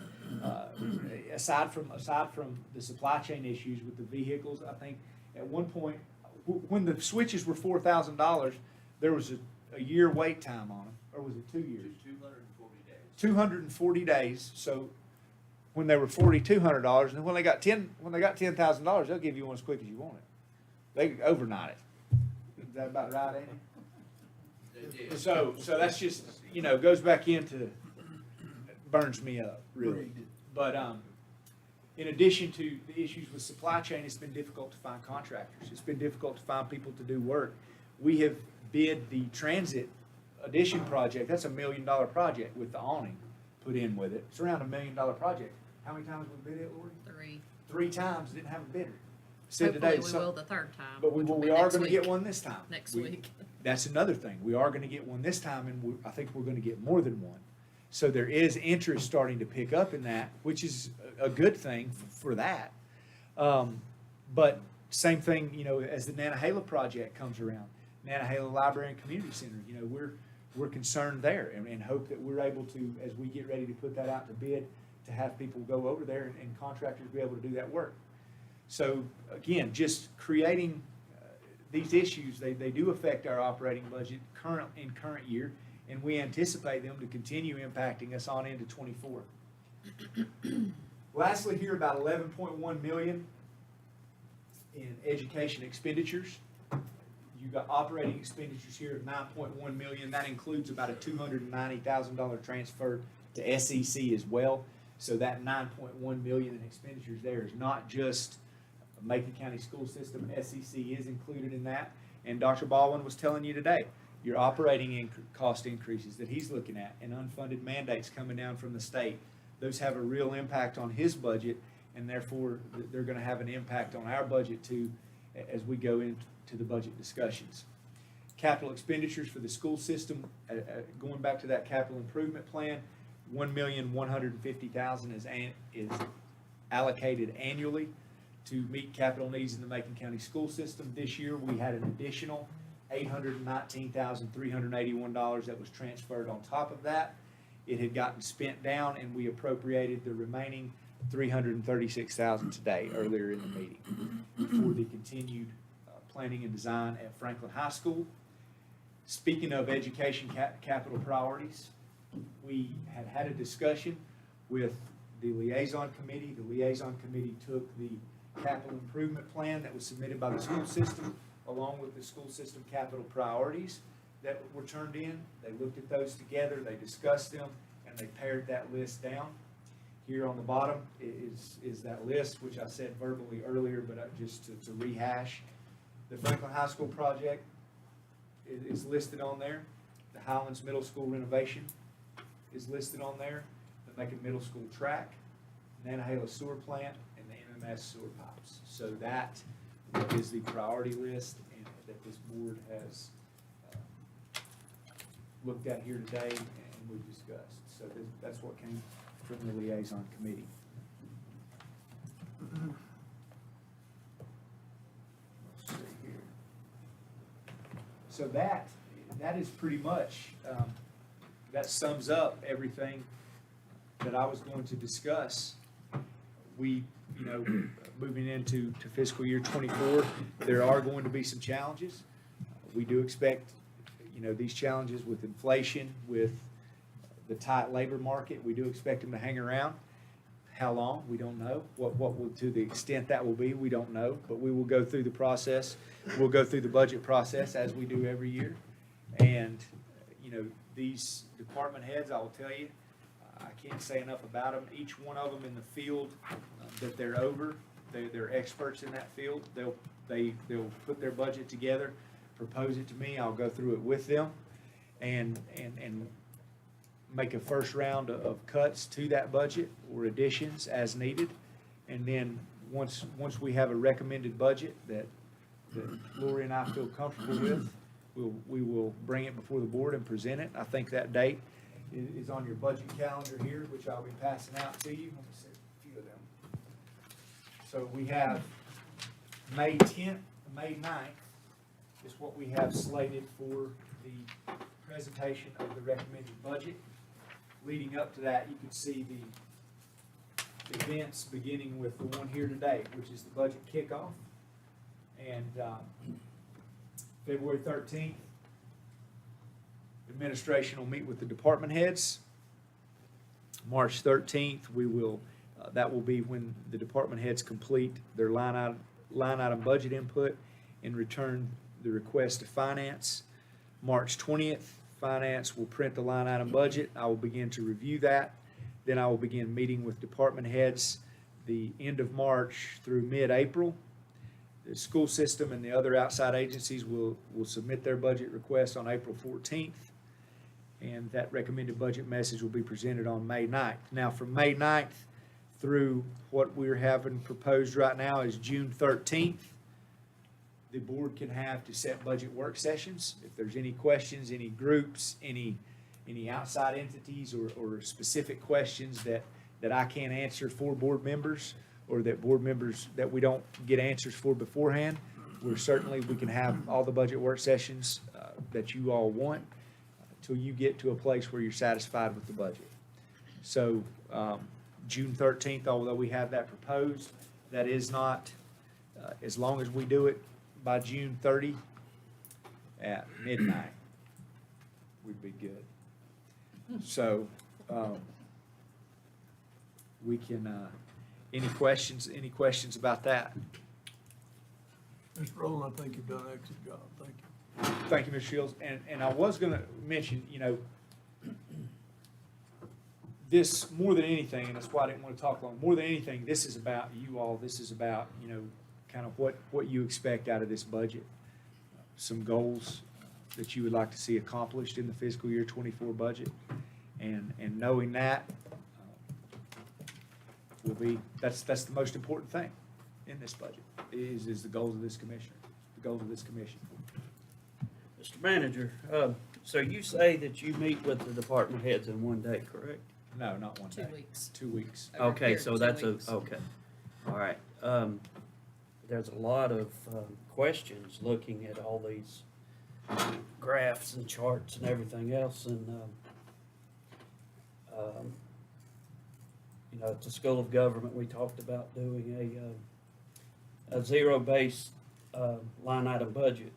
aside from the supply chain issues with the vehicles, I think at one point, when the switches were $4,000, there was a year wait time on them, or was it 2 years? 240 days. 240 days. So when they were $4,200, and then when they got $10,000, they'll give you one as quick as you want it. They overnight it. Is that about right, Andy? So that's just, goes back into, burns me up, really. But in addition to the issues with supply chain, it's been difficult to find contractors. It's been difficult to find people to do work. We have bid the transit addition project. That's $1 million project with the awning put in with it. It's around $1 million project. How many times we bid it, Lori? 3. 3 times, didn't have a bidder. Said Hopefully today, we will the third time. but which will be we are next gonna get week. one this time. Next We- week. That's another thing. We are gonna get one this time, and I think we're gonna get more than one. So there is interest starting to pick up in that, which is a good thing for that. But same thing, as the Nantahala project comes around, Nantahala Library and Community Center, we're concerned there and hope that we're able to, as we get ready to put that out to bid, to have people go over there and contractors be able to do that work. So again, just creating these issues, they do affect our operating budget in current year, and we anticipate them to continue impacting us on into '24. Lastly, here about 11.1 million in education expenditures. You got operating expenditures here of 9.1 million. That includes about a $290,000 transfer to SEC as well. So that 9.1 million in expenditures there is not just Macon County School System. SEC is included in that. And Dr. Baldwin was telling you today, your operating cost increases that he's looking at and unfunded mandates coming down from the state, those have a real impact on his budget, and therefore they're going to have an impact on our budget too as we go into the budget discussions. Capital expenditures for the school system, going back to that capital improvement plan, $1,150,000 is allocated annually to meet capital needs in the Macon County School System. This year, we had an additional $819,381 that was transferred on top of that. It had gotten spent down, and we appropriated the remaining $336,000 today, earlier in the meeting, for the continued planning and design at Franklin High School. Speaking of education capital priorities, we had a discussion with the liaison committee. The liaison committee took the capital improvement plan that was submitted by the school system, along with the school system capital priorities that were turned in. They looked at those together, they discussed them, and they pared that list down. Here on the bottom is that list, which I said verbally earlier, but just to rehash. The Franklin High School project is listed on there. The Highlands Middle School renovation is listed on there. The Macon Middle School track, Nantahala sewer plant, and the MMS sewer pipes. So that is the priority list and that this board has looked at here today and we've discussed. So that's what came from the liaison committee. Let's see here. So that is pretty much, that sums up everything that I was going to discuss. We, moving into fiscal year '24, there are going to be some challenges. We do expect, these challenges with inflation, with the tight labor market, we do expect them to hang around. How long, we don't know. What will, to the extent that will be, we don't know. But we will go through the process. We'll go through the budget process as we do every year. And, these department heads, I will tell you, I can't say enough about them. Each one of them in the field that they're over, they're experts in that field. They'll put their budget together, propose it to me. I'll go through it with them and make a first round of cuts to that budget or additions as needed. And then once we have a recommended budget that Lori and I feel comfortable with, we will bring it before the board and present it. I think that date is on your budget calendar here, which I'll be passing out to you. Let me see a few of them. So we have May 10th, May 9th is what we have slated for the presentation of the recommended budget. Leading up to that, you can see the events beginning with the one here today, which is the budget kickoff. And February 13th, administration will meet with the department heads. March 13th, that will be when the department heads complete their line item budget input and return the request to finance. March 20th, finance will print the line item budget. I will begin to review that. Then I will begin meeting with department heads the end of March through mid-April. The school system and the other outside agencies will submit their budget requests on April 14th. And that recommended budget message will be presented on May 9th. Now, from May 9th through what we're having proposed right now is June 13th. The board can have to set budget work sessions. If there's any questions, any groups, any outside entities or specific questions that I can't answer for board members, or that board members that we don't get answers for beforehand, we can have all the budget work sessions that you all want until you get to a place where you're satisfied with the budget. So June 13th, although we have that proposed, that is not, as long as we do it by June 30 at midnight, we'd be good. So we can, any questions about that? Mr. Rowland, I think you've done an excellent job. Thank you. Thank you, Mr. Shields. And I was gonna mention, this, more than anything, and that's why I didn't want to talk long, more than anything, this is about you all. This is about, kind of what you expect out of this budget. Some goals that you would like to see accomplished in the fiscal year '24 budget. And knowing that that's the most important thing in this budget, is the goals of this commissioner, the goals of this commission. Mr. Manager, so you say that you meet with the department heads in one day, correct? No, not one day. 2 weeks. 2 weeks. Over a Okay, period so of 2 that's weeks. okay. All right. There's a lot of questions looking at all these graphs and charts and everything else, and at the School of Government, we talked about doing a zero-based line item budget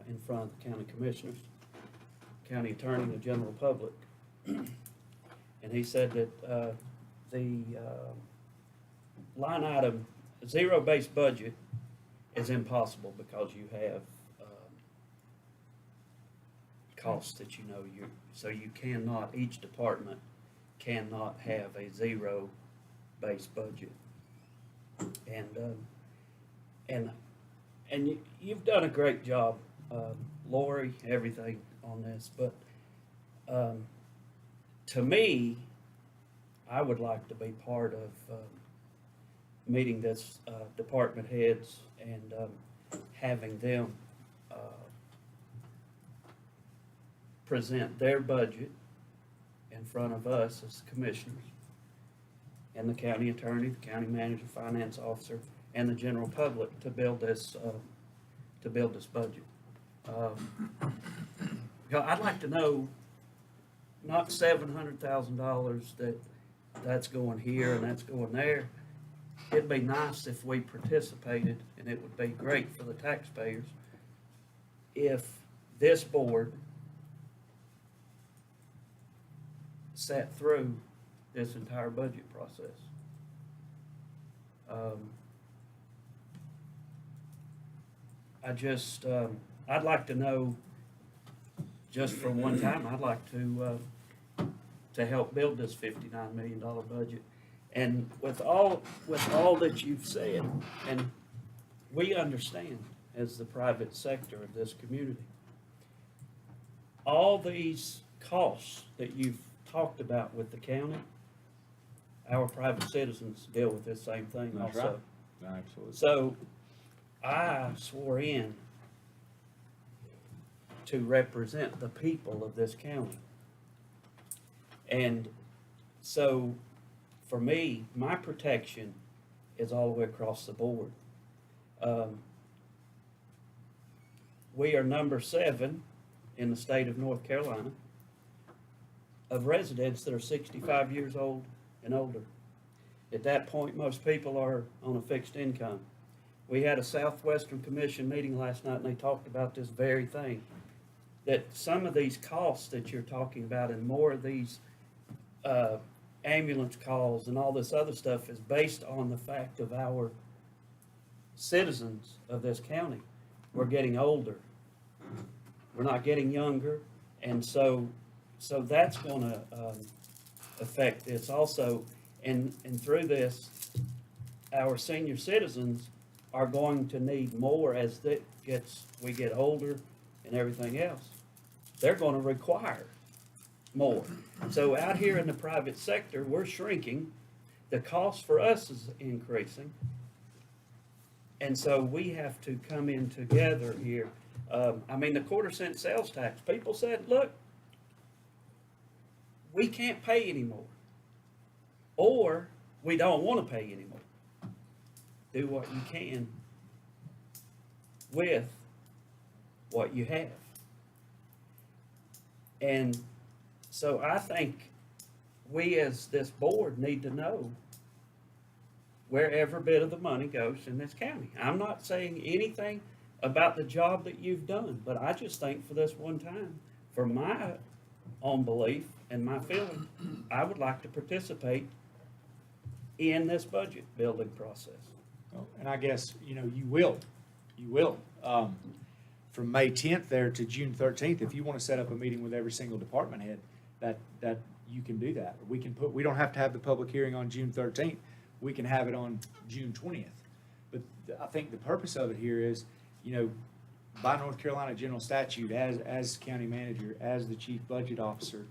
in front of the county commissioners, county attorney, and the general public. And he said that the line item, zero-based budget is impossible because you have costs that so you cannot, each department cannot have a zero-based budget. And you've done a great job, Lori, everything on this, but to me, I would like to be part of meeting this department heads and having them present their budget in front of us as commissioners, and the county attorney, the county manager, finance officer, and the general public to build this budget. I'd like to know, not $700,000 that's going here and that's going there. It'd be nice if we participated, and it would be great for the taxpayers if this board sat through this entire budget process. I'd like to know, just for one time, I'd like to help build this $59 million budget. And with all that you've said, and we understand as the private sector of this community, all these costs that you've talked about with the county, our private citizens deal with this same thing That's also. right. Absolutely. So I swore in to represent the people of this county. And so for me, my protection is all the way across the board. We are number 7 in the state of North Carolina of residents that are 65 years old and older. At that point, most people are on a fixed income. We had a Southwestern Commission meeting last night, and they talked about this very thing, that some of these costs that you're talking about and more of these ambulance calls and all this other stuff is based on the fact of our citizens of this county. We're getting older. We're not getting younger, and so that's going to affect this also. And through this, our senior citizens are going to need more as we get older and everything else. They're going to require more. So out here in the private sector, we're shrinking. The cost for us is increasing. And so we have to come in together here. I mean, the quarter-cent sales tax, people said, look, we can't pay anymore. Or we don't want to pay anymore. Do what you can with what you have. And so I think we as this board need to know where every bit of the money goes in this county. I'm not saying anything about the job that you've done, but I just think for this one time, for my own belief and my feeling, I would like to participate in this budget building process. And I guess, you will. From May 10th there to June 13th, if you want to set up a meeting with every single department head, that you can do that. We don't have to have the public hearing on June 13th. We can have it on June 20th. But I think the purpose of it here is, by North Carolina general statute, as county manager, as the chief budget officer,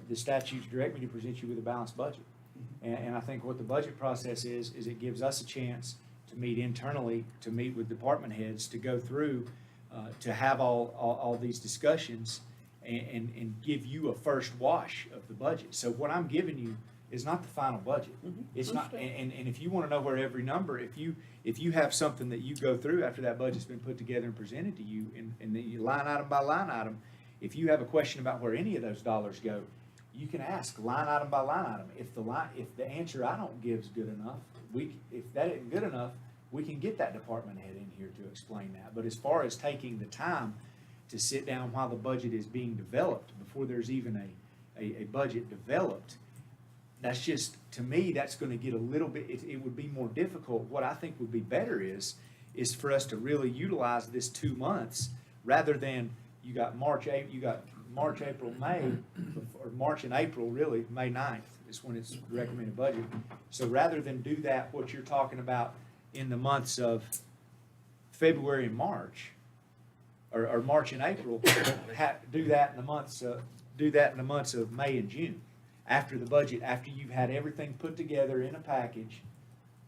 the statutes direct me to present you with a balanced budget. And I think what the budget process is it gives us a chance to meet internally, to meet with department heads, to go through, to have all these discussions and give you a first wash of the budget. So what I'm giving you is not the final budget. It's not, and if you want to know where every number, if you have something that you go through after that budget's been put together and presented to you, and then you line item by line item, if you have a question about where any of those dollars go, you can ask line item by line item. If the answer I don't give is good enough, if that isn't good enough, we can get that department head in here to explain that. But as far as taking the time to sit down while the budget is being developed, before there's even a budget developed, that's just, to me, that's going to get a little bit, it would be more difficult. What I think would be better is for us to really utilize this 2 months, rather than you got March, April, May, or March and April, really, May 9th is when it's recommended budget. So rather than do that, what you're talking about in the months of February and March, or March and April, do that in the months of May and June. After the budget, after you've had everything put together in a package,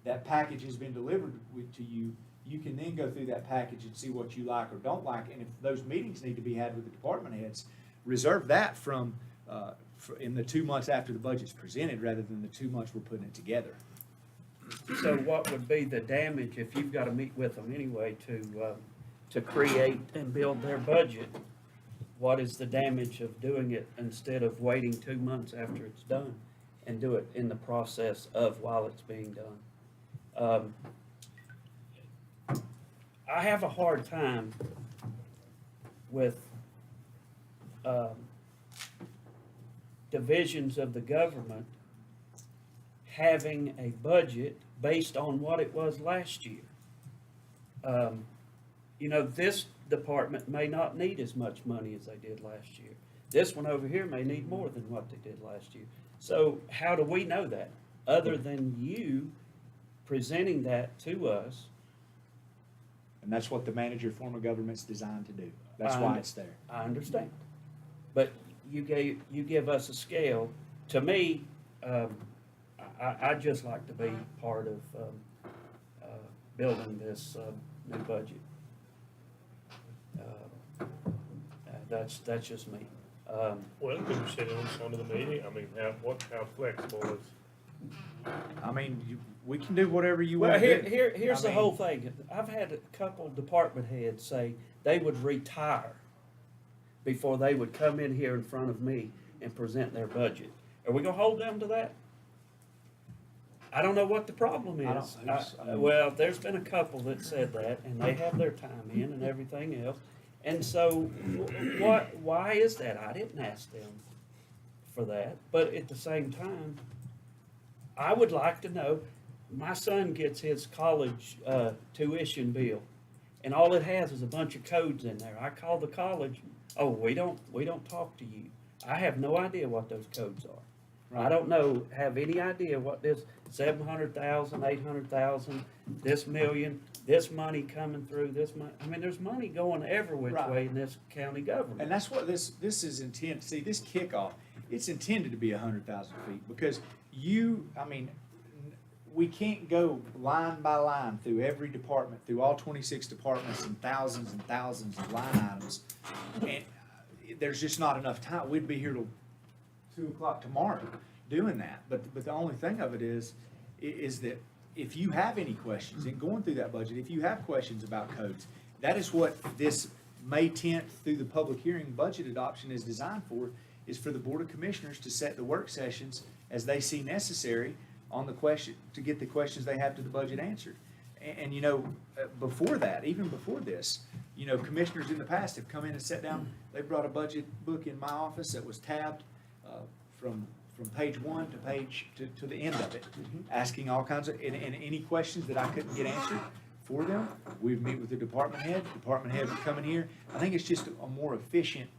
that package has been delivered to you, you can then go through that package and see what you like or don't like. And if those meetings need to be had with the department heads, reserve that from in the 2 months after the budget's presented, rather than the 2 months we're putting it together. So what would be the damage if you've got to meet with them anyway to create and build their budget? What is the damage of doing it instead of waiting 2 months after it's done and do it in the process of while it's being done? I have a hard time with divisions of the government having a budget based on what it was last year. You know, this department may not need as much money as they did last year. This one over here may need more than what they did last year. So how do we know that, other than you presenting that to us? And that's what the manager form of government's designed to do. That's why it's there. I understand. But you give us a scale. To me, I'd just like to be part of building this new budget. That's just me. Well, could you sit in some of the meeting? I mean, how flexible is? I mean, we can do whatever you Well, want to do. here's I the mean- whole thing. I've had a couple department heads say they would retire before they would come in here in front of me and present their budget. Are we gonna hold them to that? I don't know what the problem I don't- is. I mean- Well, there's been a couple that said that, and they have their time in and everything else. And so, why is that? I didn't ask them for that, but at the same time, I would like to know, my son gets his college, tuition bill, and all it has is a bunch of codes in there. I call the college, oh, we don't talk to you. I have no idea what those codes are. I don't have any idea what this 700,000, 800,000, this million, this money coming through, this money. I mean, there's money going every which Right. way in this county government. And that's what this is intended, see, this kickoff, it's intended to be 100,000 feet, because we can't go line by line through every department, through all 26 departments and thousands of line items. And there's just not enough time. We'd be here till 2 o'clock tomorrow doing that. But the only thing of it is that if you have any questions in going through that budget, if you have questions about codes, that is what this May 10th through the public hearing budget adoption is designed for, is for the Board of Commissioners to set the work sessions as they see necessary on the question, to get the questions they have to the budget answered. And before that, even before this, commissioners in the past have come in and sat down, they brought a budget book in my office that was tabbed from page 1 to the end of it, asking all kinds of, and any questions that I couldn't get answered for them, we'd meet with the department head would come in here. I think it's just a more efficient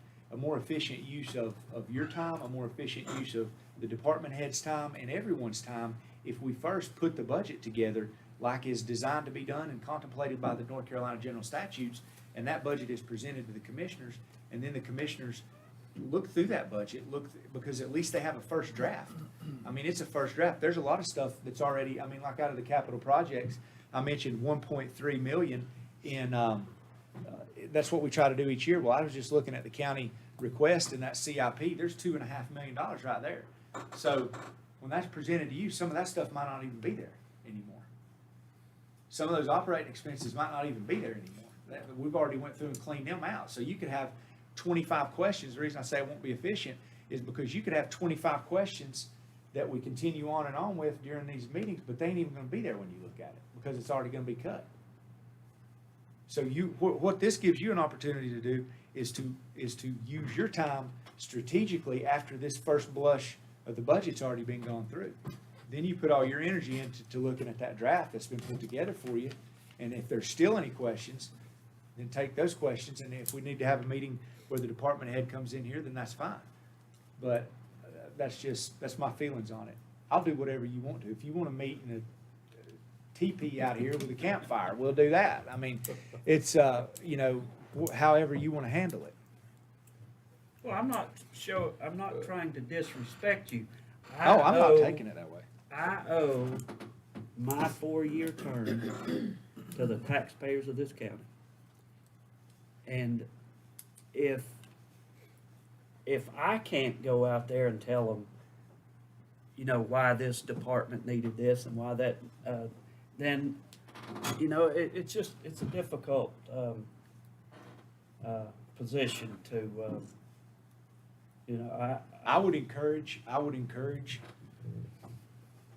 use of your time, a more efficient use of the department head's time and everyone's time, if we first put the budget together like is designed to be done and contemplated by the North Carolina general statutes, and that budget is presented to the commissioners, and then the commissioners look through that budget, because at least they have a first draft. I mean, it's a first draft. There's a lot of stuff that's already, like out of the capital projects, I mentioned 1.3 million in, that's what we try to do each year. Well, I was just looking at the county request in that CIP, there's $2.5 million right there. So when that's presented to you, some of that stuff might not even be there anymore. Some of those operating expenses might not even be there anymore. We've already went through and cleaned them out. So you could have 25 questions. The reason I say it won't be efficient is because you could have 25 questions that we continue on and on with during these meetings, but they ain't even gonna be there when you look at it, because it's already gonna be cut. So what this gives you an opportunity to do is to use your time strategically after this first blush of the budget's already been gone through. Then you put all your energy into looking at that draft that's been put together for you, and if there's still any questions, then take those questions, and if we need to have a meeting where the department head comes in here, then that's fine. But that's my feelings on it. I'll do whatever you want to. If you want to meet in a teepee out here with a campfire, we'll do that. I mean, it's, however you want to handle it. Well, I'm not trying to disrespect you. I'm not taking it that way. I owe my 4-year term to the taxpayers of this county. And if if I can't go out there and tell them, you know, why this department needed this and why that, then, you know, it's just, it's a difficult, position to, you know, I would encourage,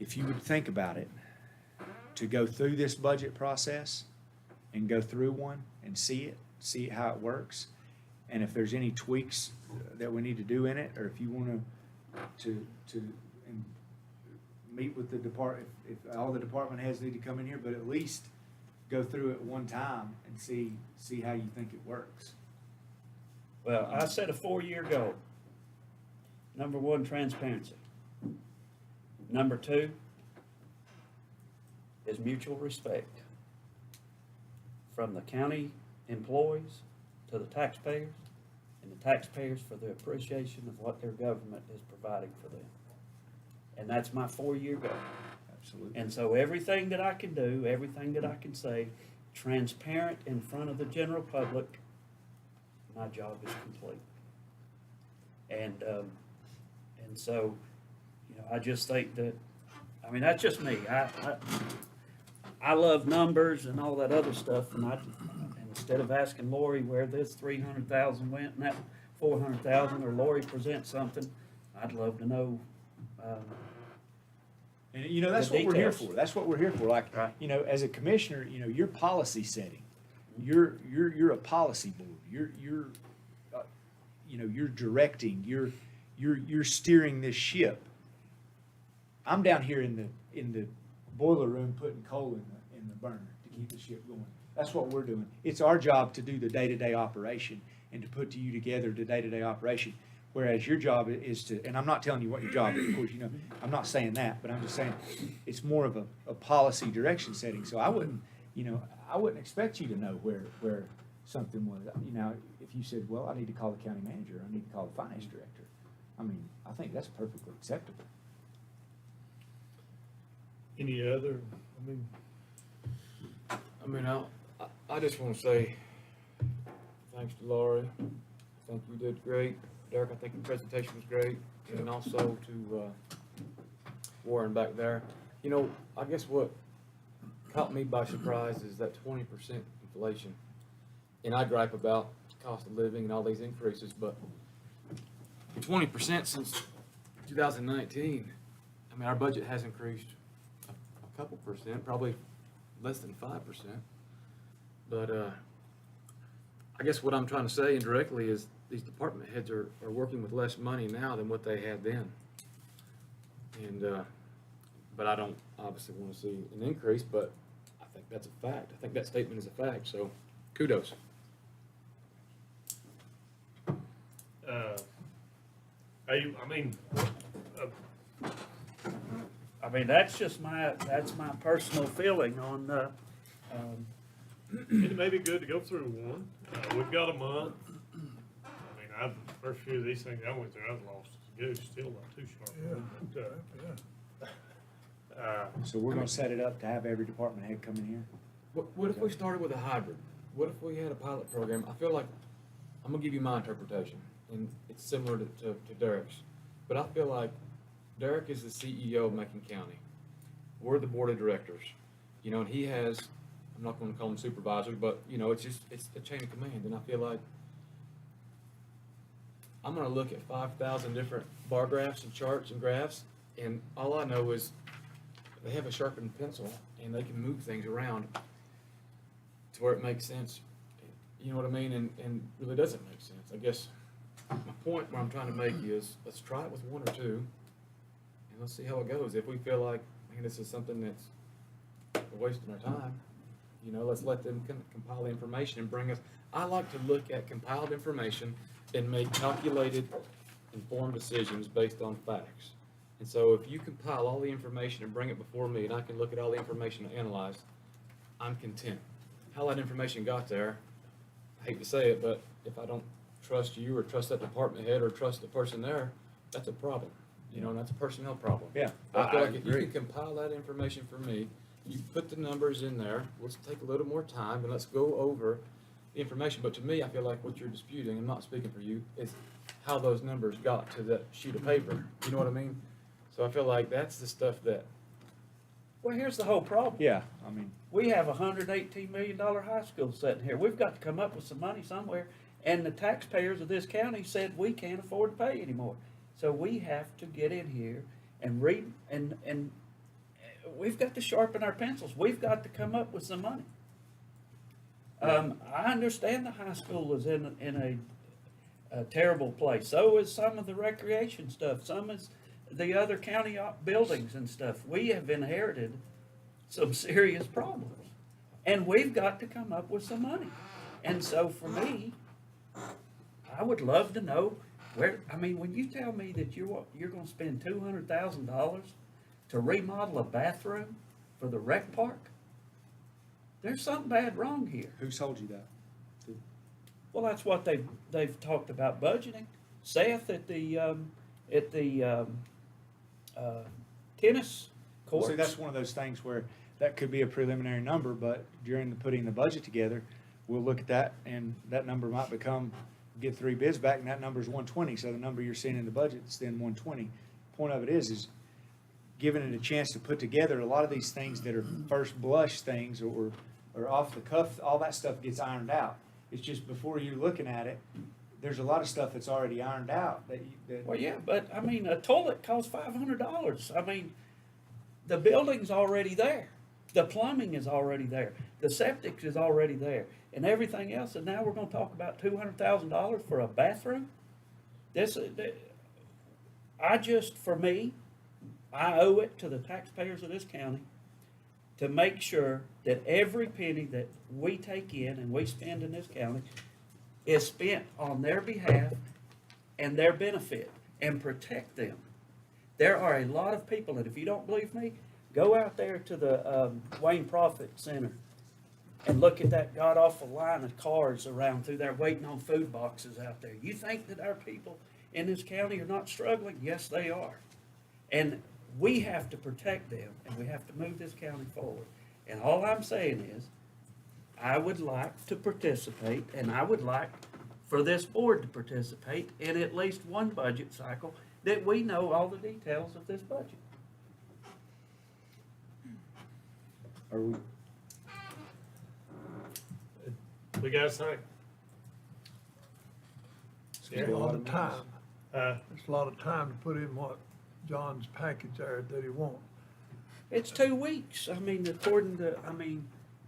if you would think about it, to go through this budget process and go through one and see how it works. And if there's any tweaks that we need to do in it, or if you want to and meet with the department, if all the department heads need to come in here, but at least go through it one time and see how you think it works. Well, I set a 4-year goal. Number 1, transparency. Number 2 is mutual respect. From the county employees to the taxpayers, and the taxpayers for the appreciation of what their government is providing for them. And that's my 4-year goal. Absolutely. And so everything that I can do, everything that I can say, transparent in front of the general public, my job is complete. And so, you know, I just think that, I mean, that's just me. I love numbers and all that other stuff, and instead of asking Lori where this 300,000 went and that 400,000, or Lori presents something, I'd love to know, And, you know, that's The what we're here details. for. That's what we're here for. Like, Right. you know, as a commissioner, you know, you're policy setting. You're a policy board. You're you know, you're directing. You're steering this ship. I'm down here in the boiler room putting coal in the burner to keep the ship going. That's what we're doing. It's our job to do the day-to-day operation and to put to you together the day-to-day operation. Whereas your job is to, and I'm not telling you what your job is, of course, you know, I'm not saying that, but I'm just saying it's more of a policy direction setting. So I wouldn't expect you to know where something was. You know, if you said, well, I need to call the county manager, I need to call the finance director. I mean, I think that's perfectly acceptable. Any other, I just wanna say, thanks to Laurie, I think you did great. Derek, I think your presentation was great, and also to, Warren back there. You know, I guess what caught me by surprise is that 20% inflation. And I gripe about cost of living and all these increases, but 20% since 2019, I mean, our budget has increased a couple percent, probably less than 5%. But I guess what I'm trying to say indirectly is these department heads are working with less money now than what they had then. And but I don't obviously want to see an increase, but I think that's a fact. I think that statement is a fact, so kudos. that's just that's my personal feeling on, it may be good to go through one. We've got a month. I mean, the first few of these things I went through, I was lost as a goose, still not too sharp. But, So we're gonna set it up to have every department head come in here? What if we started with a hybrid? What if we had a pilot program? I feel like, I'm gonna give you my interpretation, and it's similar to Derek's. But I feel like Derek is the CEO of Macon County. We're the board of directors, you know, and he has, I'm not gonna call him supervisors, but, you know, it's a chain of command, and I feel like I'm gonna look at 5,000 different bar graphs and charts and graphs, and all I know is they have a sharpened pencil, and they can move things around to where it makes sense. You know what I mean? And really doesn't make sense. I guess my point where I'm trying to make is, let's try it with one or two, and let's see how it goes. If we feel like, man, this is something that's we're wasting our time, you know, let's let them compile the information and bring us. I like to look at compiled information and make calculated, informed decisions based on facts. And so if you compile all the information and bring it before me, and I can look at all the information and analyze, I'm content. How that information got there, I hate to say it, but if I don't trust you or trust that department head or trust the person there, that's a problem. You know, and that's a personnel problem. Yeah, I feel I like if you agree. can compile that information for me, you put the numbers in there, let's take a little more time and let's go over the information, but to me, I feel like what you're disputing, I'm not speaking for you, is how those numbers got to that sheet of paper. You know what I mean? So I feel like that's the stuff that, Well, here's the whole problem. Yeah, I mean, We have a $118 million high school sitting here. We've got to come up with some money somewhere. And the taxpayers of this county said we can't afford to pay anymore. So we have to get in here and read, and we've got to sharpen our pencils. We've got to come up with some money. I understand the high school is in a terrible place. So is some of the recreation stuff. Some is the other county buildings and stuff. We have inherited some serious problems. And we've got to come up with some money. And so for me, I would love to know where, I mean, when you tell me that you're gonna spend $200,000 to remodel a bathroom for the rec park, there's something bad wrong here. who told you that? Well, that's what they've talked about budgeting. Seth at the tennis Well, courts. see, that's one of those things where that could be a preliminary number, but during the putting the budget together, we'll look at that, and that number might get 3 bids back, and that number's 120, so the number you're seeing in the budget is then 120. Point of it is giving it a chance to put together a lot of these things that are first blush things or off the cuff, all that stuff gets ironed out. It's just before you're looking at it, there's a lot of stuff that's already ironed out that. Well, yeah, but I mean, a toilet costs $500. I mean, the building's already there. The plumbing is already there. The septic is already there, and everything else. And now we're going to talk about $200,000 for a bathroom. For me, I owe it to the taxpayers of this county to make sure that every penny that we take in and we spend in this county is spent on their behalf and their benefit, and protect them. There are a lot of people, and if you don't believe me, go out there to the Wayne Profit Center and look at that god-awful line of cars around through there waiting on food boxes out there. You think that our people in this county are not struggling? Yes, they are. And we have to protect them, and we have to move this county forward. And all I'm saying is, I would like to participate, and I would like for this board to participate in at least one budget cycle that we know all the details of this budget. Are we, We got a second. It's a lot of time. Uh, It's a lot of time to put in what John's package there that he wants. It's 2 weeks. I mean,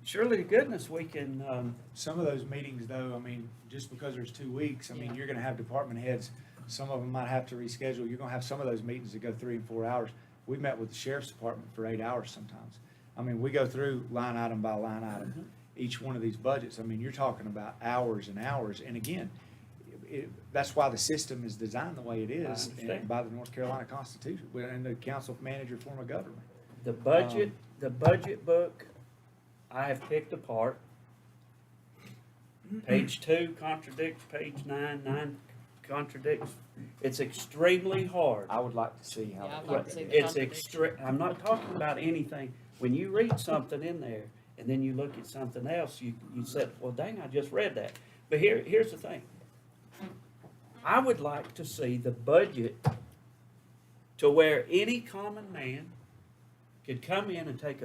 surely to goodness we can, some of those meetings though, I mean, just because there's 2 weeks, I mean, you're gonna have department heads, some of them might have to reschedule. You're gonna have some of those meetings that go 3 and 4 hours. We met with the sheriff's department for 8 hours sometimes. I mean, we go through line item by line item, each one of these budgets. I mean, you're talking about hours and hours. And again, that's why the system is designed the way it is understand. by the North Carolina Constitution and the council manager form of government. the budget book I have picked apart. Page 2 contradicts page 9, 9 contradicts. It's extremely hard. I would like to see how. Yeah, I'd that like to see works. the It's contradiction. I'm not talking about anything. When you read something in there and then you look at something else, you said, well, dang, I just read that. But here's the thing. I would like to see the budget to where any common man could come in and take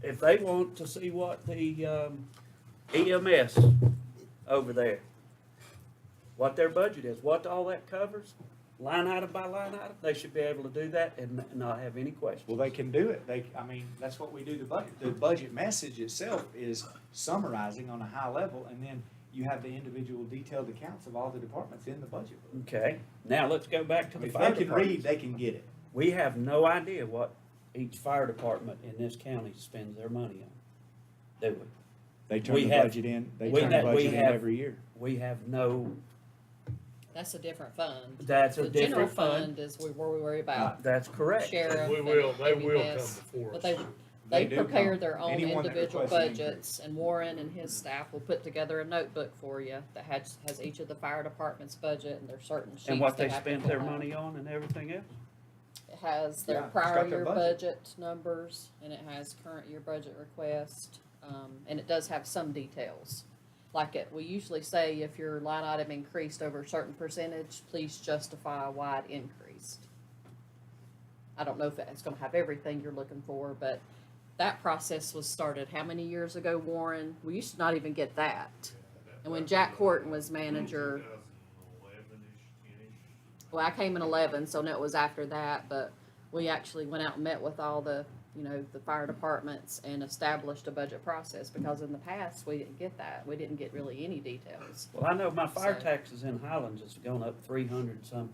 if they want to see what the EMS over there, what their budget is, what all that covers, line item by line item, they should be able to do that and not have any questions. Well, they can do it. I mean, that's what we do the budget. The budget message itself is summarizing on a high level, and then you have the individual detailed accounts of all the departments in the budget. Okay, now let's go back to I the mean, fire if they can read, department. they can get it. We have no idea what each fire department in this county spends their money on, do we? They turn We the have- budget in, they we turn the have- we budget in have- every year. We have no, That's a different fund. that's a The general different fund. fund is where we worry about That's correct. sheriff. they and will come MES, before But us. they do prepare come. their own Anyone that individual requests an increase. budgets, and Warren and his staff will put together a notebook for you that has each of the fire department's budget, and there's certain sheets. And what they have to spend fill their out. money on and everything else? It has Yeah, their it's prior got their year budget. budget numbers, and it has current year budget request. And it does have some details. Like we usually say, if your line item increased over a certain percentage, please justify why it increased. I don't know if it's gonna have everything you're looking for, but that process was started how many years ago, Warren? We used to not even get that. And when Jack Horton was manager, 2011-ish, 10-ish. well, I came in 11, so no, it was after that, but we actually went out and met with all the, the fire departments and established a budget process, because in the past, we didn't get that. We didn't get really any details. Well, I know my fire So- taxes in Highlands has gone up 300%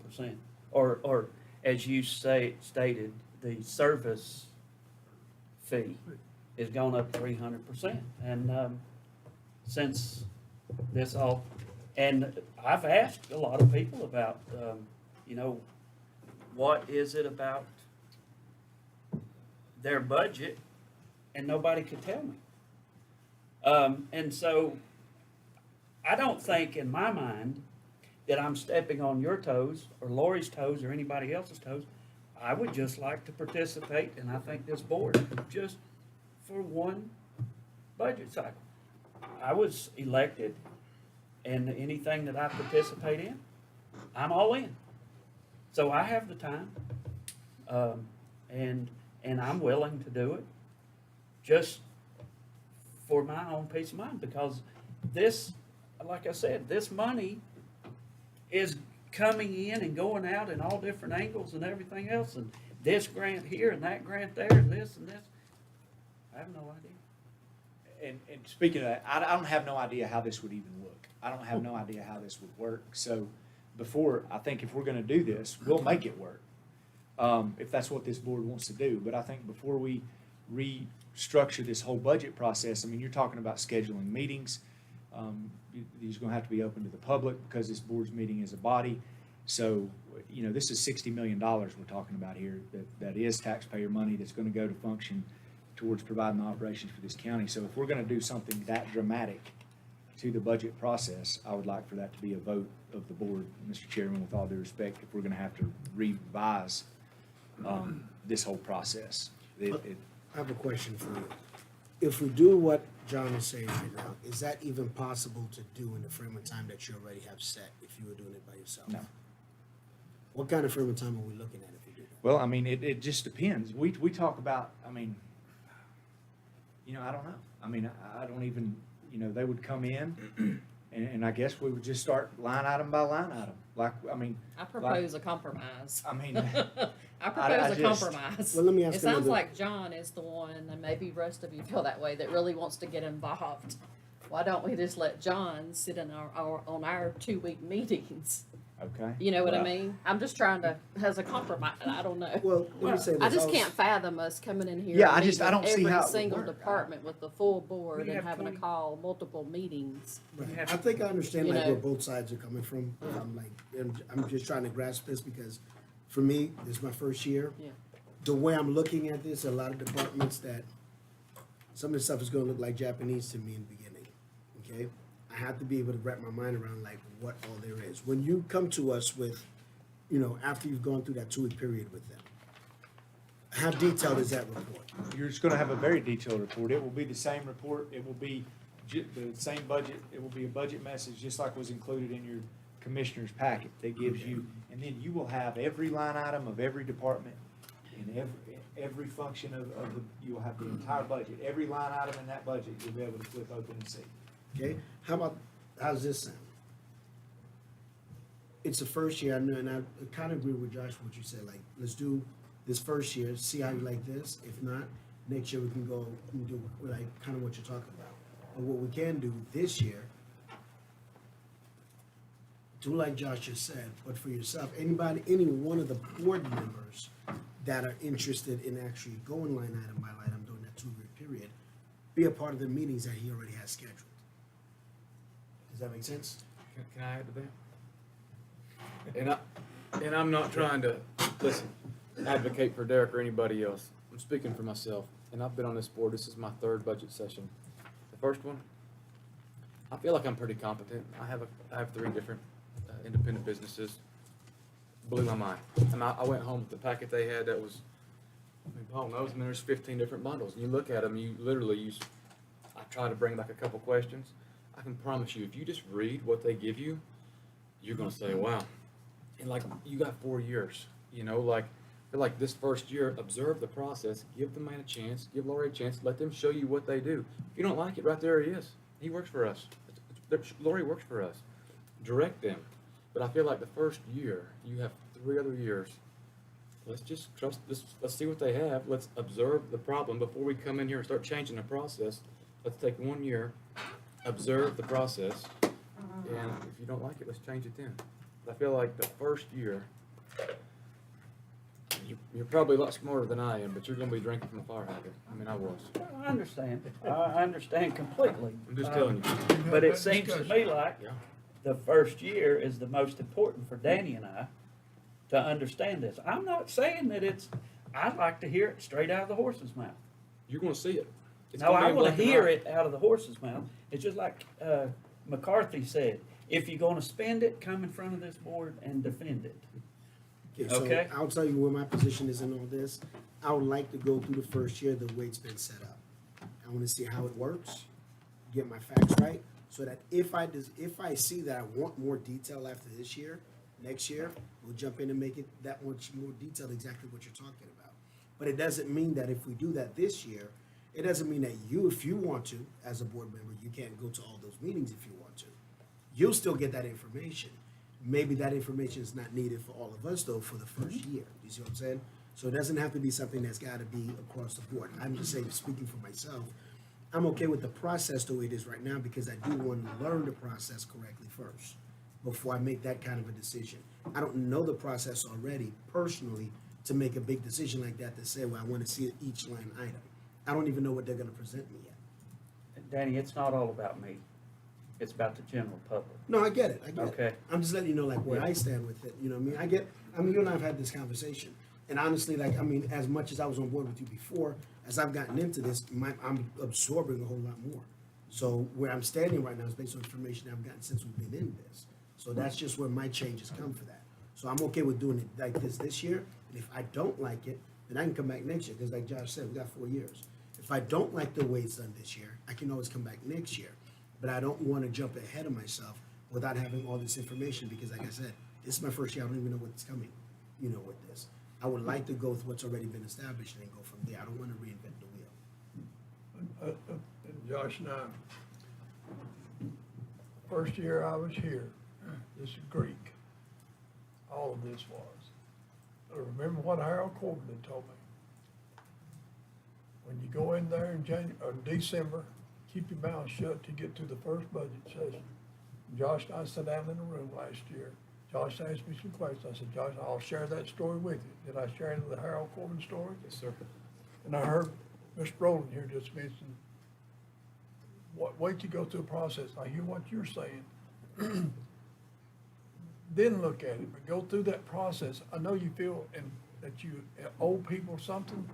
or as you stated, the service fee has gone up 300%. And, since this all, and I've asked a lot of people about, what is it about their budget, and nobody could tell me. And so I don't think in my mind that I'm stepping on your toes or Lori's toes or anybody else's toes. I would just like to participate, and I think this board, just for one budget cycle. I was elected, and anything that I participate in, I'm all in. So I have the time, and I'm willing to do it, just for my own peace of mind, because this, like I said, this money is coming in and going out in all different angles and everything else, and this grant here and that grant there and this and this. I have no idea. And speaking of that, I don't have no idea how this would even look. I don't have no idea how this would work. So I think if we're gonna do this, we'll make it work. If that's what this board wants to do. But I think before we restructure this whole budget process, I mean, you're talking about scheduling meetings. These are gonna have to be open to the public because this board's meeting as a body. So, this is $60 million we're talking about here, that is taxpayer money that's gonna go to function towards providing the operations for this county. So if we're gonna do something that dramatic to the budget process, I would like for that to be a vote of the board, Mr. Chairman, with all due respect, if we're gonna have to revise, this whole process. I have a question for you. If we do what John is saying right now, is that even possible to do in the frame of time that you already have set if you were doing it by yourself? No. What kind of frame of time are we looking at if you do that? Well, I mean, it just depends. We talk about, I don't know. I don't even, they would come in and I guess we would just start line item by line item. I propose a compromise. I mean, I propose a just- compromise. Well, let me ask It sounds another- like John is the one, and maybe the rest of you feel that way, that really wants to get involved. Why don't we just let John sit in on our 2-week meetings? okay. You know what I Well, mean? I'm just trying to, as a compromise, I don't know. Well, let me say this. I just was- can't fathom us coming in here. Yeah, and I meeting don't see how it every would single work. department with the full board We and have having to 20 call multiple meetings. Right. I think I understand You like know. where both sides are coming from. I'm just trying to grasp this because for me, this is my first year. Yeah. The way I'm looking at this, a lot of departments that some of the stuff is gonna look like Japanese to me in the beginning, okay? I have to be able to wrap my mind around like what all there is. When you come to us with, after you've gone through that 2-week period with them, how detailed is that report? You're just gonna have a very detailed report. It will be the same report. It will be the same budget. It will be a budget message, just like was included in your commissioner's packet that gives you, and then you will have every line item of every department and every function you will have the entire budget. Every line item in that budget, you'll be able to flip open and see. Okay, how's this sound? It's the first year, I know, and I kind of agree with Josh, what you said, like, let's do this first year, see how you like this. If not, next year we can go and do like kind of what you're talking about. But what we can do this year, do like Josh just said, but for yourself, any one of the board members that are interested in actually going line item by line item during that 2-week period, be a part of the meetings that he already has scheduled. Does that make sense? Can I add to that? And I'm not trying to, listen, advocate for Derek or anybody else. I'm speaking for myself, and I've been on this board, this is my 3rd budget session. The first one, I feel like I'm pretty competent. I have 3 different independent businesses. Blew my mind. And I went home with the packet they had that was, Paul knows, there's 15 different bundles. And you look at them, you literally use, I try to bring back a couple questions. I can promise you, if you just read what they give you, you're gonna say, wow. And like, you got 4 years, you know, like, I feel like this first year, observe the process, give the man a chance, give Lori a chance, let them show you what they do. If you don't like it, right there he is. He works for us. Lori works for us. Direct them. But I feel like the first year, you have 3 other years. Let's just trust this. Let's see what they have. Let's observe the problem before we come in here and start changing the process. Let's take 1 year, observe the process, and if you don't like it, let's change it then. I feel like the first year, you're probably a lot smarter than I am, but you're gonna be drinking from a fire hydrant. I mean, I was. I understand. I understand completely. I'm just telling you. But it seems to me like Yeah. the first year is the most important for Danny and I to understand this. I'm not saying that I'd like to hear it straight out of the horse's mouth. You're gonna see it. It's No, gonna be I in want to black and hear white. it out of the horse's mouth. It's just like McCarthy said, if you're gonna spend it, come in front of this board and defend it. Okay. So I'll tell you where my position is in all this. I would like to go through the first year the way it's been set up. I want to see how it works, get my facts right, so that if I see that I want more detail after this year, next year, we'll jump in and make it that much more detailed, exactly what you're talking about. But it doesn't mean that if we do that this year, it doesn't mean that you, if you want to, as a board member, you can't go to all those meetings if you want to. You'll still get that information. Maybe that information is not needed for all of us, though, for the first year. You see what I'm saying? So it doesn't have to be something that's got to be across the board. I'm just saying, speaking for myself, I'm okay with the process the way it is right now because I do want to learn the process correctly first before I make that kind of a decision. I don't know the process already personally to make a big decision like that to say, well, I want to see each line item. I don't even know what they're going to present me yet. Danny, it's not all about me. It's about the general public. No, I get it. Okay. I'm just letting you know, like, where I stand with it. You know what I mean? You and I have had this conversation. And honestly, like, I mean, as much as I was on board with you before, as I've gotten into this, I'm absorbing a whole lot more. So where I'm standing right now is based on information I've gotten since we've been in this. So that's just where my changes come for that. So I'm okay with doing it like this year. And if I don't like it, then I can come back next year. Because like Josh said, we got 4 years. If I don't like the way it's done this year, I can always come back next year. But I don't want to jump ahead of myself without having all this information because, like I said, this is my first year. I don't even know what's coming, with this. I would like to go with what's already been established and go from there. I don't want to reinvent the wheel. And Josh and I, first year I was here, this is Greek. All of this was. I remember what Harold Corbin had told me. When you go in there in December, keep your mouth shut to get to the first budget session. Josh and I sat down in a room last year. Josh asked me some questions. I said, Josh, I'll share that story with you. Did I share the Harold Corbin story? Yes, sir. And I heard Mr. Rowland here just mention, wait to go through a process. I hear what you're saying. Then look at it, but go through that process. I know you feel that you owe people something,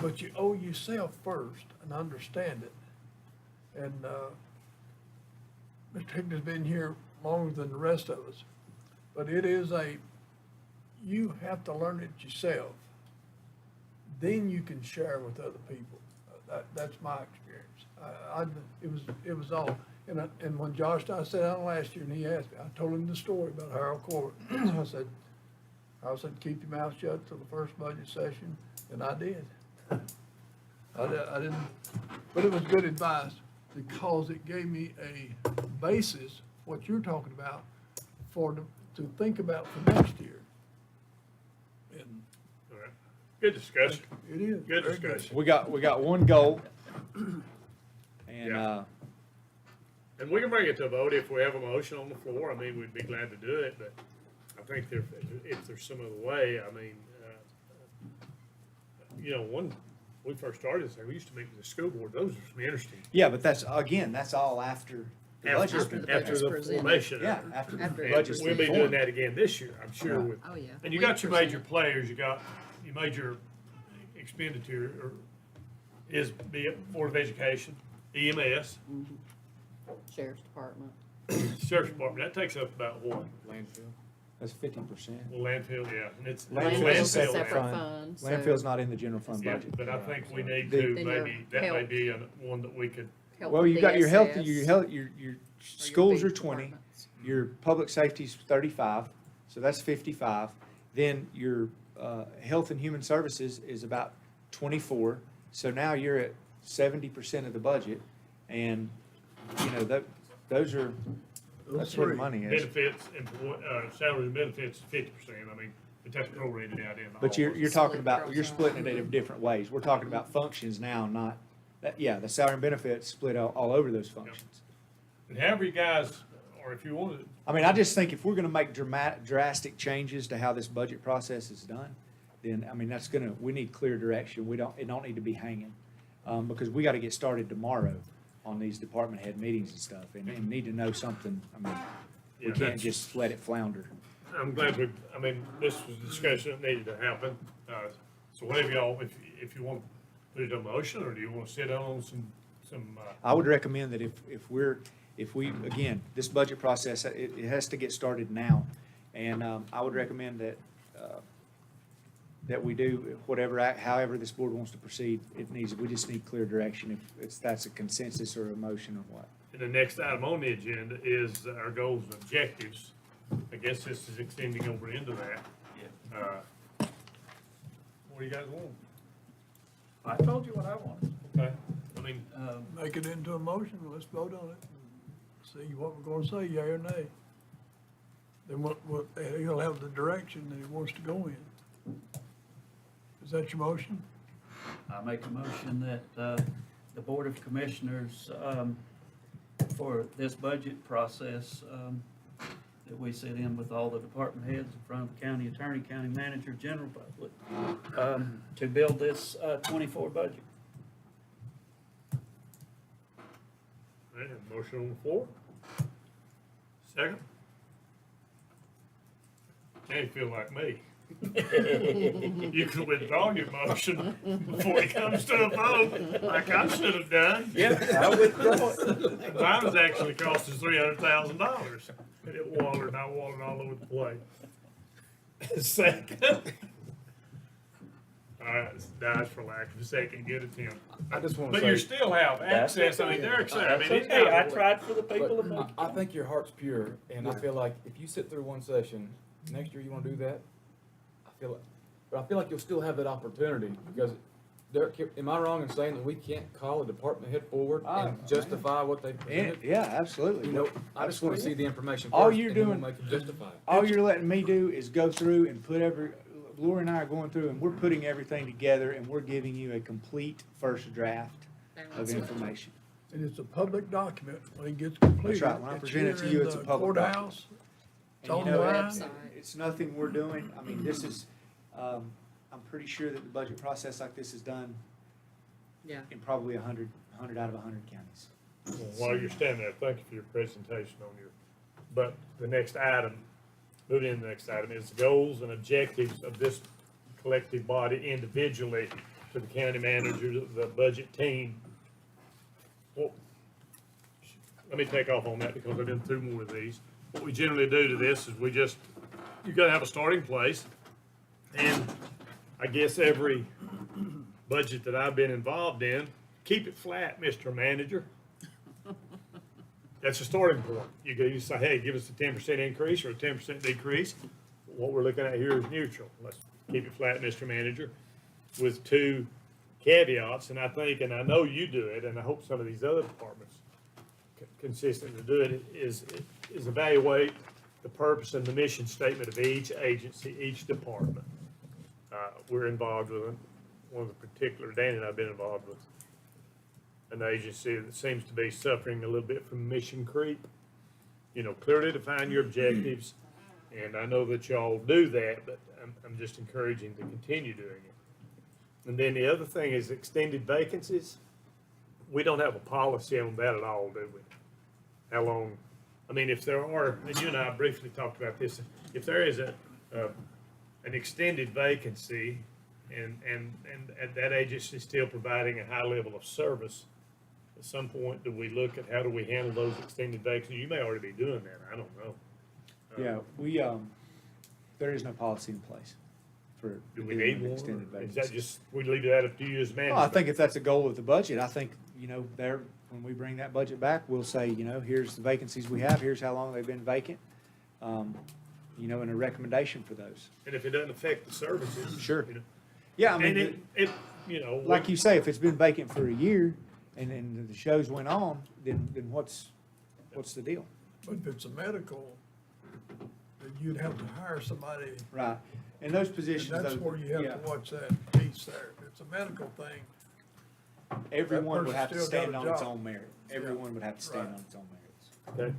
but you owe yourself first and understand it. And Mr. Hickman's been here longer than the rest of us, but you have to learn it yourself. Then you can share with other people. That's my experience. It was all, and when Josh and I sat down last year and he asked me, I told him the story about Harold Corbin. I said, keep your mouth shut till the first budget session, and I did. I didn't, but it was good advice because it gave me a basis, what you're talking about, to think about for next year. And All right. Good discussion. it is. Good very discussion. We got one goal. And, Yeah. And we can bring it to a vote if we have a motion on the floor. I mean, we'd be glad to do it, but I think if there's some other way, I mean, when we first started this, we used to meet with the school board. Those are some interesting. yeah, but that's all after the budget's After been the passed. budget's presented. formation. Yeah, after the After- budget's We'll been be doing formed. that again this year, I'm sure. with- Oh, yeah. And you got your major players, you got your major expenditure, or is be it Board of Education, EMS, Sheriff's Department. Sheriff's Department. That takes up about what? Landfill. That's 50%. Well, landfill, yeah, and it's Landfill's a separate separate fund, so- Landfill's not in the general fund Yeah, budget. but I think we need The- to, Then your maybe, that may health. be one that we could health Well, and you got your health, your DSS, health, your or schools big are 20, departments. your public safety's 35, so that's 55. Then your health and human services is about 24. So now you're at 70% of the budget, and you know those are that's where the money is. Benefits and, salary and benefits, 50%, I mean, but that's prorated out in. But all you're of you're it. talking Split about across you're all. splitting it in different ways. We're talking about functions now, not that. Yeah, the salary and benefits split all over those functions. And however you guys, or if you want to, I mean, I just think if we're gonna make drastic changes to how this budget process is done, then, I mean, we need clear direction. It don't need to be hanging. Because we gotta get started tomorrow on these department head meetings and stuff, and need to know something. I mean, we Yeah, can't that's- just let it flounder. I'm glad I mean, this was a discussion that needed to happen. So whatever y'all, if you want to put it on motion, or do you want to sit down on some, I would recommend that if we, again, this budget process, it has to get started now. And, I would recommend that we do however this board wants to proceed. We just need clear direction if that's a consensus or a motion or what. and the next item on the agenda is our goals and objectives. I guess this is extending over into that. What do you guys want? I told you what I wanted. Okay, I mean, Make it into a motion, let's vote on it, see what we're gonna say, yea or nay. Then he'll have the direction that he wants to go in. Is that your motion? I make a motion that, the Board of Commissioners, for this budget process, that we sit in with all the department heads in front of the county attorney, county manager, general public, to build this, 24 budget. I have a motion on the floor. Second? Can't feel like me. You can withdraw your motion before it comes to a vote, like I should have done. Yeah, I withdraw it. Mine was actually cost us $300,000, and it watered all over the place. Second. All right, it dies for lack of a second, good attempt. I just wanna But say. you still have access, I mean, Derek's there, I That's mean, he's okay, I got. tried for the people of But Macon. I think your heart's pure, and I feel like if you sit through one session, next year you wanna do that, I feel like you'll still have that opportunity, because Derek, am I wrong in saying that we can't call a department head forward and justify what they presented? Yeah, absolutely. You know, I just wanna see the information All first, you're and then we'll doing- make them justify it. All you're letting me do is go through and Laura and I are going through and we're putting everything together and we're giving you a complete first draft of information. And it's a public document when it gets completed. right. When I It's present it to here you, in it's a the public courthouse. It's And you know, online. Website. it's nothing we're doing. I mean, this is, I'm pretty sure that the budget process like this is done Yeah. in probably 100 out of 100 counties. Well, while you're standing there, thank you for your presentation on but the next item, moving into the next item, is the goals and objectives of this collective body individually to the county manager, the budget team. Well, let me take off on that because I've been through more of these. What we generally do to this is you gotta have a starting place. And I guess every budget that I've been involved in, keep it flat, Mr. Manager. That's a starting point. You say, hey, give us a 10% increase or a 10% decrease. What we're looking at here is neutral. Let's keep it flat, Mr. Manager, with two caveats. And I think, and I know you do it, and I hope some of these other departments consistently do it, is evaluate the purpose and the mission statement of each agency, each department. We're involved with one of the particular, Danny and I've been involved with an agency that seems to be suffering a little bit from mission creep. You know, clearly define your objectives, and I know that y'all do that, but I'm just encouraging to continue doing it. And then the other thing is extended vacancies. We don't have a policy on that at all, do we? How long, I mean, if there are, and you and I briefly talked about this, if there is an extended vacancy and that agency is still providing a high level of service, at some point, do we look at how do we handle those extended vacancies? You may already be doing that, I don't know. Yeah, there is no policy in place for Do we doing need one? extended Or is vacancies. that just, we leave that up to you as Well, I management? think if that's a goal of the budget, I think, they're when we bring that budget back, we'll say, here's the vacancies we have, here's how long they've been vacant, and a recommendation for those. And if it doesn't affect the services. Sure. you know. Yeah, I And mean, it, like you say, if it's been vacant for a year and the shows went on, then what's the deal? But if it's a medical, then you'd have to hire somebody, Right. And those and positions, that's those- where you yeah, have to watch that piece there. If it's a medical thing, everyone would person's have to still got stand a on its job. own merit. Everyone would have to stand Right. on its own merits. Okay.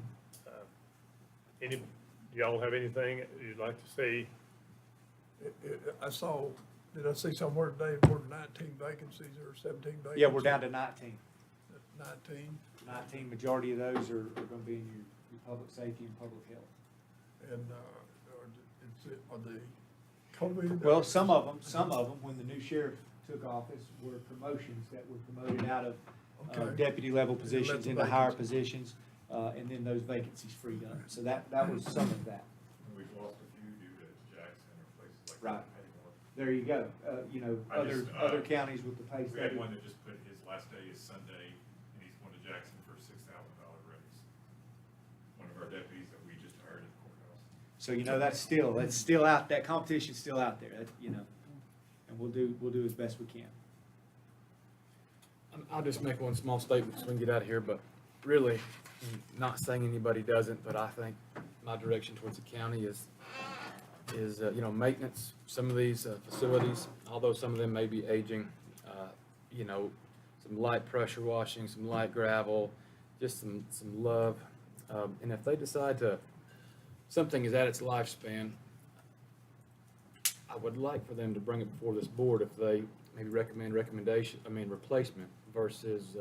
Do y'all have anything you'd like to see? I saw, did I see somewhere today, more than 19 vacancies or 17 vacancies? Yeah, we're down to 19. 19, 19, majority of those are gonna be in your public safety and public health. and, are they COVID? Well, some of them, when the new sheriff took office, were promotions that were promoted out of Okay. deputy level positions the into higher vacancies. positions, and then those vacancies freed up. So that was some of that. We've lost a few due to Jackson or places like Right. that anymore. There you go. I just, Other counties with the pay We had study. one that just put his last day is Sunday, and he's going to Jackson for a $6,000 raise. One of our deputies that we just hired at the courthouse. So, that's still out, that competition's still out there, and we'll do as best we can. I'll just make one small statement so we can get out of here, but really, not saying anybody doesn't, but I think my direction towards the county is maintenance. Some of these facilities, although some of them may be aging, some light pressure washing, some light gravel, just some love. And if they decide something is at its lifespan, I would like for them to bring it before this board if they maybe replacement versus,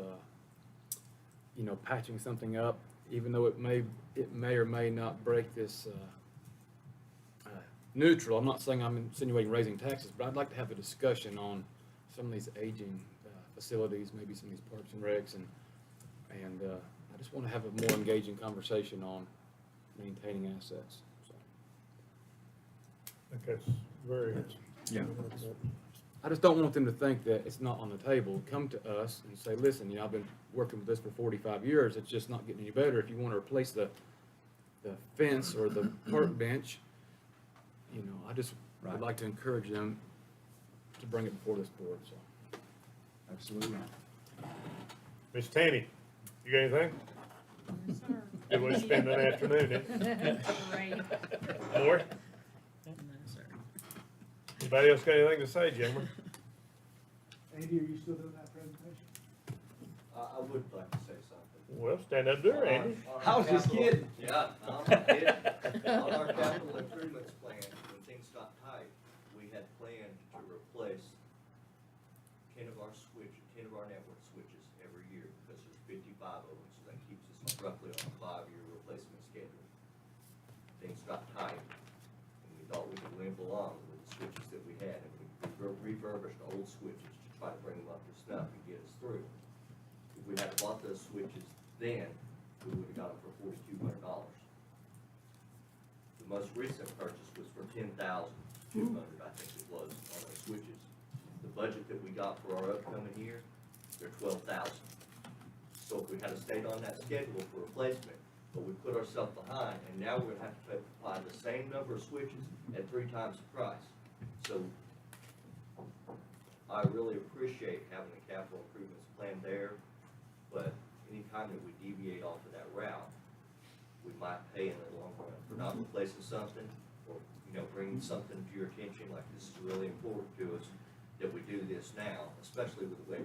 patching something up, even though it may or may not break this, neutral. I'm not saying I'm insinuating raising taxes, but I'd like to have a discussion on some of these aging, facilities, maybe some of these parks and recs, and I just want to have a more engaging conversation on maintaining assets, so. I think that's very. Yeah. I just don't want them to think that it's not on the table. Come to us and say, listen, I've been working with this for 45 years, it's just not getting any better. If you want to replace the fence or the park bench, I just would Right. like to encourage them to bring it before this board, so. Absolutely. Ms. Tanny, you got anything? Yes, sir. Good way to spend an afternoon, eh? Great. Lori, anybody else got anything to say, gentlemen? Andy, are you still doing that presentation? I would like to say something. Well, stand up there, Andy. On I our was just capital- kidding. Yeah, no, I'm not kidding. On our capital improvements plan, when things got tight, we had planned to replace 10 of our network switches every year, because there's 55 of them, so that keeps us roughly on a 5-year replacement schedule. Things got tight, and we thought we could limp along with the switches that we had, and we refurbished old switches to try to bring them up to snuff and get us through. If we had bought those switches then, we would have got them for $4,200. The most recent purchase was for $10,200, I think it was, on those switches. The budget that we got for our upcoming year, they're $12,000. So if we had stayed on that schedule for replacement, but we put ourselves behind, and now we're gonna have to apply the same number of switches at 3 times the price. So I really appreciate having the capital improvements plan there, but anytime that we deviate off of that route, we might pay in the long run for not replacing something, or, bringing something to your attention, like this is really important to us, that we do this now, especially with the way,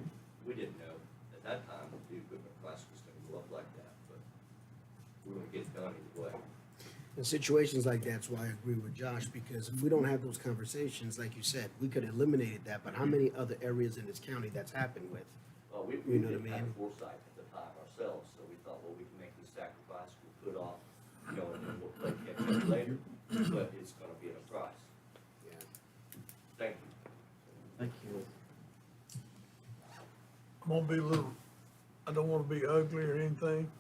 we didn't know at that time that the equipment price was gonna go up like that, but we're gonna get it done either way. In situations like that's why I agree with Josh, because if we don't have those conversations, like you said, we could have eliminated that, but how many other areas in this county that's happened with? Well, we You know what I didn't have mean? foresight at the time ourselves, so we thought, well, we can make this sacrifice, we'll put off, and then we'll play catch up later, but it's gonna be at a price. Yeah. Thank you. Thank you. I'm gonna be a little, I don't wanna be ugly or anything.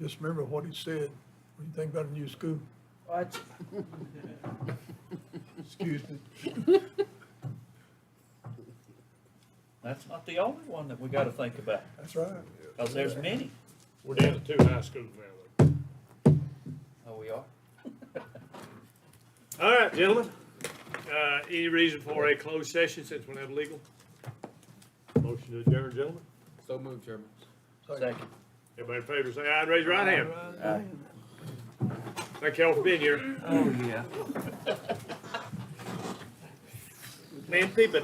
Just remember what he said, when you think about a new school. What? Excuse me. That's not the only one that we gotta think about, That's right. cause there's many. We're down to 2 high schools now, though. Oh, we are? All right, gentlemen, any reason for a closed session since we don't have legal? Motion to adjourn, gentlemen. So moved, Chairman. Second. Everybody in favor, say aye, and raise your right hand. Thank y'all for being here. Oh, yeah. Man, people,